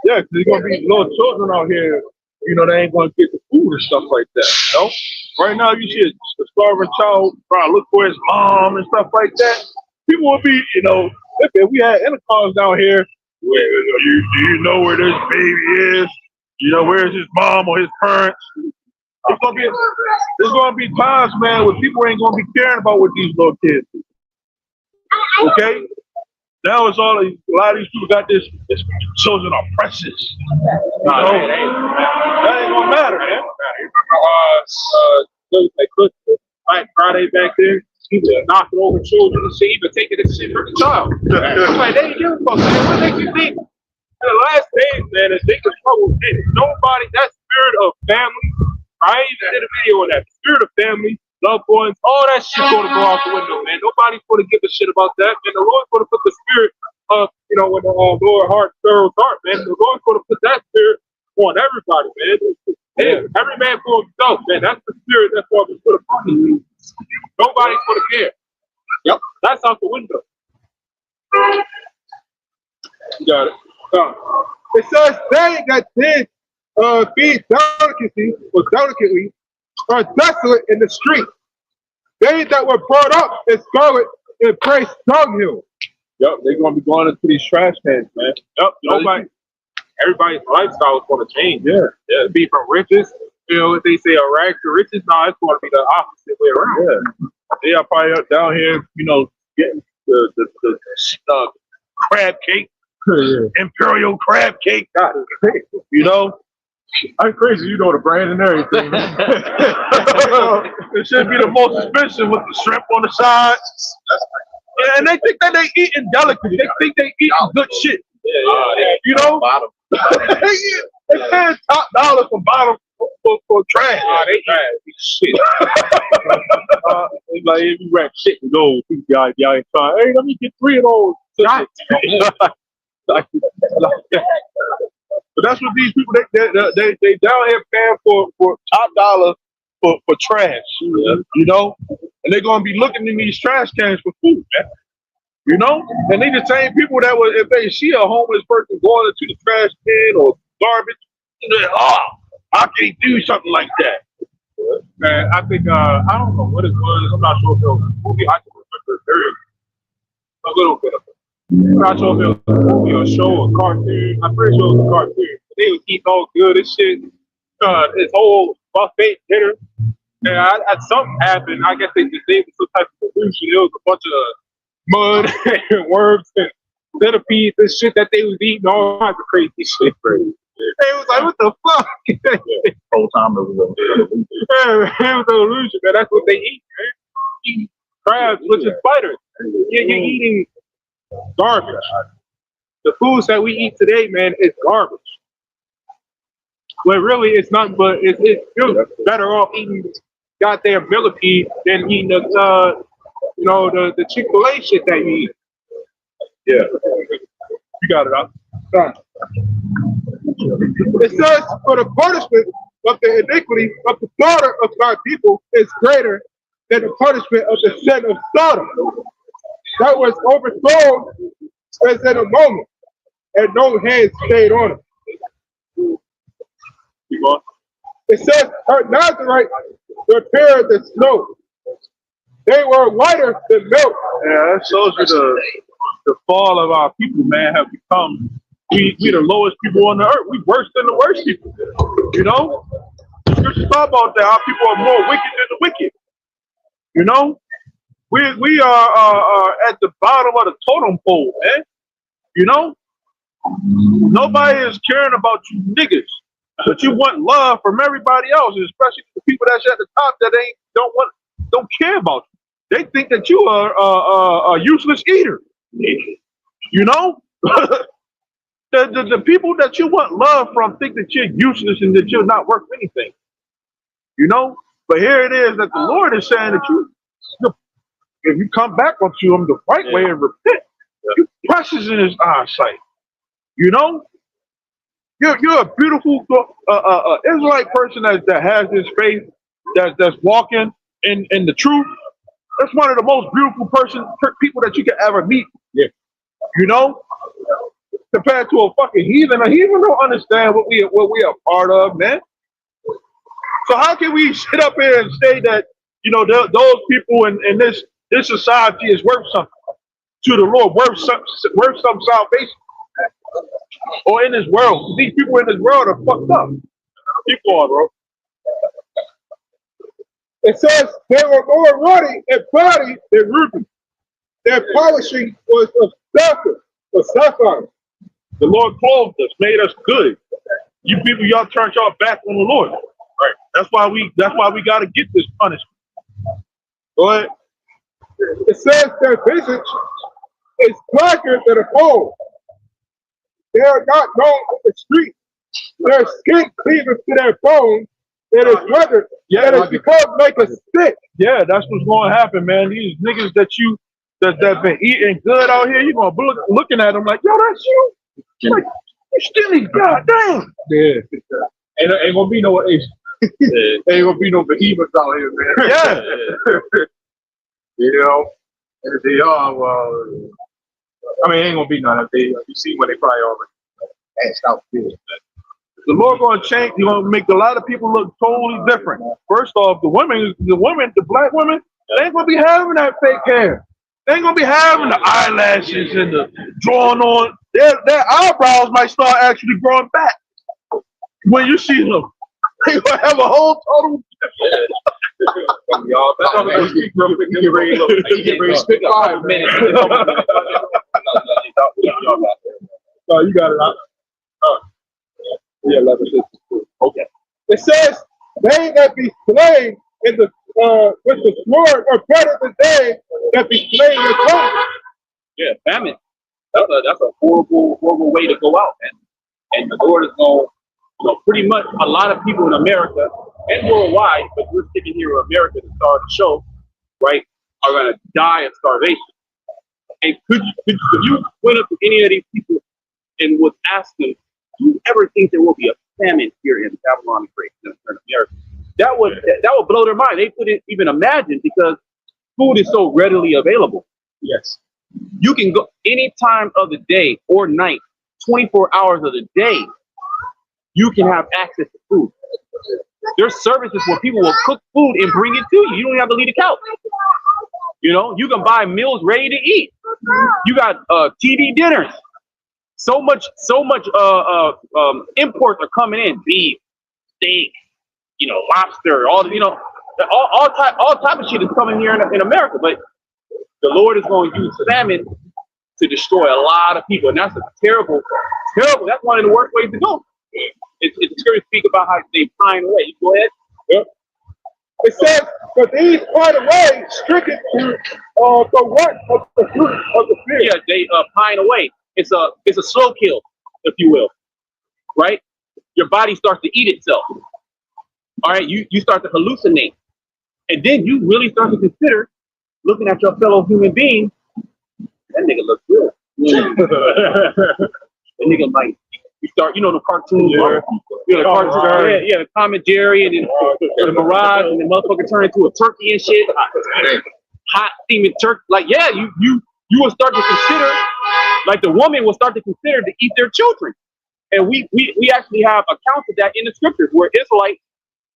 S6: Yeah, because there's gonna be little children out here, they ain't gonna get the food and stuff like that. Right now you see a starving child trying to look for his mom and stuff like that. People will be, if we had intercoms down here, do you know where this baby is? Where's his mom or his parents? There's gonna be times, man, where people ain't gonna be caring about what these little kids do. Okay? Now it's all a lot of these people got this children are precious. That ain't gonna matter, man.
S2: Black Friday back there, people knocking over children and shit, even taking this shit from the child. It's like, they ain't giving a fuck, man. What makes you think in the last days, man, is they can trouble nobody, that spirit of family, I even did a video on that, spirit of family, loved ones, all that shit gonna go out the window, man. Nobody's gonna give a shit about that, and the Lord's gonna put the spirit of, when the Lord heart Pharaoh's heart, man, the Lord's gonna put that spirit on everybody, man. Yeah, every man for himself, man. That's the spirit that's going to put upon you. Nobody's going to care. Yep, that's out the window.
S6: You got it. It says they that did feed delicately are desolate in the street. They that were brought up in scarlet and praise dunghill.
S2: Yep, they're going to be going into these trash cans, man. Yep, everybody's lifestyle is going to change. Yeah. It'd be from riches. If they say a rag to riches, no, it's going to be the opposite way around.
S6: Yeah. They are probably up down here, getting the crab cake, imperial crab cake. I'm crazy, the brand and everything. It should be the most expensive with the shrimp on the side. And they think that they eating delicate. They think they eating good shit. Bottom. They paying top dollar for bottom for trash.
S2: They trash. Shit.
S6: It's like if you wrap shit and gold, y'all ain't trying. Hey, let me get 3 of those. But But that's what these people they down here paying for top dollar for trash. You know, and they're gonna be looking in these trash cans for food, man. You know, and they the same people that would, if they see a homeless person going into the trash can or garbage, they're like, oh, I can't do something like that.
S2: Man, I think I don't know what it was. I'm not sure if it was a movie. I can remember very a little bit of it. I'm not sure if it was a movie or a show or a cartoon. I'm pretty sure it was a cartoon. They was eating all good and shit. This whole buffet dinner. And something happened. I guess they was some type of solution. It was a bunch of mud and worms and centipedes and shit that they was eating, all kinds of crazy shit. They was like, what the fuck?
S1: Whole time it was
S2: It was an illusion, man. That's what they eat, man. Eat crabs, which is spiders. You're eating garbage. The foods that we eat today, man, is garbage. But really, it's not. But you're better off eating goddamn millipede than eating the Chick-fil-A shit that you eat.
S6: Yeah, you got it out. It says, for the punishment of the iniquity of the slaughter of my people is greater than the punishment of the sin of Sodom. That was overthrown as in a moment, and no hand stayed on it. It says, her Nazarite repaired the snow. They were whiter than milk.
S1: Yeah, that shows you the fall of our people, man, have become we the lowest people on the earth. We worse than the worst people. You know? The scriptures talk about that. Our people are more wicked than the wicked. You know? We are at the bottom of the totem pole, man. You know? Nobody is caring about you niggas. But you want love from everybody else, especially the people that's at the top that don't care about you. They think that you are a useless eater. You know? The people that you want love from think that you're useless and that you're not worth anything. You know? But here it is that the Lord is saying that if you come back unto him the right way and repent, you're precious in his eyesight. You know? You're a beautiful Israelite person that has this faith, that's walking in the truth. That's one of the most beautiful people that you can ever meet.
S6: Yeah.
S1: You know? Compared to a fucking heathen. A heathen don't understand what we are part of, man. So how can we sit up here and say that, you know, those people in this society is worth something to the Lord, worth some salvation? Or in this world. These people in this world are fucked up. Keep going, bro.
S6: It says they were more ruddy and body than ruby. Their polishing was of sapphire.
S1: The Lord clothed us, made us good. You people, y'all turned y'all back on the Lord. Right. That's why we gotta get this punishment. Go ahead.
S6: It says their visage is blacker than a coal. They are not known in the street. Their skin cleaveth to their bones. It is weathered. Yeah, it has become like a stick.
S1: Yeah, that's what's going to happen, man. These niggas that been eating good out here, you gonna be looking at them like, yo, that's you. Like, you still eat, goddamn.
S6: Yeah. Ain't gonna be no Asian. Ain't gonna be no behemoths out here, man.
S1: Yeah.
S6: You know, and if they are, I mean, ain't gonna be none of that. You see when they probably already asked out there.
S1: The Lord gonna change. You're gonna make a lot of people look totally different. First off, the black women, they ain't gonna be having that fake hair. They ain't gonna be having the eyelashes and the drawing on. Their eyebrows might start actually growing back when you see them. They gonna have a whole total.
S6: Y'all, that's all we speak real quick. Get ready to spit 5 minutes. No, you got it out. Yeah, 11:62. Okay. It says, they that be slain in the with the sword are better than they that be slain with tongue.
S3: Yeah, famine. That's a horrible way to go out, man. And the Lord is going, pretty much a lot of people in America and worldwide, but we're sticking here in America to start the show, right, are going to die of starvation. And could you went up to any of these people and would ask them, you ever think there will be a famine here in Babylon in America? That would blow their mind. They couldn't even imagine because food is so readily available.
S7: Yes.
S3: You can go any time of the day or night, 24 hours of the day, you can have access to food. There's services where people will cook food and bring it to you. You don't even have to leave the couch. You know, you can buy meals ready to eat. You got TV dinners. So much imports are coming in. Beef, steak, you know, lobster, all type of shit is coming here in America. But the Lord is going to use famine to destroy a lot of people, and that's a terrible. That's one of the worst ways to go. It's scary to speak about how they pine away. You go ahead.
S6: Yep. It says, but these pine away, stricken for what? Of the fruit of the field.
S3: Yeah, they pine away. It's a slow kill, if you will. Right? Your body starts to eat itself. All right, you start to hallucinate. And then you really start to consider looking at your fellow human being, that nigga looks good. The nigga might, you start, you know, the cartoons, the Tom and Jerry, and then the Mirage, and the motherfucker turn into a turkey and shit. Hot steaming turkey. Like, yeah, you will start to consider, like the woman will start to consider to eat their children. And we actually have accounts of that in the scriptures where Israelites,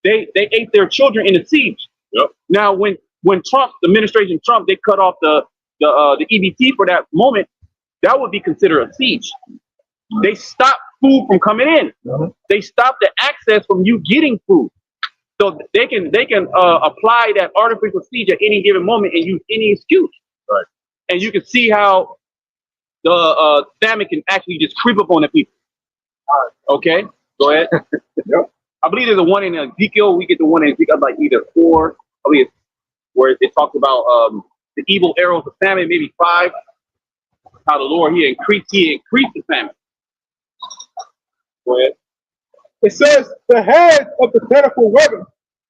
S3: they ate their children in a siege.
S1: Yep.
S3: Now, when Trump, the administration Trump, they cut off the EBT for that moment, that would be considered a siege. They stopped food from coming in. They stopped the access from you getting food. So they can apply that artificial siege at any given moment and use any excuse.
S1: Right.
S3: And you can see how the famine can actually just creep up on the people. Okay, go ahead.
S1: Yep.
S3: I believe there's a one in Ezekiel. We get the one in Ezekiel, like either 4, I believe, where it talks about the evil arrows of famine, maybe 5. How the Lord he increased the famine. Go ahead.
S6: It says the heads of the pitiful women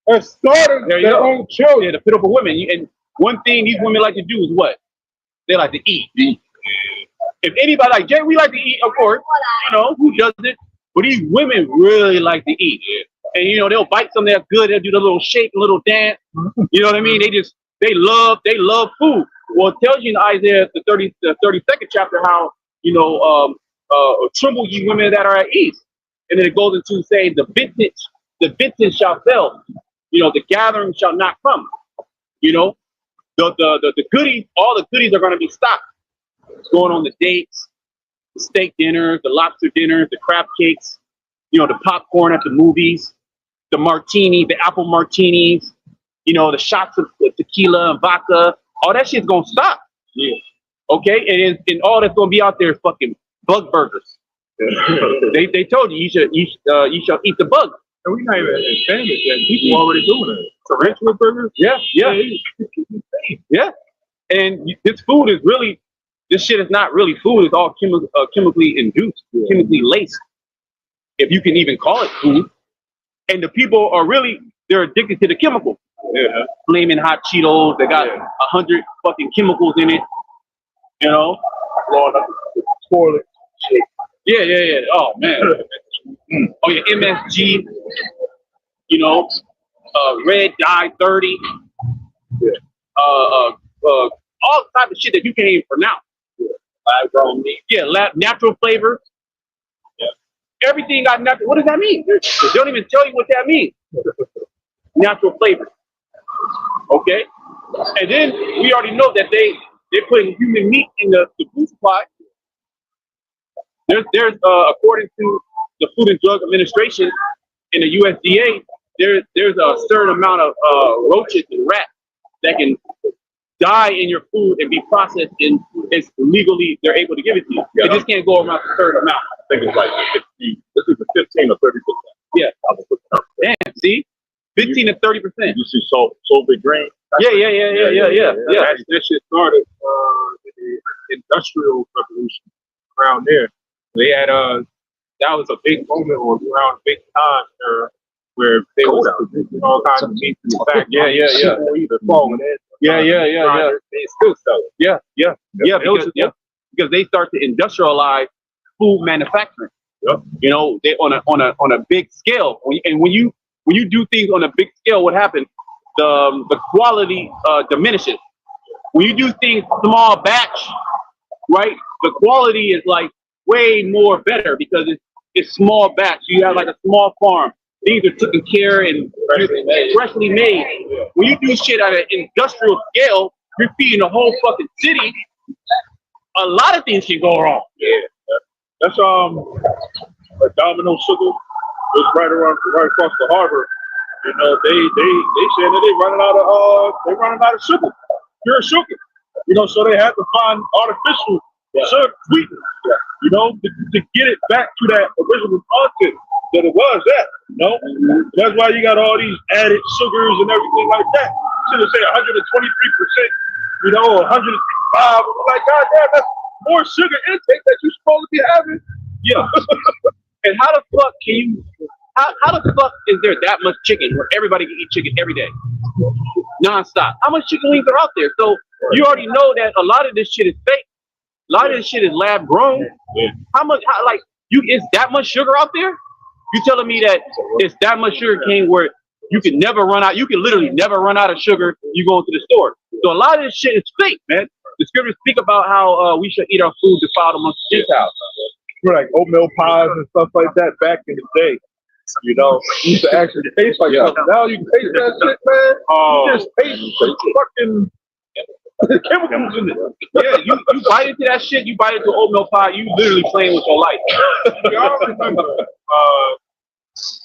S6: have slaughtered their own children.
S3: Yeah, the pitiful women. And one thing these women like to do is what? They like to eat. If anybody like Jay, we like to eat, of course. You know, who doesn't? But these women really like to eat. And you know, they'll bite something that's good, they'll do the little shake, the little dance. You know what I mean? They love food. Well, it tells you in Isaiah the 32nd chapter how, you know, tremble ye women that are at ease. And then it goes into say the vintage shall fail. You know, the gathering shall not come. You know, the goodies, all the goodies are gonna be stopped. Going on the dates, the steak dinners, the lobster dinners, the crab cakes, you know, the popcorn at the movies, the martini, the apple martinis, you know, the shots of tequila and vodka, all that shit's gonna stop.
S1: Yeah.
S3: Okay, and all that's gonna be out there is fucking bug burgers. They told you you shall eat the bug.
S6: And we're not even famous yet. People already doing it. Tarantula burgers?
S3: Yeah. Yeah. And this food is really, this shit is not really food. It's all chemically induced, chemically laced, if you can even call it food. And the people are really, they're addicted to the chemical.
S1: Yeah.
S3: Flaming hot Cheetos, they got 100 fucking chemicals in it. You know?
S1: Blowing up the toilet shit.
S3: Yeah. Oh, man. Oh, yeah, MSG, you know, red dye 30.
S1: Yeah.
S3: All type of shit that you can't even pronounce.
S1: Lab-grown meat.
S3: Yeah, natural flavor.
S1: Yeah.
S3: Everything got natural. What does that mean? They don't even tell you what that means. Natural flavor. Okay? And then we already know that they're putting human meat in the food supply. There's according to the Food and Drug Administration in the USDA, there's a certain amount of roaches and rats that can die in your food and be processed, and it's legally they're able to give it to you.
S1: Yeah.
S3: It just can't go around a certain amount.
S1: I think it's like 15. This is 15 or 30%.
S3: Yeah.
S1: I was looking up.
S3: Damn, see? 15 to 30%.
S1: You see Soviet grain?
S3: Yeah.
S6: That shit started the industrial revolution around there. They had that was a big moment or around a big time where they was producing all kinds of meat in the factory.
S3: Yeah.
S6: They still sell it.
S3: Yeah, because they start to industrialize food manufacturing.
S9: Yep. You know, they on a big scale. When you do things on a big scale, what happens? The quality diminishes. When you do things small batch, right? The quality is like way more better because it's small batch. You have like a small farm. Things are taken care and freshly made. When you do shit at an industrial scale, you're feeding the whole fucking city. A lot of things can go wrong.
S6: Yeah, that's like Domino Sugar. It's right across the harbor. You know, they saying that they running out of sugar, pure sugar. You know, so they had to find artificial sugar sweeteners. You know, to get it back to that original content that it was at. You know, that's why you got all these added sugars and everything like that. Should have said 123%. You know, 105. Like, goddamn, that's more sugar intake that you're supposed to be having.
S9: Yeah. And how the fuck can you? How the fuck is there that much chicken where everybody can eat chicken every day, nonstop? How much chicken wings are out there? So you already know that a lot of this shit is fake. A lot of this shit is lab grown.
S6: Yeah.
S9: Is that much sugar out there? You telling me that it's that much sugar cane where you can never run out? You can literally never run out of sugar. You go into the store. So a lot of this shit is fake, man. The scriptures speak about how we should eat our food defiled amongst the Gentiles.
S6: Like oatmeal pies and stuff like that back in the day. You know, you used to actually taste like something. Now you can taste that shit, man. You just taste fucking chemicals in it.
S9: Yeah, you bite into that shit, you bite into oatmeal pie, you literally playing with your life.
S2: Y'all remember,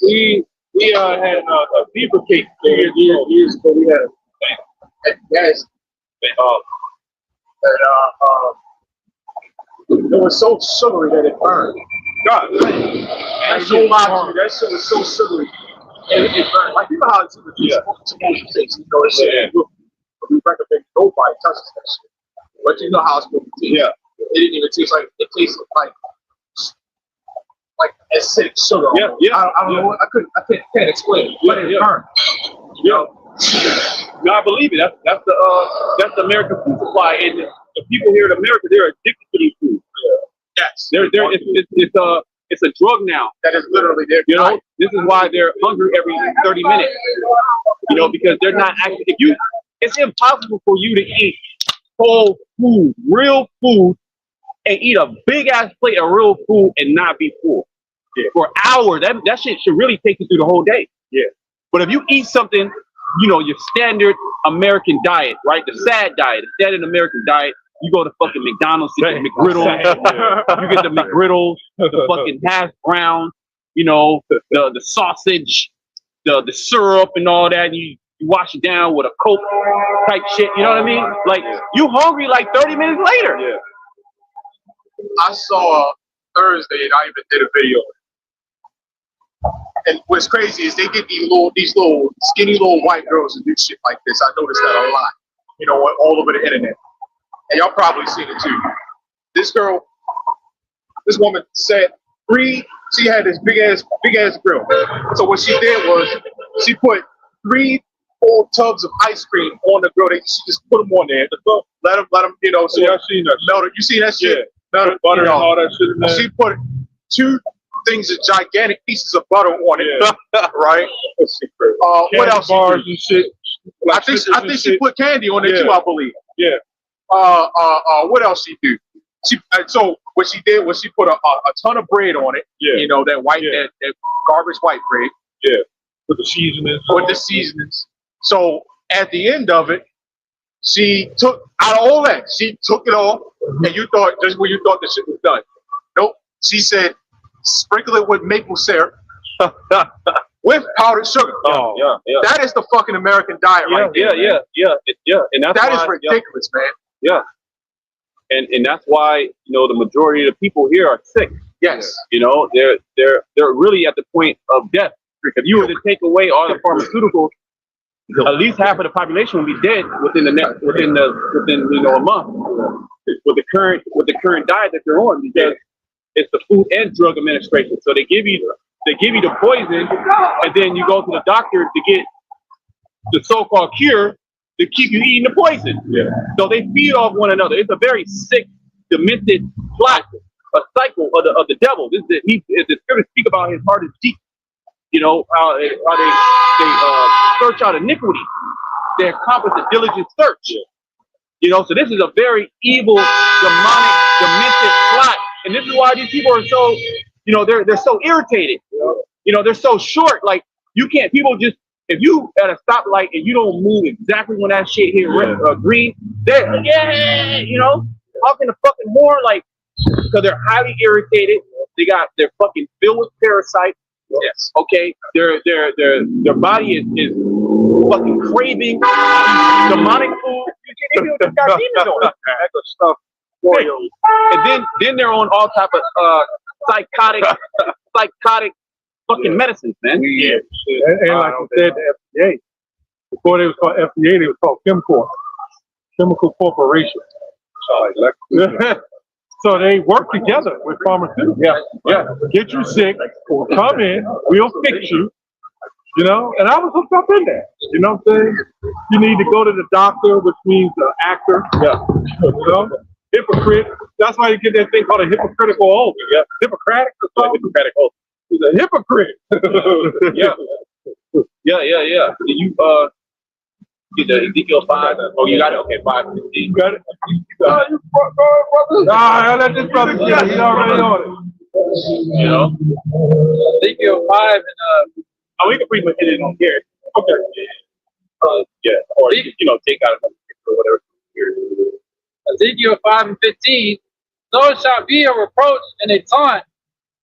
S2: we had a beaver cake years ago. We had yes, it was so sugary that it burned. God, that shit was so sugary. It burned. Like, you know how it's supposed to taste. You know, it's we recommend nobody touches that shit. But you know how it's supposed to taste. Yeah. It didn't even taste like it tasted like acidic sugar. Yeah. I don't know. I can't explain it. But it burned.
S9: Yeah. No, I believe it. That's the American food supply, and the people here in America, they're addicted to these foods.
S2: Yes.
S9: It's a drug now.
S2: That is literally their.
S9: You know, this is why they're hungry every 30 minutes. You know, because they're not actually. It's impossible for you to eat whole food, real food, and eat a big ass plate of real food and not be full for hours. That shit should really take you through the whole day.
S6: Yeah.
S9: But if you eat something, you know, your standard American diet, right? The sad diet, the standard American diet. You go to fucking McDonald's, you get the McGriddles, you get the McGriddles, the fucking hash brown, you know, the sausage, the syrup and all that, and you wash it down with a Coke type shit, you know what I mean? Like, you hungry like 30 minutes later.
S6: Yeah.
S2: I saw Thursday, and I even did a video. And what's crazy is they get these little skinny little white girls and do shit like this. I noticed that a lot, you know, all over the internet. And y'all probably seen it too. This woman said she had this big ass grill. So what she did was she put 3 full tubs of ice cream on the grill. She just put them on there. Let them, you know. So
S6: I seen that.
S2: Melt it. You see that shit?
S6: Butter and all that shit in there.
S2: She put 2 things of gigantic pieces of butter on it. Right? What else?
S6: Bars and shit.
S2: I think she put candy on it too. I believe.
S6: Yeah.
S2: What else she do? So what she did was she put a ton of bread on it.
S6: Yeah.
S2: You know, that garbage white bread.
S6: Yeah. With the seasonings.
S2: So at the end of it, she took out of all that. She took it all, and you thought just when you thought the shit was done. Nope. She said, sprinkle it with maple syrup. With powdered sugar.
S9: Oh, yeah.
S2: That is the fucking American diet right there.
S9: Yeah. And
S2: that is ridiculous, man.
S9: Yeah. And that's why, you know, the majority of the people here are sick.
S2: Yes.
S9: You know, they're really at the point of death. If you were to take away all the pharmaceuticals, at least half of the population will be dead within a month with the current diet that they're on, because it's the Food and Drug Administration. So they give you the poison, and then you go to the doctor to get the so-called cure to keep you eating the poison. Yeah. So they feed off one another. It's a very sick, demented plot a cycle of the devil. The scriptures speak about his heart is deep. You know, how they search out iniquity. They accomplish a diligent search. You know, so this is a very evil, demonic, demented plot. And this is why these people are so, you know, they're so irritated. You know, they're so short. Like, you can't, people just, if you at a stoplight and you don't move exactly when that shit hit green, they're, you know, talking the fucking more, like, because they're highly irritated. They're fucking filled with parasites. Yes. Okay. Their body is fucking craving demonic food. They got demons on it.
S6: Stuff.
S9: And then they're on all type of psychotic fucking medicines, man.
S6: Yeah. And like you said, the FDA. Before they was called FDA, they was called Chemical Corporation. So they work together with pharmaceuticals. Yeah. Get you sick, come in, we'll fix you. You know, and I was hooked up in that. You know what I'm saying? You need to go to the doctor, which means the actor. Yeah. You know? Hypocrite. That's why you get that thing called a hypocritical oath. Yeah. Hippocratic or something?
S9: Hippocratic oath.
S6: He's a hypocrite.
S9: Yeah. Did you get the Ezekiel 5? Oh, you got it? Okay, 5:15.
S6: You got it? Nah, let this brother get it. He already on it.
S9: You know?
S3: Ezekiel 5 and
S9: we can pretty much hit it on here.
S6: Okay.
S9: Yeah. Or you know, take out another or whatever.
S3: Ezekiel 5 and 15. So it shall be a reproach and a taunt,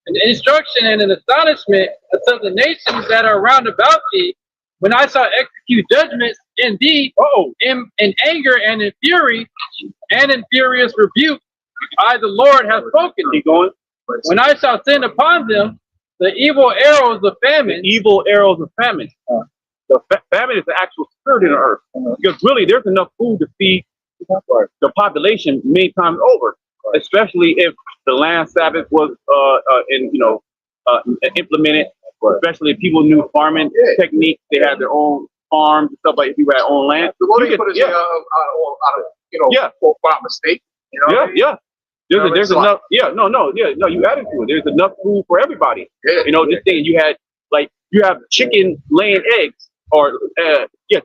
S3: an instruction and an astonishment unto the nations that are round about thee, when I shall execute judgments in thee, in anger and in fury, and in furious rebuke. I, the Lord, have spoken.
S9: Keep going.
S3: When I shall send upon them the evil arrows of famine.
S9: Evil arrows of famine. The famine is the actual spirit in the earth. Because really, there's enough food to feed the population many times over. Especially if the land Sabbath was implemented. Especially if people knew farming techniques, they had their own farms and stuff like. If you had own land,
S7: by mistake. You know
S9: yeah. There's enough. You added to it. There's enough food for everybody.
S7: Yeah,
S9: you know, this thing you have chicken laying eggs, or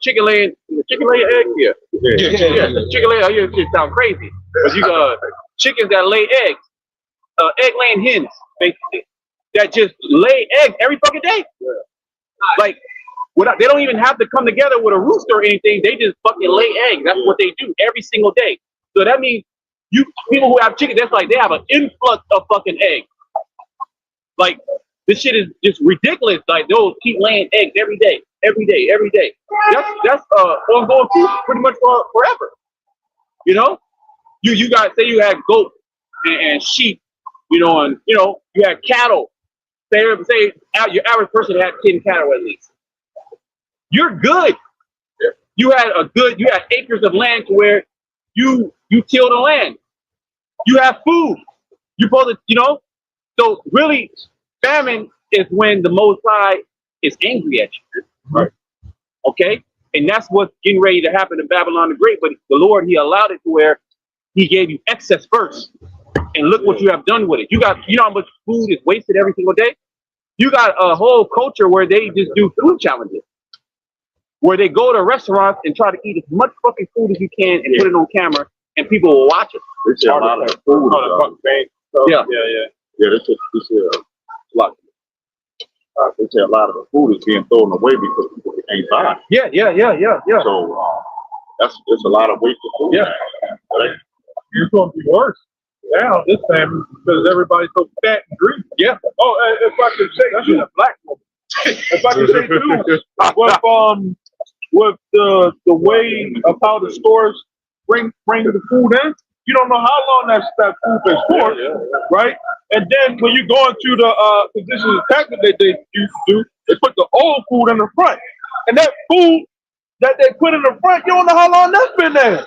S9: chicken laying eggs. Chicken laying eggs. It sounds crazy, but you got chickens that lay eggs, egg laying hens, basically, that just lay eggs every fucking day. Like, they don't even have to come together with a rooster or anything. They just fucking lay eggs. That's what they do every single day. So that means people who have chicken, that's like they have an influx of fucking eggs. Like, this shit is just ridiculous. Like, they'll keep laying eggs every day. That's ongoing food pretty much forever. You know, you got, say you had goats and sheep, you know, and you had cattle. Say your average person had 10 cattle at least. You're good. You had acres of land to where you till the land. You have food. You're supposed to, So really, famine is when the Most High is angry at you. Right. Okay? And that's what's getting ready to happen in Babylon the Great. But the Lord, He allowed it to where He gave you excess first. And look what you have done with it. You know how much food is wasted every single day? You got a whole culture where they just do food challenges. Where they go to restaurants and try to eat as much fucking food as you can and put it on camera, and people will watch it.
S1: They say a lot of food.
S9: Yeah.
S1: They say a lot. They say a lot of the food is being thrown away because people ain't buying.
S9: Yeah.
S1: So it's a lot of wasted food.
S6: Yeah. It's going to be worse now, this family, because everybody's so fat and greasy.
S9: Yeah.
S6: Oh, if I could say, that's a black woman. If I could say too, with the way of how the stores bring the food in, you don't know how long that food been stored, right? And then when you go into the this is a tactic that they used to do, they put the old food in the front, and that food that they put in the front, you don't know how long that's been there.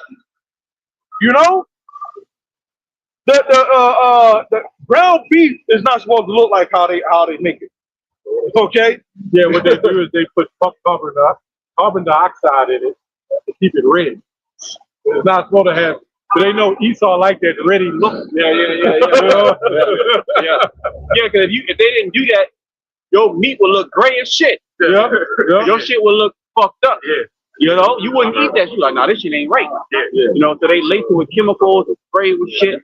S6: You know, the ground beef is not supposed to look like how they make it. Okay? Yeah, what they do is they put carbon dioxide in it to keep it red. It's not supposed to have
S4: So they know Esau like that ready look.
S9: Yeah. Yeah, because if they didn't do that, your meat would look gray as shit.
S4: Yeah.
S9: Your shit would look fucked up. Yeah. You know, you wouldn't eat that. You like, nah, this shit ain't right. Yeah. You know, so they lace it with chemicals, spray with shit,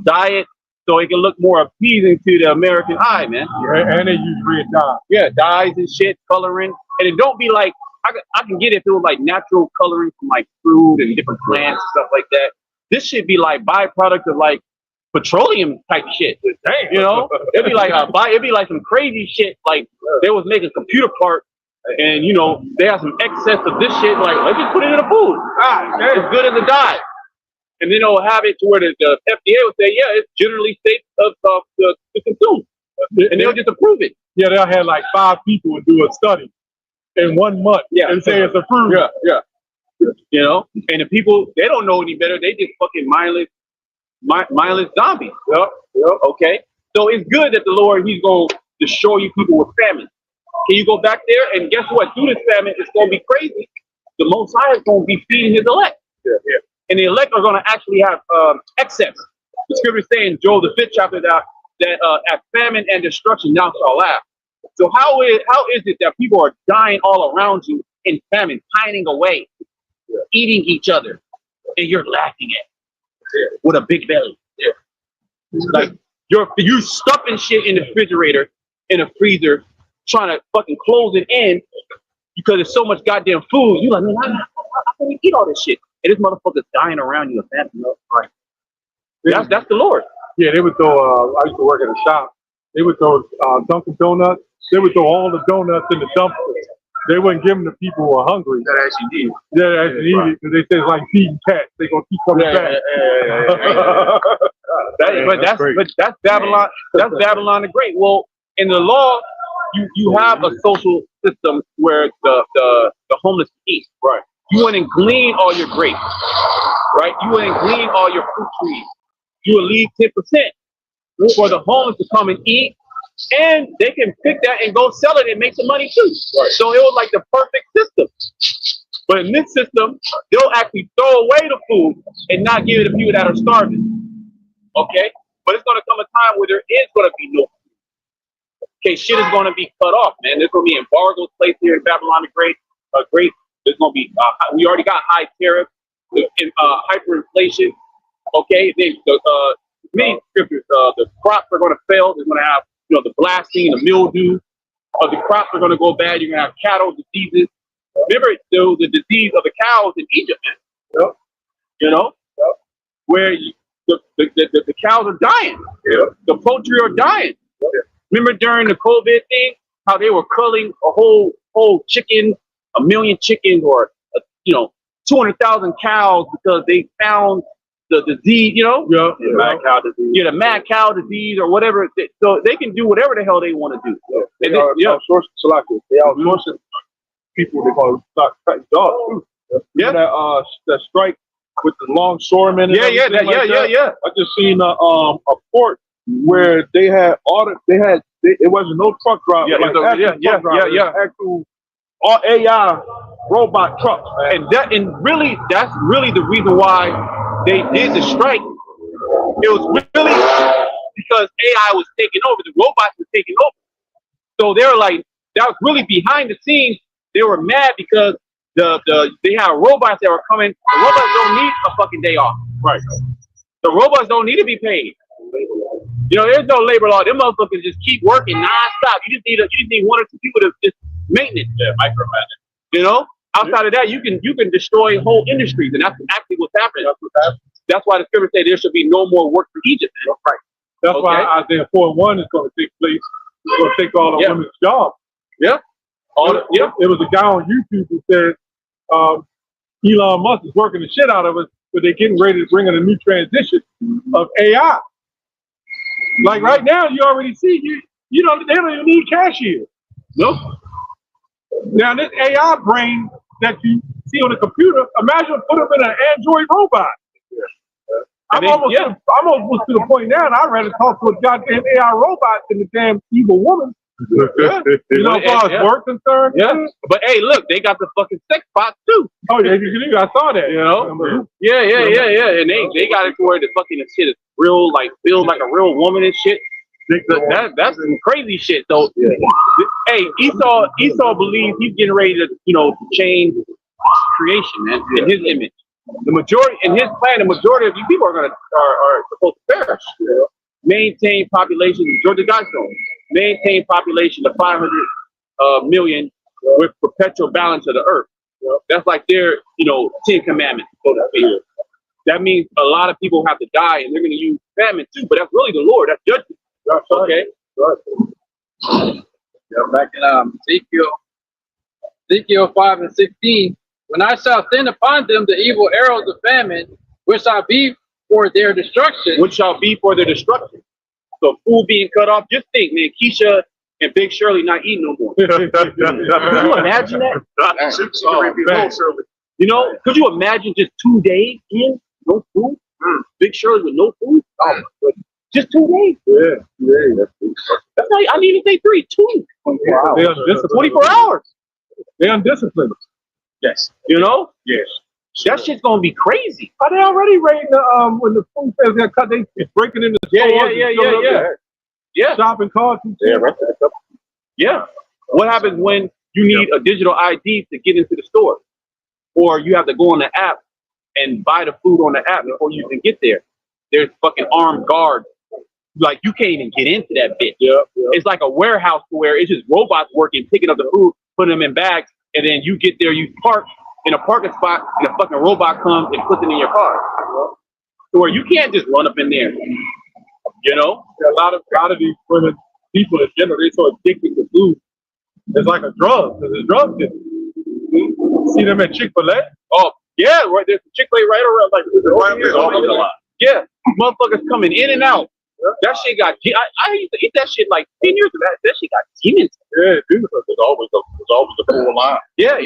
S9: diet, so it can look more appeasing to the American eye, man.
S4: Yeah, and they use red dye.
S9: Yeah, dyes and shit, coloring, and it don't be like I can get it if it was like natural coloring from like fruit and different plants and stuff like that. This should be like byproduct of like petroleum type shit. Damn. You know, it'd be like some crazy shit. Like they was making computer part, and you know they have some excess of this shit. Like let's just put it in the food. It's good as a dye. And then they'll have it to where the FDA will say, yeah, it's generally safe to consume, and they'll just approve it.
S4: Yeah, they'll have like 5 people do a study in 1 month and say it's approved.
S9: Yeah. You know, and the people, they don't know any better. They just fucking mindless zombies.
S4: Yep.
S9: Okay. So it's good that the Lord, he's going to destroy you people with famine. Can you go back there? And guess what? Through this famine, it's going to be crazy. The Most High is going to be feeding his elect. Yeah. And the elect are going to actually have excess. The scriptures say in Joel, the 5th chapter, that at famine and destruction, thou shalt laugh. So how is it that people are dying all around you in famine, pining away, eating each other, and you're laughing at with a big belly? Yeah. Like you're stuffing shit in the refrigerator, in a freezer, trying to fucking close it in because there's so much goddamn food. You're like, man, I can't eat all this shit. And this motherfucker's dying around you. Right. That's the Lord.
S4: Yeah, they would throw, I used to work at a shop. They would throw Dunkin' Donuts. They would throw all the donuts in the dumpster. They wouldn't give them to people who are hungry.
S7: That actually need it.
S4: Yeah, they actually need it because they say it's like feeding cats. They're going to keep coming back.
S9: But that's Babylon. That's Babylon the Great. Well, in the law, you have a social system where the homeless eat.
S4: Right.
S9: You wouldn't glean all your grapes, right? You wouldn't glean all your fruit trees. You would leave 10% for the homeless to come and eat, and they can pick that and go sell it and make some money too. Right. So it was like the perfect system. But in this system, they'll actually throw away the food and not give it to people that are starving. Okay? But it's going to come a time where there is going to be no food. Okay, shit is going to be cut off, man. There's going to be embargoes placed here in Babylon the Great. There's going to be, we already got high tariffs, hyperinflation. Okay, many scriptures, the crops are going to fail. They're going to have, the blasting, the mildew. The crops are going to go bad. You're going to have cattle diseases. Remember, the disease of the cows in Egypt, man. Yep. Where the cows are dying. Yep. The poultry are dying. Yep. Remember during the COVID thing, how they were culling a whole chicken, 1 million chickens, or 200,000 cows because they found the disease,
S4: the mad cow disease.
S9: Yeah, the mad cow disease or whatever. So they can do whatever the hell they want to do.
S4: They outsourcing people. They're going to start cutting dogs too.
S9: Yeah.
S4: That strike with the longshoremen.
S9: Yeah.
S4: I just seen a port where they had it wasn't no truck driver. Actual all AI robot trucks, man.
S9: That's really the reason why they did the strike. It was really because AI was taking over, the robots were taking over. So they were like, that was really behind the scenes. They were mad because they had robots that were coming. The robots don't need a fucking day off.
S4: Right.
S9: The robots don't need to be paid. There's no labor law. Them motherfuckers just keep working nonstop. You just need 1 or 2 people to just maintenance.
S7: Yeah, micromanage.
S9: Outside of that, you can destroy whole industries, and that's actually what's happening. That's why the scriptures say there should be no more work for Egypt.
S4: Right. That's why Isaiah 4:1 is going to take place. It's going to take all the women's jobs.
S9: Yeah.
S4: It was a guy on YouTube who said Elon Musk is working the shit out of us, but they're getting ready to bring in a new transition of AI. Like right now, you already see they don't even need cashiers.
S9: Nope.
S4: Now this AI brain that you see on the computer, imagine put them in an Android robot. I'm almost to the point now, and I'd rather talk to a goddamn AI robot than the damn evil woman You know, as far as work concerned.
S9: Yeah. But hey, look, they got the fucking sex pot too.
S4: Oh, yeah, I saw that.
S9: You know? Yeah. And they got it to where the fucking shit is real, like feels like a real woman and shit. That's some crazy shit. So, hey, Esau believes he's getting ready to, change creation, man, in his image. The majority in his plan, the majority of you people are supposed to perish. Maintain population, Georgia Guidestone, maintain population of 500 million with perpetual balance of the earth. That's like their, 10 commandments, so to speak. That means a lot of people have to die, and they're going to use famine too. But that's really the Lord. That's judgment. Okay.
S3: Back in Ezekiel 5:16. When I shall send upon them the evil arrows of famine, which shall be for their destruction.
S9: So food being cut off. Just think, man, Keisha and Big Shirley not eating no more. Could you imagine that? Could you imagine just 2 days in no food? Big Shirley with no food? Oh, just 2 days?
S4: Yeah.
S9: That's not, I didn't even say 3, 2. 24 hours.
S4: They're undisciplined.
S9: Yes.
S4: Yes.
S9: That shit's gonna be crazy.
S4: Are they already raiding when the food stamps got cut? They breaking into stores.
S9: Yeah.
S4: Shopping carts.
S9: Yeah. What happens when you need a digital ID to get into the store, or you have to go on the app and buy the food on the app before you can get there? There's fucking armed guards. Like you can't even get into that bitch. It's like a warehouse where it's just robots working, picking up the food, putting them in bags, and then you get there, you park in a parking spot, and a fucking robot comes and puts it in your car. So where you can't just run up in there.
S4: A lot of these women, people in general, they're so addicted to food. It's like a drug. It's a drug. See them at Chick-fil-A?
S9: Oh yeah, right. There's Chick-fil-A right around like yeah, motherfuckers coming in and out. That shit got. I used to eat that shit like 10 years ago. That shit got demons.
S1: Yeah, because there's always a full line.
S9: Yeah.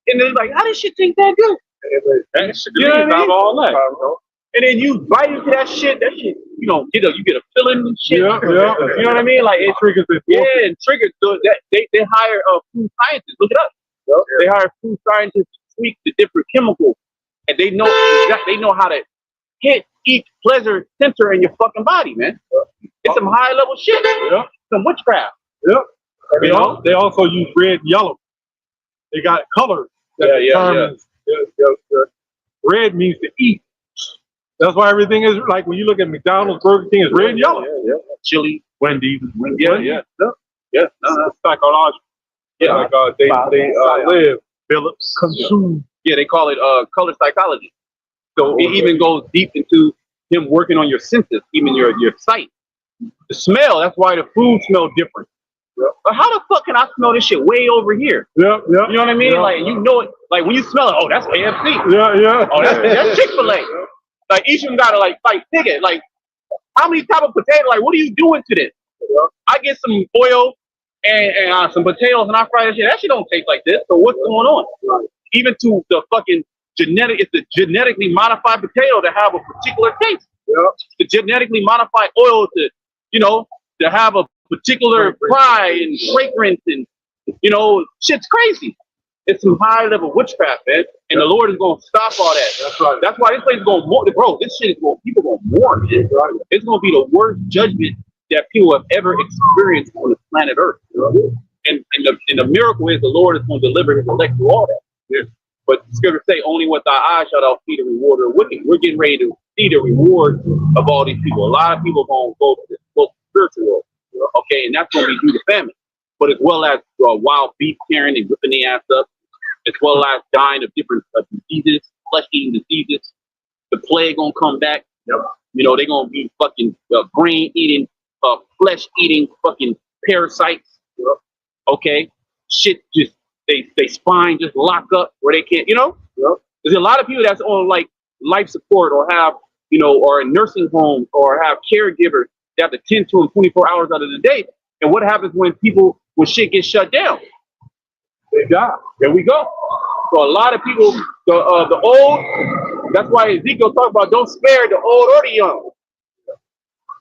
S9: And they're like, how does shit taste that good? You know what I mean?
S4: All that.
S9: And then you bite into that shit, you get a feeling and shit.
S4: Yeah.
S9: You know what I mean? Like it triggers it. Yeah, and triggers. So that they hire food scientists. Look it up. They hire food scientists to tweak the different chemicals, and they know how to hit each pleasure center in your fucking body, man. It's some high level shit. Some witchcraft.
S4: They also use red and yellow. They got colors that determines. Red means to eat. That's why everything is like when you look at McDonald's, Burger King is red and yellow.
S9: Chili,
S4: Wendy's.
S9: Yeah.
S4: That's psychological.
S9: Yeah.
S4: Like they live, Phillips, consume.
S9: Yeah, they call it color psychology. So it even goes deep into him working on your senses, even your sight. The smell, that's why the food smells different. But how the fuck can I smell this shit way over here? You know what I mean? Like it, like when you smell it, oh, that's KFC. Oh, that's Chick-fil-A. Like each of them gotta like think it. Like how many type of potato? Like what are you doing to this? I get some oil and some potatoes and I fry that shit. That shit don't taste like this. So what's going on? Even to the fucking it's the genetically modified potato to have a particular taste. The genetically modified oil to have a particular fry and fragrance and shit's crazy. It's some high level witchcraft, man. And the Lord is gonna stop all that. That's right. That's why this place is gonna mourn. Bro, this shit is people gonna mourn, man. It's gonna be the worst judgment that people have ever experienced on the planet Earth. And the miracle is the Lord is gonna deliver his elect through all that. But the scriptures say only with thy eyes shalt thou see the reward of the wicked. We're getting ready to see the reward of all these people. A lot of people are gonna go to the spiritual world. Okay, and that's gonna be due to famine. But as well as wild beast tearing and ripping their ass up, as well as dying of different diseases, flesh-eating diseases. The plague gonna come back. They're gonna be fucking brain-eating, flesh-eating fucking parasites. Okay, shit just they spine just lock up where they can't. There's a lot of people that's on like life support or have or in nursing homes or have caregivers that have to tend to them 24 hours out of the day. And what happens when shit gets shut down? They die. There we go. So a lot of people, the old, that's why Ezekiel talks about don't spare the old or the young.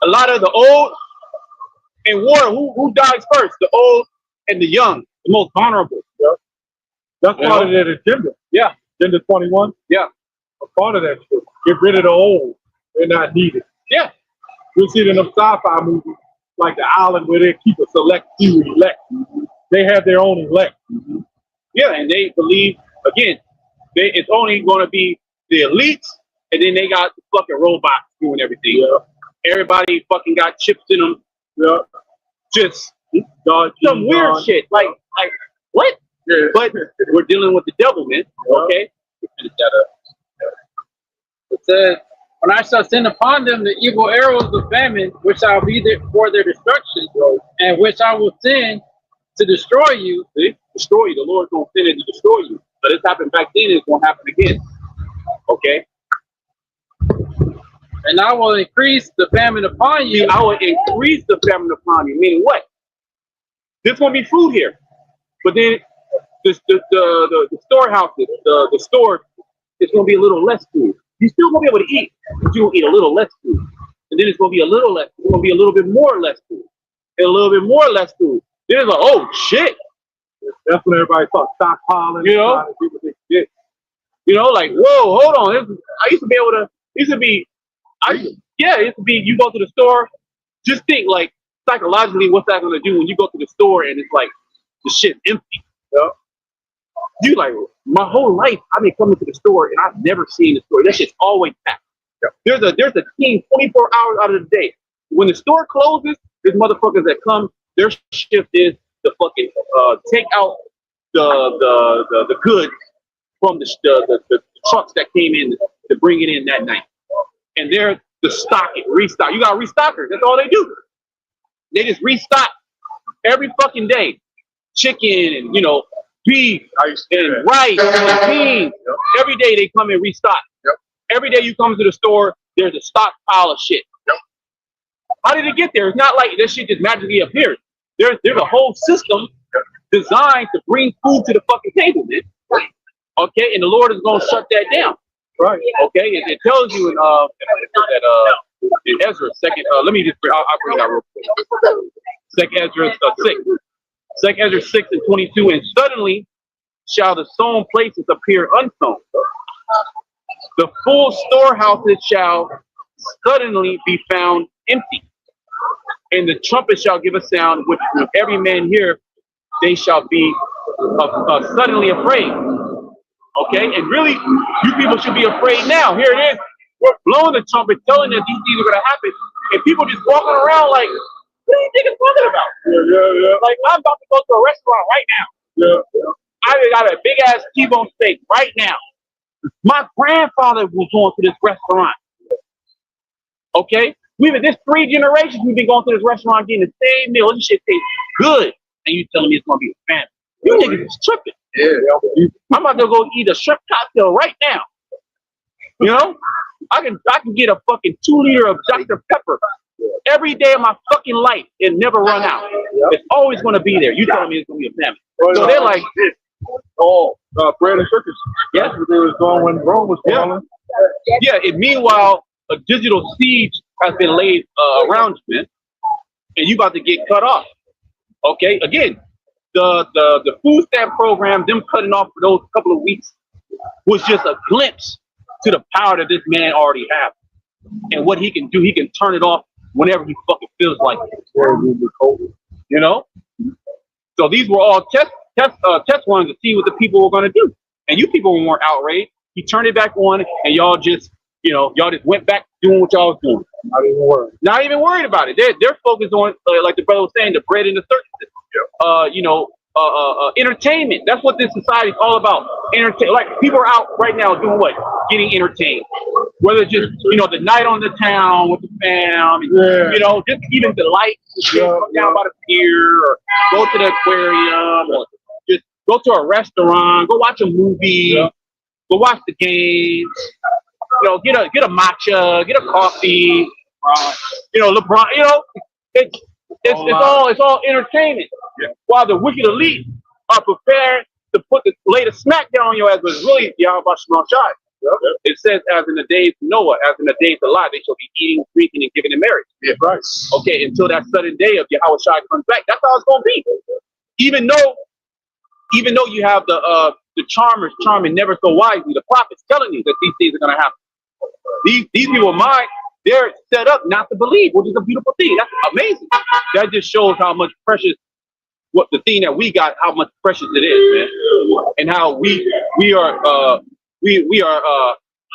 S9: A lot of the old In war, who dies first? The old and the young, the most vulnerable.
S4: Yeah. That's part of their agenda.
S9: Yeah.
S4: Agenda 21.
S9: Yeah.
S4: A part of that shit. Get rid of the old. They're not needed.
S9: Yeah.
S4: You'll see it in them sci-fi movies, like The Island, where they keep a select few elect. They have their own elect.
S9: Yeah, and they believe, again, it's only going to be the elites, and then they got the fucking robots doing everything. Yeah. Everybody fucking got chips in them.
S4: Yeah.
S9: Just some weird shit. Like what? Yeah. But we're dealing with the devil, man. Yeah. Okay?
S3: It says, when I shall send upon them the evil arrows of famine, which shall be there for their destruction, and which I will send to destroy you.
S9: See? Destroy you. The Lord's going to send it to destroy you. So this happened back then, it's going to happen again. Okay?
S3: And I will increase the famine upon you.
S9: See, I will increase the famine upon you. Meaning what? There's going to be food here. But then the storehouses, the store, it's going to be a little less food. You're still going to be able to eat, but you're going to eat a little less food. And then it's going to be a little less. It's going to be a little bit more less food. And a little bit more less food. Then it's like, oh, shit.
S4: That's when everybody starts stockpiling.
S9: You know? You know, like, whoa, hold on. I used to be able to, it used to be, you go to the store, just think, like, psychologically, what's that going to do when you go to the store and it's like, the shit's empty.
S4: Yeah.
S9: You like, my whole life, I've been coming to the store and I've never seen the store. That shit's always packed. Yeah. There's a team 24 hours out of the day. When the store closes, there's motherfuckers that come, their shift is to fucking take out the goods from the trucks that came in to bring it in that night. And they're to stock it, restock. You got restockers. That's all they do. They just restock every fucking day. Chicken and, beef and rice and beans. Yep. Every day they come and restock. Yep. Every day you come to the store, there's a stockpile of shit. Yep. How did it get there? It's not like this shit just magically appears. There's a whole system designed to bring food to the fucking table, man. Right. Okay, and the Lord is going to shut that down. Right. Okay, it tells you in Ezra, let me just, I'll bring it out real quick. Second Ezra 6. Second Ezra 6 and 22, and suddenly shall the sown places appear unsown. The full storehouses shall suddenly be found empty. And the trumpet shall give a sound, which with every man hear, they shall be suddenly afraid. Okay, and really, you people should be afraid now. Here it is. We're blowing the trumpet, telling that these things are going to happen, and people just walking around like, what do you think it's talking about? Yeah. Like, I'm about to go to a restaurant right now. Yeah. I got a big ass T-bone steak right now. My grandfather was going to this restaurant. Okay, this 3 generations we've been going to this restaurant getting the same meal. This shit tastes good, and you telling me it's going to be a family? You niggas is tripping. Yeah. I'm about to go eat a shrimp cocktail right now. I can get a fucking 2 liter of Dr. Pepper every day of my fucking life and never run out. Yep. It's always going to be there. You telling me it's going to be a family. So they're like,
S4: bread and circus.
S9: Yeah.
S4: That's what they was doing when Rome was falling.
S9: Yeah. And meanwhile, a digital siege has been laid around you, man. And you about to get cut off. Okay. Again, the food stamp program, them cutting off for those couple of weeks was just a glimpse to the power that this man already has. And what he can do, he can turn it off whenever he fucking feels like it. So these were all test runs to see what the people were going to do. And you people weren't outraged. He turned it back on, and y'all just went back doing what y'all was doing. Not even worried about it. They're focused on, like the brother was saying, the bread and the circuses. Entertainment. That's what this society is all about. Like people are out right now doing what? Getting entertained. Whether it's just the night on the town with the fam, just even the lights, come down by the pier, or go to the aquarium, or just go to a restaurant, go watch a movie, go watch the games. Get a matcha, get a coffee. LeBron. It's all entertainment. Yeah. While the wicked elite are prepared to lay the smack down on your ass, but it's really Yahweh Shemar Shai. It says, as in the days of Noah, as in the days of Lot, they shall be eating, drinking, and giving in marriage.
S7: Yeah, right.
S9: Okay, until that sudden day of Yahweh Shai comes back. That's how it's gonna be. Even though you have the charmers charming never so wisely, the prophets telling you that these things are gonna happen. These people of mine, they're set up not to believe, which is a beautiful thing. That's amazing. That just shows how much precious what the thing that we got, how much precious it is, man, and how we are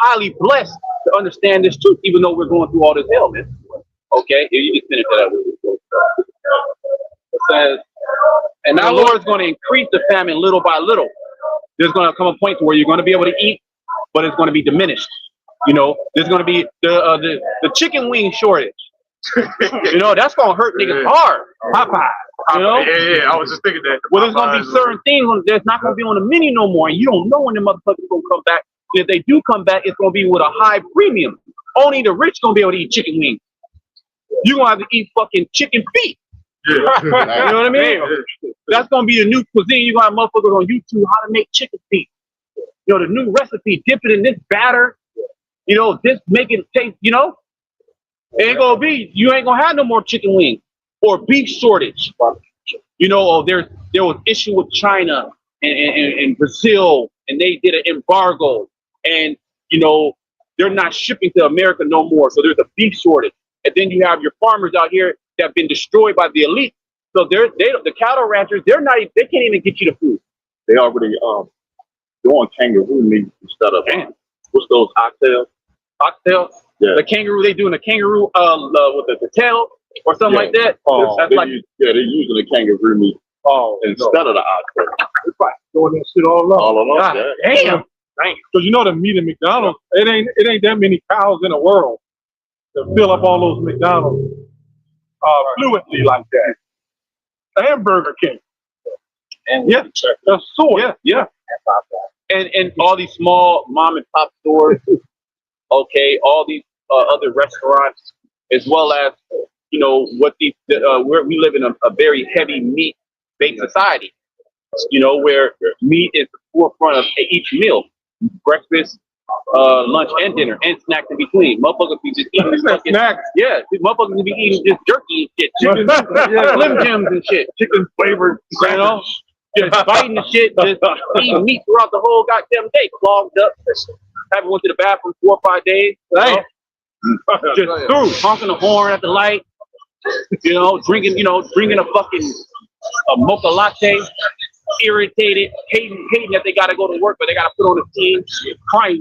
S9: highly blessed to understand this truth, even though we're going through all this hell, man. Okay, you just finish that up. It says, and our Lord is going to increase the famine little by little. There's going to come a point to where you're going to be able to eat, but it's going to be diminished. You know, there's going to be the chicken wing shortage. You know, that's going to hurt niggas hard. Popeye. You know?
S7: Yeah. I was just thinking that.
S9: Well, there's going to be certain things that's not going to be on the menu no more, and you don't know when the motherfuckers going to come back. And if they do come back, it's going to be with a high premium. Only the rich going to be able to eat chicken wings. You're going to have to eat fucking chicken feet.
S7: Yeah.
S9: You know what I mean? That's going to be a new cuisine. You're going to have motherfuckers on YouTube how to make chicken feet. You know, the new recipe, dip it in this batter. You know, this make it taste, you know? It ain't going to be, you ain't going to have no more chicken wings or beef shortage. You know, there was issue with China and Brazil, and they did an embargo. And, you know, they're not shipping to America no more. So there's a beef shortage. And then you have your farmers out here that have been destroyed by the elite. So the cattle ranchers, they can't even get you the food.
S1: They already doing kangaroo meat instead of what's those oxtails?
S9: Oxtails?
S1: Yeah.
S9: The kangaroo, they doing the kangaroo with the tail or something like that.
S1: Oh, they're using the kangaroo meat instead of the oxtail.
S4: It's like doing that shit all along.
S1: All along.
S9: God, damn.
S4: Because you know the meat at McDonald's, it ain't that many cows in the world to fill up all those McDonald's fluently like that. And Burger King.
S9: And
S4: yeah, that's soy.
S9: Yeah. And all these small mom and pop stores, okay, all these other restaurants, as well as, you know, what we live in a very heavy meat-based society, you know, where meat is the forefront of each meal, breakfast, lunch, and dinner, and snacks in between. Motherfuckers be just eating fucking snacks. Yeah, motherfuckers be eating just jerky and shit, chicken, Slim Jims and shit, chicken flavored, you know, just biting the shit, just eating meat throughout the whole goddamn day, clogged up. Haven't went to the bathroom 4 or 5 days. Right? Just through, honking the horn at the light. You know, drinking a fucking mocha latte. Irritated, hating that they gotta go to work, but they gotta put on a team.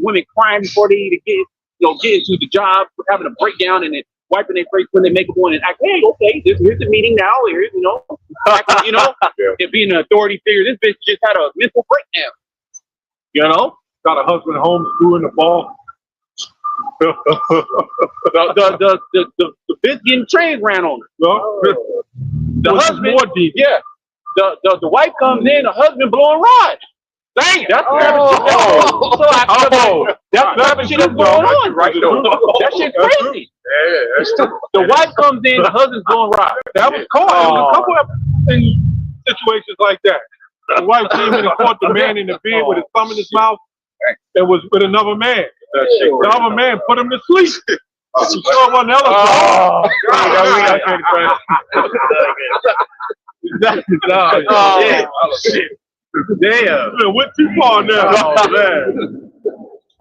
S9: Women crying before they even get into the job, having a breakdown, and then wiping their face when they make a on and act, hey, okay, here's the meeting now. Here's, it being an authority figure. This bitch just had a mental breakdown. You know,
S4: got a husband home screwing the ball.
S9: the bitch getting trains ran on her. The husband, more deep. Yeah. The wife comes in, the husband blowing rods. Dang, that's the type of shit that's going on right now. That shit's crazy. Yeah, the wife comes in, the husband's blowing rods.
S4: That was caught. There was a couple of situations like that. The wife came in and caught the man in the bed with his thumb in his mouth and was with another man. The other man put him to sleep. She saw one else.
S9: Shit. Damn.
S4: It went too far now. Oh, man.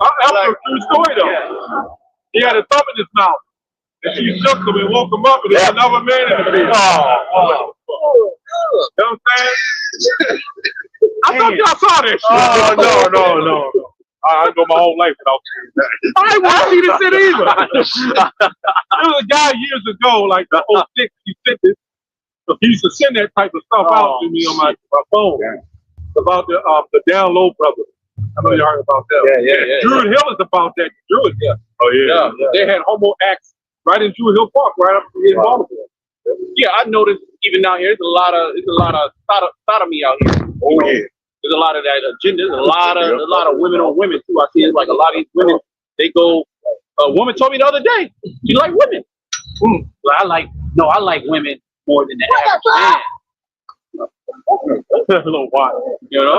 S4: That was a true story, though. Yeah. He had a thumb in his mouth. And she shook him and woke him up, and there's another man in the bed. You know what I'm saying? I thought y'all saw this shit. No. I go my whole life without seeing that. I ain't want to see this shit either. There was a guy years ago, like the 06, he used to send that type of stuff out to me on my phone about the Down Low Brothers. I know you heard about that.
S9: Yeah.
S4: Druid Hill is about that. Druid Hill. Oh yeah. They had homo acts right in Druid Hill Park, right up in Baltimore.
S9: Yeah, I noticed even down here, there's a lot of sodomy out here.
S7: Oh yeah.
S9: There's a lot of that agenda. There's a lot of women on women too. I see it's like a lot of these women. They go. A woman told me the other day she like women. Well, I like women more than the average man.
S4: A little wild.
S9: You know.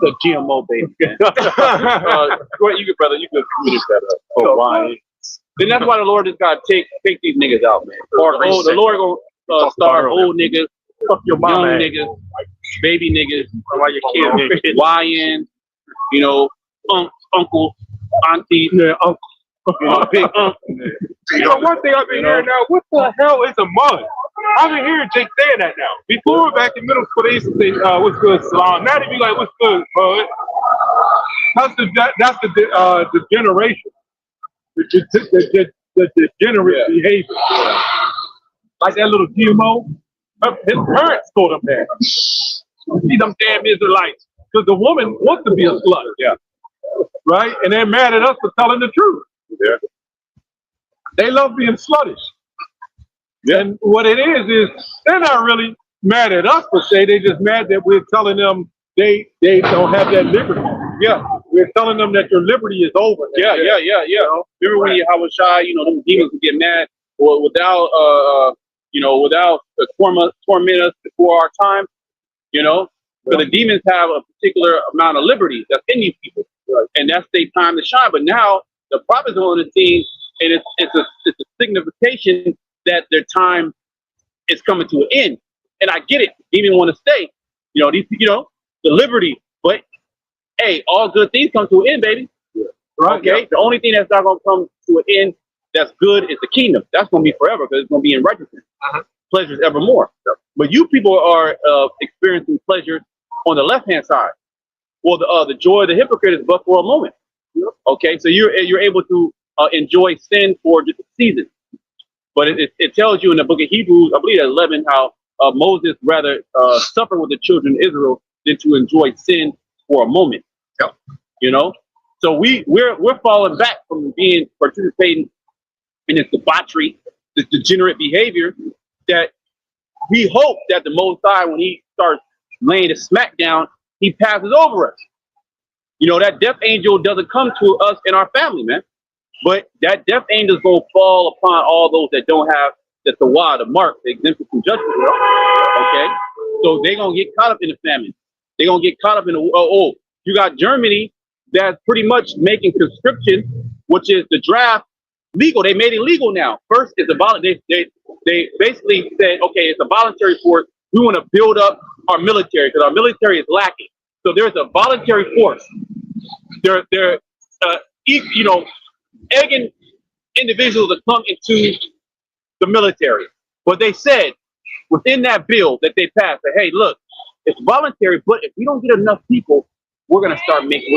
S9: The GMO baby. Man. You could, brother, you could finish that up. Oh, why? Then that's why the Lord just gotta take these niggas out, man. Or the Lord gonna start old niggas, young niggas, baby niggas, YN, you know, uncle, auntie, uncle, big uncle.
S2: You know, one thing I've been hearing now, what the hell is a mud? I've been hearing Jake saying that now. Before, back in middle school, they used to say, what's good, Salon? Now they be like, what's good, bud? That's the generation. The degenerate behavior. Like that little GMO. His parents told him that. See them damn Israelites. Because the woman wants to be a slut.
S5: Yeah.
S2: Right? And they're mad at us for telling the truth.
S5: Yeah.
S2: They love being sluttish. Yeah. And what it is they're not really mad at us per se. They're just mad that we're telling them they don't have that liberty. Yeah. We're telling them that your liberty is over.
S9: Yeah. Remember when I was shy, you know, them demons would get mad or without torment us before our time, you know? So the demons have a particular amount of liberty that's in these people. And that's their time to shine. But now the prophets are on the scene, and it's a signification that their time is coming to an end. And I get it. They even want to stay. You know, the liberty. But hey, all good things come to an end, baby. Yeah. Right. Okay. Yeah. The only thing that's not gonna come to an end that's good is the kingdom. That's gonna be forever because it's gonna be in righteousness. Pleasures evermore. Yeah. But you people are experiencing pleasure on the left hand side. Well, the joy of the hypocrite is but for a moment. Okay, so you're able to enjoy sin for just a season. But it tells you in the book of Hebrews, I believe at 11, how Moses rather suffered with the children of Israel than to enjoy sin for a moment. Yep. You know, so we're falling back from participating in this debauchery, this degenerate behavior that we hope that the Most High, when He starts laying the smack down, He passes over us. You know, that death angel doesn't come to us in our family, man. But that death angel is going to fall upon all those that don't have the tawah, the mark, the exemption from judgment. Okay? So they're going to get caught up in the famine. They're going to get caught up in the, you got Germany that's pretty much making conscription, which is the draft, legal. They made it legal now. First, it's they basically said, okay, it's a voluntary force. We want to build up our military because our military is lacking. So there's a voluntary force. They're egging individuals to come into the military. But they said within that bill that they passed that, hey, look, it's voluntary, but if we don't get enough people, we're gonna make it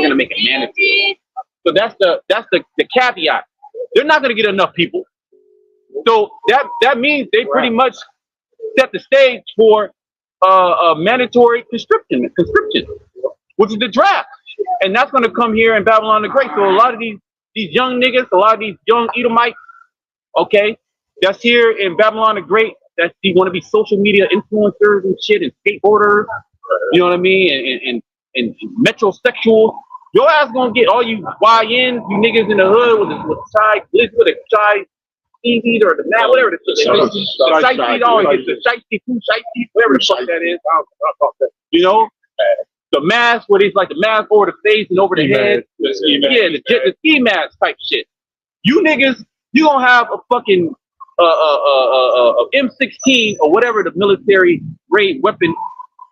S9: mandatory. So that's the caveat. They're not gonna get enough people. So that means they pretty much set the stage for a mandatory conscription, which is the draft. And that's going to come here in Babylon the Great. So a lot of these young niggas, a lot of these young Edomites, okay, that's here in Babylon the Great, that you want to be social media influencers and shit and skateboarders, you know what I mean, and metrosexuals. Your ass gonna get all you YNs, you niggas in the hood with a shy EVs or the map, whatever the shiesty, always get the shiesty, whatever the fuck that is. You know, the mask where it's like the mask over the face and over the head. The ski mask type shit. You niggas, you gonna have a fucking M16 or whatever the military grade weapon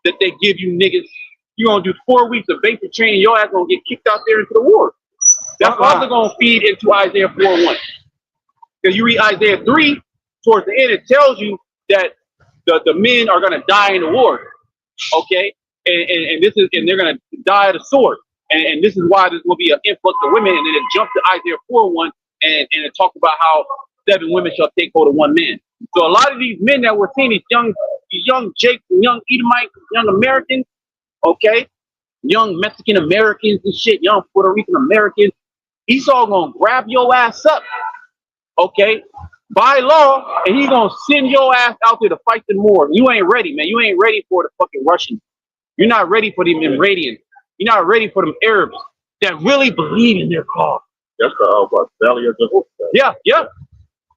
S9: that they give you niggas. You gonna do 4 weeks of basic training. Your ass gonna get kicked out there into the war. That's also gonna feed into Isaiah 4:1. Because you read Isaiah 3 towards the end, it tells you that the men are gonna die in the war. Okay, and they're gonna die of the sword. And this is why there's gonna be an influx of women. And then it jumped to Isaiah 4:1 and it talks about how 7 women shall take hold of 1 man. So a lot of these men that we're seeing, these young Jakes, young Edomites, young Americans, okay, young Mexican Americans and shit, young Puerto Rican Americans, Esau gonna grab your ass up, okay, by law, and he's gonna send your ass out there to fight the war. You ain't ready, man. You ain't ready for the fucking Russians. You're not ready for them Iranians. You're not ready for them Arabs that really believe in their cause.
S1: That's the belly of the hook.
S9: Yeah.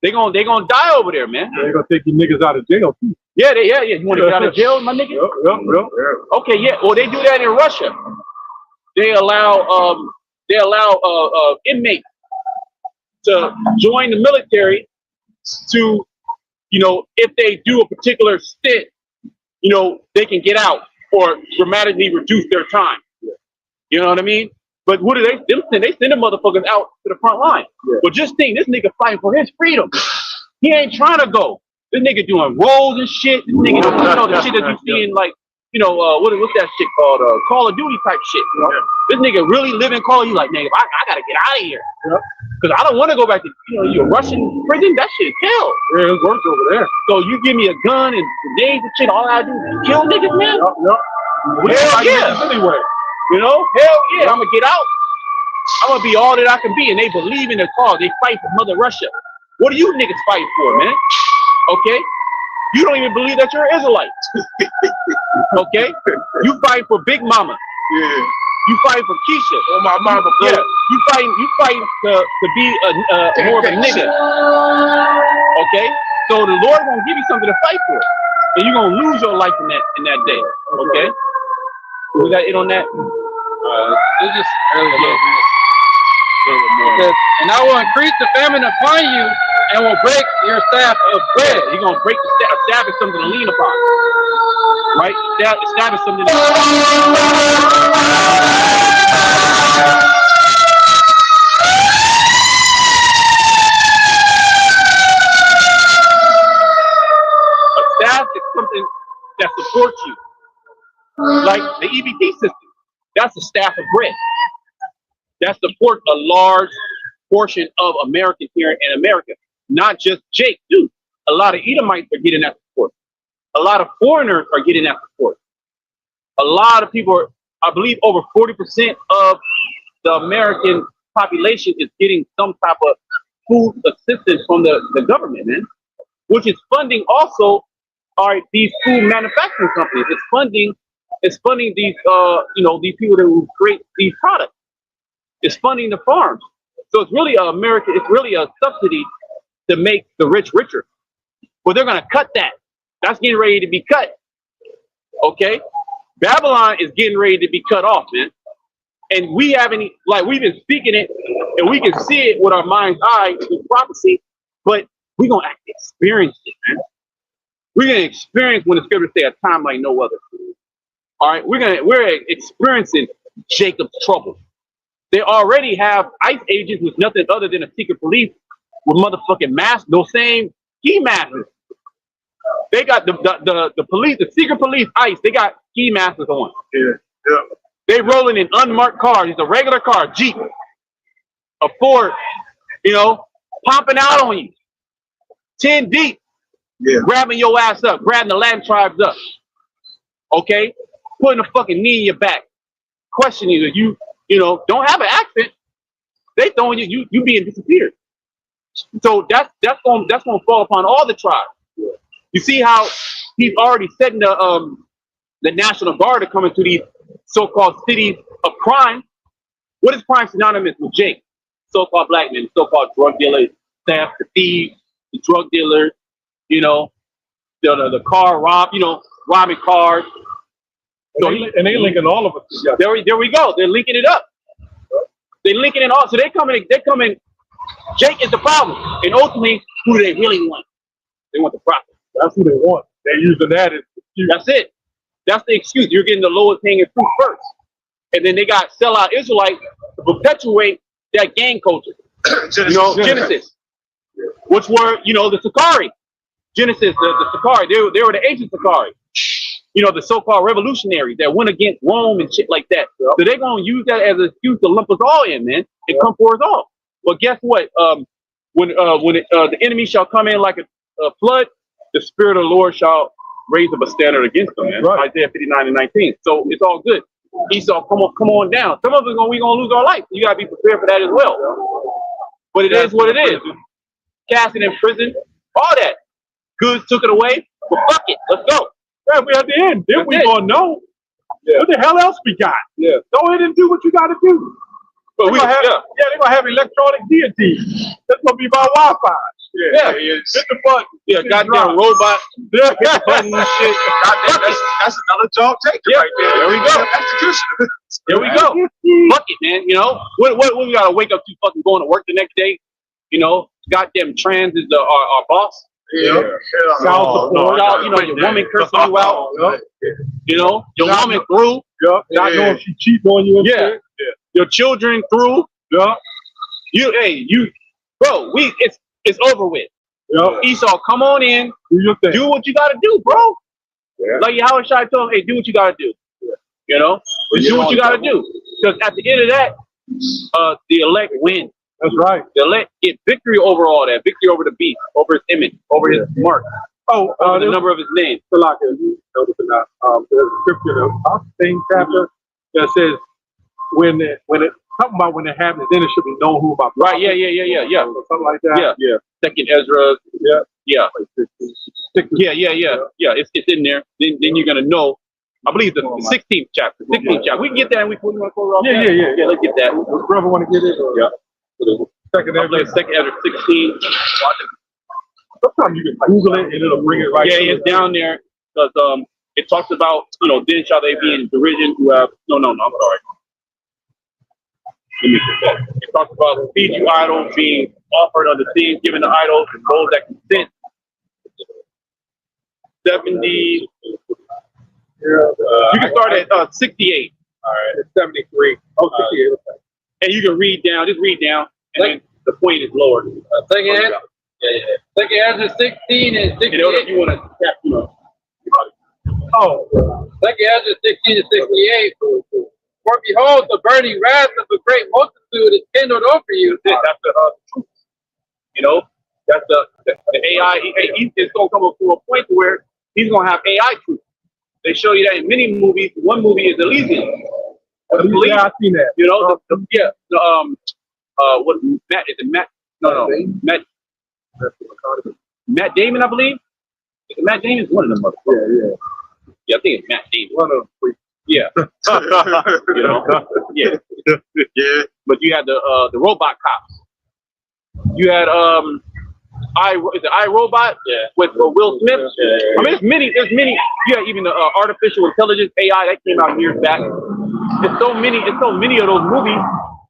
S9: They gonna die over there, man.
S2: They're gonna take you niggas out of jail too.
S9: Yeah. You want to get out of jail, my nigga?
S2: Yep.
S9: Okay, yeah. Well, they do that in Russia. they allow inmates to join the military to, you know, if they do a particular stint, you know, they can get out or dramatically reduce their time. You know what I mean? But what do they send the motherfuckers out to the front line. But just think, this nigga fighting for his freedom. He ain't trying to go. This nigga doing rolls and shit. This nigga, you know, the shit that you see in, like, you know, what's that shit called? Call of Duty type shit. You know? This nigga really living Call of Duty. Like, nigga, I gotta get out of here. Because I don't want to go back to, you know, your Russian prison. That shit hell.
S4: Yeah, it works over there.
S9: So you give me a gun and grenades and shit, all I do is kill niggas, man?
S4: Hell
S9: yeah.
S4: Anyway.
S9: You know? Hell yeah. I'm going to get out. I'm going to be all that I can be. And they believe in their cause. They fight for Mother Russia. What are you niggas fighting for, man? Okay? You don't even believe that you're an Israelite. Okay? You fight for Big Mama.
S7: Yeah.
S9: You fight for Keisha.
S7: Oh, my mama, bro.
S9: Yeah. You fight to be more of a nigga. Okay? So the Lord gonna give you something to fight for. And you're gonna lose your life in that day. Okay? We got it on that?
S3: It's just and I will increase the famine upon you and will break your staff of bread.
S9: You're gonna break the staff is something to lean upon. Right? Staff is something to staff is something that supports you. Like the EBT system. That's a staff of bread. That supports a large portion of Americans here in America. Not just Jake, dude. A lot of Edomites are getting that support. A lot of foreigners are getting that support. A lot of people are, I believe over 40% of the American population is getting some type of food assistance from the government, man. Which is funding also these food manufacturing companies. It's funding these these people that create these products. It's funding the farms. So it's really it's really a subsidy to make the rich richer. But they're gonna cut that. That's getting ready to be cut. Okay? Babylon is getting ready to be cut off, man. And we haven't, like, we've been speaking it and we can see it with our mind's eye through prophecy, but we're gonna actually experience it, man. We're gonna experience when the scriptures say a time like no other. All right, we're experiencing Jacob's trouble. They already have ICE agents with nothing other than a secret police with motherfucking masks, those same key masters. They got the police, the secret police, ICE, they got key masters on.
S7: Yeah.
S9: They rolling in unmarked cars. It's a regular car, Jeep, a Ford, popping out on you. 10 deep, grabbing your ass up, grabbing the land tribes up. Okay? Putting a fucking knee in your back. Questioning you, don't have an accent. They throwing you being disappeared. So that's gonna fall upon all the tribes. You see how he's already setting the National Guard to come into these so-called cities of crime. What is crime synonymous with, Jake? So-called black men, so-called drug dealers, theft, the thieves, the drug dealers, the car robbing cars. So
S4: and they linking all of us together.
S9: There we go. They're linking it up. They're linking it all. So they're coming. Jake is the problem. And ultimately, who do they really want? They want the prophet.
S4: That's who they want. They're using that as excuse.
S9: That's it. That's the excuse. You're getting the lowest hanging fruit first. And then they got sellout Israelites to perpetuate that gang culture. Genesis. Which were, the Sakari. Genesis, the Sakari. They were the ancient Sakari. The so-called revolutionaries that went against Rome and shit like that. So they're going to use that as an excuse to lump us all in, man, and come for us all. But guess what? When the enemy shall come in like a flood, the Spirit of the Lord shall raise up a standard against them, man. Right. Isaiah 59:19. So it's all good. Esau, come on down. Some of us we gonna lose our life. You gotta be prepared for that as well. But it is what it is. Cast it in prison, all that. Goods took it away. But fuck it, let's go.
S4: Yeah, we at the end. Then we gonna know what the hell else we got. Yeah. Go ahead and do what you gotta do. But they're gonna have electronic deities. That's gonna be my Wi-Fi.
S7: Yeah.
S4: Hit the button.
S9: Yeah, goddamn robot.
S4: Yeah.
S9: Hit the button and shit.
S7: That's another job taken right there.
S9: There we go.
S7: Execution.
S9: There we go. Fuck it, man. You know, what we gotta wake up to fucking going to work the next day? You know, goddamn trans is our boss.
S7: Yeah.
S9: Child support, you know, your woman cursing you out. You know, your woman through.
S4: Not knowing if she cheating on you.
S9: Yeah. Your children through.
S4: Yeah.
S9: Bro, it's over with.
S4: Yeah.
S9: Esau, come on in.
S4: Do your thing.
S9: Do what you gotta do, bro.
S1: Yeah.
S9: Like Howard Shai told him, hey, do what you gotta do. You know? Do what you gotta do. Because at the end of that, the elect win.
S4: That's right.
S9: The elect get victory over all that, victory over the beast, over his image, over his mark, over the number of his name.
S4: Like you notice or not, there's a scripture in the same chapter that says when it talking about when it happens, then it should be known who about.
S9: Right? Yeah.
S4: Or something like that.
S9: Yeah. Second Ezra. Yeah. It's in there. Then you're gonna know. I believe the 16th chapter. 16th chapter. We can get that and we want to close off. Yeah. Let's get that.
S4: Does brother want to get it? Or?
S9: Yeah.
S4: Second Ezra.
S9: Second Ezra 16.
S4: Sometimes you can Google it and it'll bring it right.
S9: Yeah, it's down there because it talks about, you know, then shall they be in derision who have no, I'm sorry. Let me get that. It talks about feed you idols being offered unto things given to idols and those that consent. 70. You can start at 68.
S4: All right, it's 73. Oh, 68.
S9: And you can read down, just read down, and then the point is lower.
S3: Second Ezra 16 and 68.
S9: In order if you want to tap, you know.
S3: Second Ezra 16 and 68. For behold, the burning wrath of a great multitude is kindled over you.
S9: That's the truth. You know, that's the AI. He's going to come up to a point where he's going to have AI truth. They show you that in many movies. One movie is Elysium.
S4: Yeah, I've seen that.
S9: You know, what Matt is it? Matt? No, Matt Damon, I believe. Is it Matt Damon? One of them. Yeah, I think it's Matt Damon.
S4: One of them.
S9: Yeah. You know. Yeah. But you had the robot cops. You had iRobot with Will Smith. I mean, there's many. Yeah, even the artificial intelligence AI that came out years back. It's so many of those movies.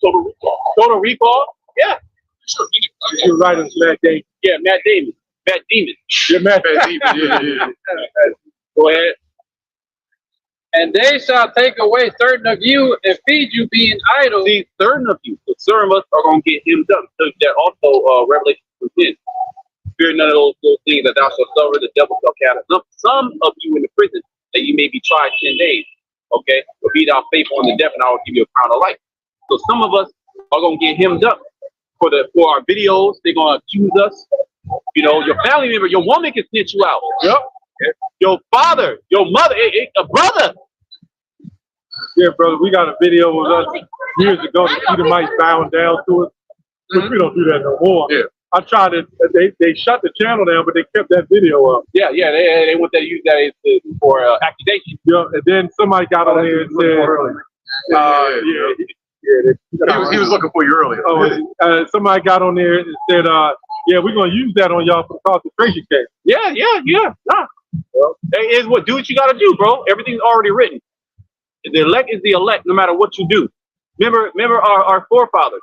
S9: Total Recall. Yeah.
S4: You're right, it's Matt Damon.
S9: Yeah, Matt Damon. Matt Damon.
S4: Yeah, Matt Damon.
S9: Go ahead.
S3: And they shall take away certain of you and feed you being idle.
S9: See, certain of you, so certain of us are going to get hemmed up. So that also Revelation 10. Fear none of those things that thou shalt suffer, the devil shall cast some of you in the prison that you may be tried 10 days. Okay? But be thou faithful unto death, and I will give you a crown of life. So some of us are going to get hemmed up for our videos. They're going to accuse us. You know, your family member, your woman can snitch you out.
S4: Yep.
S9: Your father, your mother, a brother.
S4: Yeah, brother, we got a video of us years ago. The Edomites bowing down to us. But we don't do that no more.
S7: Yeah.
S4: I tried it. They shut the channel down, but they kept that video up.
S9: Yeah, they want to use that for accusation.
S4: Yeah, and then somebody got on there and said,
S7: he was looking for you earlier.
S4: Somebody got on there and said, yeah, we're gonna use that on y'all for the concentration camp.
S9: Yeah. Nah. Well, it is what do what you gotta do, bro. Everything's already written. The elect is the elect, no matter what you do. Remember our forefathers.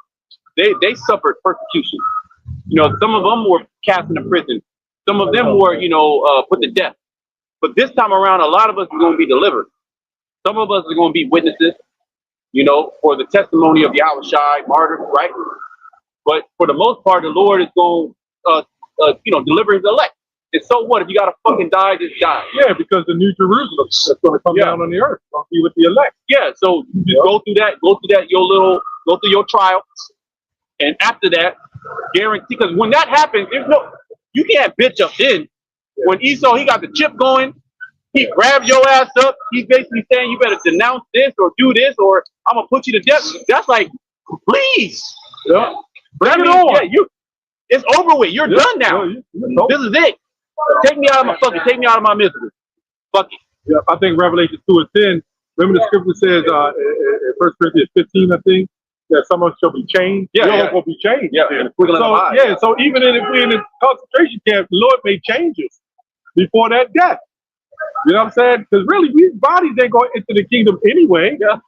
S9: They suffered persecution. You know, some of them were cast into prison. Some of them were, put to death. But this time around, a lot of us are going to be delivered. Some of us are going to be witnesses, for the testimony of Yahweh Shai, martyrs, right? But for the most part, the Lord is going to deliver his elect. And so what? If you got to fucking die, just die.
S4: Yeah, because the New Jerusalem is going to come down on the earth. Going to be with the elect.
S9: Yeah, so you just go through that, go through your trial. And after that, guarantee, because when that happens, you can't bitch up then. When Esau, he got the chip going, he grabs your ass up, he's basically saying you better denounce this or do this or I'm going to put you to death. That's like, please.
S4: Yeah. Bring it on.
S9: Yeah, it's over with. You're done now. This is it. Take me out of my misery. Fuck it.
S4: Yeah, I think Revelation 2 and 10, remember the scripture says in 1 Corinthians 15, I think, that someone shall be changed.
S9: Yeah.
S4: Will be changed.
S9: Yeah.
S4: So even if we're in a concentration camp, the Lord may change us before that death. You know what I'm saying? Because really, these bodies ain't going into the kingdom anyway.
S9: Yeah.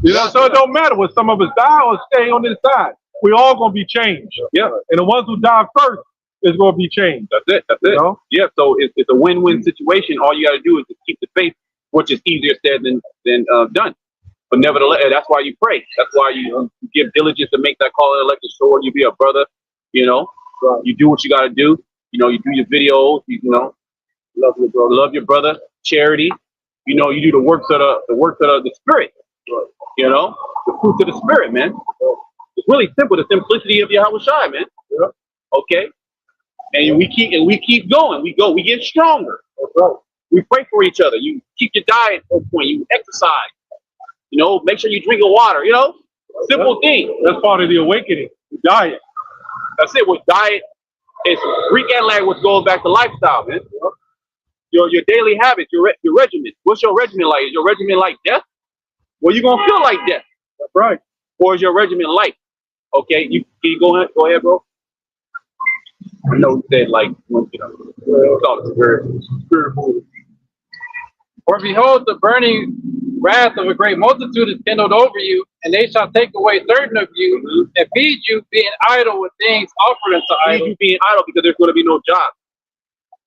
S4: You know, so it don't matter whether some of us die or stay on this side. We all gonna be changed.
S9: Yeah.
S4: And the ones who die first is gonna be changed.
S9: That's it. That's it.
S4: You know?
S9: Yeah. So it's a win-win situation. All you got to do is just keep the faith, which is easier said than done. But nevertheless, that's why you pray. That's why you give diligence to make that call and elect sure you be a brother. You know, you do what you got to do. You know, you do your videos. You know, love your brother. Charity. You know, you do the works of the spirit. You know, the fruits of the spirit, man. It's really simple. The simplicity of Yahweh Shai, man.
S6: Yeah.
S9: Okay. And we keep going. We get stronger. We pray for each other. You keep your diet on point. You exercise. You know, make sure you drink your water. You know, simple thing.
S4: That's part of the awakening. The diet.
S9: That's it. With diet, it's Greek and language goes back to lifestyle, man. Your daily habits, your regimen. What's your regimen like? Is your regimen like death? Well, you're gonna feel like death.
S4: That's right.
S9: Or is your regimen life? Okay, can you go ahead, bro. I know you said like, you know, thought it's very spiritual.
S3: For behold, the burning wrath of a great multitude is kindled over you, and they shall take away certain of you and feed you, being idle with things offered unto idols.
S9: You being idle because there's going to be no job.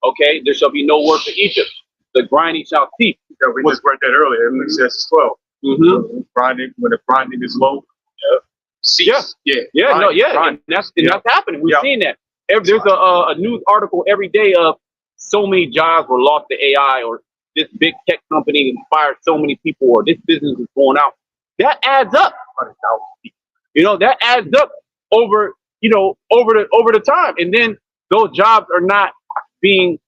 S9: Okay, there shall be no work for Egypt. The grinding shall cease.
S7: Yeah, we just read that earlier in Genesis 12.
S9: Mm-hmm.
S7: Grinding, when the grinding is low.
S9: Cease. Yeah. And that's happening. We've seen that. There's a news article every day of so many jobs were lost to AI, or this big tech company fired so many people, or this business is going out. That adds up. You know, that adds up over the time, and then those jobs are not being,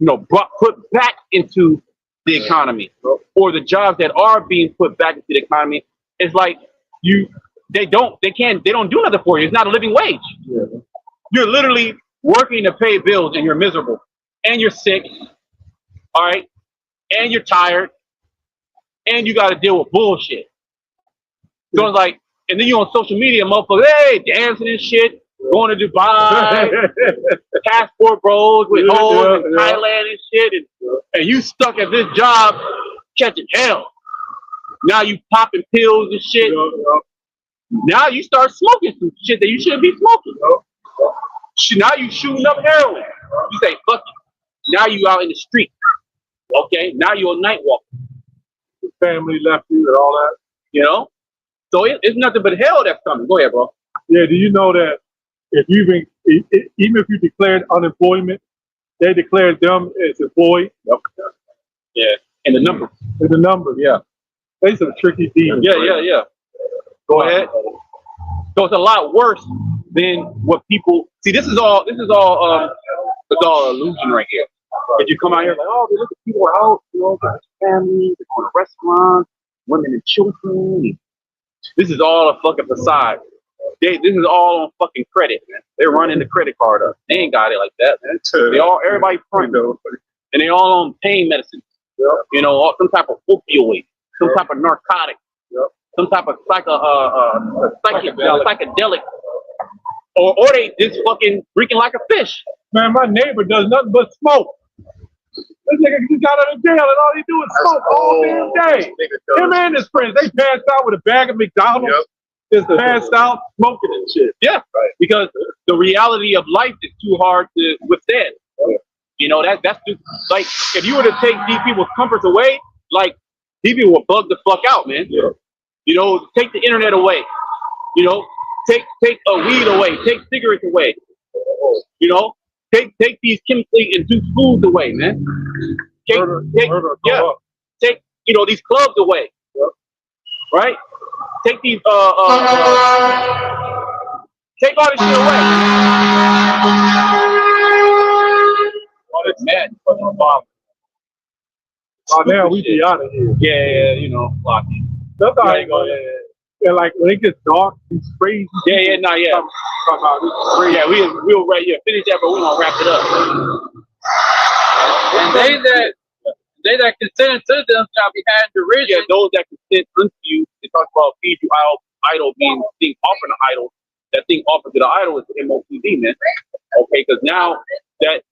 S9: put back into the economy, or the jobs that are being put back into the economy. It's like they don't do nothing for you. It's not a living wage.
S6: Yeah.
S9: You're literally working to pay bills, and you're miserable, and you're sick. All right, and you're tired, and you got to deal with bullshit. So it's like, and then you're on social media, motherfuckers, hey, dancing and shit, going to Dubai, passport bros with hoes in Thailand and shit, and you stuck at this job catching hell. Now you popping pills and shit. Now you start smoking some shit that you shouldn't be smoking. Now you shooting up heroin. You say, fuck it. Now you out in the street. Okay, now you're a night walker.
S6: The family left you and all that.
S9: You know? So it's nothing but hell that's coming. Go ahead, bro.
S6: Yeah, do you know that even if you declared unemployment, they declared them as employed?
S9: Yep. Yeah, and the number.
S6: And the number, yeah. They some tricky demons.
S9: Yeah. Go ahead. So it's a lot worse than what people see. This is all it's all illusion right here. If you come out here like, oh, look at people are out, got families, they're going to restaurants, women and children. This is all a fucking facade. This is all on fucking credit, man. They're running the credit card up. They ain't got it like that, man. Everybody front, and they all on pain medicine. Yep. Some type of opioid, some type of narcotic, some type of psychedelic, or they just fucking drinking like a fish.
S6: Man, my neighbor does nothing but smoke. This nigga just got out of jail and all he do is smoke all damn day. Him and his friends, they passed out with a bag of McDonald's, just passed out smoking and shit.
S9: Yeah, right. Because the reality of life is too hard to withstand. That's just, like, if you were to take these people's comforts away, like, these people will bug the fuck out, man. Yeah. Take the internet away. Take a weed away. Take cigarettes away. Take these chemically induced foods away, man. Take these clubs away. Yep. Right? Take these take all this shit away. All this mad fucking bomb.
S6: Oh, now we be out of here.
S9: Yeah, fuck it.
S6: Sometimes, and like when it gets dark, it's crazy.
S9: Yeah. We'll finish that, but we're gonna wrap it up.
S3: And they that consent unto them shall be had in derision.
S9: Yeah, those that consent unto you, it talks about feed you idol being thing offered to idol. That thing offered to the idol is MOPD, man. Okay, because now that's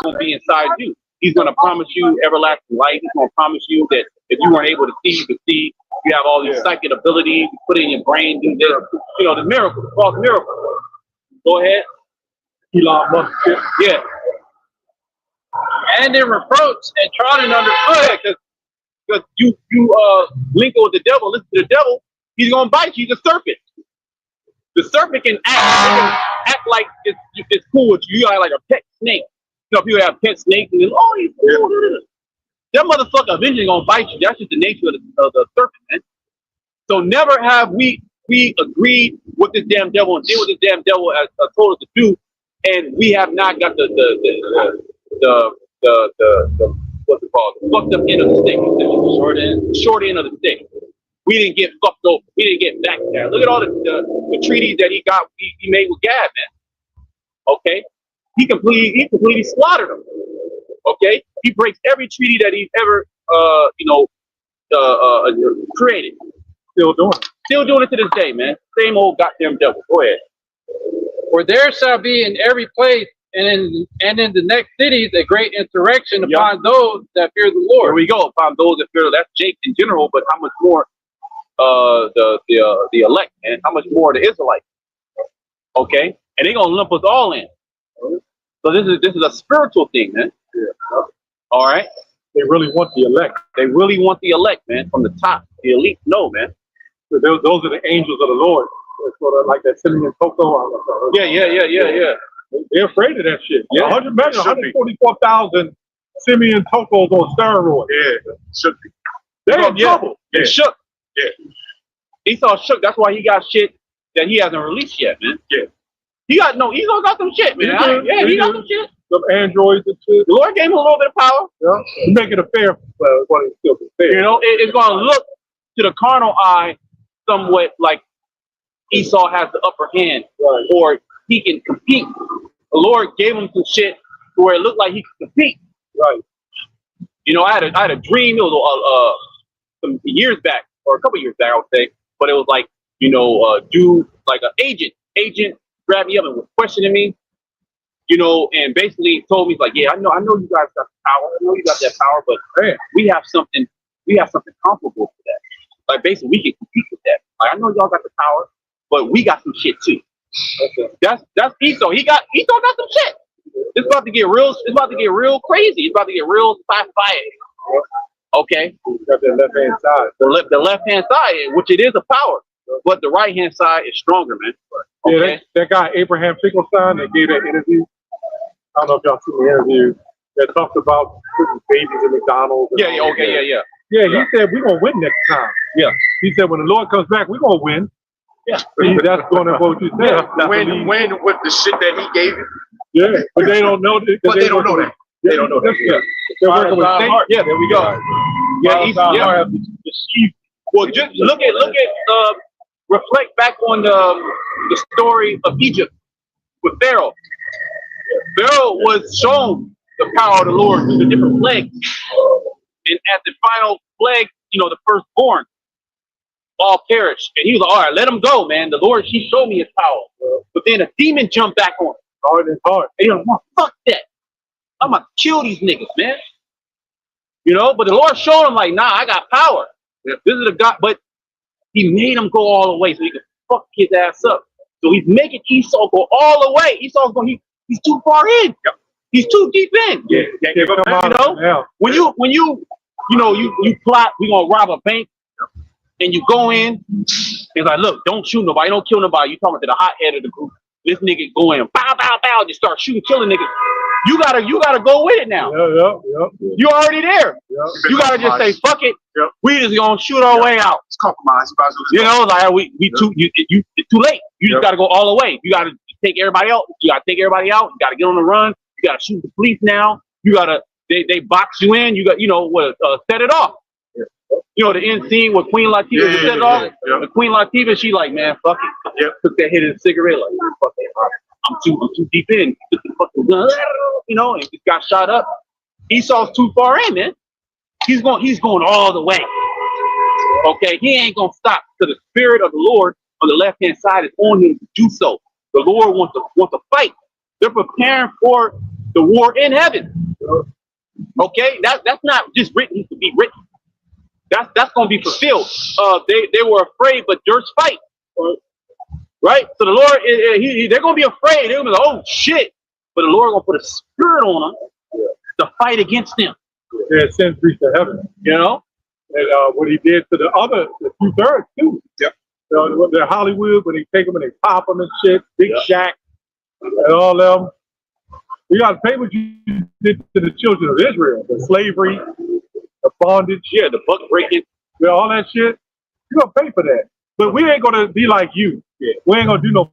S9: gonna be inside you. He's gonna promise you everlasting life. He's gonna promise you that if you weren't able to see, you could see. You have all these psychic abilities, you put it in your brain, do this, you know, the miracle, false miracle. Go ahead.
S4: Elon Musk.
S9: Yeah.
S3: And in reproach and trodden underfoot.
S9: Because you link with the devil, listen to the devil, he's gonna bite you. He's a serpent. The serpent can act like it's cool with you. You got like a pet snake. You know, people have pet snakes and oh, he's cool. That motherfucker eventually gonna bite you. That's just the nature of the serpent, man. So never have we agreed with this damn devil and did what this damn devil has told us to do, and we have not got the what's it called? The fucked up end of the stick. The short end of the stick. We didn't get fucked over. We didn't get back there. Look at all the treaties that he made with Gad, man. Okay, he completely slaughtered them. Okay, he breaks every treaty that he's ever created. Still doing it to this day, man. Same old goddamn devil. Go ahead.
S3: For there shall be in every place and in the next cities a great insurrection upon those that fear the Lord.
S9: Here we go. Upon those that fear. That's Jake in general, but how much more the elect, and how much more the Israelites? Okay, and they're gonna lump us all in. So this is a spiritual thing, man. Yeah. All right.
S4: They really want the elect.
S9: They really want the elect, man, from the top. The elite, no, man.
S4: So those are the angels of the Lord. It's sort of like that Simeon Coco.
S9: Yeah.
S4: They're afraid of that shit.
S9: Yeah.
S4: 144,000 Simeon Tocos on steroids.
S7: Yeah, should be.
S4: They're in trouble.
S9: They shook.
S7: Yeah.
S9: Esau shook. That's why he got shit that he hasn't released yet, man.
S7: Yeah.
S9: Esau got some shit, man. He got some shit.
S4: Some androids and shit.
S9: The Lord gave him a little bit of power.
S4: Yeah. To make it a fair, what it's still fair.
S9: You know, it's going to look to the carnal eye somewhat like Esau has the upper hand,
S4: right,
S9: or he can compete. The Lord gave him some shit where it looked like he could compete.
S4: Right.
S9: You know, I had a dream. It was some years back, or a couple years back, I would say. But it was like, you know, dude, like an agent grabbed me up and was questioning me. You know, and basically told me, like, yeah, I know you guys got the power. I know you got that power, but man, we have something comparable to that. Like, basically, we can compete with that. Like, I know y'all got the power, but we got some shit too. Okay. That's Esau. Esau got some shit. It's about to get real. It's about to get real crazy. It's about to get real sci-fi. Okay.
S4: Got that left hand side.
S9: The left hand side, which it is a power, but the right hand side is stronger, man.
S4: Okay. Yeah, that guy Abraham Finkelstein that gave that interview. I don't know if y'all seen the interview that talked about putting babies in McDonald's.
S9: Yeah.
S4: Yeah, he said we're gonna win next time.
S9: Yeah.
S4: He said when the Lord comes back, we're gonna win.
S9: Yeah.
S4: That's going to what you said.
S7: Win with the shit that he gave you.
S4: Yeah, but they don't know that.
S7: But they don't know that. They don't know that.
S4: Yeah. They're working with state.
S9: Yeah, there we go. Yeah, well, just look at reflect back on the story of Egypt with Pharaoh. Pharaoh was shown the power of the Lord through the different plagues. And at the final plague, you know, the firstborn all perished. And he was like, all right, let him go, man. The Lord, he showed me his power. But then a demon jumped back on him.
S4: Hard and hard.
S9: And he was like, fuck that. I'm going to kill these niggas, man. You know, but the Lord showed him, like, nah, I got power. This is the God. But he made him go all the way so he could fuck his ass up. So he's making Esau go all the way. Esau's going, he's too far in. Yep. He's too deep in.
S4: Yeah.
S9: You know, when you plot, we're going to rob a bank, and you go in, it's like, look, don't shoot nobody, don't kill nobody. You talking to the hot head of the group. This nigga go in, bow, bow, bow, just start shooting, killing niggas. You gotta go with it now.
S4: Yeah.
S9: You already there. Yeah. You gotta just say, fuck it. Yep. We just gonna shoot our way out.
S7: It's compromise.
S9: You know, like it's too late. You just gotta go all the way. You gotta take everybody out. You gotta take everybody out. You gotta get on the run. You gotta shoot the police now. You gotta they box you in. You got set it off. Yeah. You know the end scene with Queen Latifah set it off. Yeah. The Queen Latifah, she like, man, fuck it. Yep. Took that hit of the cigarette, like, man, fuck it. I'm too deep in. You know, and just got shot up. Esau's too far in, man. He's going all the way. Okay, he ain't gonna stop because the spirit of the Lord on the left hand side is on him to do so. The Lord wants to fight. They're preparing for the war in heaven. Okay, that's not just written to be written. That's going to be fulfilled. They were afraid, but durst fight. Right? So the Lord, they're going to be afraid. They're going to be like, oh, shit. But the Lord going to put a spirit on them to fight against them.
S4: Yeah, sin reached to heaven.
S9: You know?
S4: And what he did to the 2/3 too.
S6: Yep.
S4: They're Hollywood, when they take them and they pop them and shit. Big Shaq and all them. You got to pay what you did to the children of Israel. The slavery, the bondage.
S9: Yeah, the buck breaking.
S4: All that shit. You're going to pay for that. But we ain't going to be like you.
S9: Yeah.
S4: We ain't going to do no